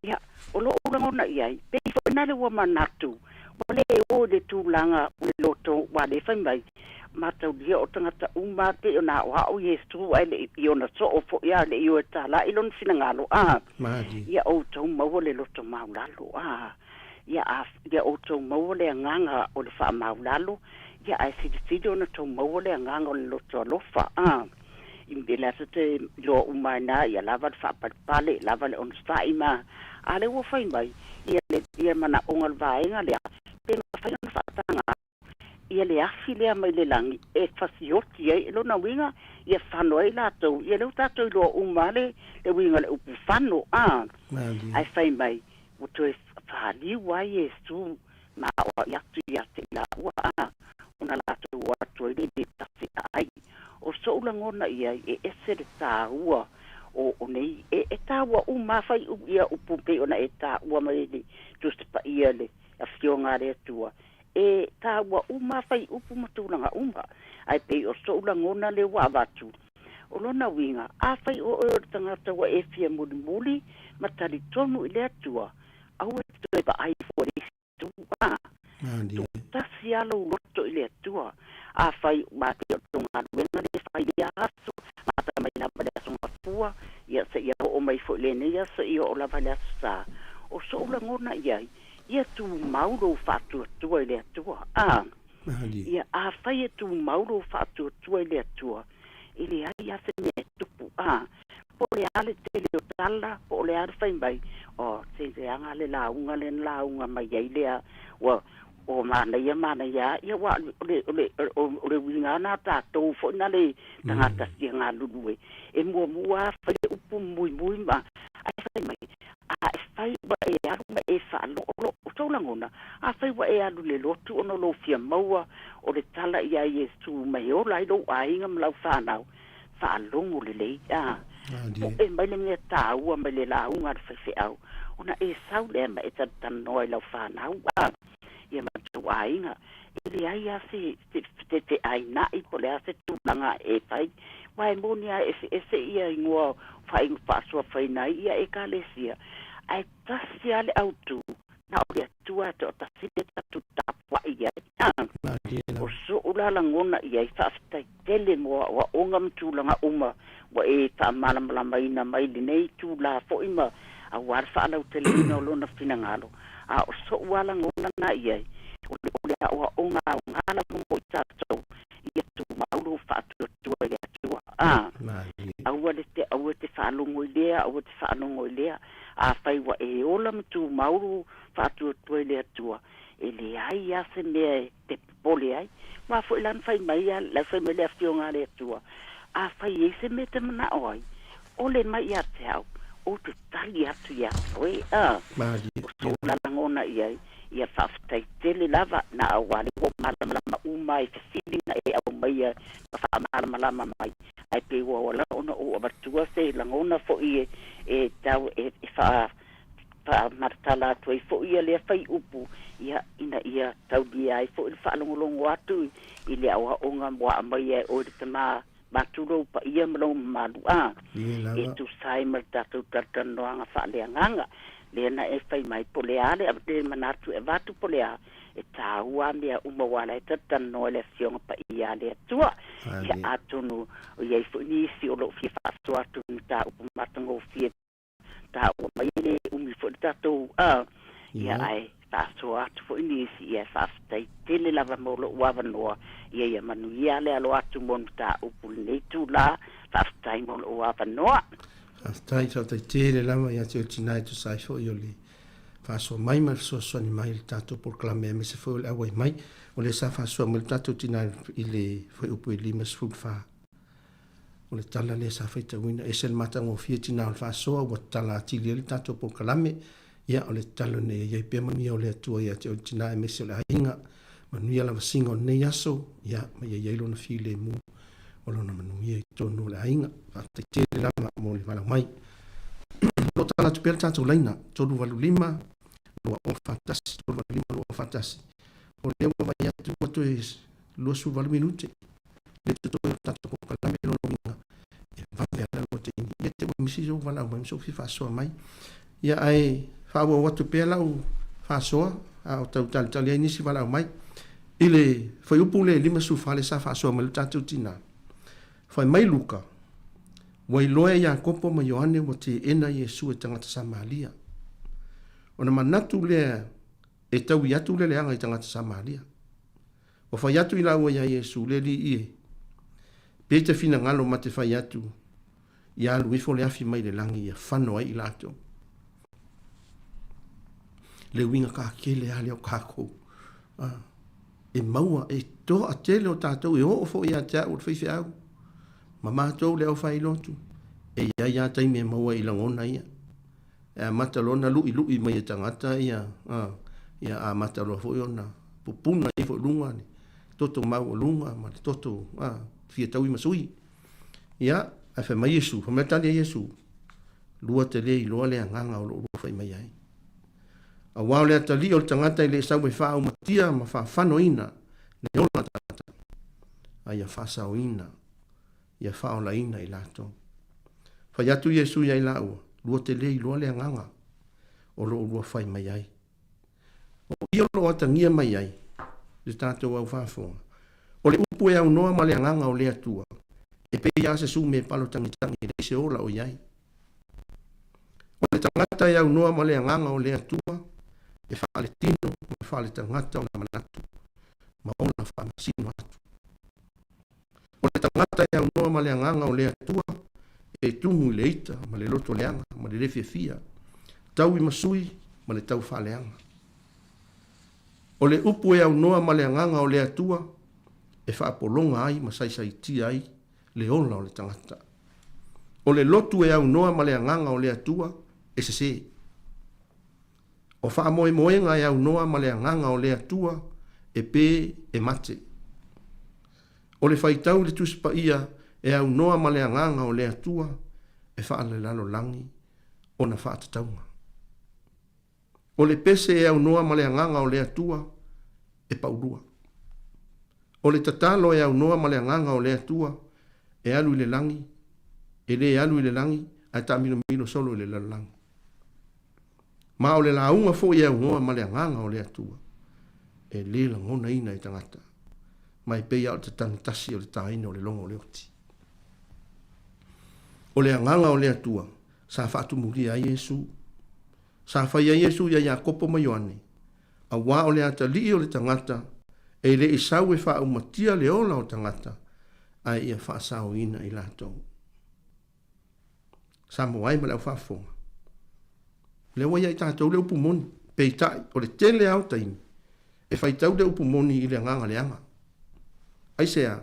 Speaker 18: ya o lo ngona ia pe fo na le wa manatu o le o de tu langa o lo to wa le fai mai matau dia o tangata uma pe ona wa o yesu ai le iona so o fo ya le io tala ilon finangalo ya o to mo le loto maulalo ya o to mo le nganga o le fa maulalo ya ai si ona to mo le nganga o le loto lofa imbela te lo umana ya lava fa pale lava le on staima ale wo fai mai ya mana ongal vaenga le pe fa fa tanga ia le afile mai le langi e fasioti e lo na winga ia fano ai la to ia le tato lo umale le winga le upu fano ai fai mai o to fa li wa yesu ma o ya tu ya te la wa ona la to wa to le de tasi ai o so la ngona ia e ese de ta wa o nei e ta wa uma fai ia upu pe ona e ta wa mai le just pa ia le a fionga le tua e ta wa uma fai upu matulanga uma ai pe o so la ngona le wa batu o lona winga a fai o tangata wa e fia muli matali tonu ile atua au e ba ai fo le tu ta sia lo roto ile atua a fai ba te o nga wenga le fai ya asu mata mai na ba so mafua ia se ia o mai fo le ne ia se ia o la vale sa o so la ngona ia tu mauro fatu tua ile tua ia a fai tu mauro fatu tua ile tua ile ai a se me tupu po le ale tele o tala po le ar fai mai o se anga le la unga mai ile o mana ya ia wa le winga na ta to fo na le tangata singa lulu e mo fai upu mui ma ai fai mai fai wa e alu ma e fa lo to la ngona a fai wa e alu le lotu ono lo fia maua o le tala ia yesu mai o lai do ai ngam lau fa nau fa longo le e mai le me ta u mai le la unga fe au ona e sau le ma e tan noi lau fa nau ia ma tu ai nga ile ai a se te ai na i po le a se tu langa e fai wai monia e ia ngo fai fa so fai na ia e kalesia ai tasia le autu na o tua to tasia tu tapwa ia o so ula langona ia fa sta tele mo wa ongam tu langa uma wa e ta mala mai nei tu la fo ima a war fa la tele no lo na finangalo a o so wala ngona na ia o wa onga ngala mo ta to ia tu maulu fa tu ia tu au te fa longo ilea a fai wa e ola mtu mauru fatu tuele atua ele ai ase me te pole ai ma fo lan fai mai la fai me le fionga le atua a fai ese me te mana oi ole mai ya tau o tu tali atu ya oi so la ngona ia faftai tele lava na awali o malama umai fasili na e au mai fa malama mai ai pe wala ona o abatua se la ngona fo e tau e fa martala tu fo ia le fai upu ia ina ia tau dia ai fo fa longo atu ile awa onga wa mai o te ma baturo pa ia mlo malu e tu sai marta tu tartano anga fa le nganga le na e fai mai poleale abde manatu e vatu polea e taua mea uma wala e tartano le fiona pa ia ia le tua ia atunu o ia fu ni si o lo fi fa so atunu ta o matango fi ta o mai le umi fu ta to ia ai ta so atu fu ni si ia fa stai tele lava mo lo wa no ia manu ia le alo atu mon ta o pu le tu la fa stai mo lo wa no
Speaker 17: stai so te tele lava ia te tinai tu sai fo yo li fa so mai mal so ni mai tato proclame me se fo le awai mai o le sa fa so mal tato tinai ile fo upu ili mas fu fa o le tala le sa fa te wina esel mata ngo fi tinai fa so o tala ti le tato proclame ia o le talo ne ia pe mani o le tua ia te tinai me se le hinga manu ia la singo ne yaso ia ma ia lo na fi le mu o lo na manu ia to no le hinga te te la mo le mala mai lo tala tu pelta to leina to du valu lima lo o fantas to valu lima lo fantas o le o vai tu to es lo su valu minute le to tanto con la me lo minga e va per lo te ia te mi si jo vala mo so fi fa so mai ia ai fa wo watu pela u fa so a o tal tal ni si vala mai ile foi upu le lima su fa le sa fa so mal tatu tina foi mai luka wai loe ya kopo ma Yohane wa te ena Yesu e tangata Samaria ona manatu le e tau yatu le anga i tangata Samaria o fa yatu ila wa ya Yesu le li ie pe te fina ngalo ma te fa yatu ya lu ifo le afi mai le langi ya fano ai ilato le winga ka kele ale o kako e maua e to a tele o tatou e o fo ia ta o fifi au mama to le o fai lotu e ia tai me maua i langona ia e matalona lu i mai tangata ia ia a matalo fo ona pupuna i fo lunga ni toto mau lunga ma toto fi tau i masui ia a fe mai Yesu fa meta le Yesu lua te le lo le nganga o lo fai mai ai a wa le tali o tangata i le sau me fa o matia ma fa fanoina le ona tata ai fa sauina ia fa o laina i lato fa yatu Yesu ia i lau lua te le lo le nganga o lo fai mai ai o ia lo atangia mai ai le tato au fa fo o le upu e au noa ma le nganga o le atua e pe ia se su me palo tangitangi le se ola o iai o le tangata ia au noa ma le nganga o le atua e fa le tino ma fa le tangata o le manatu ma ona fa masino atu o le tangata ia au noa ma le nganga o le atua e tumu le ita ma le loto leanga ma le lefe fia tau i masui ma le tau fa leanga o le upu e au noa ma le nganga o le atua e fa apolonga ai ma sai sai ti ai le ola o le tangata o le lotu e au noa ma le nganga o le atua e se o fa moe moenga e au noa ma le nganga o le atua e pe e mate o le faitau le tuspa ia e au noa ma le nganga o le atua e fa le lalo langi o na fa tataunga o le pese e au noa ma le nganga o le atua e paulua o le tatalo e au noa ma le nganga o le atua e alu i le langi e le alu i le langi a ta mino solo i le langi ma o le launga fo e au noa ma le nganga o le atua e le la ngona ina i tangata mai pe ia o te tangitasi o le taina o le longo o le oti o le nganga o le atua sa fatu muri a Yesu sa fa ia Yesu ia Jakopo ma Ioane a wa o le ata li o le tangata e le isau e fa umatia le ola o tangata ai ia fa sao ina i lato sa mo ai ma le fa fo le wa ia tatou le upumoni pe tai o le tele au taimi e fai tau le upumoni i le nganga le anga ai sea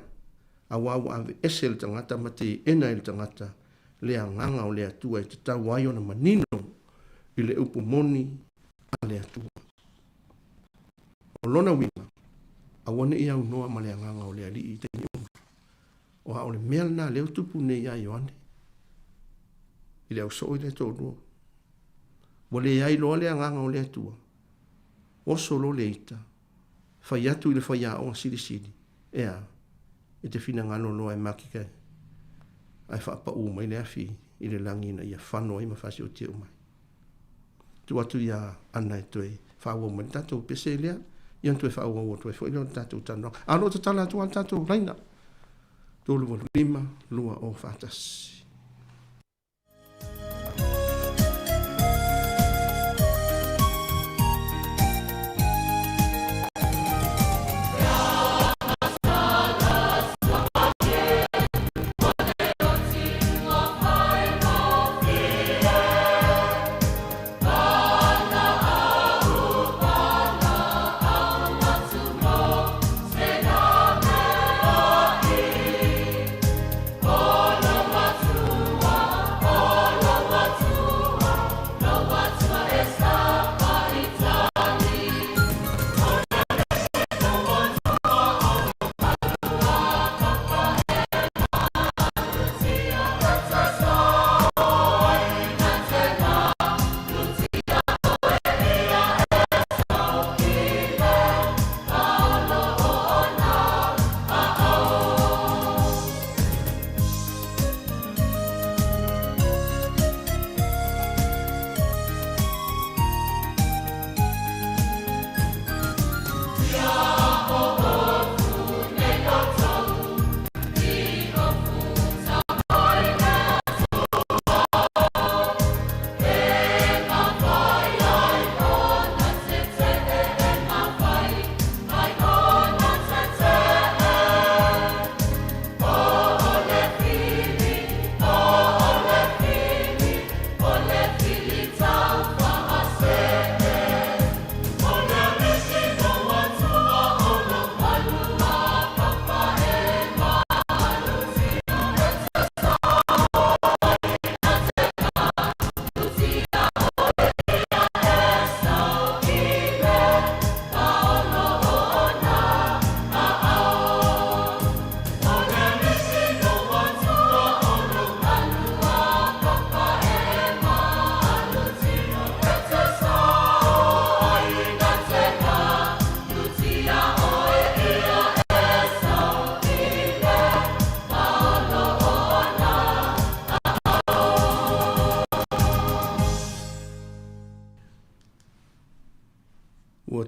Speaker 17: a wa ave esel tangata ma te ena il tangata le nganga o le atua i te tau ai ona manino i le upumoni a le atua o lona wina a wane i au noa ma le nganga o le ali i te niunga o a o le mea na leo tupu ne ia Ioane i le au so i le tōrua wa le ai loa le nganga o le atua o solo le ita fai atu i le fai a o sili sili ea i te fina ngano loa e maki kai ai wha pa uma i le afi i le langi na ia whano i mawhasi o tia umai tu atu ia ana e toi whaua mani tatou pese lea Ian tu e wha ua tu e fo ilo tātou tano. Alo te tala atu al tātou reina. Tolu wa lima lua o whatasi.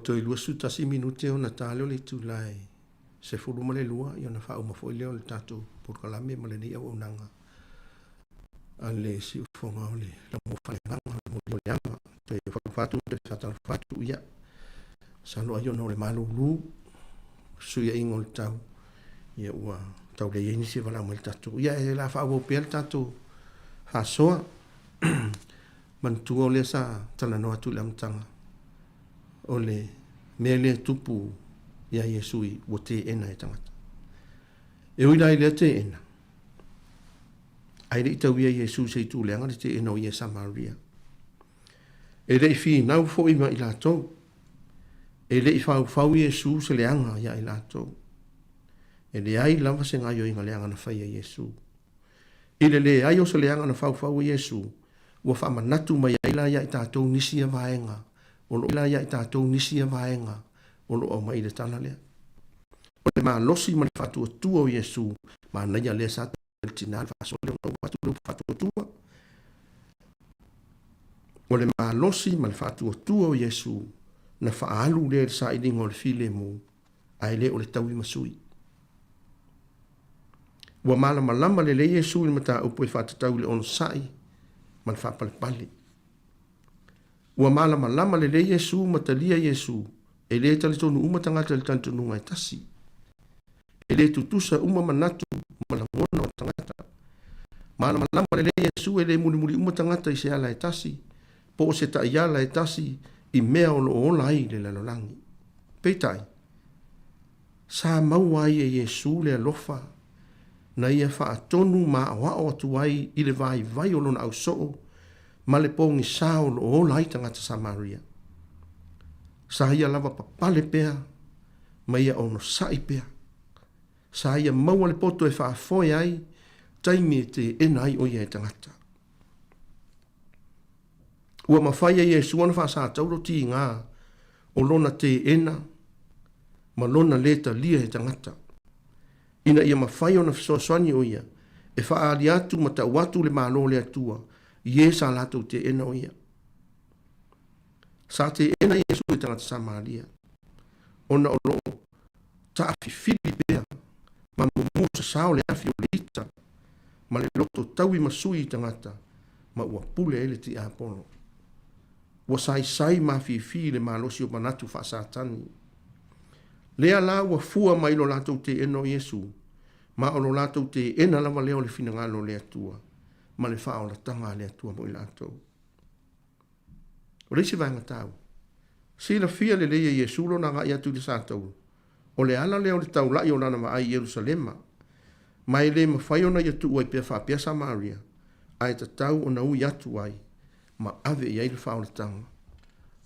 Speaker 17: Toi lua sutasi minute ona tale o le tulai. Se fulu ma le lua, i ona whao mafoi leo le tatu por kalame ma le ni au nanga. A le si ufonga o le la mo whale nganga mo le llama. Te whakawhatu, te whatu ia. Salo a iona o le malu lu. Suia ingo le tau. Ia ua tau le ieni si wala mo le tatu. Ia e la whao pia le tatu. Ha soa. Mantua o le sa tala noa tu le amtanga. O le mele tupu ia Yesui o te ena e tangata. E oina i lea te ena. Ai le itau ia Yesu se tu leanga le te ena o ia Samaria. E le i fi nau fo ima i lātou. E le i fau Yesu se leanga ia i lātou. E le ai lava se ngai o inga leanga na whaia Yesu. I le ai o se leanga na fau Yesu. Ua wha manatu mai ai la ia i tātou nisi a vaenga. O lo ila ia i tātou nisi a vaenga, o lo au mai le tana lea. O le maa losi ma le whatua tua o Yesu, maa naia lea sa le tina le whasole o whatua tua. O le maa losi ma le whatua tua o Yesu, na whaalu lea sa i lingo le file mu, ai le o le taui masui. Ua mala malama le Yesu i mata upo i whatatau le ono sai, ma le whapalipali. Ua malama lama le Yesu matalia Yesu e le tali tonu uma tangata le tantu nunga e tasi. E le tutusa uma manatu malangona o tangata. Malama lama le Yesu e le muli uma tangata i se ala e tasi. Po o se ta i ala e tasi i mea o lo ola ai le lalolangi. Peitai. Sa maua ai e Yesu le alofa na ia wha atonu ma awa o atuai i le vai o lona au soo ma le pongi sao lo o lai tangata Samaria. Sa ia lava papale pea, ma ia ono sai pea. Sa ia maua le poto e wha foi ai, taimi e te enai o ia e tangata. Ua mawhaia Yesu ana wha sa tauro ti ngā, o lona te ena, ma lona leta lia e tangata. Ina ia mawhaia ona fisoaswani o ia, e wha ali atu ma ta watu le malo le atua, ie sa lato te ena o ia. Sa te ena Yesu e tangata Samaria. ona o loo taafifili pea ma mumu sasao le afi o le ita ma le loto taui masui i tagata ma ua pule ai le tiʻapolo ua saisai mafifi le malosi o manatu faasatani lea la ua fua mai lo latou teena o iesu ma o lo latou teena lava lea o le finagalo o le atua ma le faaolataga a le atua mo i latou o le isi vaegatau silafia leleia iesu lona agaʻi atu i le sa taulu o le ala lea o le taulaʻi o lana vaai i ierusalema ma e lē mafai ona ia tuu ai pea faapea samaria ae tatau ona ui atu ai ma ave i ai le faaolataga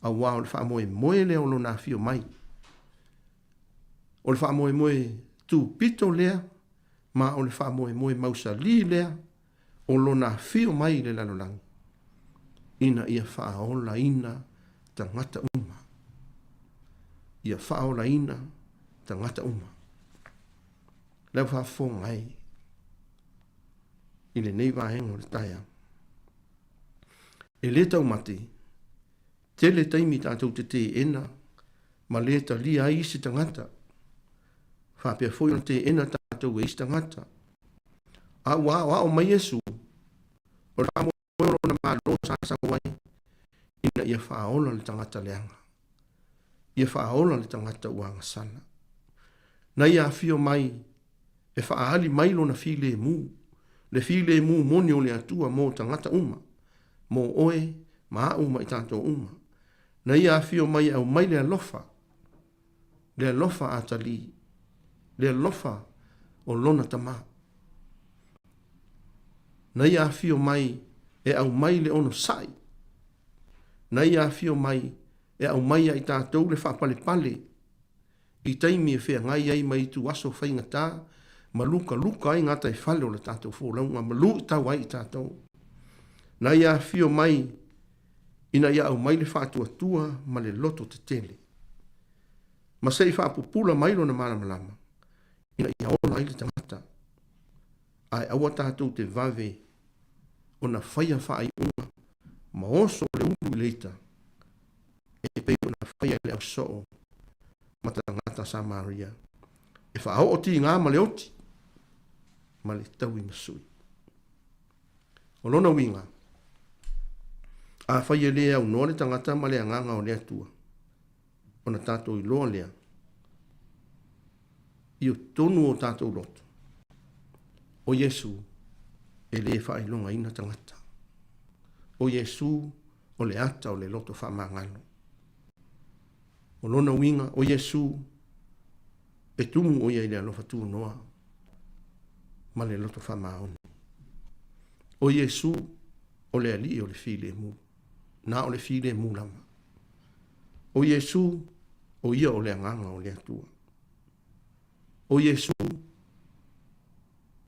Speaker 17: auā o le faamoemoe lea o lona afio mai o le faamoemoe tupito lea ma o le faamoemoe mausali lea o lona afio mai i le lalolagi ina ia faaolaina tagata uma ia faaolaina tagata uma lau faafofoga ai i lenei vaega o le taea e lē taumate tele taimi tatou teteena ma lē talia ai isi tagata faapea foi ona teena tatou e isi tagata auao mai iesu o le faamoe lona malo sasau ai ina ia faaola le tagata leaga ia faaola le tagata ua agasala na ia afio mai e faaali mai lona filemu le filemu moni o le atua mo tagata uma mo oe ma aʻu ma i tatou uma na ia afio mai au mai le alofa atali le alofa o lona tamā na ia afio mai e au mai le ono saʻi na ia afio mai e au mai ai tatou le faapalepale i taimi e feagai ai mai tu aso faigatā ma luka ai gata e fale o le tatou folauga ma luu tau ai i tatou na ia afio mai ina ia au mai le faatuatua ma le loto tetele ma seʻi faapupula mai lona malamalama ina ia ola ai le tagata ae aua tatou te vave ona faia faaiʻuga ma oso le ulu i le ita e pei ona faia i le ausoo ma tagata samaria e faaoo tigā ma le oti ma le taui masui o lona uiga a faia lea aunoa le tagata ma le agaga o le atua ona tatou iloa lea i o tonu o tatou loto o iesu e lē faailogaina tagata o iesu o le ata o le loto faamagalo o lona uiga o iesu e tumu o ia i le alofa tunoa ma le loto faamaoni o iesu o le alii o le filemu na o le filemu lama o iesu o ia o le agaga o le atua o iesu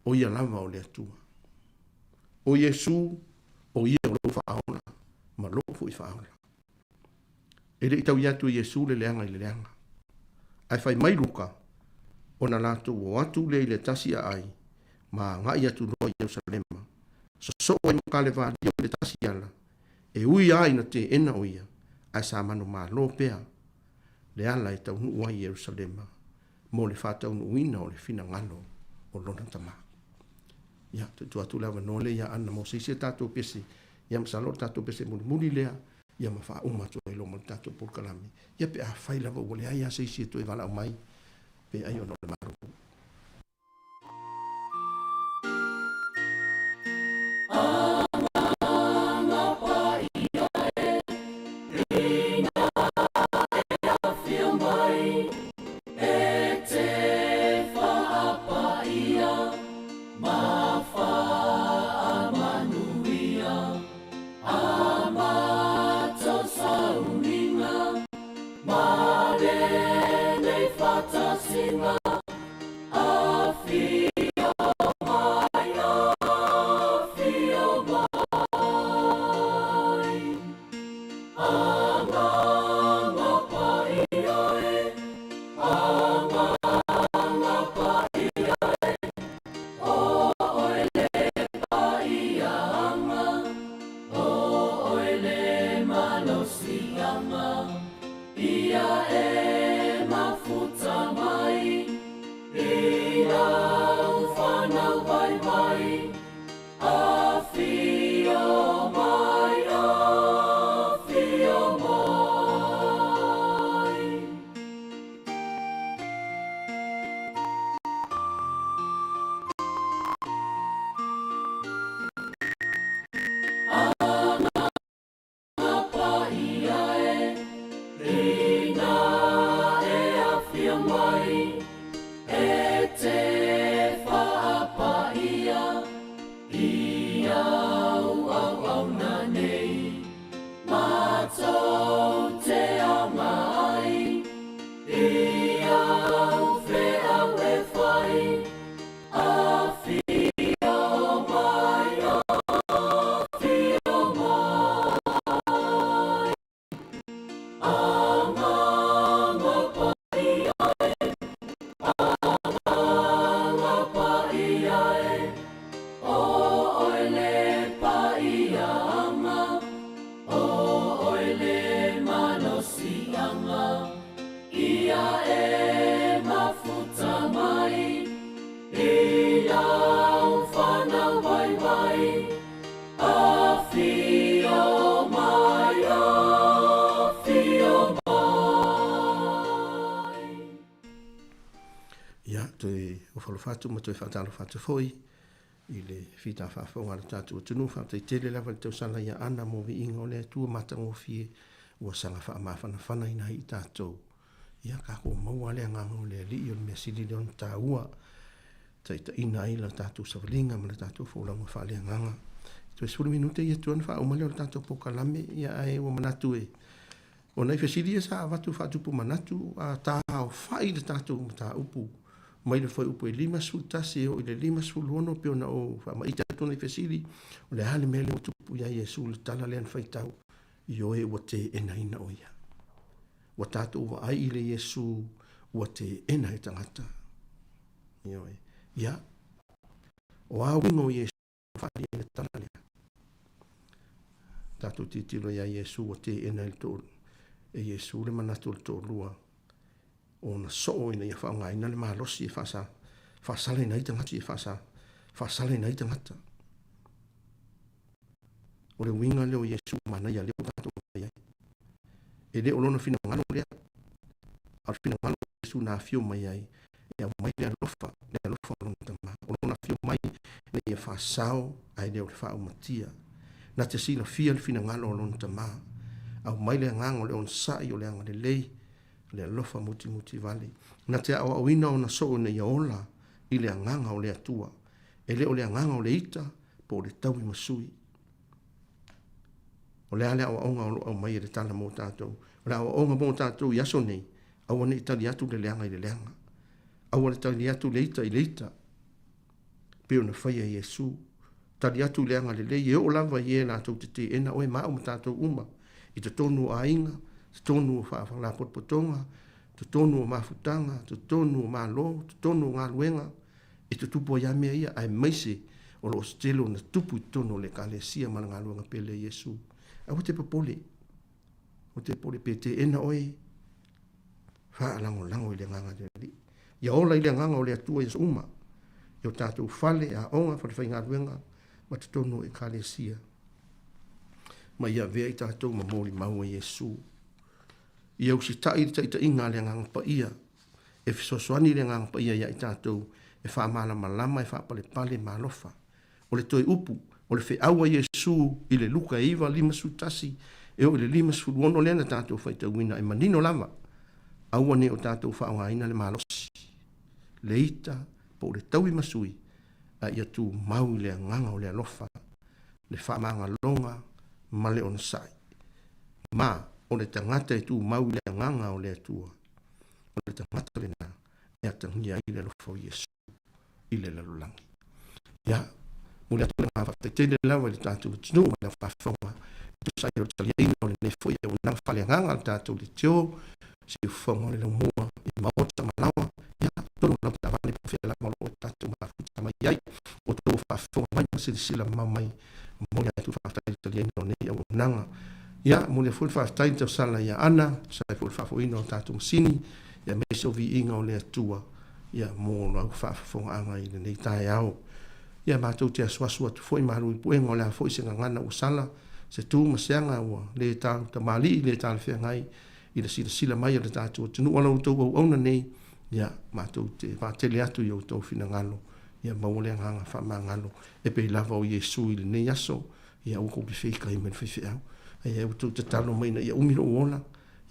Speaker 17: o ia lava o le atua o iesu o ia o loo faaola ma loo foʻi faaola e leʻi tau iatu iesu le leaga i le leaga ae fai mai luka ona latou o atu lea i le tasi a ai ma agaʻi atu loa i ierusalema sosoo ai makalevalia o le tasi ala e ui a ina teena o ia ae sa mano mālō pea le ala e taunuu ai i ierusalema mo le faataunuuina o le finagalo o lona tamā ia tuatu lava no le ia ana mo seisi tatou pese ia masalo tatou pese mulimuli lea ia ma faauma atu ai lo mo tatou polokalami ia pe a fai lava ua leai a seisi atu e valaau mai pe ai ona o le maru Fatu ma toi fatalo fatu foi i le fita whaafonga le tātua tunu whatai tele lawa le tau sala ia ana mo vi inga o le tua matango fie ua sanga wha mawhana whana ina i tātou ia kako maua le ngango le li o le mea sili leon tā ua taita ina i la tātou savalinga ma le tātou whaulanga wha le nganga tue suru minute ia tuan wha umale o le tātou pokalame ia ae ua manatu e o nei whesiri e sa avatu whatupu manatu a tā o whai le tātou ta upu mai le foi upo e lima sultasi o le lima suluono pe ona o fa mai tatu nei fesili o le hale mele o tupu ia Yesu le tala le faitau io e o te ena ina o ia o tatu o ai le Yesu o te ena e tangata io e ia o a wingo Yesu fa le tala le tatu titilo ia Yesu o te ena il to e Yesu le manatu le to lua ona so ina ia whaonga ina le mahalosi e whaasale na itangata e whaasale na itangata. O le winga leo Yesu mana ia leo tato ia. E leo lona fina ngalo lea. Al fina ngalo Yesu na fio mai ai. E mai le alofa lona tama. O lona fio mai le ia whaasao ai leo le whao matia. Na te sila fia le fina ngalo lona tama. Au mai le ngango le on sai o le anga le lei. Le lofa muti vale na te au awina ona so na iaola i le anganga o le atua e le o le anganga o le ita po le tau i masui o le ale au aonga o mai le tala mo tātou o le au aonga mo tātou i aso nei au ane itali atu le leanga i le leanga au ane tali atu le ita i le ita pe ona whaia Yesu tali atu leanga le le e o lava i e la tau te ena oe maa o tātou uma i te tonu a inga te tonu o whaafala potpotonga, te tonu o mafutanga, te tonu o malo, te tonu o ngā luenga, e te tupo ia mea ia, ai maise o lo stelo na tupu i tonu le kalesia ma ngā luenga pele Yesu. Au te papole, o te pole pe te ena oe, wha lango i le nganga te li. Ia ola i le nganga o le atua Yesu uma, i o tātou fale a onga whare ngā luenga, ma te tonu e kalesia. Ma ia vea i tātou ma mōri maua Yesu. I au si tai ta inga le ngang pa ia e fisosoani le ngang pa ia i tātou e wha mala malama e wha pale malofa o le toi upu o le whi aua Yesu i le luka iwa lima sutasi e o le lima suluono le na tātou whaita wina e manino lama aua ne o tātou wha aunga ina le malosi le ita po le taui masui a ia tu mau le nganga o le alofa le wha manga longa ma le on sai ma o le tangata e tu mau le nganga o le atua. O le tangata le na e atangia i le lofo Yesu i le lalulangi. Ia, mo le atu le ngā whakatele lawa le tātou tinu ma le whawhonga. Tu sai o talia ina o le nefo i au nang whale nganga le tātou le teo si u whonga le laumua i maota malawa. Ia, tono lau ta vane po whiala malo o tātou mafuta mai iai o tō whawhonga mai sila mamai mo le atu whakatele talia ina o nei au nanga. Ia, mo le fulfa tai tau sala ia ana, sai fulfa fo ino tātou sini, ia me so vi inga o le atua, ia mo lo whaafonga anga i nei tai au. Ia mātou te aswasua tu foi maru i puenga o lea foi se ngangana usala, se tū masianga ua le tāu ta mali le tāu whia ngai i le sila mai le tātou tunu ala utou au auna nei, ia mātou te whātele atu i utou whina ngalo, ia maule nganga whama ngalo, e pei lava o Yesu i le nei aso, ia uko bifika i men whiwhi au, ia utou te talo maina, ia umiro uola,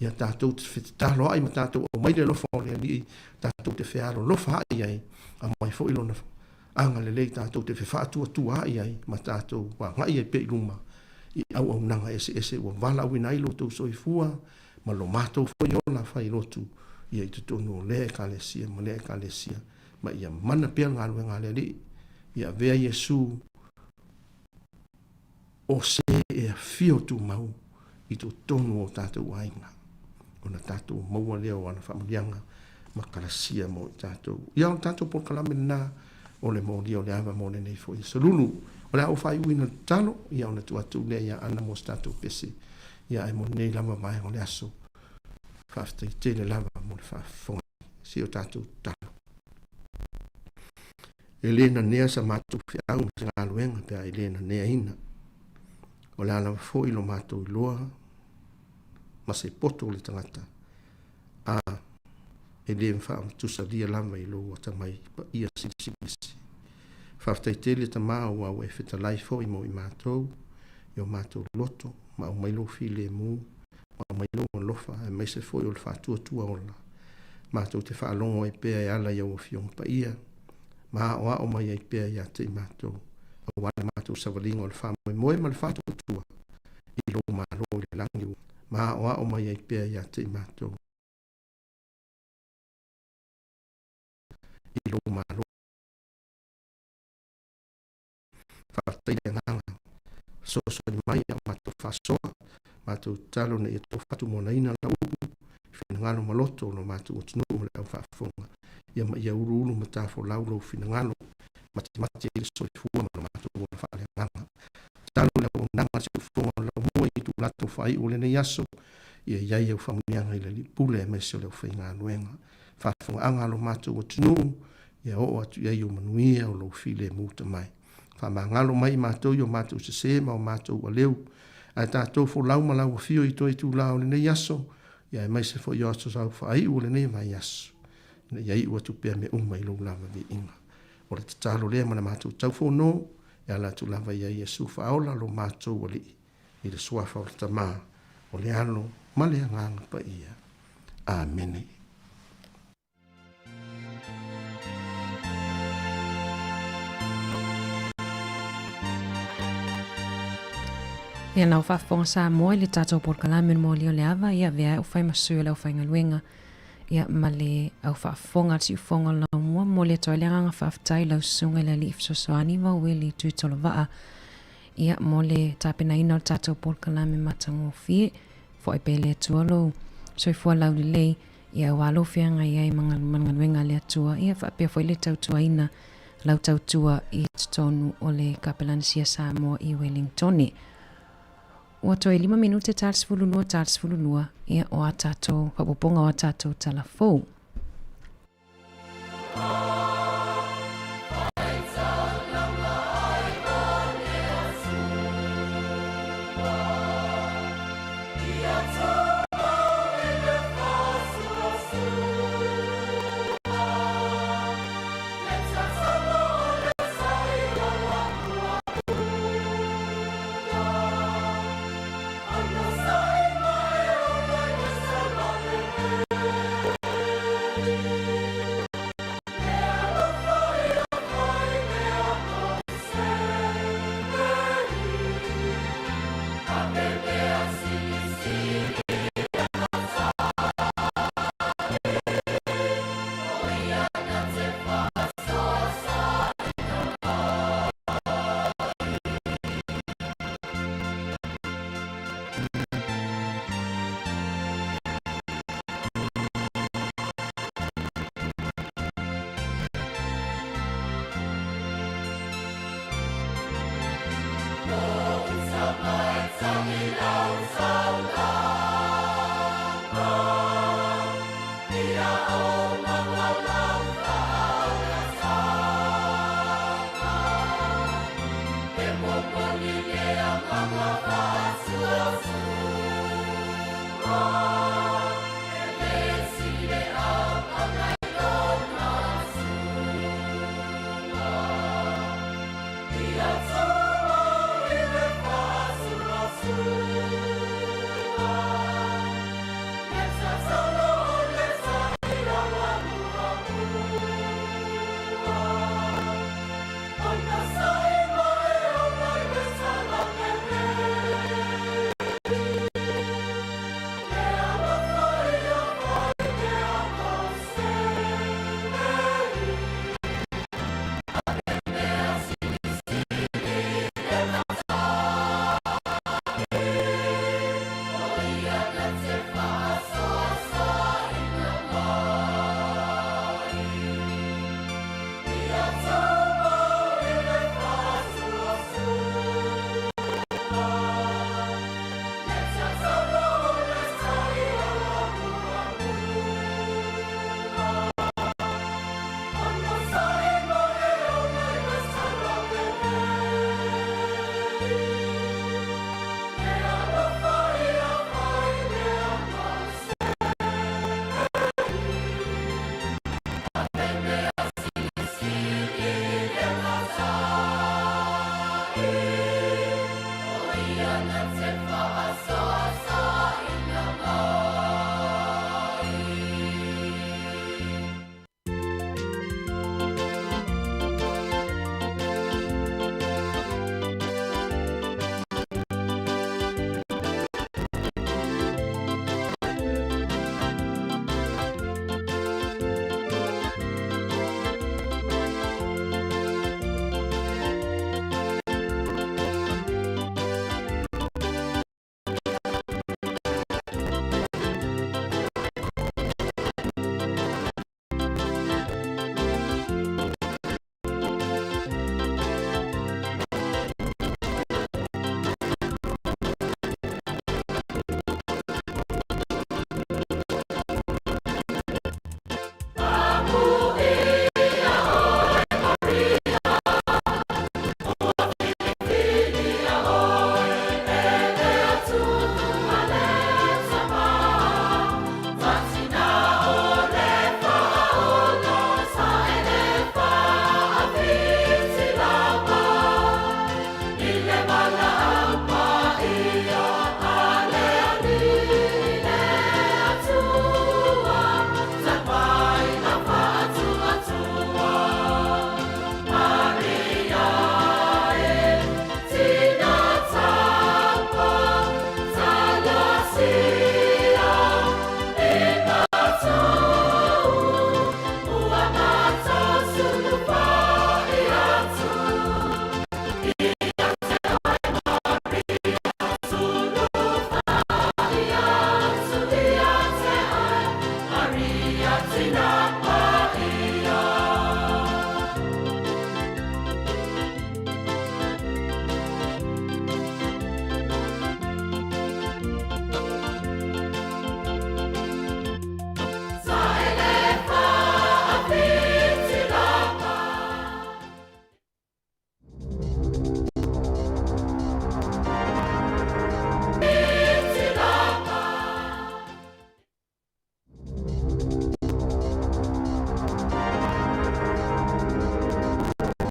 Speaker 17: ia tātou te whetalo ai ma tātou o maile lofa o lea li, tātou te whiaro lofa ai ai, a mai fo ilo na anga le lei tātou te whewhātua tua ai ai, ma tātou wa ngai e pei luma, i au nanga ese wa wala wina i lotou soifua, ma lo mātou fo i ola whai lotu, ia i tutonu o le kalesia, ma le kalesia, ma ia mana pia ngā lue ngā le li, ia vea Yesu, o se e a fio tu mau, i tutonu o tātou ainga, o na tātou maua leo ana whamurianga, ma kalasia mo i tātou, ia o tātou por kalame na, o le mo lia o le ava mo le nei fo i salulu, o le au whai uina talo, ia o na tuatu le ia ana mo tātou pese, ia e mo nei lama mai o le aso, whafta i tele lava mo le whafonga, si o tātou talo. Elena nea sa mātou whiau, sa ngā luenga, pia Elena nea ina, o le alawa fo ilo mātou i loa, ma se poto le tangata, a e le mfa tusa lia lama i loa tamai pa ia sisi. Whaftai tele ta maa ua ue whita lai fo i mo i mātou, i o mātou loto, ma o mailo file mu, ma o mailo o lofa, e mai se fo i o le whātua tua ola. Mātou te whaalongo e pēa e ala i au fiong pa ia, ma o a o mai e pēa i ate i mātou, o wane mātou savalingo le whāmoe moe ma le whātua tua, i lo ma lo i le langi u, ma o a o mai e pēa i ate i mātou. I lo ma lo. Whaatai le nganga. So i mai a mātou whasoa. Mātou talo na i ato whatu mona ina la upu. Whina ngalo maloto no mātou o tunu mo le au whaafonga. Ia ma ia uru ma tāwho laulo whina ngalo. Mati e so i fua ma mātou o na whaale nganga. Talo le o nanga si ufonga la mua i tu lato whai o le nei aso. Ia iai au whamunianga i le li pule e mesio le o whainga anuenga. Whaafonga angalo mātou o tunu. Ia o atu iai o manuia o lo file muta mai. Whamangalo mai mātou i o mātou se sema o mātou a leu. A tātou fo lau ma lau a fio i toi tu lau le nei aso. Ia e mai se fo i aso sau whai u le nei mai aso. Ia i ua tu pia me umma i lo lava vi inga. O le tatalo lea mana mātou tau fo no. Ia la tu lava ia Yesu whaola lo mātou wali. I le suafa o le tamā. O le alo ma le anganga pa ia. Amene.
Speaker 1: Ia nau whaafonga sa moa le tātou porkalamen mo leo le ava, ia vea u whai masu le u whai ngaluenga, ia ma le au whaafonga si u whonga lau mua, mo le toi leanga whaaftai lau sunga le li ifsosoani wa weli tui tolo waa, ia mo le tāpena ina o tātou porkalamen matango fie, fo i pele atua lo, so i fua lau li lei, ia walo fia ngai ai mangaluenga le atua, ia whaapea fo i le tautua ina, lau tautua i tutonu o le kapelanisia Samoa i Wellingtoni. Ua toi 5 minute tarsfulunua, ia o a tātou, papoponga o a tātou talafou.
Speaker 3: Oh,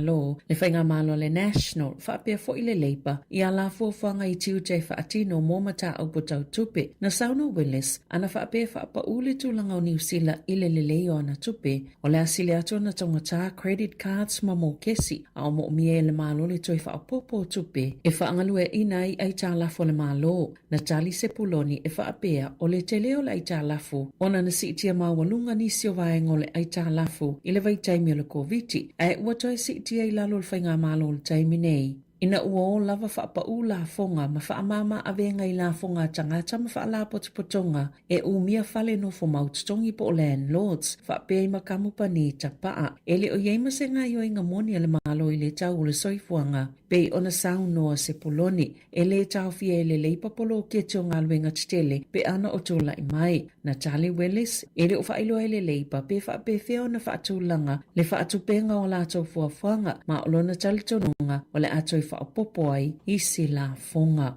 Speaker 6: malo le whainga malo le national whaapea fo i le leipa i ala fuafuanga i tiu te whaatino mō mata au potau tupe na Sauna Willis ana whaapea whaapa ule tūlanga o New Zealand i le leleo ana tupe o le asile atu na tongata credit cards ma mō kesi a o mo mie le malo le toi whaapopo tupe e whaangalue inai ai tā lafo le malo na tali se puloni e whaapea o le te leo le ai tā lafo ona na si tia mawalunga ni sio vaengo le ai tā lafo i le vai taimi o le COVID ai ua toi si tia i lalo le whainga malo le taimi nei. Ina ua o lava whaapau la fonga ma whaamama avenga i la fonga tangata ma whaala potopotonga e umia whale no fo maututongi po landlords whaapea i makamu pani tapaa e le o yeima se ngai o inga moni ale malo i le tau le soifuanga pe ona sau noa se poloni e le tau fia e le leipa polo ke tio ngalwenga titele pe ana o tula i mai na Charlie Willis e le o whailo e le leipa pe whaapea fea ona whaatulanga le whaatupenga o la tau fuafuanga ma olona talitonunga o le atoi whaapopo ai i sila fonga.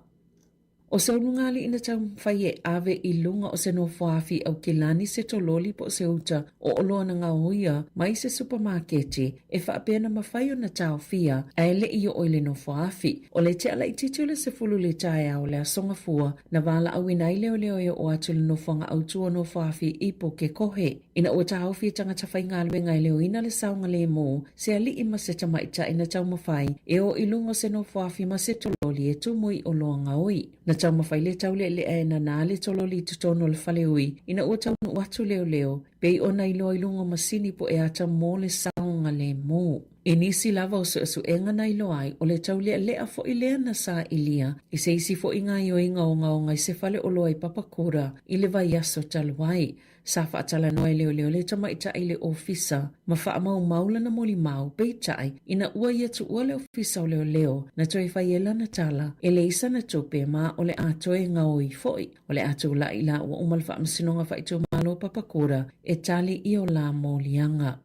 Speaker 6: O se unungali ina tau whaie ave i lunga o se no whaafi au kilani se tololi po se uta o oloa na ngā hoia mai se supermarketi e whaapena mawhaio na tau fia a ele i o oile no whaafi o le te ala i titule se fulu le tae au le asonga fua na wala au ina i leo leo e o atule no whanga au tua no whaafi i po ke kohe. Ina o tau fia tangata whai ngā luenga i leo ina le saunga le mō se ali i ma se tamaita ina tau mawhai e o i lunga se no whaafi ma se tololi e tumui o loa ngā oi. Na tau mawhai le tau le e na nā le tololi tutono le whale ui ina o tau nu atu leo leo pei ona i loa i lunga masini po e ata mō le saunga le mō. E nisi lava o su enga na ilo ai o le tau lea fo i lea na sa ilia i se isi fo inga i o inga o ngai se fale o loa i papakura i le vai aso taluai. Sa whaatala noe leo leo le tamaita i le ofisa ma wha mau maula na moli mau peitai ina ua ia tu ua le ofisa o leo leo na toi whaiela na tala e le isa na tope ma o le atoe ngaoi foi o le atu la ila ua umal wha amsinonga whaitu malo papakura e tali i o la molianga.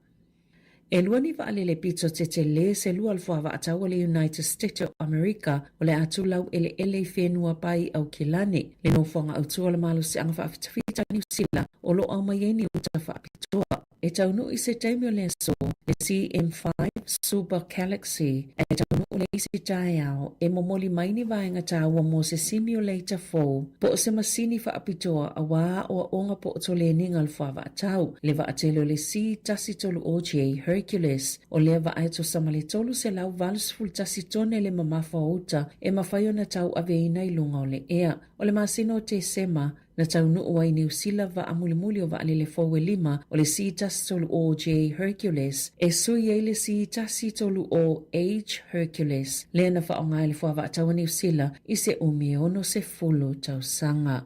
Speaker 6: E lua ni vaale le pito te le se lua alfoa wa atau le United States of America o le atu lau ele whenua pai au kilane le no whanga au tua le malo se anga whaafitawhita New Zealand o lo au mai ni uta whaapitoa. E tau nu i se taimio le so le CM5 Super Galaxy e tau nu le isi tae au e momoli maini vaenga taua mo se simulator 4 po se masini whaapitoa a wā o onga po to le ninga alfoa wa atau le wa atelo le si tasi tolu OJ Hercules o le va aito samale tolu se lau valus ful tasi tone le mamafa uta e mawhaio na tau aveina i lunga o le ea o le masino te sema na tau nuu ai New Zealand va amulimuli o va alele fowe lima o le si tasi tolu o J Hercules e sui e le si tasi tolu o H Hercules le na va onga ele fua va atau New Zealand i se umiono se fulu tau sanga.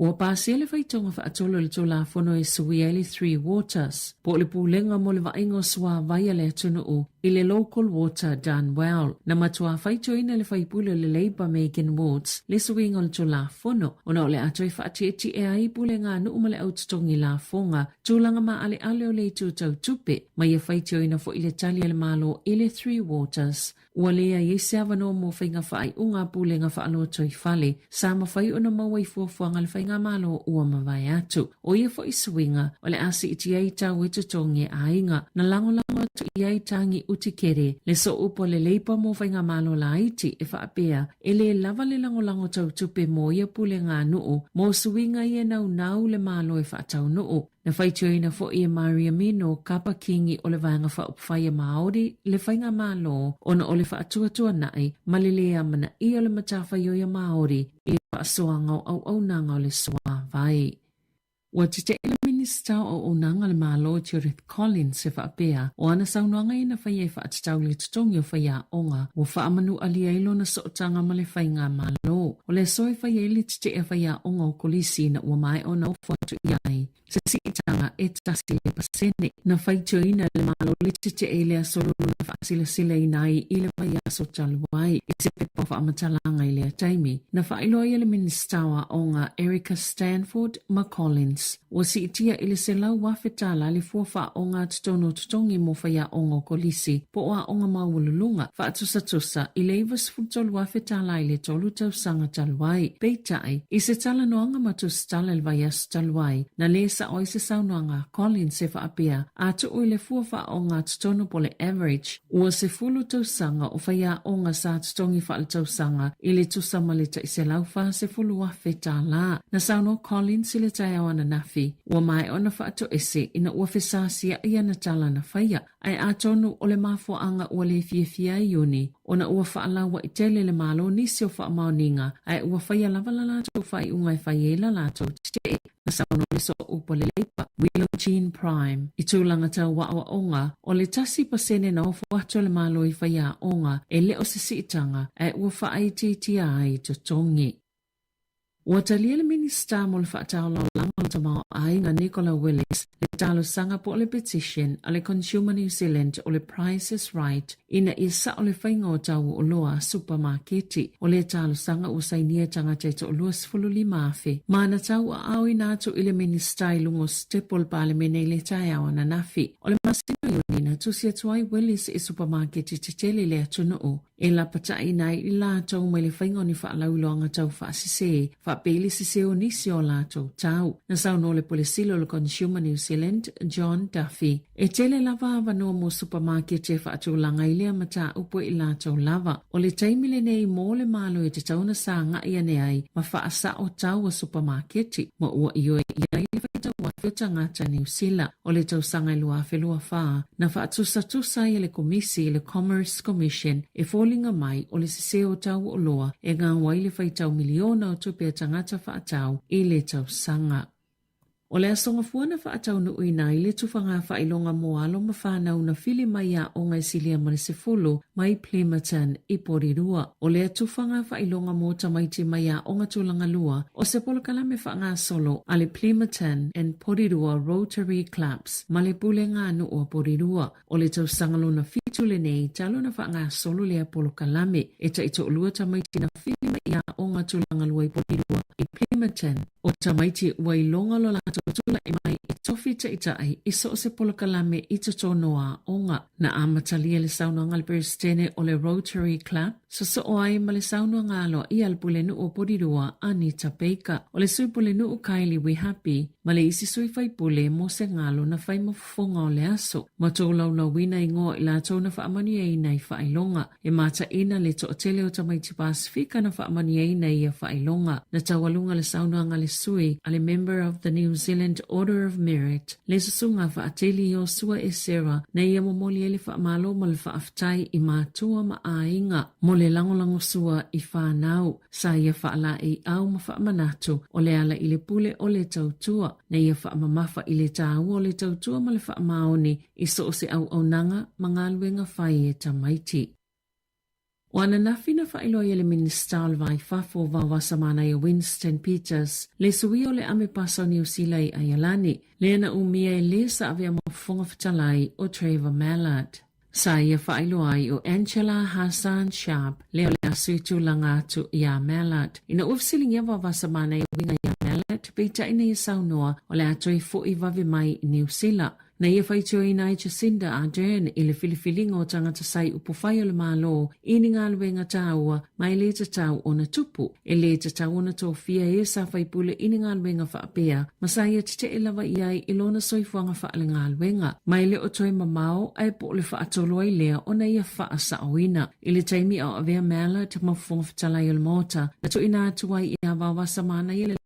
Speaker 6: Ua pāsele whaitonga whaatolo le tōla whono e Suieli 3 Waters. Po le pūlenga mo le waingo swa vaia le atunu o i le local water done well. Na matua whaitoina le whaipule le Labour Megan Wards le suinga le tōla whono. Ona o le atoi whaatieti e ai pulenga nu umale au tutongi la whonga. Tūlanga ma ale ale o le tūtau tupe. Mai e whaitoina fo i le tali le malo i le 3 Waters. Ua lea i se avano mo whainga whaai unga pulenga whaalo toi whale. Sa ma whai ona mawai fuafuanga le whainga malo ua mawai atu. O ia fo i suinga o le asi iti ai tau e tutongi a inga. Na lango atu i ai tangi utikere. Le so upo le leipa mo whainga malo la iti e whaapea. E le lava le lango tau tupe mo ia pulenga nuu. Mo suinga i e nau le malo e whaatau nuu. Na whaitioina fo i e Maria Mino kapa kingi o le vanga whaupwhaia Māori le whainga malo ona o le whaatuatua nai malilea mana i o le matawhaioia Māori i le whaasoanga au nanga o le soa vai. Ua te ele minista o nanga le malo Judith Collins se whaapea o ana saunoanga i na whaia e whaatatau le tutongi o whaia onga o whaamanu alia ilo na sootanga ma le whainga malo. O le soe whaia ili te e whaia onga o kolisi na ua mai o na ufuatu iai. Se si itanga e tasi le pasene na whaitioina le malo le te e le asoro na whaasila sila inai i le ya so talwai isipe pa whaamatala i lea taimi. Na whailoa le ministawa o ngā Erica Stanford McCollins. Wa si itia ili se lau wawhetala li fuafa o ngā tutongi mo whaia o ngā kolisi po a o ngā mawululunga whaatusa i leivas futolu wawhetala i le tolu tau sanga talwai. Peitai, i se tala noanga matus tala le vaias talwai na le sa oi se saunoanga Collins se whaapia a tu o le fuafa o ngā tutono po le average ua se fulu tau sanga o whaia o ngā sa tutongi wha le tau sanga i le tusa maleta i se laufa se fulu wawhetala. Na sauno Collins i le tai awana nafi ua mai ona whaato ese ina ua whesasia i ana tala na whaia ai a tonu o le mafuanga ua le fia i uni ona ua whaalawa i tele le malo nisi o whaamauninga ai ua whaia lavalala tau whai ungai whaiela lato te na sauno le so upo le leipa Willow Jean Prime i tūlanga tau wa onga o le tasi pasene na ofu ato le malo i whaia onga e leo se siitanga ai ua whaai ai to tongi. Ua talia le minista mo le whaataulau langa o tamao ainga Nicola Willis le talo sanga po le petition a le Consumer New Zealand o le Price is Right ina i sa o le whainga o tau o loa supermarketi o le talo sanga o sainia tangata to o loa sifululi maafe. Mana tau a au inato i le minista i lungo stepol pale mene le tai awana nafi. O le masino yoni na tusia tuai Willis i supermarketi titele le atuna o. E la patai nai i la tau mai le whainga ni whaalau loanga tau whaasise, whaapeli sise o nisi o la tau. Na sauno le polisilo le Consumer New Zealand, John Duffy. E tele lava avanoa mo supermarket e whaatu langa i lea mata upo i la tau lava. O le taimile nei mo le malo e te tauna sa nga ia ne ai, ma whaasa o tau a supermarketi. Ma ua ioe iai le whaitau wafio tangata New Zealand. O le tau sanga i lua whelua whaa. Na whaatusa i le komisi i le Commerce Commission e linga mai o le siseo tau o loa e ngā waile whaitau miliona o tupea tangata whaatau i le tau sanga. O le asonga fuana whaatau na uina i le tufanga whailonga moalo ma whanau na fili mai a o ngai silia marisefulu mai Plimerton i Porirua. O le tufanga whailonga mo tamaiti mai a o ngatulanga lua o se polokalame whaanga solo a le Plimerton and Porirua Rotary Clubs ma le pule ngā nu o Porirua. O le tau sangalo na fitu le nei talo na whaanga solo le polokalame e ta ito lua tamaiti na fili mai a o ngatulanga lua i Porirua i Plimerton. O tamaiti wailonga lo lato tula i mai i tofi te itai i so se polokalame i totonoa onga na amatalia le sauna ngalpere stene o le Rotary Club so o ai ma le sauna ngalo i alpule nu o Porirua Anita Baker o le suipule nu o Kylie We Happy ma le isi sui fai pule mo se ngalo na fai mafufonga o le aso ma tōlau na wina i ngō i la tōna whaamani e nei whailonga e mata ina le to tele o tamaiti Pasifika na whaamani e nei a whailonga na tawalunga le sauna ngale sui a le member of the New Zealand Order of Merit le susunga whaateli o sua e Sarah na ia momoli ele whaamalo ma le whaaftai i mātua ma ainga mo le langolango sua i whanau sa ia whaala e au ma whaamanatu o le ala i le pule o le tautua na ia whaamamafa i le tāu o le tautua ma le whaamaoni i so o se au nanga ma ngā luenga whai e tamaiti. O ana nafina whailo i le minista alwai whafo wawasa mana i Winston Peters, le sui o le ame paso New Zealand a Yalani, le ana umia e le sa avea mafunga whatalai o Trevor Mallard. Sa ia whailo ai o Angela Hassan Sharp, le o le asuitu langatu i a Mallard. Ina ufsiling ia wawasa mana i winga i a Mallard, peita ina i saunoa o le atoi fo i wawe mai i New Zealand. Na ia whaitio i nai Jacinda Ardern i le filifilinga o tangata sai upo whai o le malo i ni ngā luenga tāua mai le tatau o na tupu. E le tatau o na tōwhia e sa whaipule i ni ngā luenga whaapea ma sa ia tite e lava i ai i lona soifuanga whaale ngā luenga. Mai le o toi mamao ai po le whaatolo ai lea o na ia wha sa oina. I le taimi au avea mela te mafunga whatalai o le mota na to ina tuai i a wawasa mana i le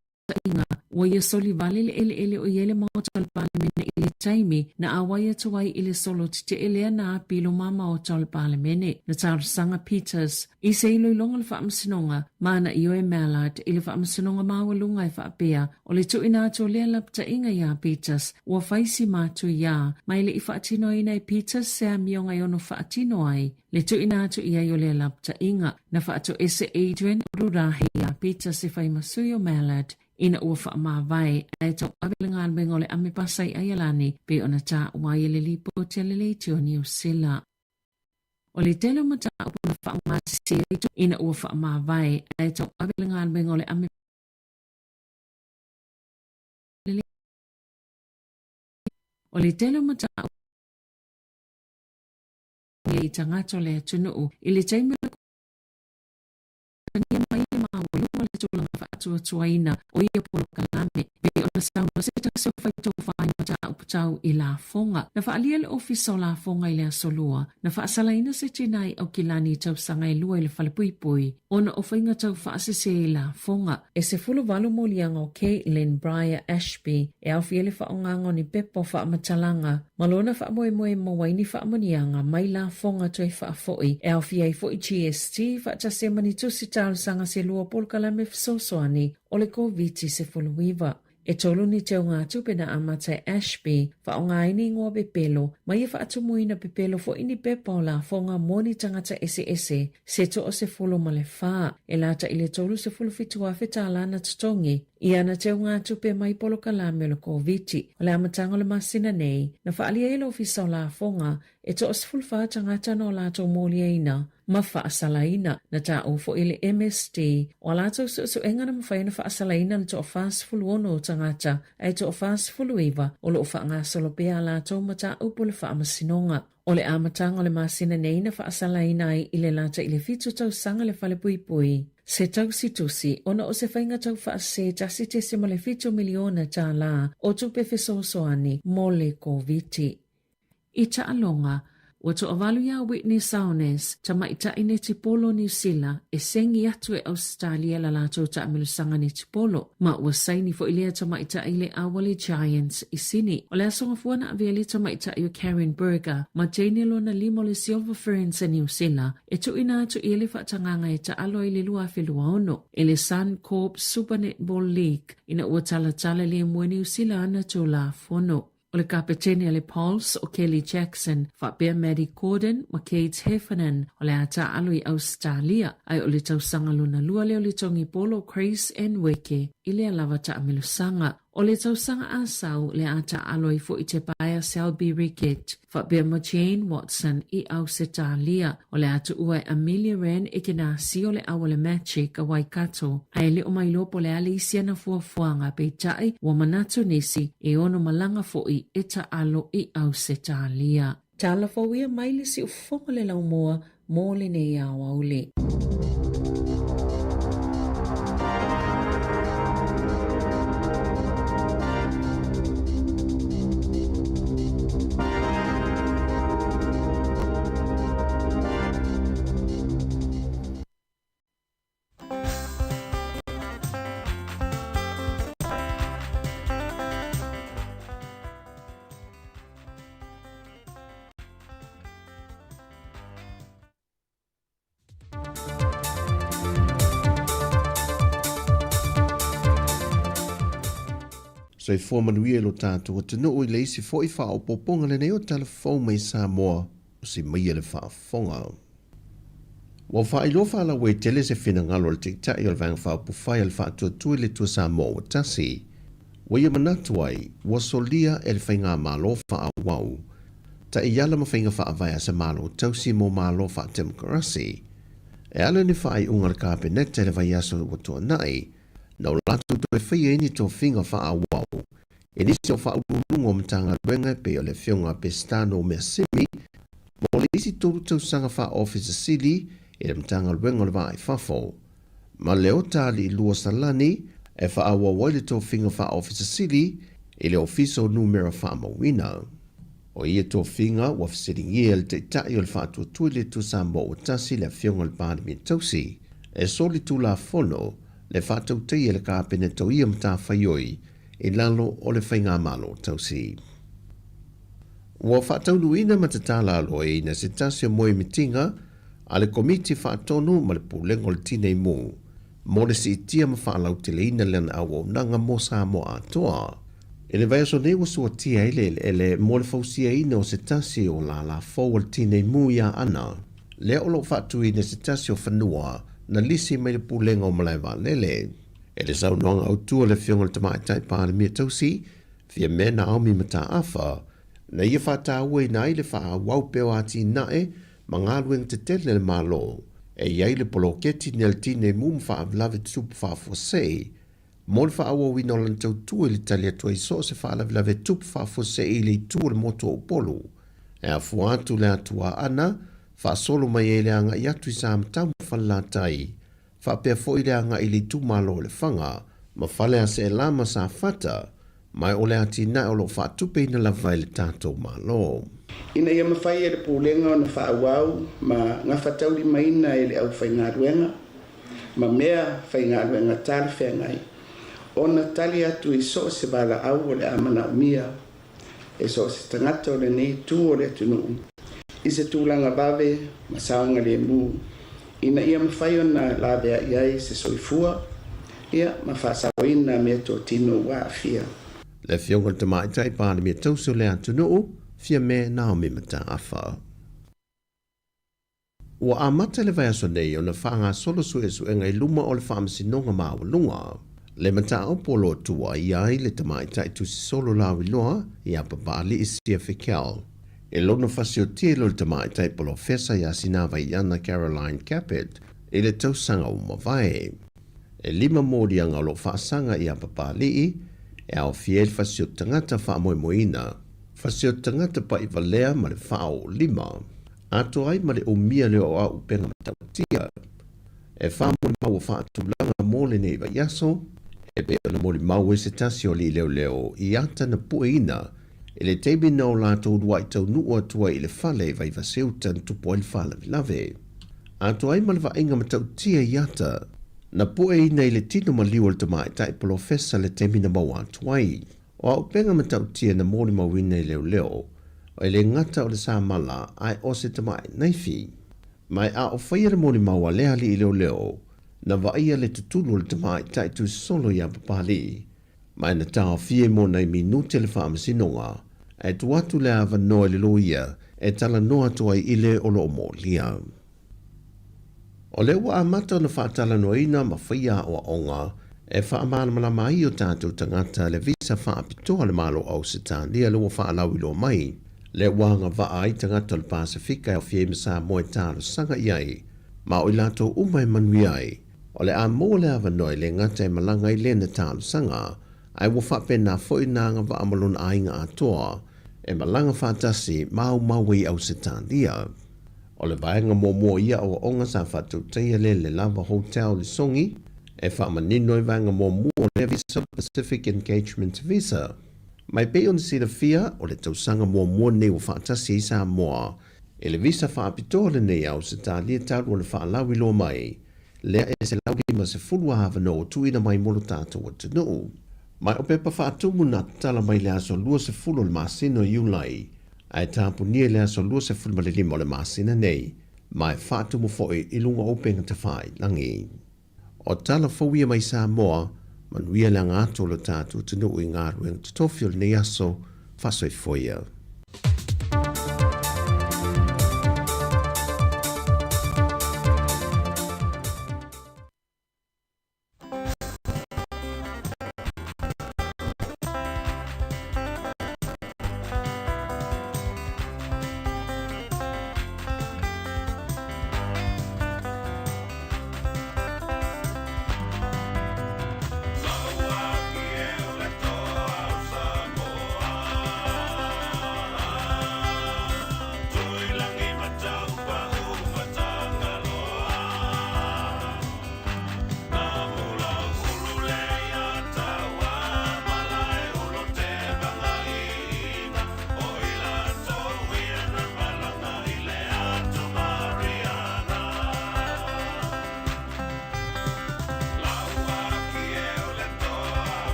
Speaker 6: inga. Wa ia soli vale le ele o yele mota al palemene i le taimi na awaia tuai i le solo te elea na apilo mama o tal palemene na sanga Peters i se ilo ilonga le whaamsinonga mana i oe Mallard i le whaamsinonga mawalunga i whaapea o le tu ina ato lea lapta inga ia Peters ua whaisi matu ia mai le i whaatino ina i Peters se a mionga i ono whaatino ai le tu ina ato ia i o lea lapta inga na whaato ese Adrian rurahi ia Peters i whaimasui o Mallard ina ua wha mawai e tau awilinga albenga o le ame pasai ai alani pe ona ta wai le lipo te le tio New Zealand. O le tele mata upo na whaamasi eitu ina ua whaamawai e tau awelenga almenga o le ame o le tele mata i tangato le tunu i le taimela ni mai ma o lu le tula fa tu tuaina o ia polo kalame be ona sa no se ta so fa to fa mata uptau i la fonga na fa alia le office la fonga i le solua na fa salaina se tinai o kilani tau sanga i lua i le falpuipui ona o fainga tau fa se la fonga e se fulu valu molianga o Caitlin Briar Ashby e au fiele fa ongango ni pepo fa matalanga malona fa moe mo waini fa monianga mai la fonga toi fa foi e au fiai foi GST fa ta se mani tu al sanga se lua pol kalame fsosoani o le COVID se fuluiva. E tolu ni te unga tupena amata Ashby fa onga ini ngua pepelo mai e fa atumuina pepelo fo ini pepo la fonga moni tangata ese se to o se fulu male fa e lata ile tolu se fulu fitua feta alana tutongi ia na te unga tupe mai polo kalame le COVID o le amatanga le masina nei na fa alia ilo ofisa la fonga e to o se fulu fa tangata no lato molia ina ma fa asalaina na ta o fo ile MSD o lato so enga na mawhaina fa asalaina le to o fast fulu ono tangata ai to o fast fulu iwa o lo fa nga solo pea lato mata upo le fa amasinonga o le amatanga le masina nei na fa asalaina ai ile lata ile fitu tau sanga le fale pui se tau situsi ona o se whainga tau wha se tasi te se mole fitu miliona tā la o tupe fesosoani mole COVID. I ta alonga, o to avalu ya Whitney Saunes, ta maita ine te polo New Zealand, e sengi atu e Australia la lato ta amilusanga ni te polo, ma ua saini fo ilea ta maita ile awale Giants i sini. O le asonga fuana aviali ta maita i Karen Berger, ma Jane lona limo le Silver Ferns e New Zealand, e tu ina atu ile fa tanganga e ta alo ile lua filua ono. Ele Suncorp Super Netball League, ina ua tala le mwe New Zealand na tu la fono. O le kapetene le Pulse o Kelly Jackson, whapea Maddie Corden, ma Kate Heffernan, o le ata alu i Australia, ai o le tausanga luna lua leo le tongi polo Chris Enweke, i le alawa ta amilusanga. O le tausanga asau le ata aloi fo i te paia Selby Rickett, whapea ma Jane Watson i Australia, o le ata ua Amelia Wren e kena si o le awale Magic a Waikato, ai le o mai lopo le Alicia na fuafuanga pe tai wa manatu nisi e ono malanga fo i e ta alo i Australia. Tala fo ia maile si ufonga le laumoa mo le nei awa ule.
Speaker 9: So i fōmanuia lo tātou tunu o i leisi fo i wha o poponga le neo telefon mai Samoa o si mai le wha fonga. Wa wha i lofa ala wei tele se whina ngalo le tikta i o le vanga wha pufai al wha tua tui le tua Samoa o tasi. Wa ia manatuai, wa solia e le whainga malo wha a wau. Ta i ala ma whainga wha a vai a se malo tausi mo malo wha demokrasi. E ala ni wha i unga le kāpenete le vai aso o tua nai, na o latu to e whaia ini tō whinga wha a wau. E nisi o wha urungo mtanga ruenga pe o le whionga pe stano mea simi, mo le isi tōru tau sanga wha office sili e le mtanga ruenga le vai whafo. Ma leo tāli i lua salani e wha awa waile tō whinga wha office sili e le ofiso numero wha mawina. O ia tō whinga wa fisiring ia le te tai o le wha tua tuile tu sambo o tasi le whionga le pāni mi tausi, e soli tu la fono, le whātau tei e le kāpene tau ia mta whaioi e lalo o le whainga malo tausi. Wa whātau nuina matatala aloe na se tasio moe mitinga a le komiti whātonu ma le pūlengo le tinei mū, mo le si itia ma whālau te leina lena awo nanga mo sa mo atoa. E le vai so ne wasua tia ele mo le fausia ina o se tasio la fōa le tinei mū ia ana. Le olo whātau ina se tasio whanua na lisi mai le pūlenga o malai wā lele. E le sau noanga au tua le whionga le tamai tai pāle mia tausi, fia mena au mi mata awha, na ia whātā ua i nai le wha wau peo ati nae, mangalueng te tele le malo, e iai le poloketi ni al tine mum fa avlave tupu fa fosei, mo le fa awa wina lan tau tua le tali atua i so se fa avlave tupu fa fosei le tua le moto o polu. E a fuatu le atua ana, fa solo mai e le anga i atu i sa amtau mawhalatai, fa pia fo i le anga i le tu malo le fanga, ma fale a se lama sa fata, mai o le ati na o lo fa tupe ina la vai le tato malo.
Speaker 4: Ina ia mawhai e le pōlenga o na whaawau, ma ngā whatauri maina e le au whaingaruenga, ma mea whaingaruenga tāle whengai. O na tali atu i so se bala au o le amana umia, e so se tangata o le nei tu o le tunu. I se tūlanga bawe, ma saonga le mu, ina ia mawhai o na lawea iai se soifua, ia ma whasawina mea tō tino wa fia.
Speaker 9: Le fionga te maitai pāle mea tauso le atunu, fia me Naomi Mataafa. Ua amata le vai aso nei o na whaanga solo su e ngai luma o le whaamasi nonga mawa lunga. Le Matao polo tua i ai le tamaitai tusi solo lawi loa i apapali i sia whikel. E lona fasio tielo le tamaitai polo fesa i asinawa i ana Caroline Capet i le tausanga umawai. E 5 mōri anga lo whaasanga i apapali e au fiel fasio tangata wha moina. Fasio tangata pa i valea ma le whao 5. Ato ai ma le umia leo a upenga matautia. E whamoni mau whaatulanga mole nei wa yaso. E pe ana mole mau e se tasi o li leo i ata na pueina. E le tebi nao lato duai tau nua tua i le fale vai vaseutan tupo il fale vilave. Ato ai ma le vaenga matautia i ata. Na pueina i le tino maliu al tamai tai polo fesa le tebi na mau atuai. O au penga matautia na mōri mawina i leo, o le ngata o le sa mala ai o se tamai naifi. Mai a o whaia mōri maua lea li i leo, na vaia le tutulu le tamai tai tu solo i apapali. Mai na tau fie mo nei minute le whaamasinonga, e tu atu le ava noa le loia, e tala noa toa i le o lo mo lia. O le ua amata na whaatala noina ma whaia o onga, e whaamana malama i o tātou tangata le visa whaapitoa le malo au se tānia le ua whaalau ilo mai. Le wanga waa i tangata le Pasifika e o fiemisa moe tālo sanga iai, ma o i lato umai manui ai, o le a mo le avanoi le ngata e malanga i lena tālo sanga, ai ua whapena fwoi nanga wa amalun ainga atoa, e malanga whaatasi mau i au se tānia. O le vaenga mō ia o onga sa whatu teia le lava hotel le songi, e whaamanino i vanga mō mua le visa Pacific Engagement Visa. Mai pe on sila fia o le tausanga mō mua nei o whaatasi i sa moa, e le visa whaapitoa le nei au se tālia tāru o le whaalawi lo mai, lea e se lauki ma se fulua hawa no tuina mai molo tātou atu no. Mai o pepa whaatumu na tala mai le aso lua se fulu le masino i ulai, ai tāpu nia le aso lua se fulu ma le lima o le masina nei, mai whaatumu foi i lunga openga te whai langi. O tala fawia mai sa moa, manuia le ngato lo tātou tunu i ngaru e tutofio le nei aso, fasoi foia.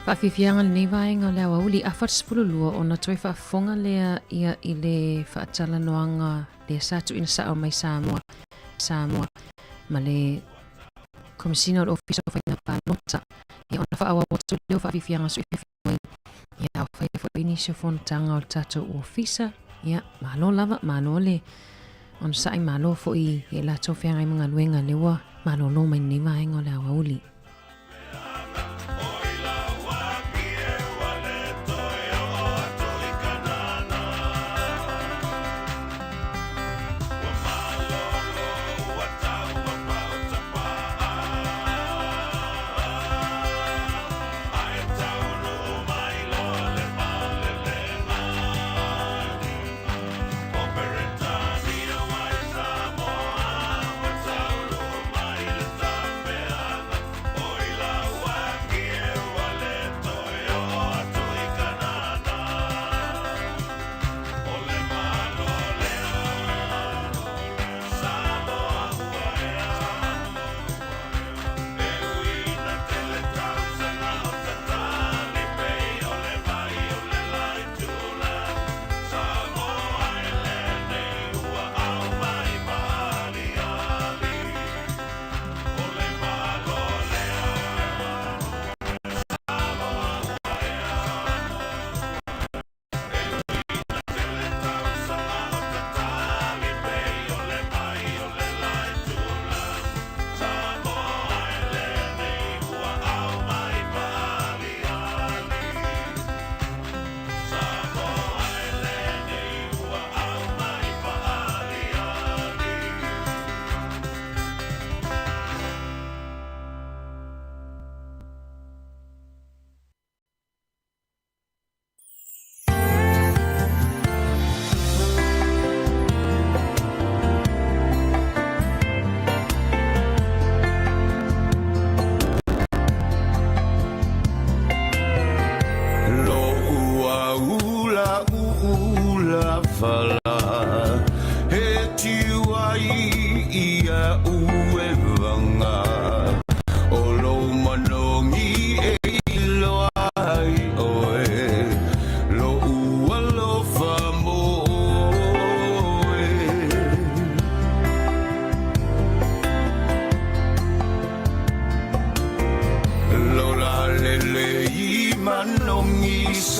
Speaker 1: Whawhiwhianga le nei vaenga lea wauli a whatsipululua o na toi whafonga lea ia I le whaatala noanga le satu ina sao mai Samoa ma le komisina o ofisa o whaina whanota ia ona whaawa watu leo whawhiwhianga su iwhiwhiwai ia whaiwha inisio whontanga o tato o ofisa ia malo lava malo le on sai malo fo I e la to whianga I mga luenga lewa malo lo mai nei vaenga o lea wauli.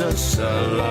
Speaker 3: Solo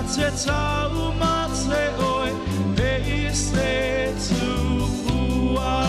Speaker 7: te tau ma te oe e se tupua.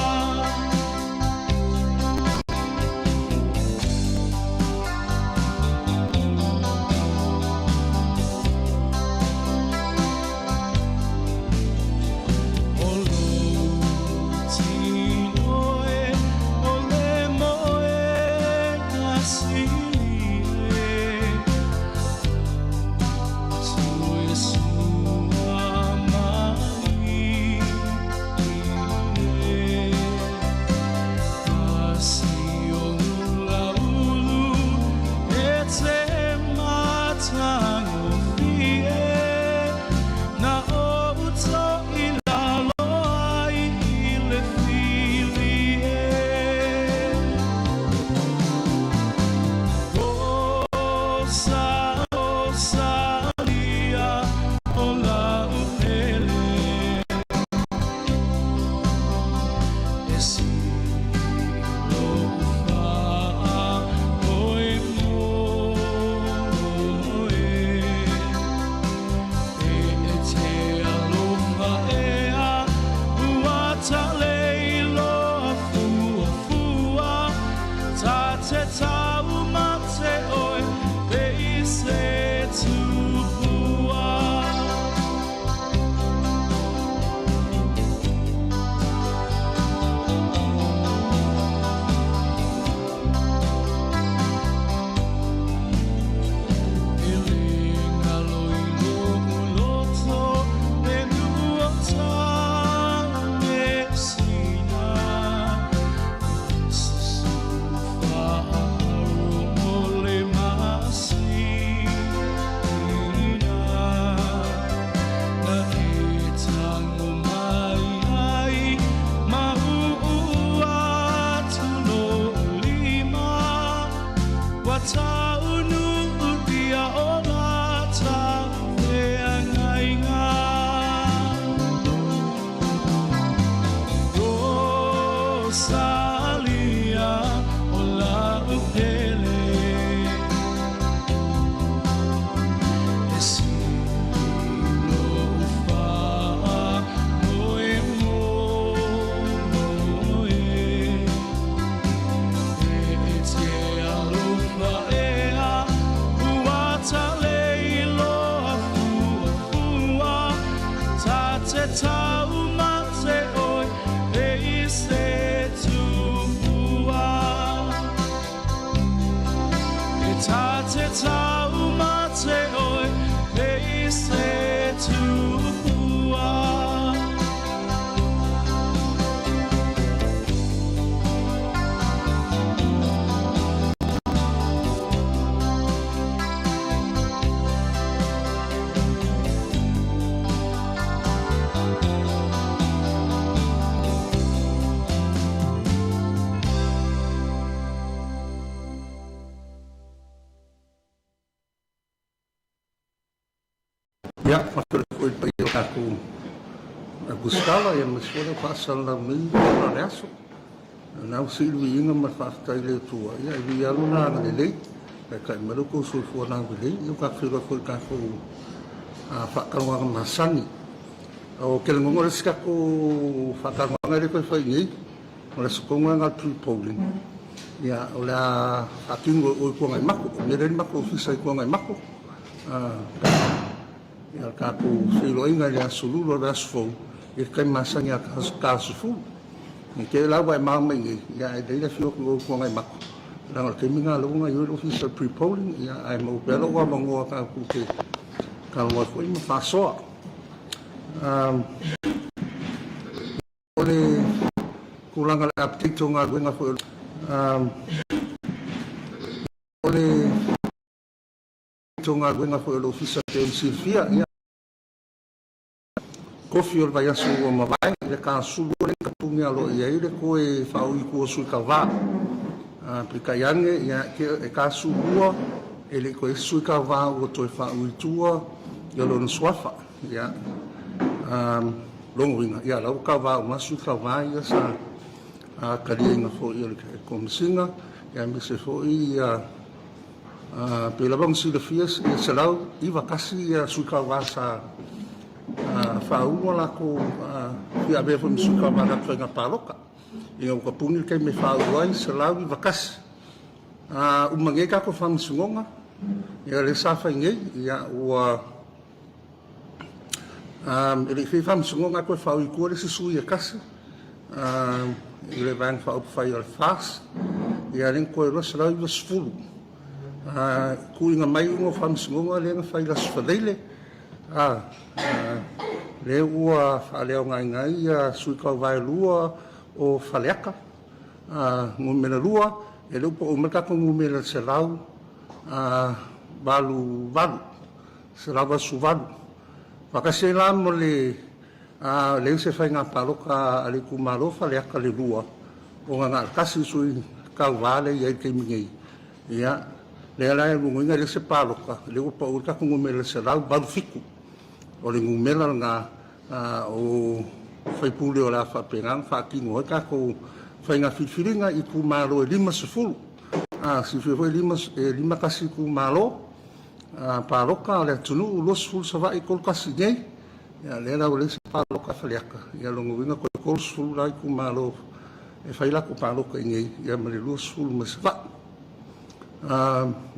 Speaker 11: Ya, waktu itu aku skala yang mesti pasal lami orang reaso. Nau silvi inga mafaftai le tua. Ya, ibi aluna na le. Kai maruko sulfu na le. Yo ka fira ko ka ko fakarwa masani. O kelngongol ska ko fakarwa ngare ko fai ni. Ora sukonga ngal Tripoli. Ya, ola akingo o ko ngai mako. Neren mako fisa ko ngai mako. Ya kaku silo inga ya sululo rasfo e kai masanya kasufu ni ke la vai mama ngi ya de la fio ko ngai mak la ke minga lo ngai yo official pre-polling ya ai mo pelo wa mongo ka ku ke ka wa ko ima faso ole kulanga update nga wenga fo ole tonga wenga fo lo official Silvia ya kofi o vai aso o mavai le ka sulu le ka punga lo ia ile ko e fa u ko su ka va pika yange ya ke ka sulu ele ko su ka va o to fa u tua yo lo swafa ya longinga ya lo ka va ma su ka va ya sa ka ringa fo yo le ko msinga ya mi se fo ia Pe lava silafia se lau iwa kasi sui kauwa sa whaunga lako ia mea wha sui kauwa na whainga pāloka. Ia uka pungi kei me whauai se lau iwa kasi. Umange kako whamsungonga. Ia le sawhai ngei. Ia ua ele whi whamsungonga koe whau i kua le si sui e kasi. I le vang whau whai al fast. Ia ring koe rosa lau iwa sfulu. Kuinga mai ungo whamsungonga le nga whai las whaleile. Le ua whaleo ngai sui kau vai lua o whaleaka. Ngumena lua. E leupa o merkako ngumena se lau. Valu. Se lau vasu valu. Whakase la mo le se whai ngā paroka ale kumaro whaleaka le lua. O ngā kasi sui kau vale i ai kei mingei. Ia. Le alai ngunga le se paroka. Le upa o merkako ngumena se lau valu fiku. O le ngumena ngā o whaipule o la whapengang whakingo. Hoi kako whai ngā whiwhiringa i kumaro e 5 si whiwhoi 5 kasi kumaro. Paroka le tunu ulos ful sawa i kol kasi ngei. Ia le rau le se paroka whaleaka. Ia longo winga koe kol ful lai kumaro. E whai lako paroka i ngei. Ia mare luos ful ma sawa.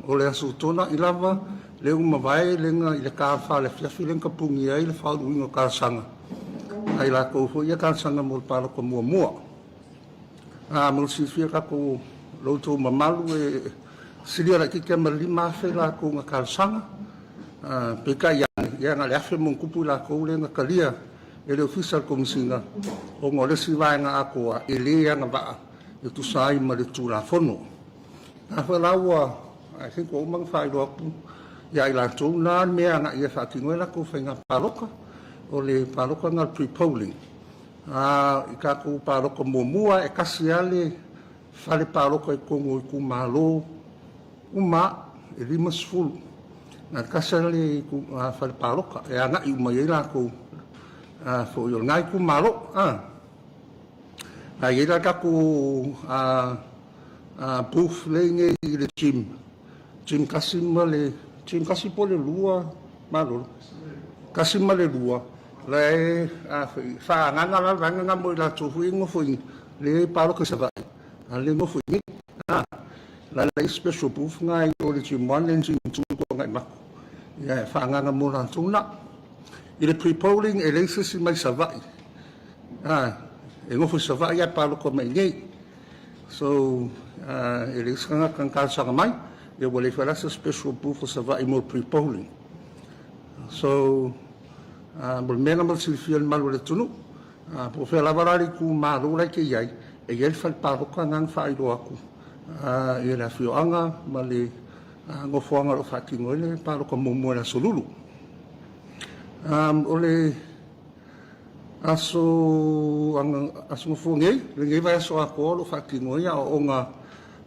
Speaker 11: O le aso tona i lava. Le umawai lenga i le kāwha le whiawhi lenga pungi ai le whau winga kāsanga. Ai lako ufo ia kāsanga mo le paroka mua. Mo si whia kako loutou mamalu e siria la kike marima fe la ko nga kalsanga. Pe ka ia nga le afe mon kupu la ko le nga kalia e le official komisina o ngole si vai nga ako e le nga ba e tu sai ma le tu la fono. A fa la wa I think o mang fai do ia ila tu na me nga ia fa tingoela ko fa nga paroka o le paroka nga pre-polling. I kako paroka momua e kasi ale fale paroka e kongo i kumalo uma e 5. Nga kasi ale fale paroka e anga i umai la ko fo yo ngai kumalo a ila kako booth le nge i le Jim kasi male Jim kasi pole lua malo kasi male lua le fa nganga la nganga mo la tu fu fu le palo que se va le mo fu la special booth ngai o le Jim Jim tu ko ngai ma ya fa nganga mo la tu na il pre-polling e le se mai sa va e mo fu sa va ya palo ko mai ngai so e le sanga kan ka sa mai e wole fa la special booth sa va i mo pre-polling so Bolmena mal silfiel malu le tunu. Po fe la varari ku malu la ke yai. E yel fal paroka ngang fai do aku. E la fio anga mali ngofoanga o fati ngole paroka momo la solulu. Ole aso ngofongei le ngai vai aso ako lo fati ngoia o nga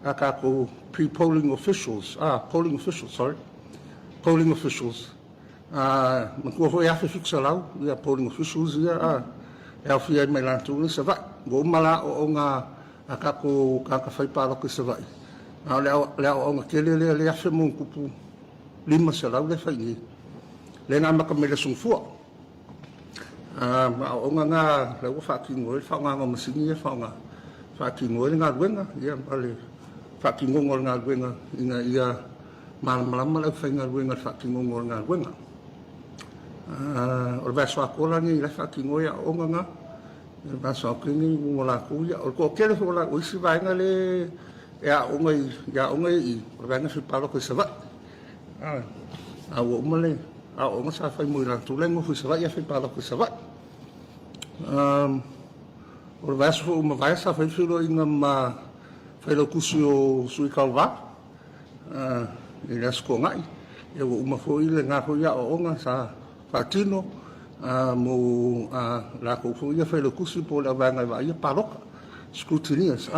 Speaker 11: akako pre-polling officials. Polling officials. Mako ho ia fixa lau ia polling officials ia e fia mai la tu se va go mala o nga akako ka fai palo que se vai le o nga kele le afe mon kupu 5 se lau le fai le nga maka me le sungfu o nga le o fa ki ngol fa nga masini fa nga fa ki ngol nga wenga ia ale fa ki ngol nga wenga ina ia mal le fa nga wenga fa ki ngol nga wenga o le so akola ni le fa ki ngoia o nga le ba so ki ni mo la ku ya o ko kele fo la o si va nga le ya o ngai o ga nga fi palo ko se va o mo le o nga sa fa mo la tu le ngo fi se va ya fi palo ko se va o le so mo va sa fa fi lo inga ma fa lo kusio sui kalva le sko ngai e o mo fo ile nga fo ya o nga sa Patino mo la ko fu ia fai lo kusi po la vanga va ia paroka scrutineers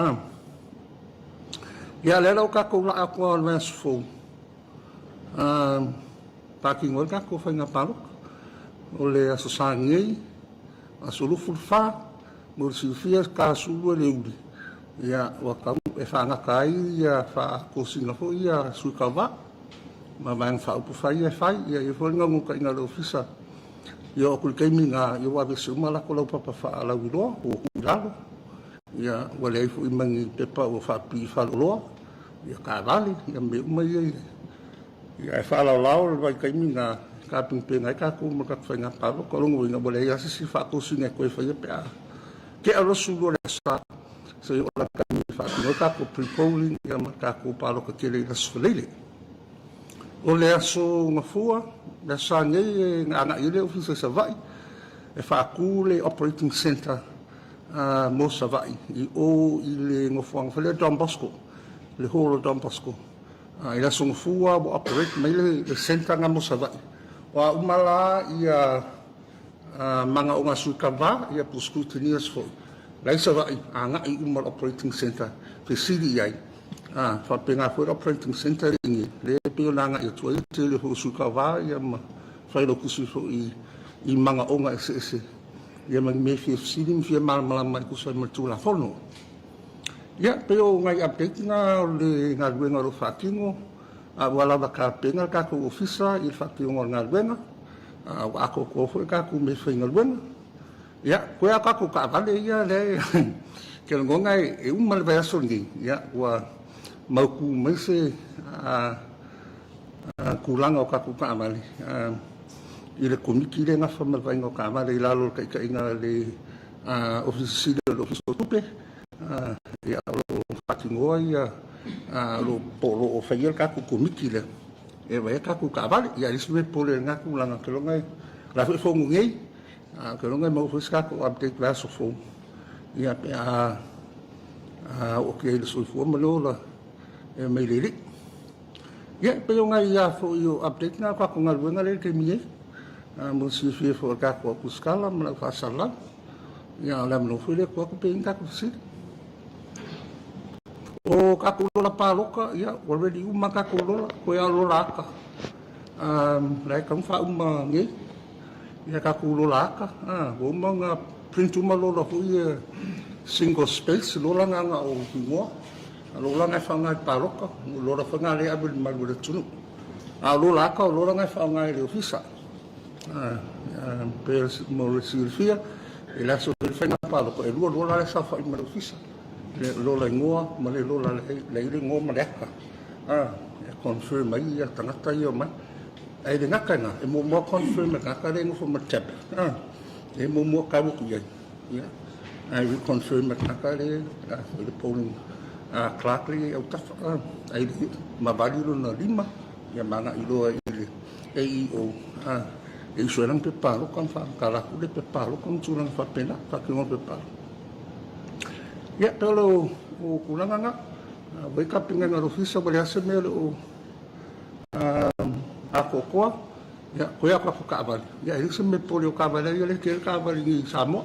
Speaker 11: ia le lo ka ko la ko al fo paki ngol ka ko fai nga paroka o le aso sangi aso lu fulfa mo si fia ka su le uli ia wa ka e fa nga kai ia fa ko singapore ia su ka va ma mang fa upu fai ia e fo nga ka inga lo fisa yo ku ke minga yo wa be suma la ko lo papa fa la wi lo o lalo ia wale fu imangi te pa o fa pi fa lo ia ka vale ia me mai ia fa la lo vai ke minga ka ping ping ai ka ku ma ka fa nga pa ko lo ngi nga bole ia si fa ko su ne ko fa ia pa ke a lo su lo sa so yo la ka mi fa no ka ko pre-polling ia ma ka ko pa lo ka ke le la su le o le aso ngafua le sange nga ile ofisa sa vai e fa ku le operating center mo sa vai I o ile ngofang fa le Don Bosco le holo Don Bosco ila so ngafua bo operate mai le center nga mo sa vai wa umala ia manga o ngasu kava ia pu scrutineers fo lai sa vai nga I umal operating center fe CDI fa penga for operating center ni le pe langa I tu le ho su ka va ya ma fa lo ku su I manga onga ese ya ma me fi sidim fi mal ku so ma tu la fono ya pe o ngai update na le nga wenga ro fatingo wala ba ka penga ka ko ofisa I fatingo nga wenga wa ko fo ka ku me fa nga wenga ya ko ya ka ku ka vale ya le ke ngai e un mal va so ngi ya wa mau ku mai se kulanga o ka ku ka mali I le komiki le nga fa mai ngo ka mali la lo ka inga le ofisi le ofisi tupe ya lo fatingo ya lo polo o fa ka ku komiki le e vai ka ku ka mali ya isu me polo nga ku langa ke lo ngai la fo ngai ke lo ngai mau fo ska ku update la so fo ya okay le so fo mo lo mai lili ya pe nga ya fo yo update na ka ngal wenga le ke mi mo si fi fo ka ko kuskala ma fa sala ya la mo fo le ko pe ka ku si o ka ku la pa loka ya already uma ka ku lo ko ya lo la ka lai kam fa ngi ya ka ku lo la ka o ma nga print uma lo fo ye single space lo la nga o mo lo la nga fa nga pa loka lo la fa nga le abul mal le tunu lo la ka lo la nga fa nga le ofisa per mo silfia e la so per fa nga pa loka e lo la sa fa mal ofisa lo la ngoa ma le lo la le ngo ma le ka confirm mai ya tangata yo ma ai de ngaka na e mo confirm ka ka le ngo fo ma tap e mo ka bu ku ya ai confirm ka ka le le polling Clark le au tafa ai ma bali lo na lima ya manga ilo ile AEO e suelang pe palo kan fa kala ku le pe palo kan sulang fa pena fa ki mo pe palo ya tolo o kulanga nga wake up nga no ofisa bali ase me o ako ko ya ko ya ko ka bali ya ile se me polio ka bali ya le ke ka bali ni samo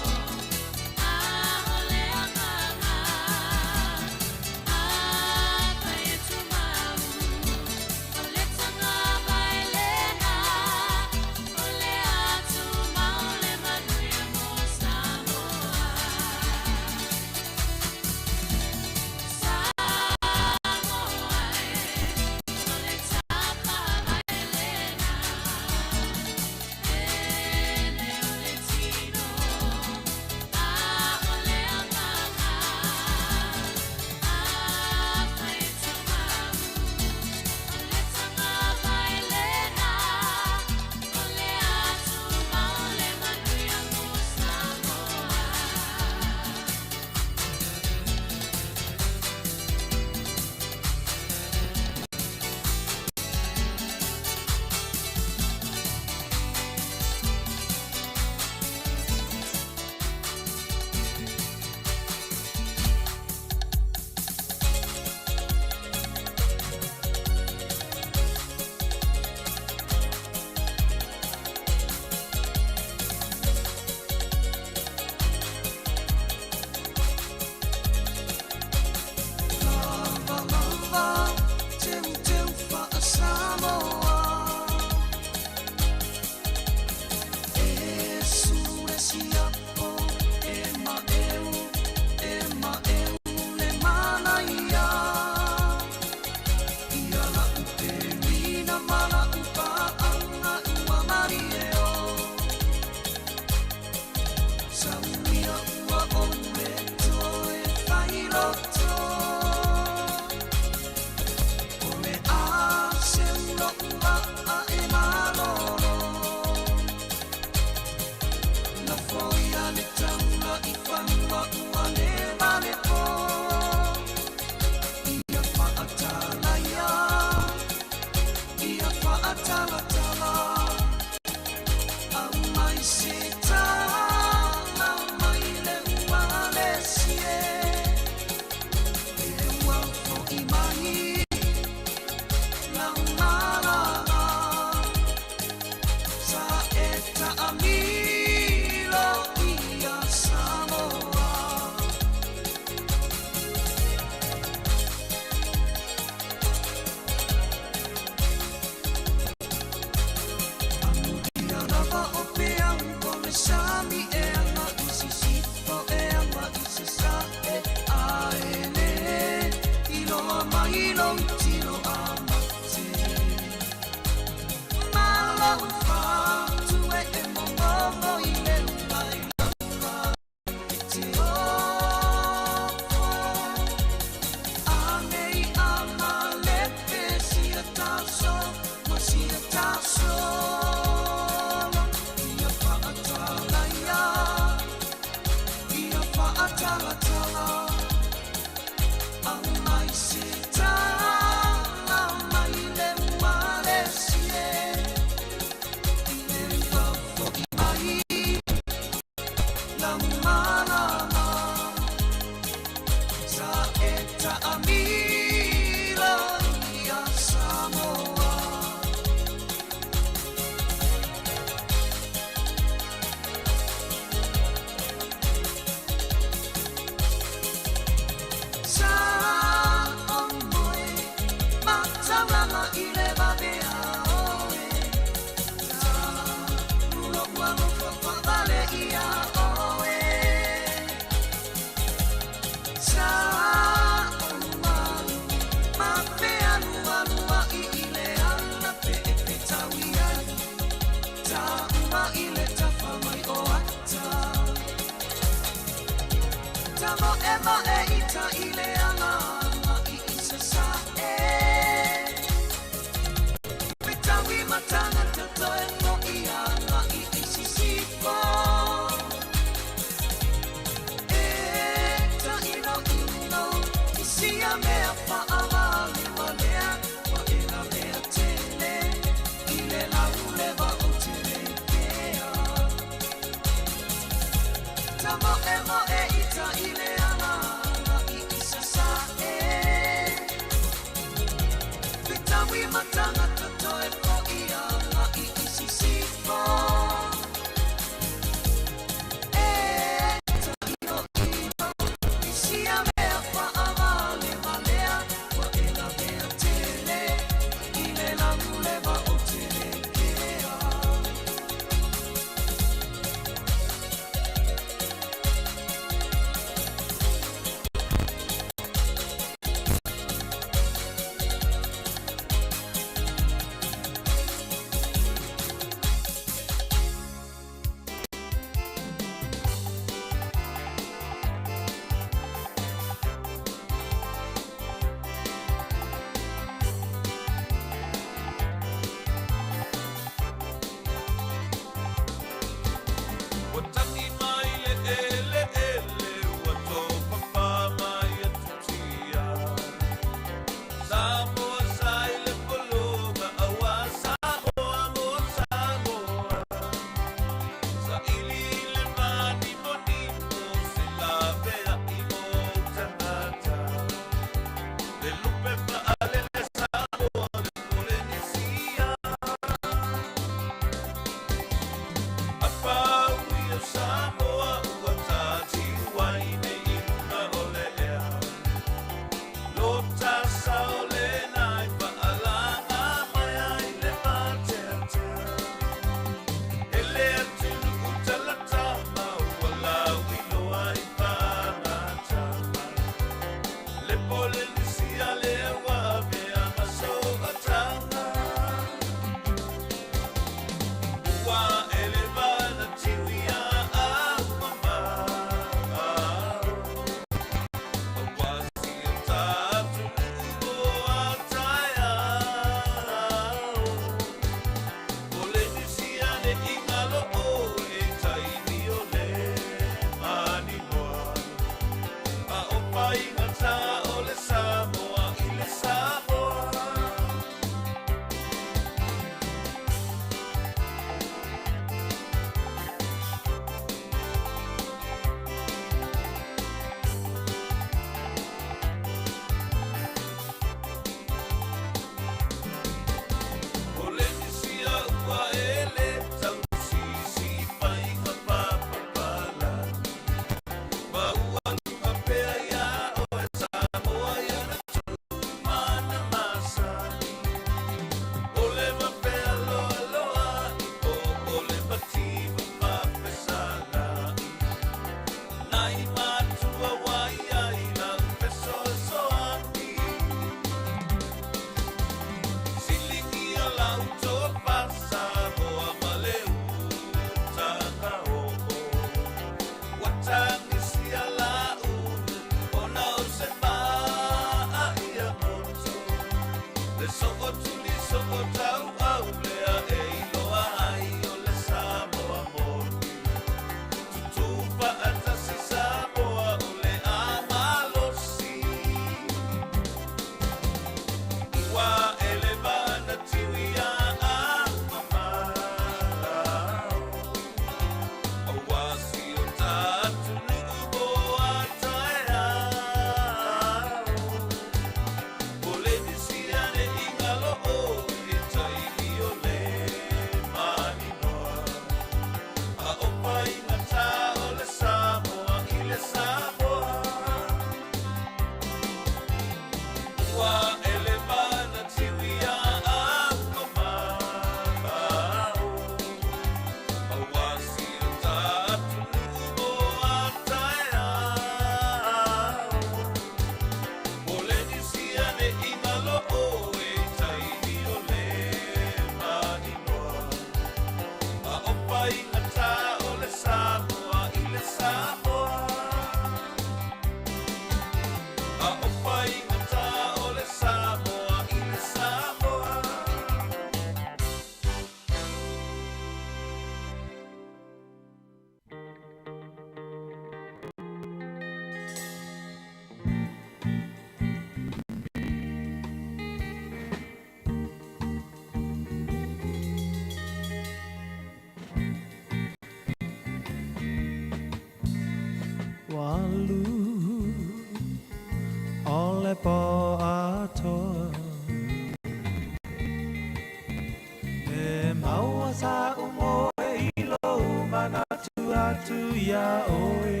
Speaker 7: ia oe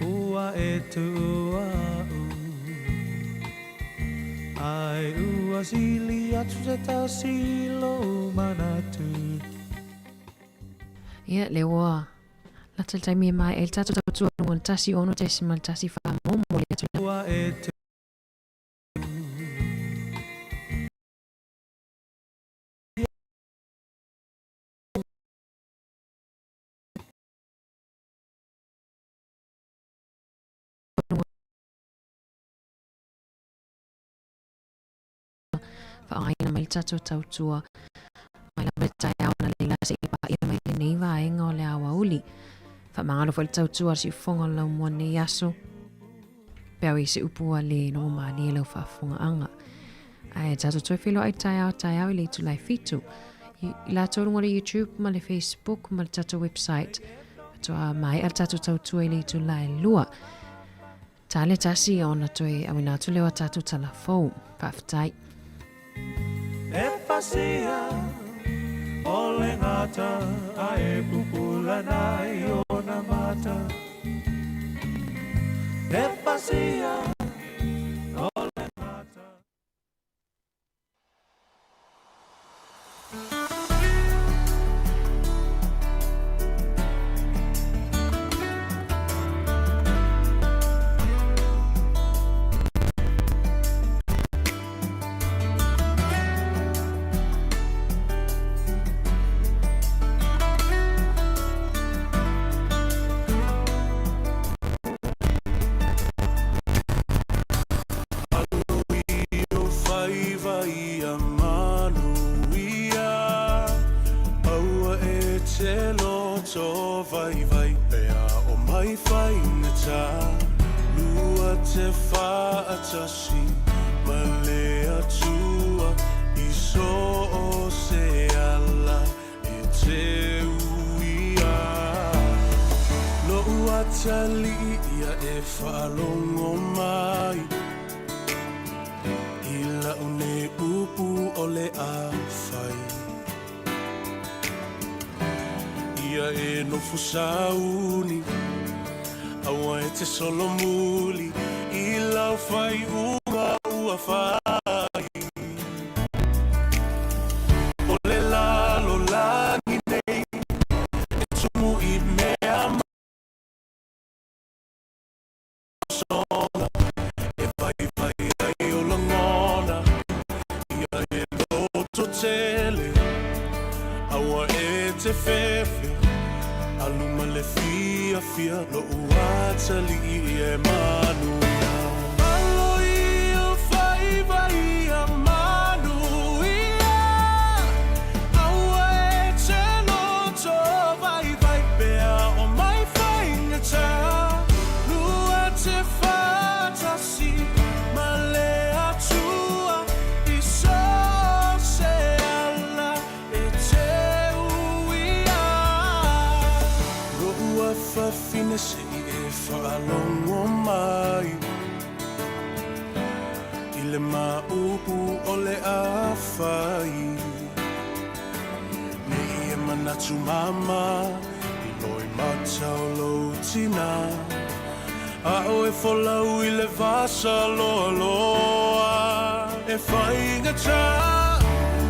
Speaker 7: ua e tu ua ai ua sili atu se tasilo manatu
Speaker 1: Ia lewa la tal mi mai el tato tu ngon tasi ono tesimal tasi fa momo le tu
Speaker 7: ua e tu
Speaker 1: fa ai na mai tato tautua mai la betai au na le se pa ia mai le nei va enga le awa uli fa mangalo fa tautua si fonga la mo ne yaso pewi se upua le no ma ni le fa fonga anga ai tato toi filo ai tai au le tu lai fitu la tolu ngore YouTube ma le Facebook ma le tato website to mai al tato tautua le tu lai lua tale tasi ona toi awina tu le wa tato tala fo pa ftai
Speaker 7: e pasia o le ngata a e pupula nai o na mata e pasia o le ngata Sauni awa e te solo muli I lau fai ua fai o le lalo langi nei e tumu I mea masona e vai ai o langona ia e loto tele awa e te fefe Aluma le fia lo uata li e manuia Alo io fai vai a manuia Aua e te loto vai pea o mai fai ngata Lua te fatasi ma le atua I so se ala e te fa fine se e fa longo mai ile ma upu ole afai me e manatu mama I loi matau lo tina a o e folau ile vasa loa loa e fai ngata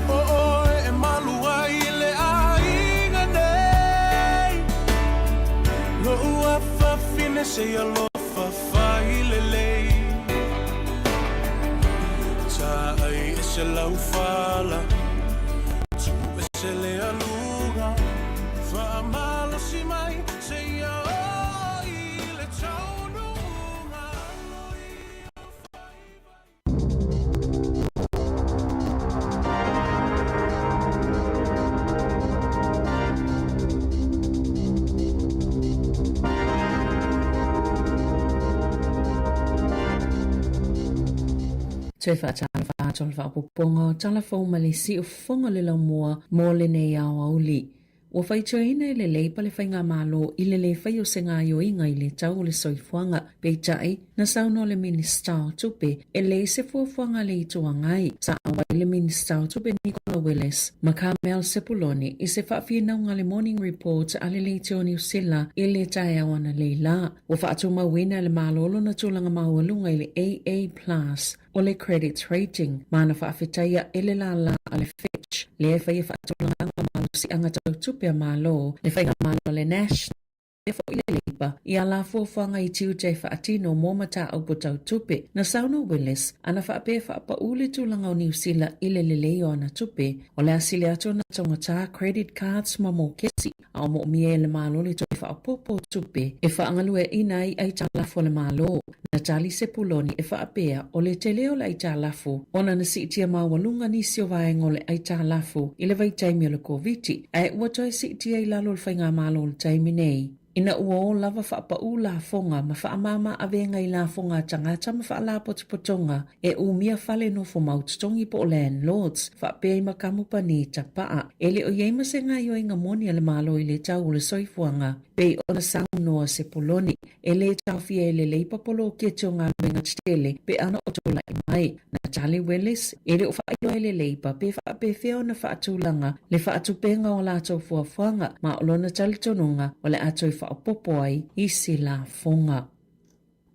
Speaker 7: o e malua ile ainga nei Lo ua fa fine se ia lo fa fai le lei Ta ai e se lau fala Tu e se le alunga Fa malo si mai se ia oi le taununga
Speaker 6: Te whaatala tol whaapoponga, tala whau malisi o whonga le lau mua, mō le nei au auli. Ua whaitoina i le leipa le whainga malo i le whai o se ngā yoinga i le tau o le soifuanga peitai na sauno le minista o tupe e le se fuafuanga le itua ngai sa awai le minista o tupe Nicola Willis ma Carmel Sepuloni i se whaafinau le Morning Report a le leite o New Zealand i le tae awana le la. Ua whaatu mawina le malolo na tūlanga maualunga i le AA+ o le credit rating mana whaafetaia e le la a le Fitch le e whai e whaatulanga malo si anga tau tupe a malo le whai malo le National e fo i le leipa i ala fuafuanga i tiu te whaatino mō mata au po tau tupe na Sauno Willis ana whaape whaapa ule tūlanga o New Zealand i le leo ana tupe o le asile ato na tongata credit cards ma mō kesi a o mo mie le malo le toi whaapopo tupe e whaangalue inai ai talafo le malo na tali Sepuloni e whaapea o le te leo le ai talafo ona na si tia mawalunga ni sio vaengo le ai talafo i le vai taimi o le COVID ai ua toi si tia i lalo le whainga malo le taimi nei. Ina ua o lava whaapa u la fonga ma whaamama avenga i la fonga tangata ma whaala potipotonga e umia fale no fo maututongi po landlords whaapea i makamupa ni tapaa. Ele o yeima se ngā yoinga moni ale malo i le tau le soifuanga pei ona saunoa Sepuloni e le tau fia e le leipa polo kia teo ngā luenga titele pe ana o tola i mai. Na Charlie Willis ele o whaailoa le leipa pe whaape fea ona whaatulanga le whaatupenga o la tau fuafuanga ma olona talitonunga o le atoi whaapopo ai i si la fonga.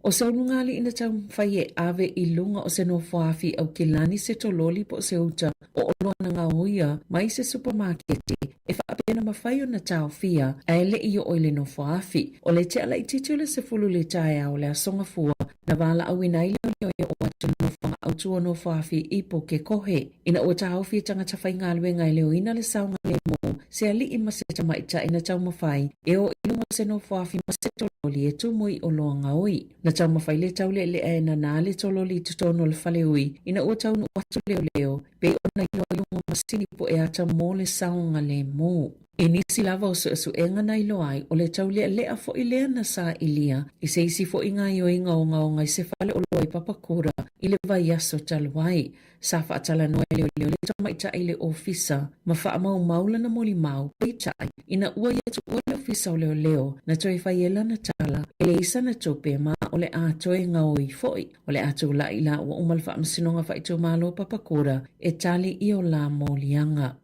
Speaker 6: O se ulungali ina tau whai e ave i lunga o se no whaafi au ki lani se tololi po se uta o oloana ngā hoia mai se supermarketi e whaapena mawhai o na tau fia a ele i o oile no whaafi o le te ala i titule se fulu le tae au le asonga fua na wala au ina ile o e o atu no whanga au tua no whaafi i po ke kohe ina o tau fia tangata whai ngā luenga i leo ina le saunga le mo se ali i maseta maita ina tau mawhai e o ilunga se no whaafi maseta tololi e tumui o loa ngaoi. Na tau mawhai le tau le e na nā le tololi tutono le whale ui ina o tau no watu leo pe ona i ilunga masini po e ata mō le saunga le mo. E nisi lava o su enga na ilo ai o le tau lea fo i lea na sa ilia i se isi fo i ngā i ngaonga i se whale o loa i papakura i le vai aso taluai. Sa whaatala noa leo le tamaita i le ofisa ma wha maula na moli mau peitai ina ua i atu o le ofisa o leo na toi whaiela na tala e le isa na tope ma o le atoe ngaoi foi o le atu la ila ua umal wha amsinonga whaitu malo papakura e tali i o la molianga.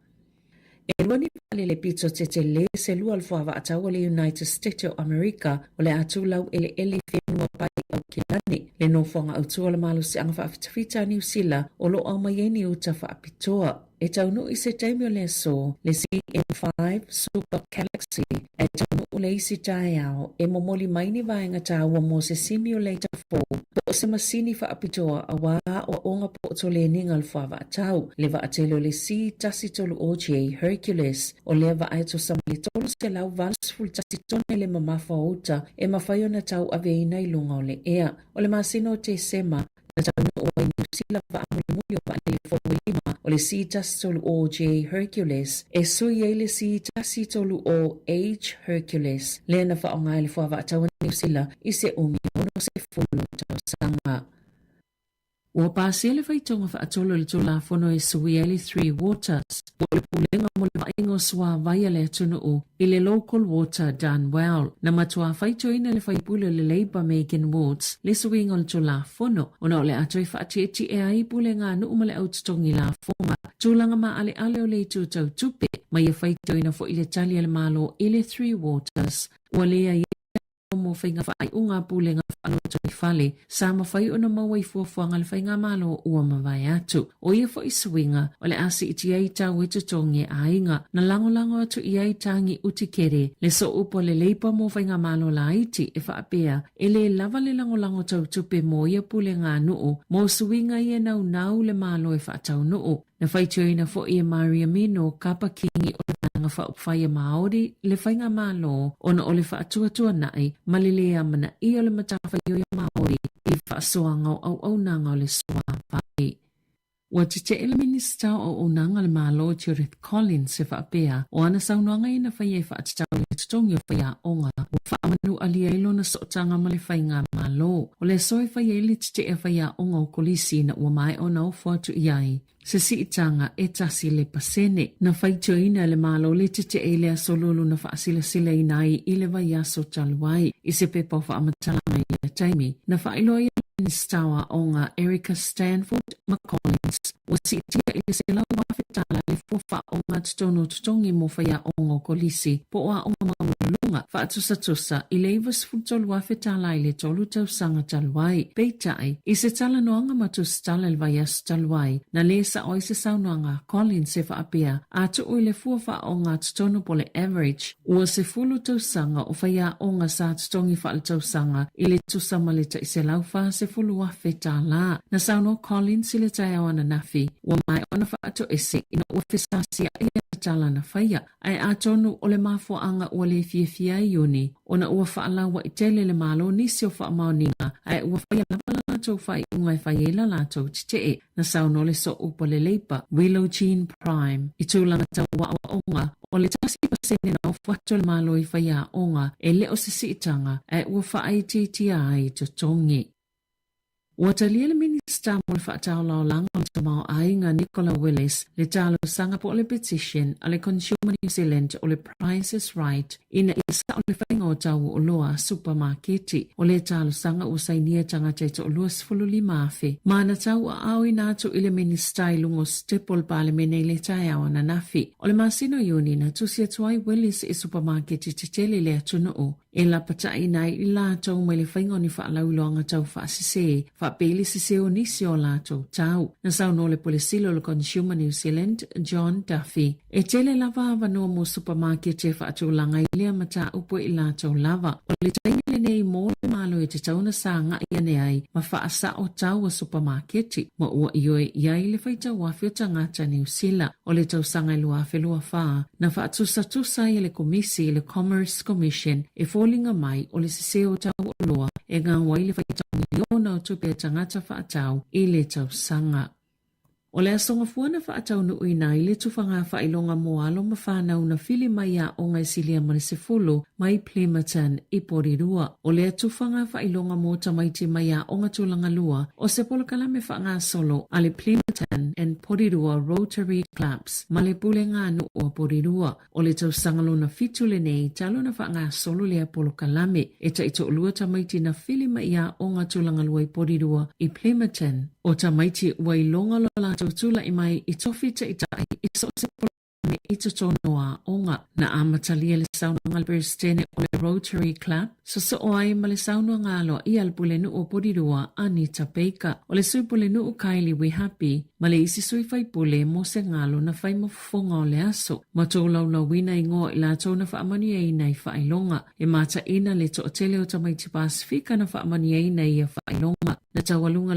Speaker 6: E luani pale le pito te le se lua alfuava atau le United States of America o le atu lau ele whenua pai au kilani. Le no whanga au tua le malu se anga whaafitawhita New Zealand o lo au maieni uta whaapitoa. E taunu i se taimi o le so le CM5 Super Galaxy e taunu o le isi tae au e momoli maini vaenga taua mo se simulator 4 po se masini whaapitoa a wā o onga po to le ninga alfuava atau le va atelo le si tasi tolu OJ Hercules o le va aeto samali tolu se lau valsful tasi tone le mamafa uta e mawhaio na tau aveina i lunga o le ea o le masino te sema na taunu o ai Sila va amuli o le fōlima o le si tasi tolu OJ Hercules e sui e le si tasi tolu o H Hercules le na whaonga le fuava atau New Zealand i se umi ono se fulu tau sanga. Ua pāsele whaitonga whaatolo le tula whono e Suieli 3 Waters. O le pulenga mo le vaingo swa vaia le atunu o i le local water done well. Na matua whaitoina le whaipule le Labour Megan Woods le suinga le tula whono. Ona o le atoi whaatieti e ai pulenga nu umale au tutongi la whonga. Tūlanga ma ale o le tūtau tupe. Mai e whaitoina fo i le tali le malo i le 3 Waters. Ua lea mo whainga whai unga pulenga whanoto i whale, sa ma whai ona mawai fuafuanga le whainga malo ua mawai atu. O ia fo i swinga, o le asi iti ai tau e tutongi a inga, na lango atu i ai tangi utikere, le so upo le leipa mo whainga malo la iti e whaapea, e le lava le lango tau tupe mo ia pulenga nuu, mo swinga ia nau le malo e whaatau nuu. Na whaitioina fo ia Maria Mino kapa kingi o le nga whaupwhaia Māori le whainga malo ona o le whaatuatua nai malilea mana i o le matawhaio ia Māori i whaasoanga au nanga o le soa whai. Ua te ele minista o unanga le malo Judith Collins se whaapea o ana saunoanga ina whaia i whaatitau le tutongi o whaia onga o whaamanu alia ilo na sootanga ma le whainga malo. O le soe whaia ili te e whaia onga o kolisi na ua mai o na ofo atu iai. Se siitanga e tasi le pasene na whaitio ina le malo le te e lea solulu na whaasila sila inai i le whaia so taluai i se pepa o whaamatala i le taimi na whailoa Ministawa onga Erica Stanford McCollins o si tia i se lau wawhetala le fofa onga tutongi mo whaia onga kolisi po oa onga maulunga whaatusa i le iwas futolu wawhetala i le tolu tau sanga taluai peitai i se tala noanga matus tala le vaias taluai na le sa oi se saunoanga Collins se whaapea a tu oi le fuafa onga tutono po le average ua se fulu tau sanga o whaia onga sa tutongi wha le tau sanga i le tusamalita i se lau wha se fulu wawheta la na sauno Collins i le tai awana nafi ua mai ona whaato ese ina ua whesasia i le tala na whaia ai a tonu o le mafuanga ua le fiafia i uni ona ua whaalawa i tele le malo nisi o whaamauninga ai ua whaia lawala lato whai ungai whaiela lato titee na sauno le so upa le leipa Willow Jean Prime i tūlanga tau wa onga o le tasi pasene na ufuato le malo i whaia onga e le o sisiitanga ai ua whaaititia ai to tongi. Watalia le minista mo le whaatau lao langa o tamao ainga Nicola Willis le talo sanga po le petition a le Consumer New Zealand o le Price is Right ina isa o le whainga o tau o loa supermarketi o le talo sanga o sainia tangata ito o loa sifululi maafe. Maana tau a au inato i le minista i lungo stepol pale mene le tai awa na nafi. O le masino yuni na tusia tuai Willis i supermarketi titele le atuna o. E la patai nai i lātou mai le whainga ni whaalauloanga tau whaasise, whaapeli sise o nisi o lātou tau. Na sauno le polisilo le Consumer New Zealand, John Duffy. E tele lava avanoa mo supermarket e whaatulanga i lea mata upo i lātou lava. O le taini le nei mō le malo e te tauna sanga i ane ai, ma whaasa o tau a supermarketi. Ma ua ioe iai le whaita wafi o tangata New Zealand. O le tau sanga i lua whelua whaa. Na whaatusa i le komisi i le Commerce Commission e linga mai o le siseo tau o loa e ngā waile whaitau miliona o tupe tangata whaatau i le tau sanga. O le asonga fuana whaatau nu uina i le tufanga whailonga moalo ma whanau na fili mai a o ngai silia mani se fulu mai Plimerton i Porirua. O le tufanga whailonga mo tamaiti mai a o ngatulanga lua o se polokala me whaanga solo a le Plimerton and Porirua Rotary Clubs ma le pule ngā nu o Porirua. O le tau sangalo na fitu le nei talo na whaanga solo le polokalame e ta ito lua tamaiti na fili mai a o ngatulanga lua i Porirua i Plimerton. O tamaiti wailonga lo la tula i mai i tofi te itai i so se polame i tutonoa onga na amatalia le sauna ngalpere stene o le Rotary Club so oai ma le sauna ngalo i alpule nu o Porirua Anita Baker o le suipule nu o Kylie We Happy ma le isi sui fai pule mo se ngalo na fai mafufonga o le aso ma tō lau wina i ngō i la tō na whaamani e ina i whailonga e mata ina le to o tele o tamaiti Pasifika na whaamani e ina i a whailonga na tawalunga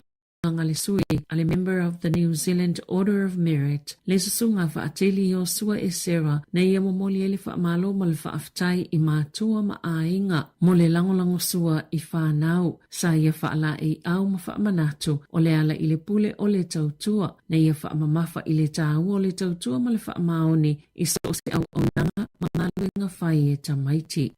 Speaker 6: le sui ale member of the New Zealand Order of Merit le susunga whaateli o sua e sera na ia momoli ele whaamalo ma le whaaftai i mātua ma ainga mo le langolango sua i whanau sa ia whaala i au ma whaamanatu o le ala i le pule o le tautua na ia whaamamafa i le tāu o le tautua ma le whaamaoni i so se au onanga ma ngaluenga whai e tamaiti.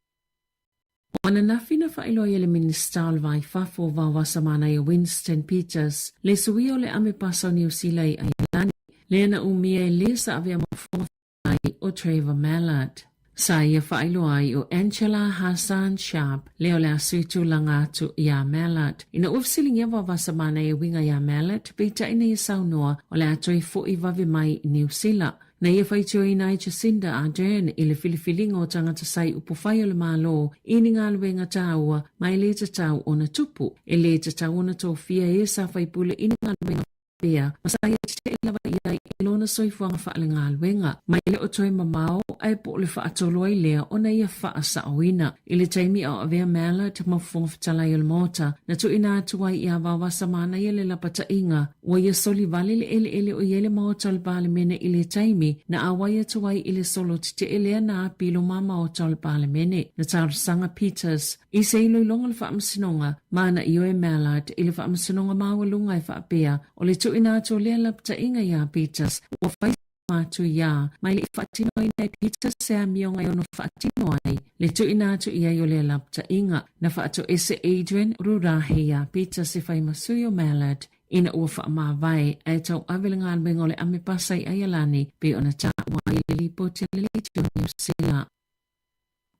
Speaker 6: Ona nafina whailo i le minista al vai fafo wawasa mana i Winston Peters, le sui o le ame pasa New Zealand ai lani, le ana umia e le sa avea mafonga whai o Trevor Mallard. Sa ia whailo ai o Angela Hassan Sharp, le o le asuitu langatu i a Mallard. Ina ufsilingia wawasa mana i winga i a Mallard, beita ina i saunoa o le atoi fo i wawe mai i New Zealand. Na ia whaitio i nai Jacinda Ardern i le filifilinga o tangata sai upo whai o le malo i ni ngā luenga tāua mai le tatau o na tupu e le tatau o na tōwhia e sa whaipule i ni ngā luenga pia. Masaya te lawa ia i lona lona soifuanga whaalenga luenga. Mai le o toi mamao ai po le whaatoloi lea o na ia whaasa oina. Ile taimi au avea mela te mafufonga whatala i mota. Na tu ina atuai i awawasa mana i le lapata inga. Wa ia soli vale le ele o iele maota le bale mene ile taimi. Na awai atuai ile solo te elea na apilo mama o tal bale mene. Na tar sanga Peters. I se ilo ilonga le whaamsinonga. Mana i oe Mallard ile whaamsinonga mawalunga i whaapea. O le tu ina atu lea lapata inga ia Peters. O whai matu ia. Mai le whaatino i nei Peters se a mionga i ono whaatino ai. Le tu ina atu ia i o lea lapata inga. Na whaato ese Adrian Rurahe ia Peters se whai masui o Mallard. Ina ua whaamawai ai tau awelenga alwenga o le ame pasai ai alani pe ona ta wai le lipo te le leitio New Zealand.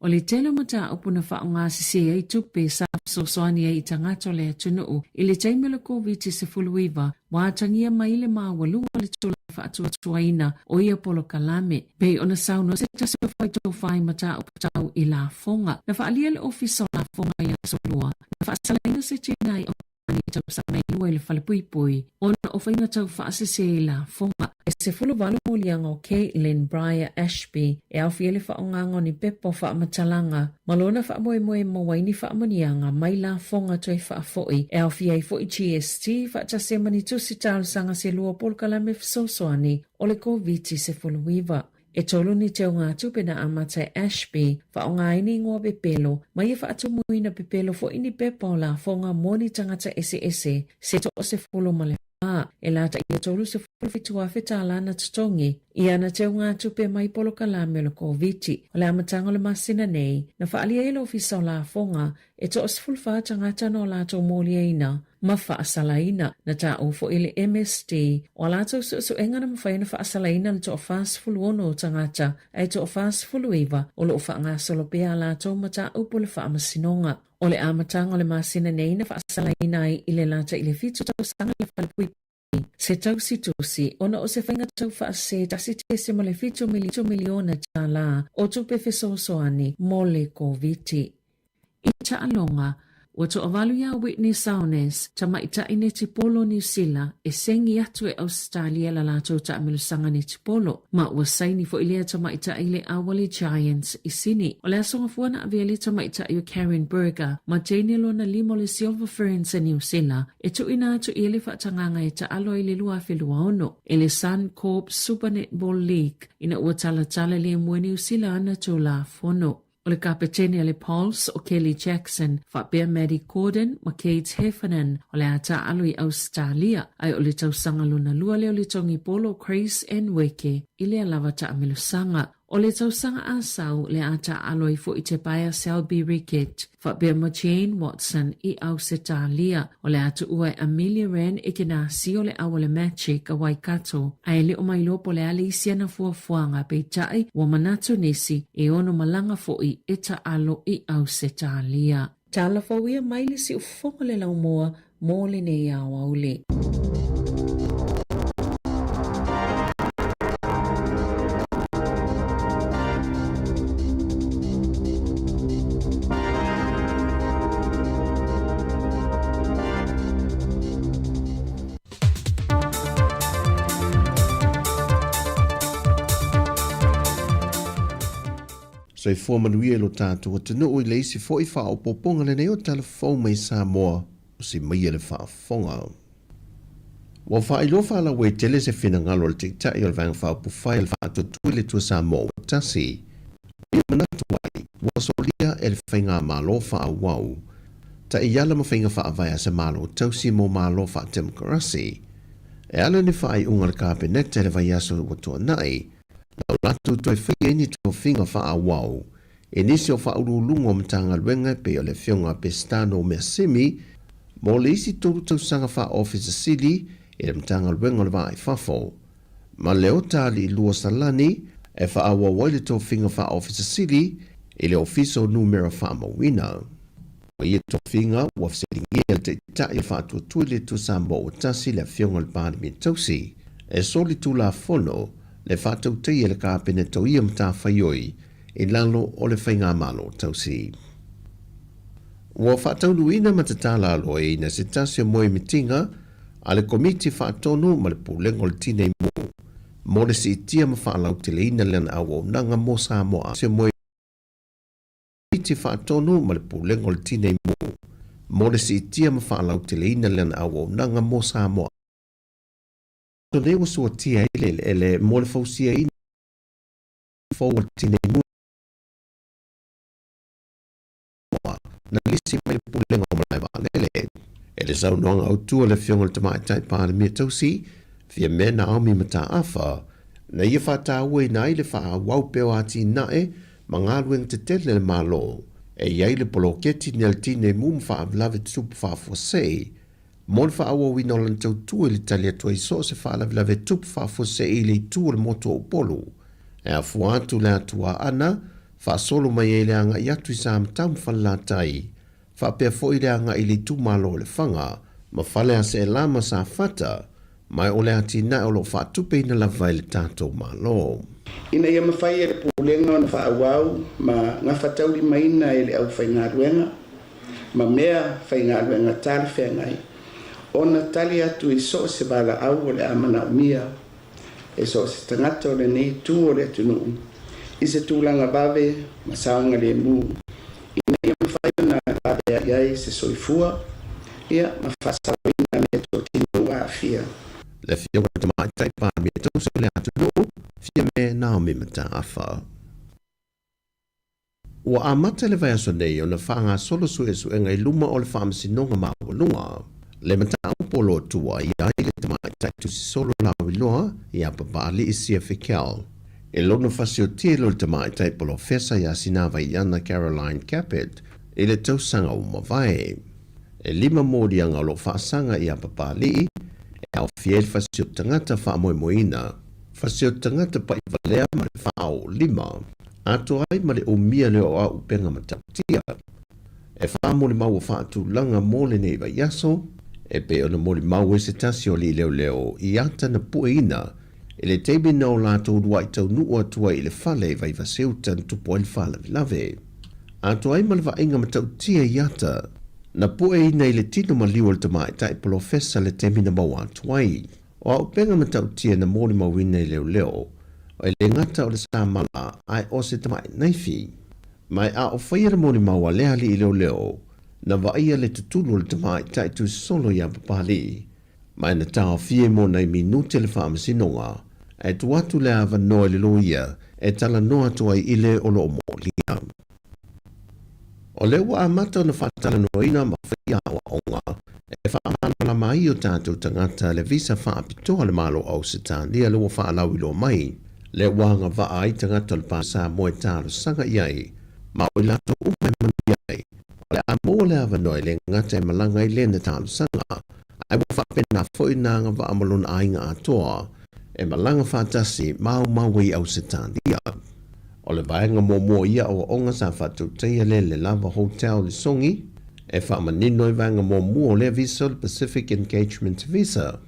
Speaker 6: O le telo mata upuna whaonga sisi ai tupe sa sosoani ai tangato le atunuu. I le taimela COVID-19 wātangia mai le mawalunga le tula whaatuatuaina o ia polo kalame. Pei ona sauno se tasi o whaitau whai mata upatau i la fonga. Na whaalia le ofisa la fonga i asolua. Na whaasalaina se tinai o ni tau sanai lua le whalepui. Ona o whaina tau whaasese i la fonga. E se fulu walu mulianga o Caitlin Briar Ashby e au fiele whaongango ni pepo whaamatalanga. Malona whaamoe mawaini whaamonianga mai la fonga toi whaafoi e au fiei foi GST whaatase mani tusi tālu sanga se lua polkalame fsosoani o le COVID se fulu wiva. E tolu ni te o ngā tupena amatai Ashby whaongaini ngua pepelo mai e whaatumuina pepelo fo ini pepo la fonga moni tangata ese se to se fulu male e lata i tolu se fulfitua whetalana tutongi i ana te o ngā tupe mai polo kalame lo COVID. O le amatanga le masina nei na whaalia ilo ofisa o la fonga e to os fulfa tangata no lato moli eina ma whaasalaina na ta ufo ili MSD o lato su engana mawhaina whaasalaina le to o fast fuluono tangata e to o fast fuluiva o lo whaanga solopea lato ma ta upo le whaamasinonga. O le amatanga o le masina nei na whaasalaina i le lata i le fitu tau sanga le whalepui se tau situsi ona o se whainga tau whaase tasi te se mo le fitu miliona tā la o tupe fesosoani mo le COVID. I ta alonga o to avalu ya Whitney Saunes ta maita ine te polo New Zealand e sengi atu e Australia la lato ta amilusanga ni te polo ma ua saini fo ilea ta maita ile awali Giants i sini o le asonga fuana aviali ta maita i Karen Berger ma Jane lona limo le Silver Ferns e New Zealand e tu ina atu i ele whaatanganga e ta alo i le lua whelua ono e le Suncorp Super Netball League ina ua tala le mua New Zealand ana tu la fono. O le kapetene le Pulse o Kelly Jackson, whapea Maddie Corden, ma Kate Heffernan, o le ata alu i Australia, ai o le tausanga luna lua leo le tongi polo Chris Nweke, i le alawa ta amilusanga. O le tausanga asau le ata aloi fo i te paia Selby Rickett, whapea ma Jane Watson i Australia, o le ata ua Amelia Wren e kena si o le awale Magic a Waikato, ai le o mai lopo le ali siana fuafuanga pe tai wa manatu nisi e ono malanga fo i eta alo i Australia. Tala fawia maili si ufonga le laumoa mo le nei awa ule.
Speaker 9: So i fōmanuia lo tātou atanu o i leisi fo i wha o poponga le neo telefon mai Samoa o si mai le wha fonga. Wa wha i lo wha la wei tele se whina ngalo le tiktai o le vang wha pufai le wha tutui le tua Samoa o tasi. I manatu wai, wa solia e le whainga malo wha a wau. Ta i ala ma whainga wha a vai a se malo tausi mo malo wha demokrasi. E ala ni wha i unga le kāpeneta le vai aso wa tua nai, lau latu toi whai ni tō whinga wha a wau. E nisi o wha urulungo mtanga luenga pe o le whionga pestano mea semi, mo le isi tōru tau sanga wha officer sili e le mtanga luenga le vai whafo. Ma leo tāli lua salani e wha a wawai le tō whinga wha officer sili e le ofiso numero wha mawina. O ia tō whinga wafselingia te tai wha tuatui le tu sambo o tasi le whionga le pāni mi tausi. E soli tu la fono le whātau tei e le kāpene tau ia mta whaioi e lalo o le whainga malo tausi. Ua whātau luina matatala aloe na se tasio moe mitinga a le komiti whātono ma le pūlengo le tinei mō. mo le si tia ma whaalau te leina lena awa nanga mo Samoa se moe iti whaatonu ma le pulengo le tine mo le si tia ma whaalau te leina lena awa nanga mo Samoa. So ne wasua tia ele mo le fausia ina fau tine mo na lisi mai pulengo ma lai waalele. Ele sau noanga au tua le fionga le tamaitai pāle mea tausi, fia me na aumi mata afa, na ia whata ue na ile wha wau peo ati nae, ma ngā lueng te tele le malo, e iai le poloketi nel tine mum wha avlave tupu wha fosei, mon wha awa wino lan tau tua li talia tua iso se wha avlave tupu wha fosei li tua le moto o polu, e a fuatu le atua ana, wha solo mai e le anga i atu i sa amtam whalatai, wha pia fo i le anga i li tu malo le whanga, ma whale a se lama sa fata, mai o le ati na o lo wha tupe ina la vai le tātou malo.
Speaker 4: Ina ia mawhai e le pōlenga na wha awau, ma ngā whatauri maina e le au whai ngā ruenga, ma mea whai ngā ruenga tāle whengai, ona tali atu i so se wala au o le amana o mia, e so se tangata o le nei tu o le tunu, i se tūlanga bawe, ma saonga le mu, ina ia mawhai na bawe a iai se soifua, ia ma whasawina le to tino a fia.
Speaker 9: Le fionga te maitai pā mea tausa le atu no, fia me Naomi mata afa. Ua amata le vai aso nei o na whanga solo su engai luma o le whamasi nonga maua lunga. Le mata au polo tua i ai le te maitai tu si solo lawi loa i a papali i sia whikel. E lona whasio tielo le te maitai polo fesa i a sinawa i ana Caroline Capet i le tausanga o mawai. E lima mōri anga lo whaasanga i a papali e au fiel whasio tangata wha moe moina. Whasio tangata pa i valea ma le whao lima. Ato ai ma le o mia leo a upenga matautia. E wha mo le mau whaatu langa mo le neiva yaso. E pe ona mo le mau e se tasio li leo i ata na pueina. E le teimi nao lato udua i tau nua tua i le whale vai vaseutan tupo il whala vilave. Ato ai ma le vainga matautia i ata. Na pueina i le tino ma liwa le tamai tai polofesa le teimi na mau atuai. O au penga matautia na mōni mawina i leo, o e le ngata o le sāmala ai o se tamai naifi. Mai a o whaia mōni maua lea li i leo, na vaia le tutulu le tamai tai tu solo i apapali. Mai na tau fie mō nei minute le whaamasinonga, e tu atu le awa noa le loia, e tala noa tua i ile o lo mo lia. O le wa amata na whatala noina ma whaia awa onga, e whaamana mai o tātou tangata le visa whaapitoa le malo au se tānia le wa whaalau ilo mai. Le wanga waa ai tangata le pāsa moe tāro sanga iai, ma o ilato umai manu iai. O le amo le awa noi le ngata e malanga i le na tāro sanga, ai wa whaapena fwoi nanga wa amalona ainga atoa, e malanga whaatasi mau i au se tānia. O le vaenga mō ia o onga sa whatu teia le lava hotel le songi, e whaamanino i vaenga mō le visa le Pacific Engagement Visa.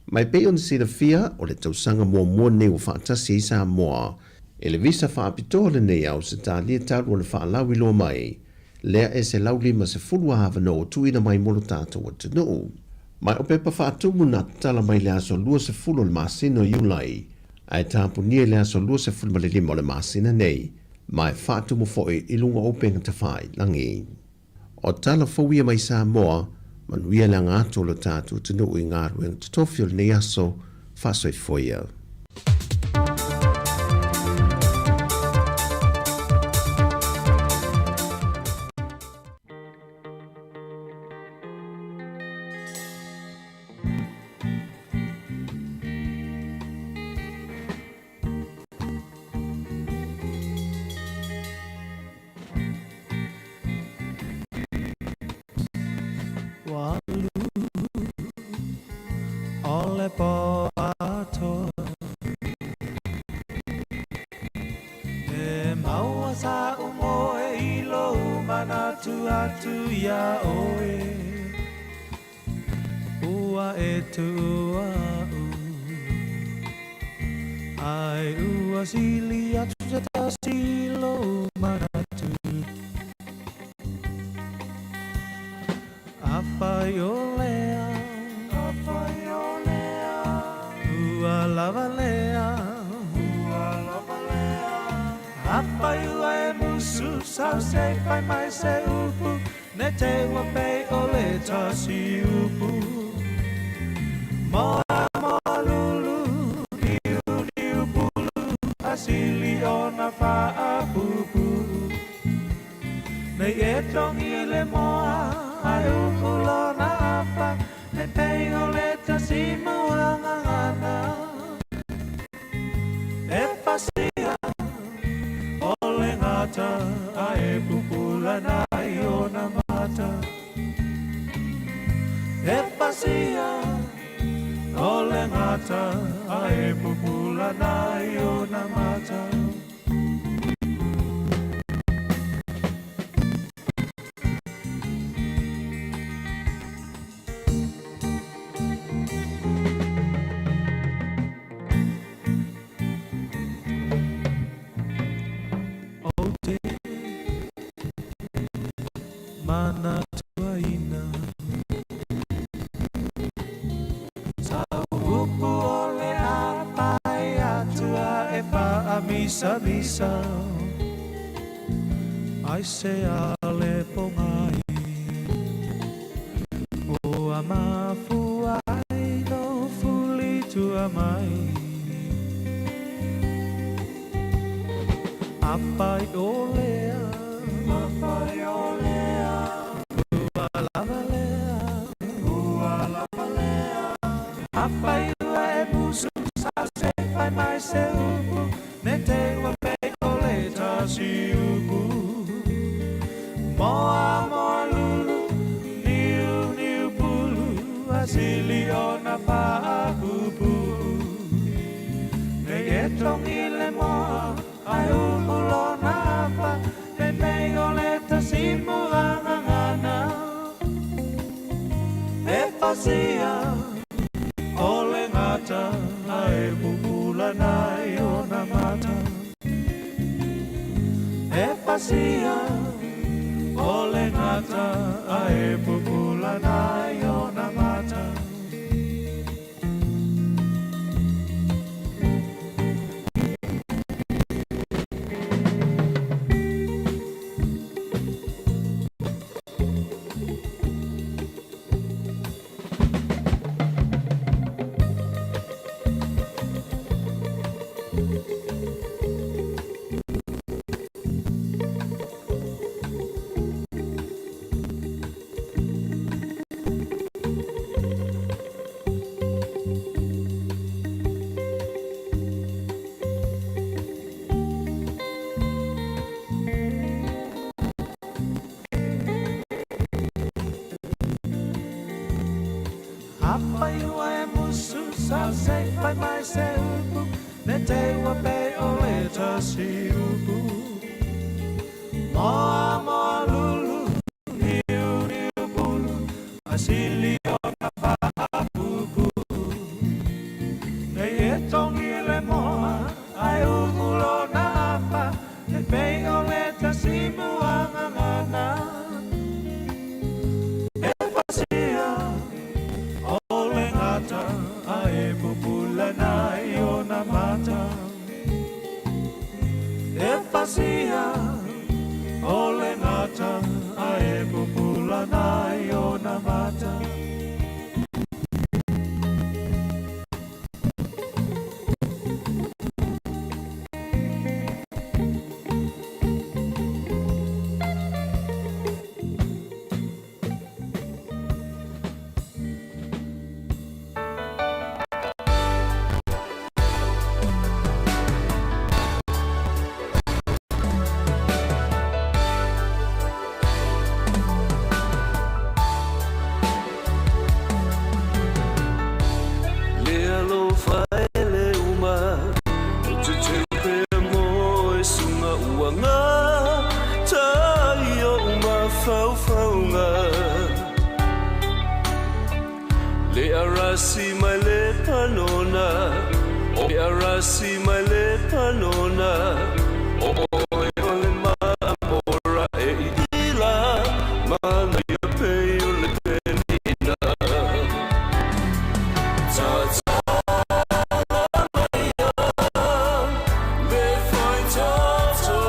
Speaker 9: Mai pe on sira fia o le tausanga mō ne o whaatasi i sa moa, e le visa whaapitoa le nei au se tālia tāru o le whaalawi lo mai, lea e se lauli ma se fulua hawa no o tuina mai molo tātou atu no. Mai o pepa whaatumu na tala mai le aso lua se fulu le masino iulai, ai tāpu nia le aso lua se fulu ma le lima o le masina nei, mai whaatumu foi i lunga openga te whai langi. O tala fawia mai sa moa, manuia le ngāto lo tātu tunu i ngāru e tofio le aso whasoi foia.
Speaker 19: Lava lea sao se fai mai se upu ne te wa pe o le ta si upu mo lulu niu pulu asili ona fa apupu ne e tong i le moa ai upu lona apa ne pe o le ta si moangana e pasia ole ngata ai pupula na iona mata e pasia ole ngata ai pupula na iona mata mana tuaina sa upu ole apa ya tua e pa amisa bisa ai se ale pongai o amafu ai no fuli tua mai apa ole mai se upu ne te wa pe ole ta si upu moa lulu niu pulu asili ona pa pupu ne e tong i le moa ai upu lona pa ne pe ole ta si moangana e pasia ole ngata ai pupula na iona mata e pasia ole ngata ai pupula na iona mata apa iwa e musu sa se fai mai se upu ne te wa pe ole ta si upu moa lulu niu pulu asili ona pa pupu ne e tong i le moa ai upu lona apa ne pe ole ta si moangana e pasia ole ngata ai pupula na iona mata e pasia ole ngata ai pupula na iona mata
Speaker 7: arasi mai le panona o arasi mai le panona o ole mora e ila mana ya pe le penina ta ta le fai ta ta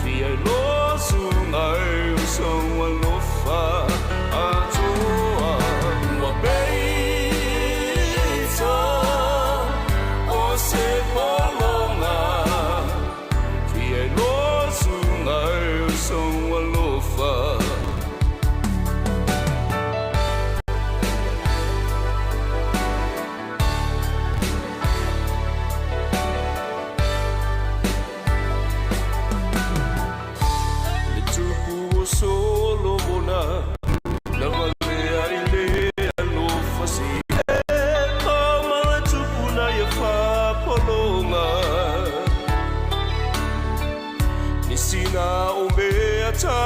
Speaker 7: fi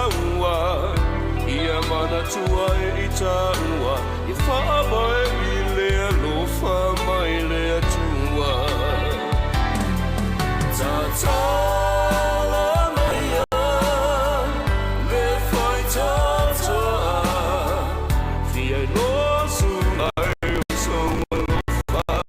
Speaker 7: ua ia mana tua e itaua I whaabai I lea lofa mai lea tua Tatala maia le whai tata Fia losu ai songa lofa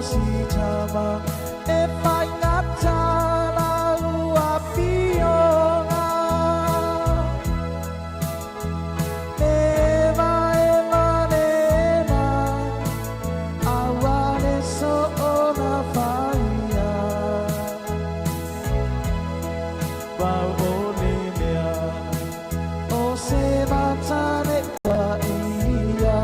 Speaker 19: si tama e fai ngata la ua pionga e vai manena awale so ona faia Bau ole mea o se matane wa ia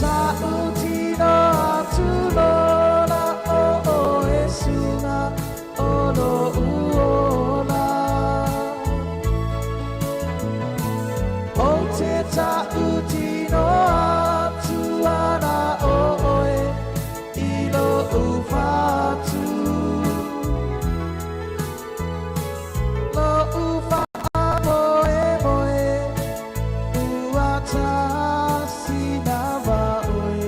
Speaker 19: Ta utino atuno na o esuna o no uola O te ta utino atuana o oe ilo ufatu Lo ufa moe moe uata sinava oe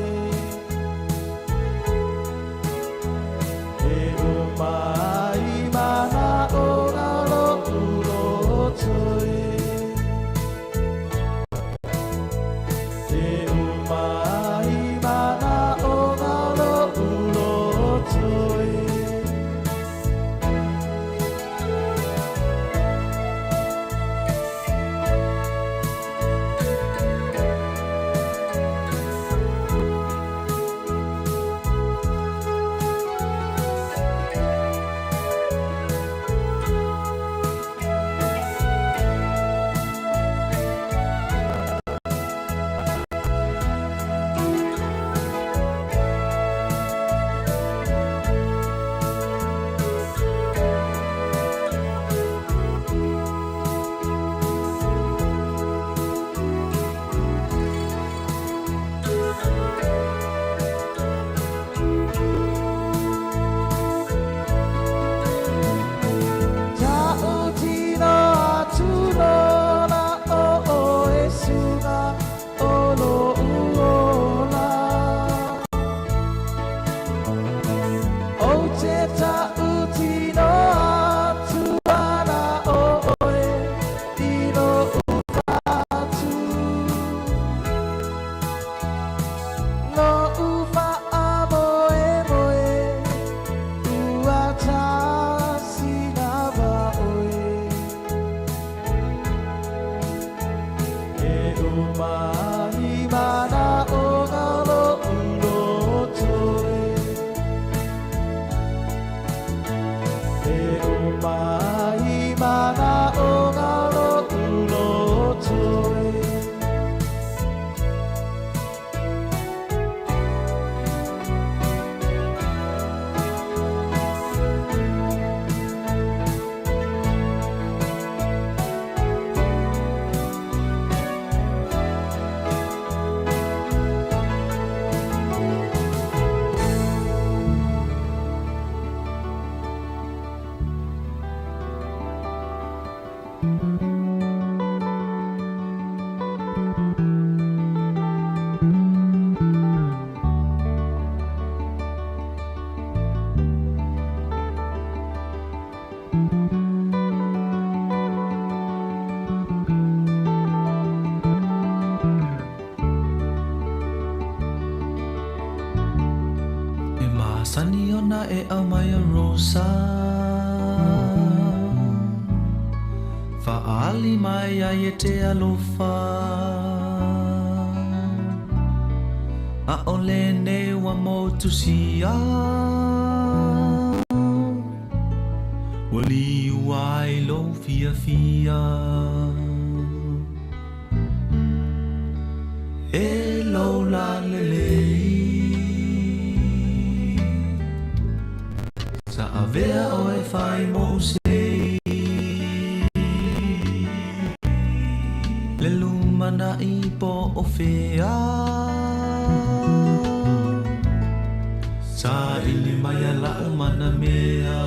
Speaker 19: E o mai mana o ngalo urotoe E o mai mana o ngalo urotoe Ta utino atuno na o esuna o no uola O te ta utino atuana o oe ino ufatu No ufa moe moe uata sinava oe E o mai mana o ngalo urotoe E o mai mana o ngalo urotoe
Speaker 20: E masani ona e au mai a rosa Fa'ali mai ai e te alofa A ole ne wa motu sia Wali wai lo fia fia E lo la lelei Sa avea o e fai mo sei Le lumana i po o fea Sa ili mai ala o mana mea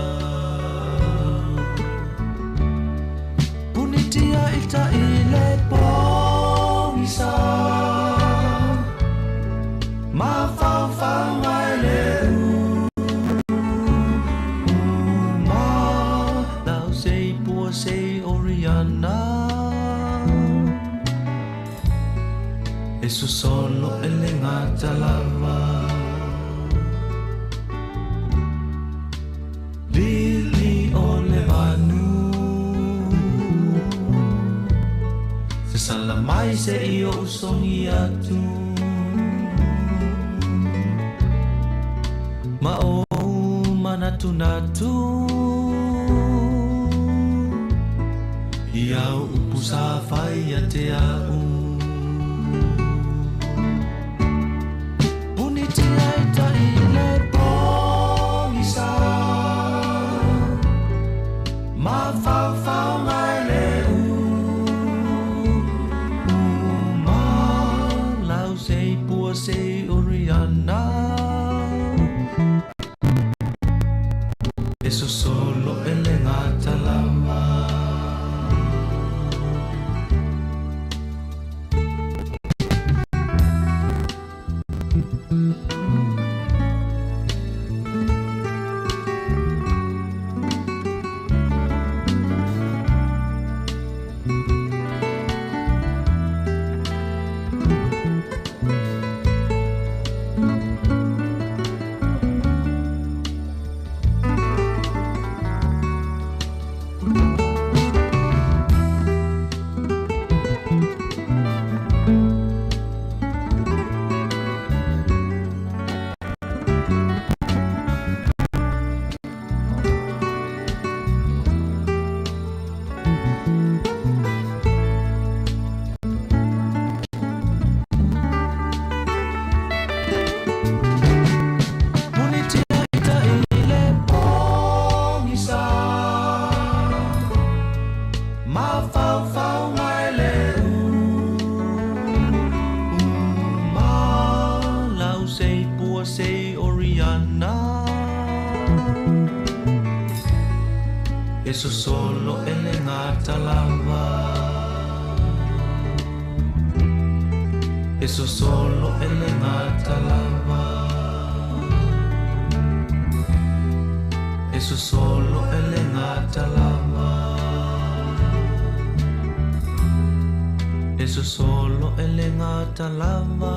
Speaker 20: Punitia ita i le pongisa Ma fau fau mai le Sei Oriana E so solo e le ngata lava Lili o le vanu Se sala mai se io usongi atu Ma o manatu natu Iau upu sa fai a te au Puniti ai tai le pongi sa Ma fau fau ngai le Ma lau sei pua sei oriana Eso solo e le ngata lava Eso solo e le ngata lava Eso solo e le ngata lava Eso solo e le ngata lava Eso solo e le ngata lava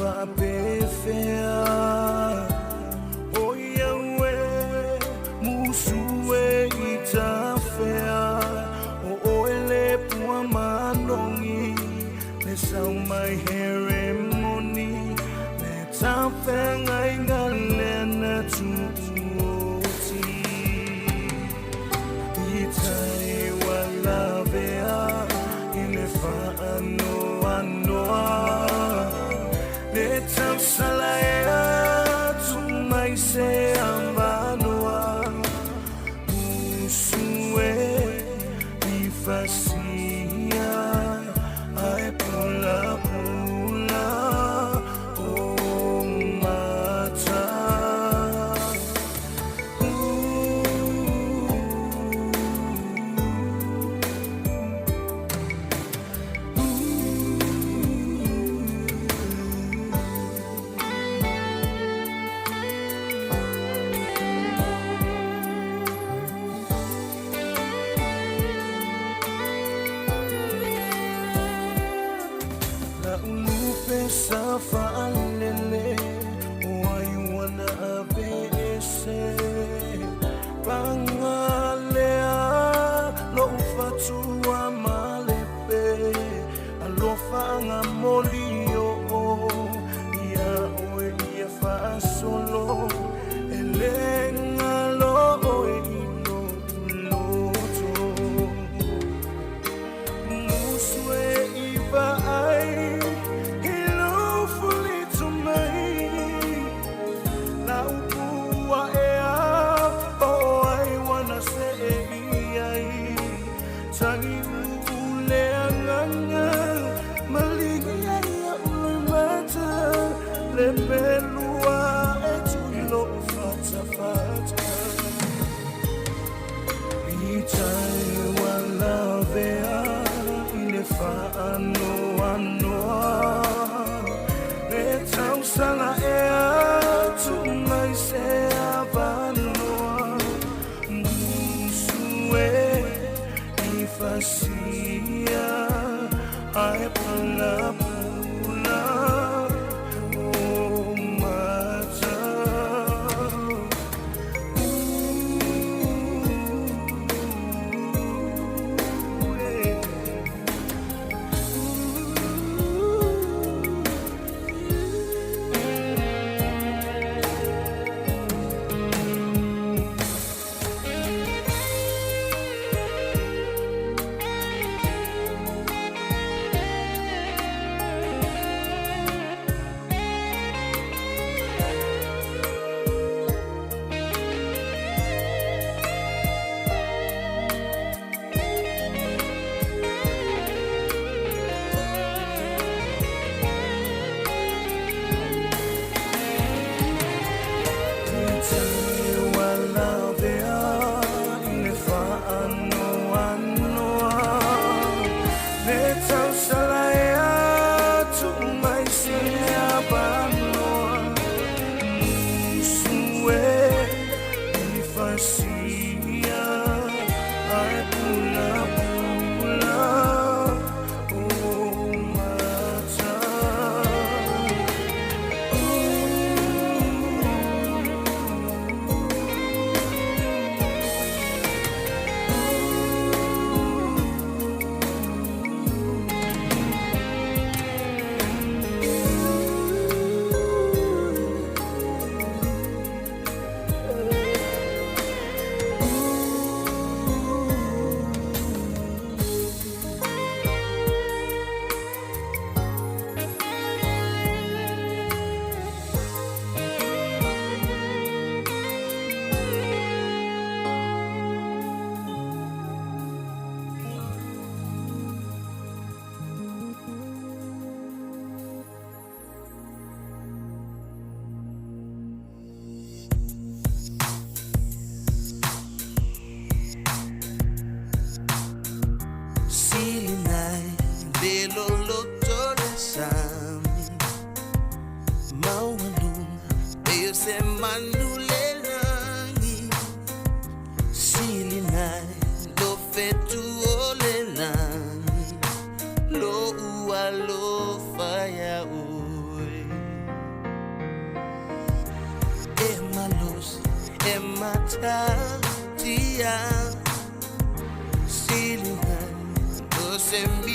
Speaker 7: whapewhea o ia ue musue I ta whea o oele pua manongi le sau mai here moni le ta whenga inga lena tuuti I tai wala vea I le whaano anoa le tau salaea tu mai se amanoa musue I fasia ai pula pula o mata Safa alele wai wana abese bangalea lo fatua malepe alofa nga molio ia oe ia fa solo elenga lo oe ino loto musue iba ai le pelua e tuilo fata fata I tai wala vea I le whaano anoa le tau sala e atu mai se avanoa musue I fasia ai pala pula
Speaker 3: e mata dia silingan do sembi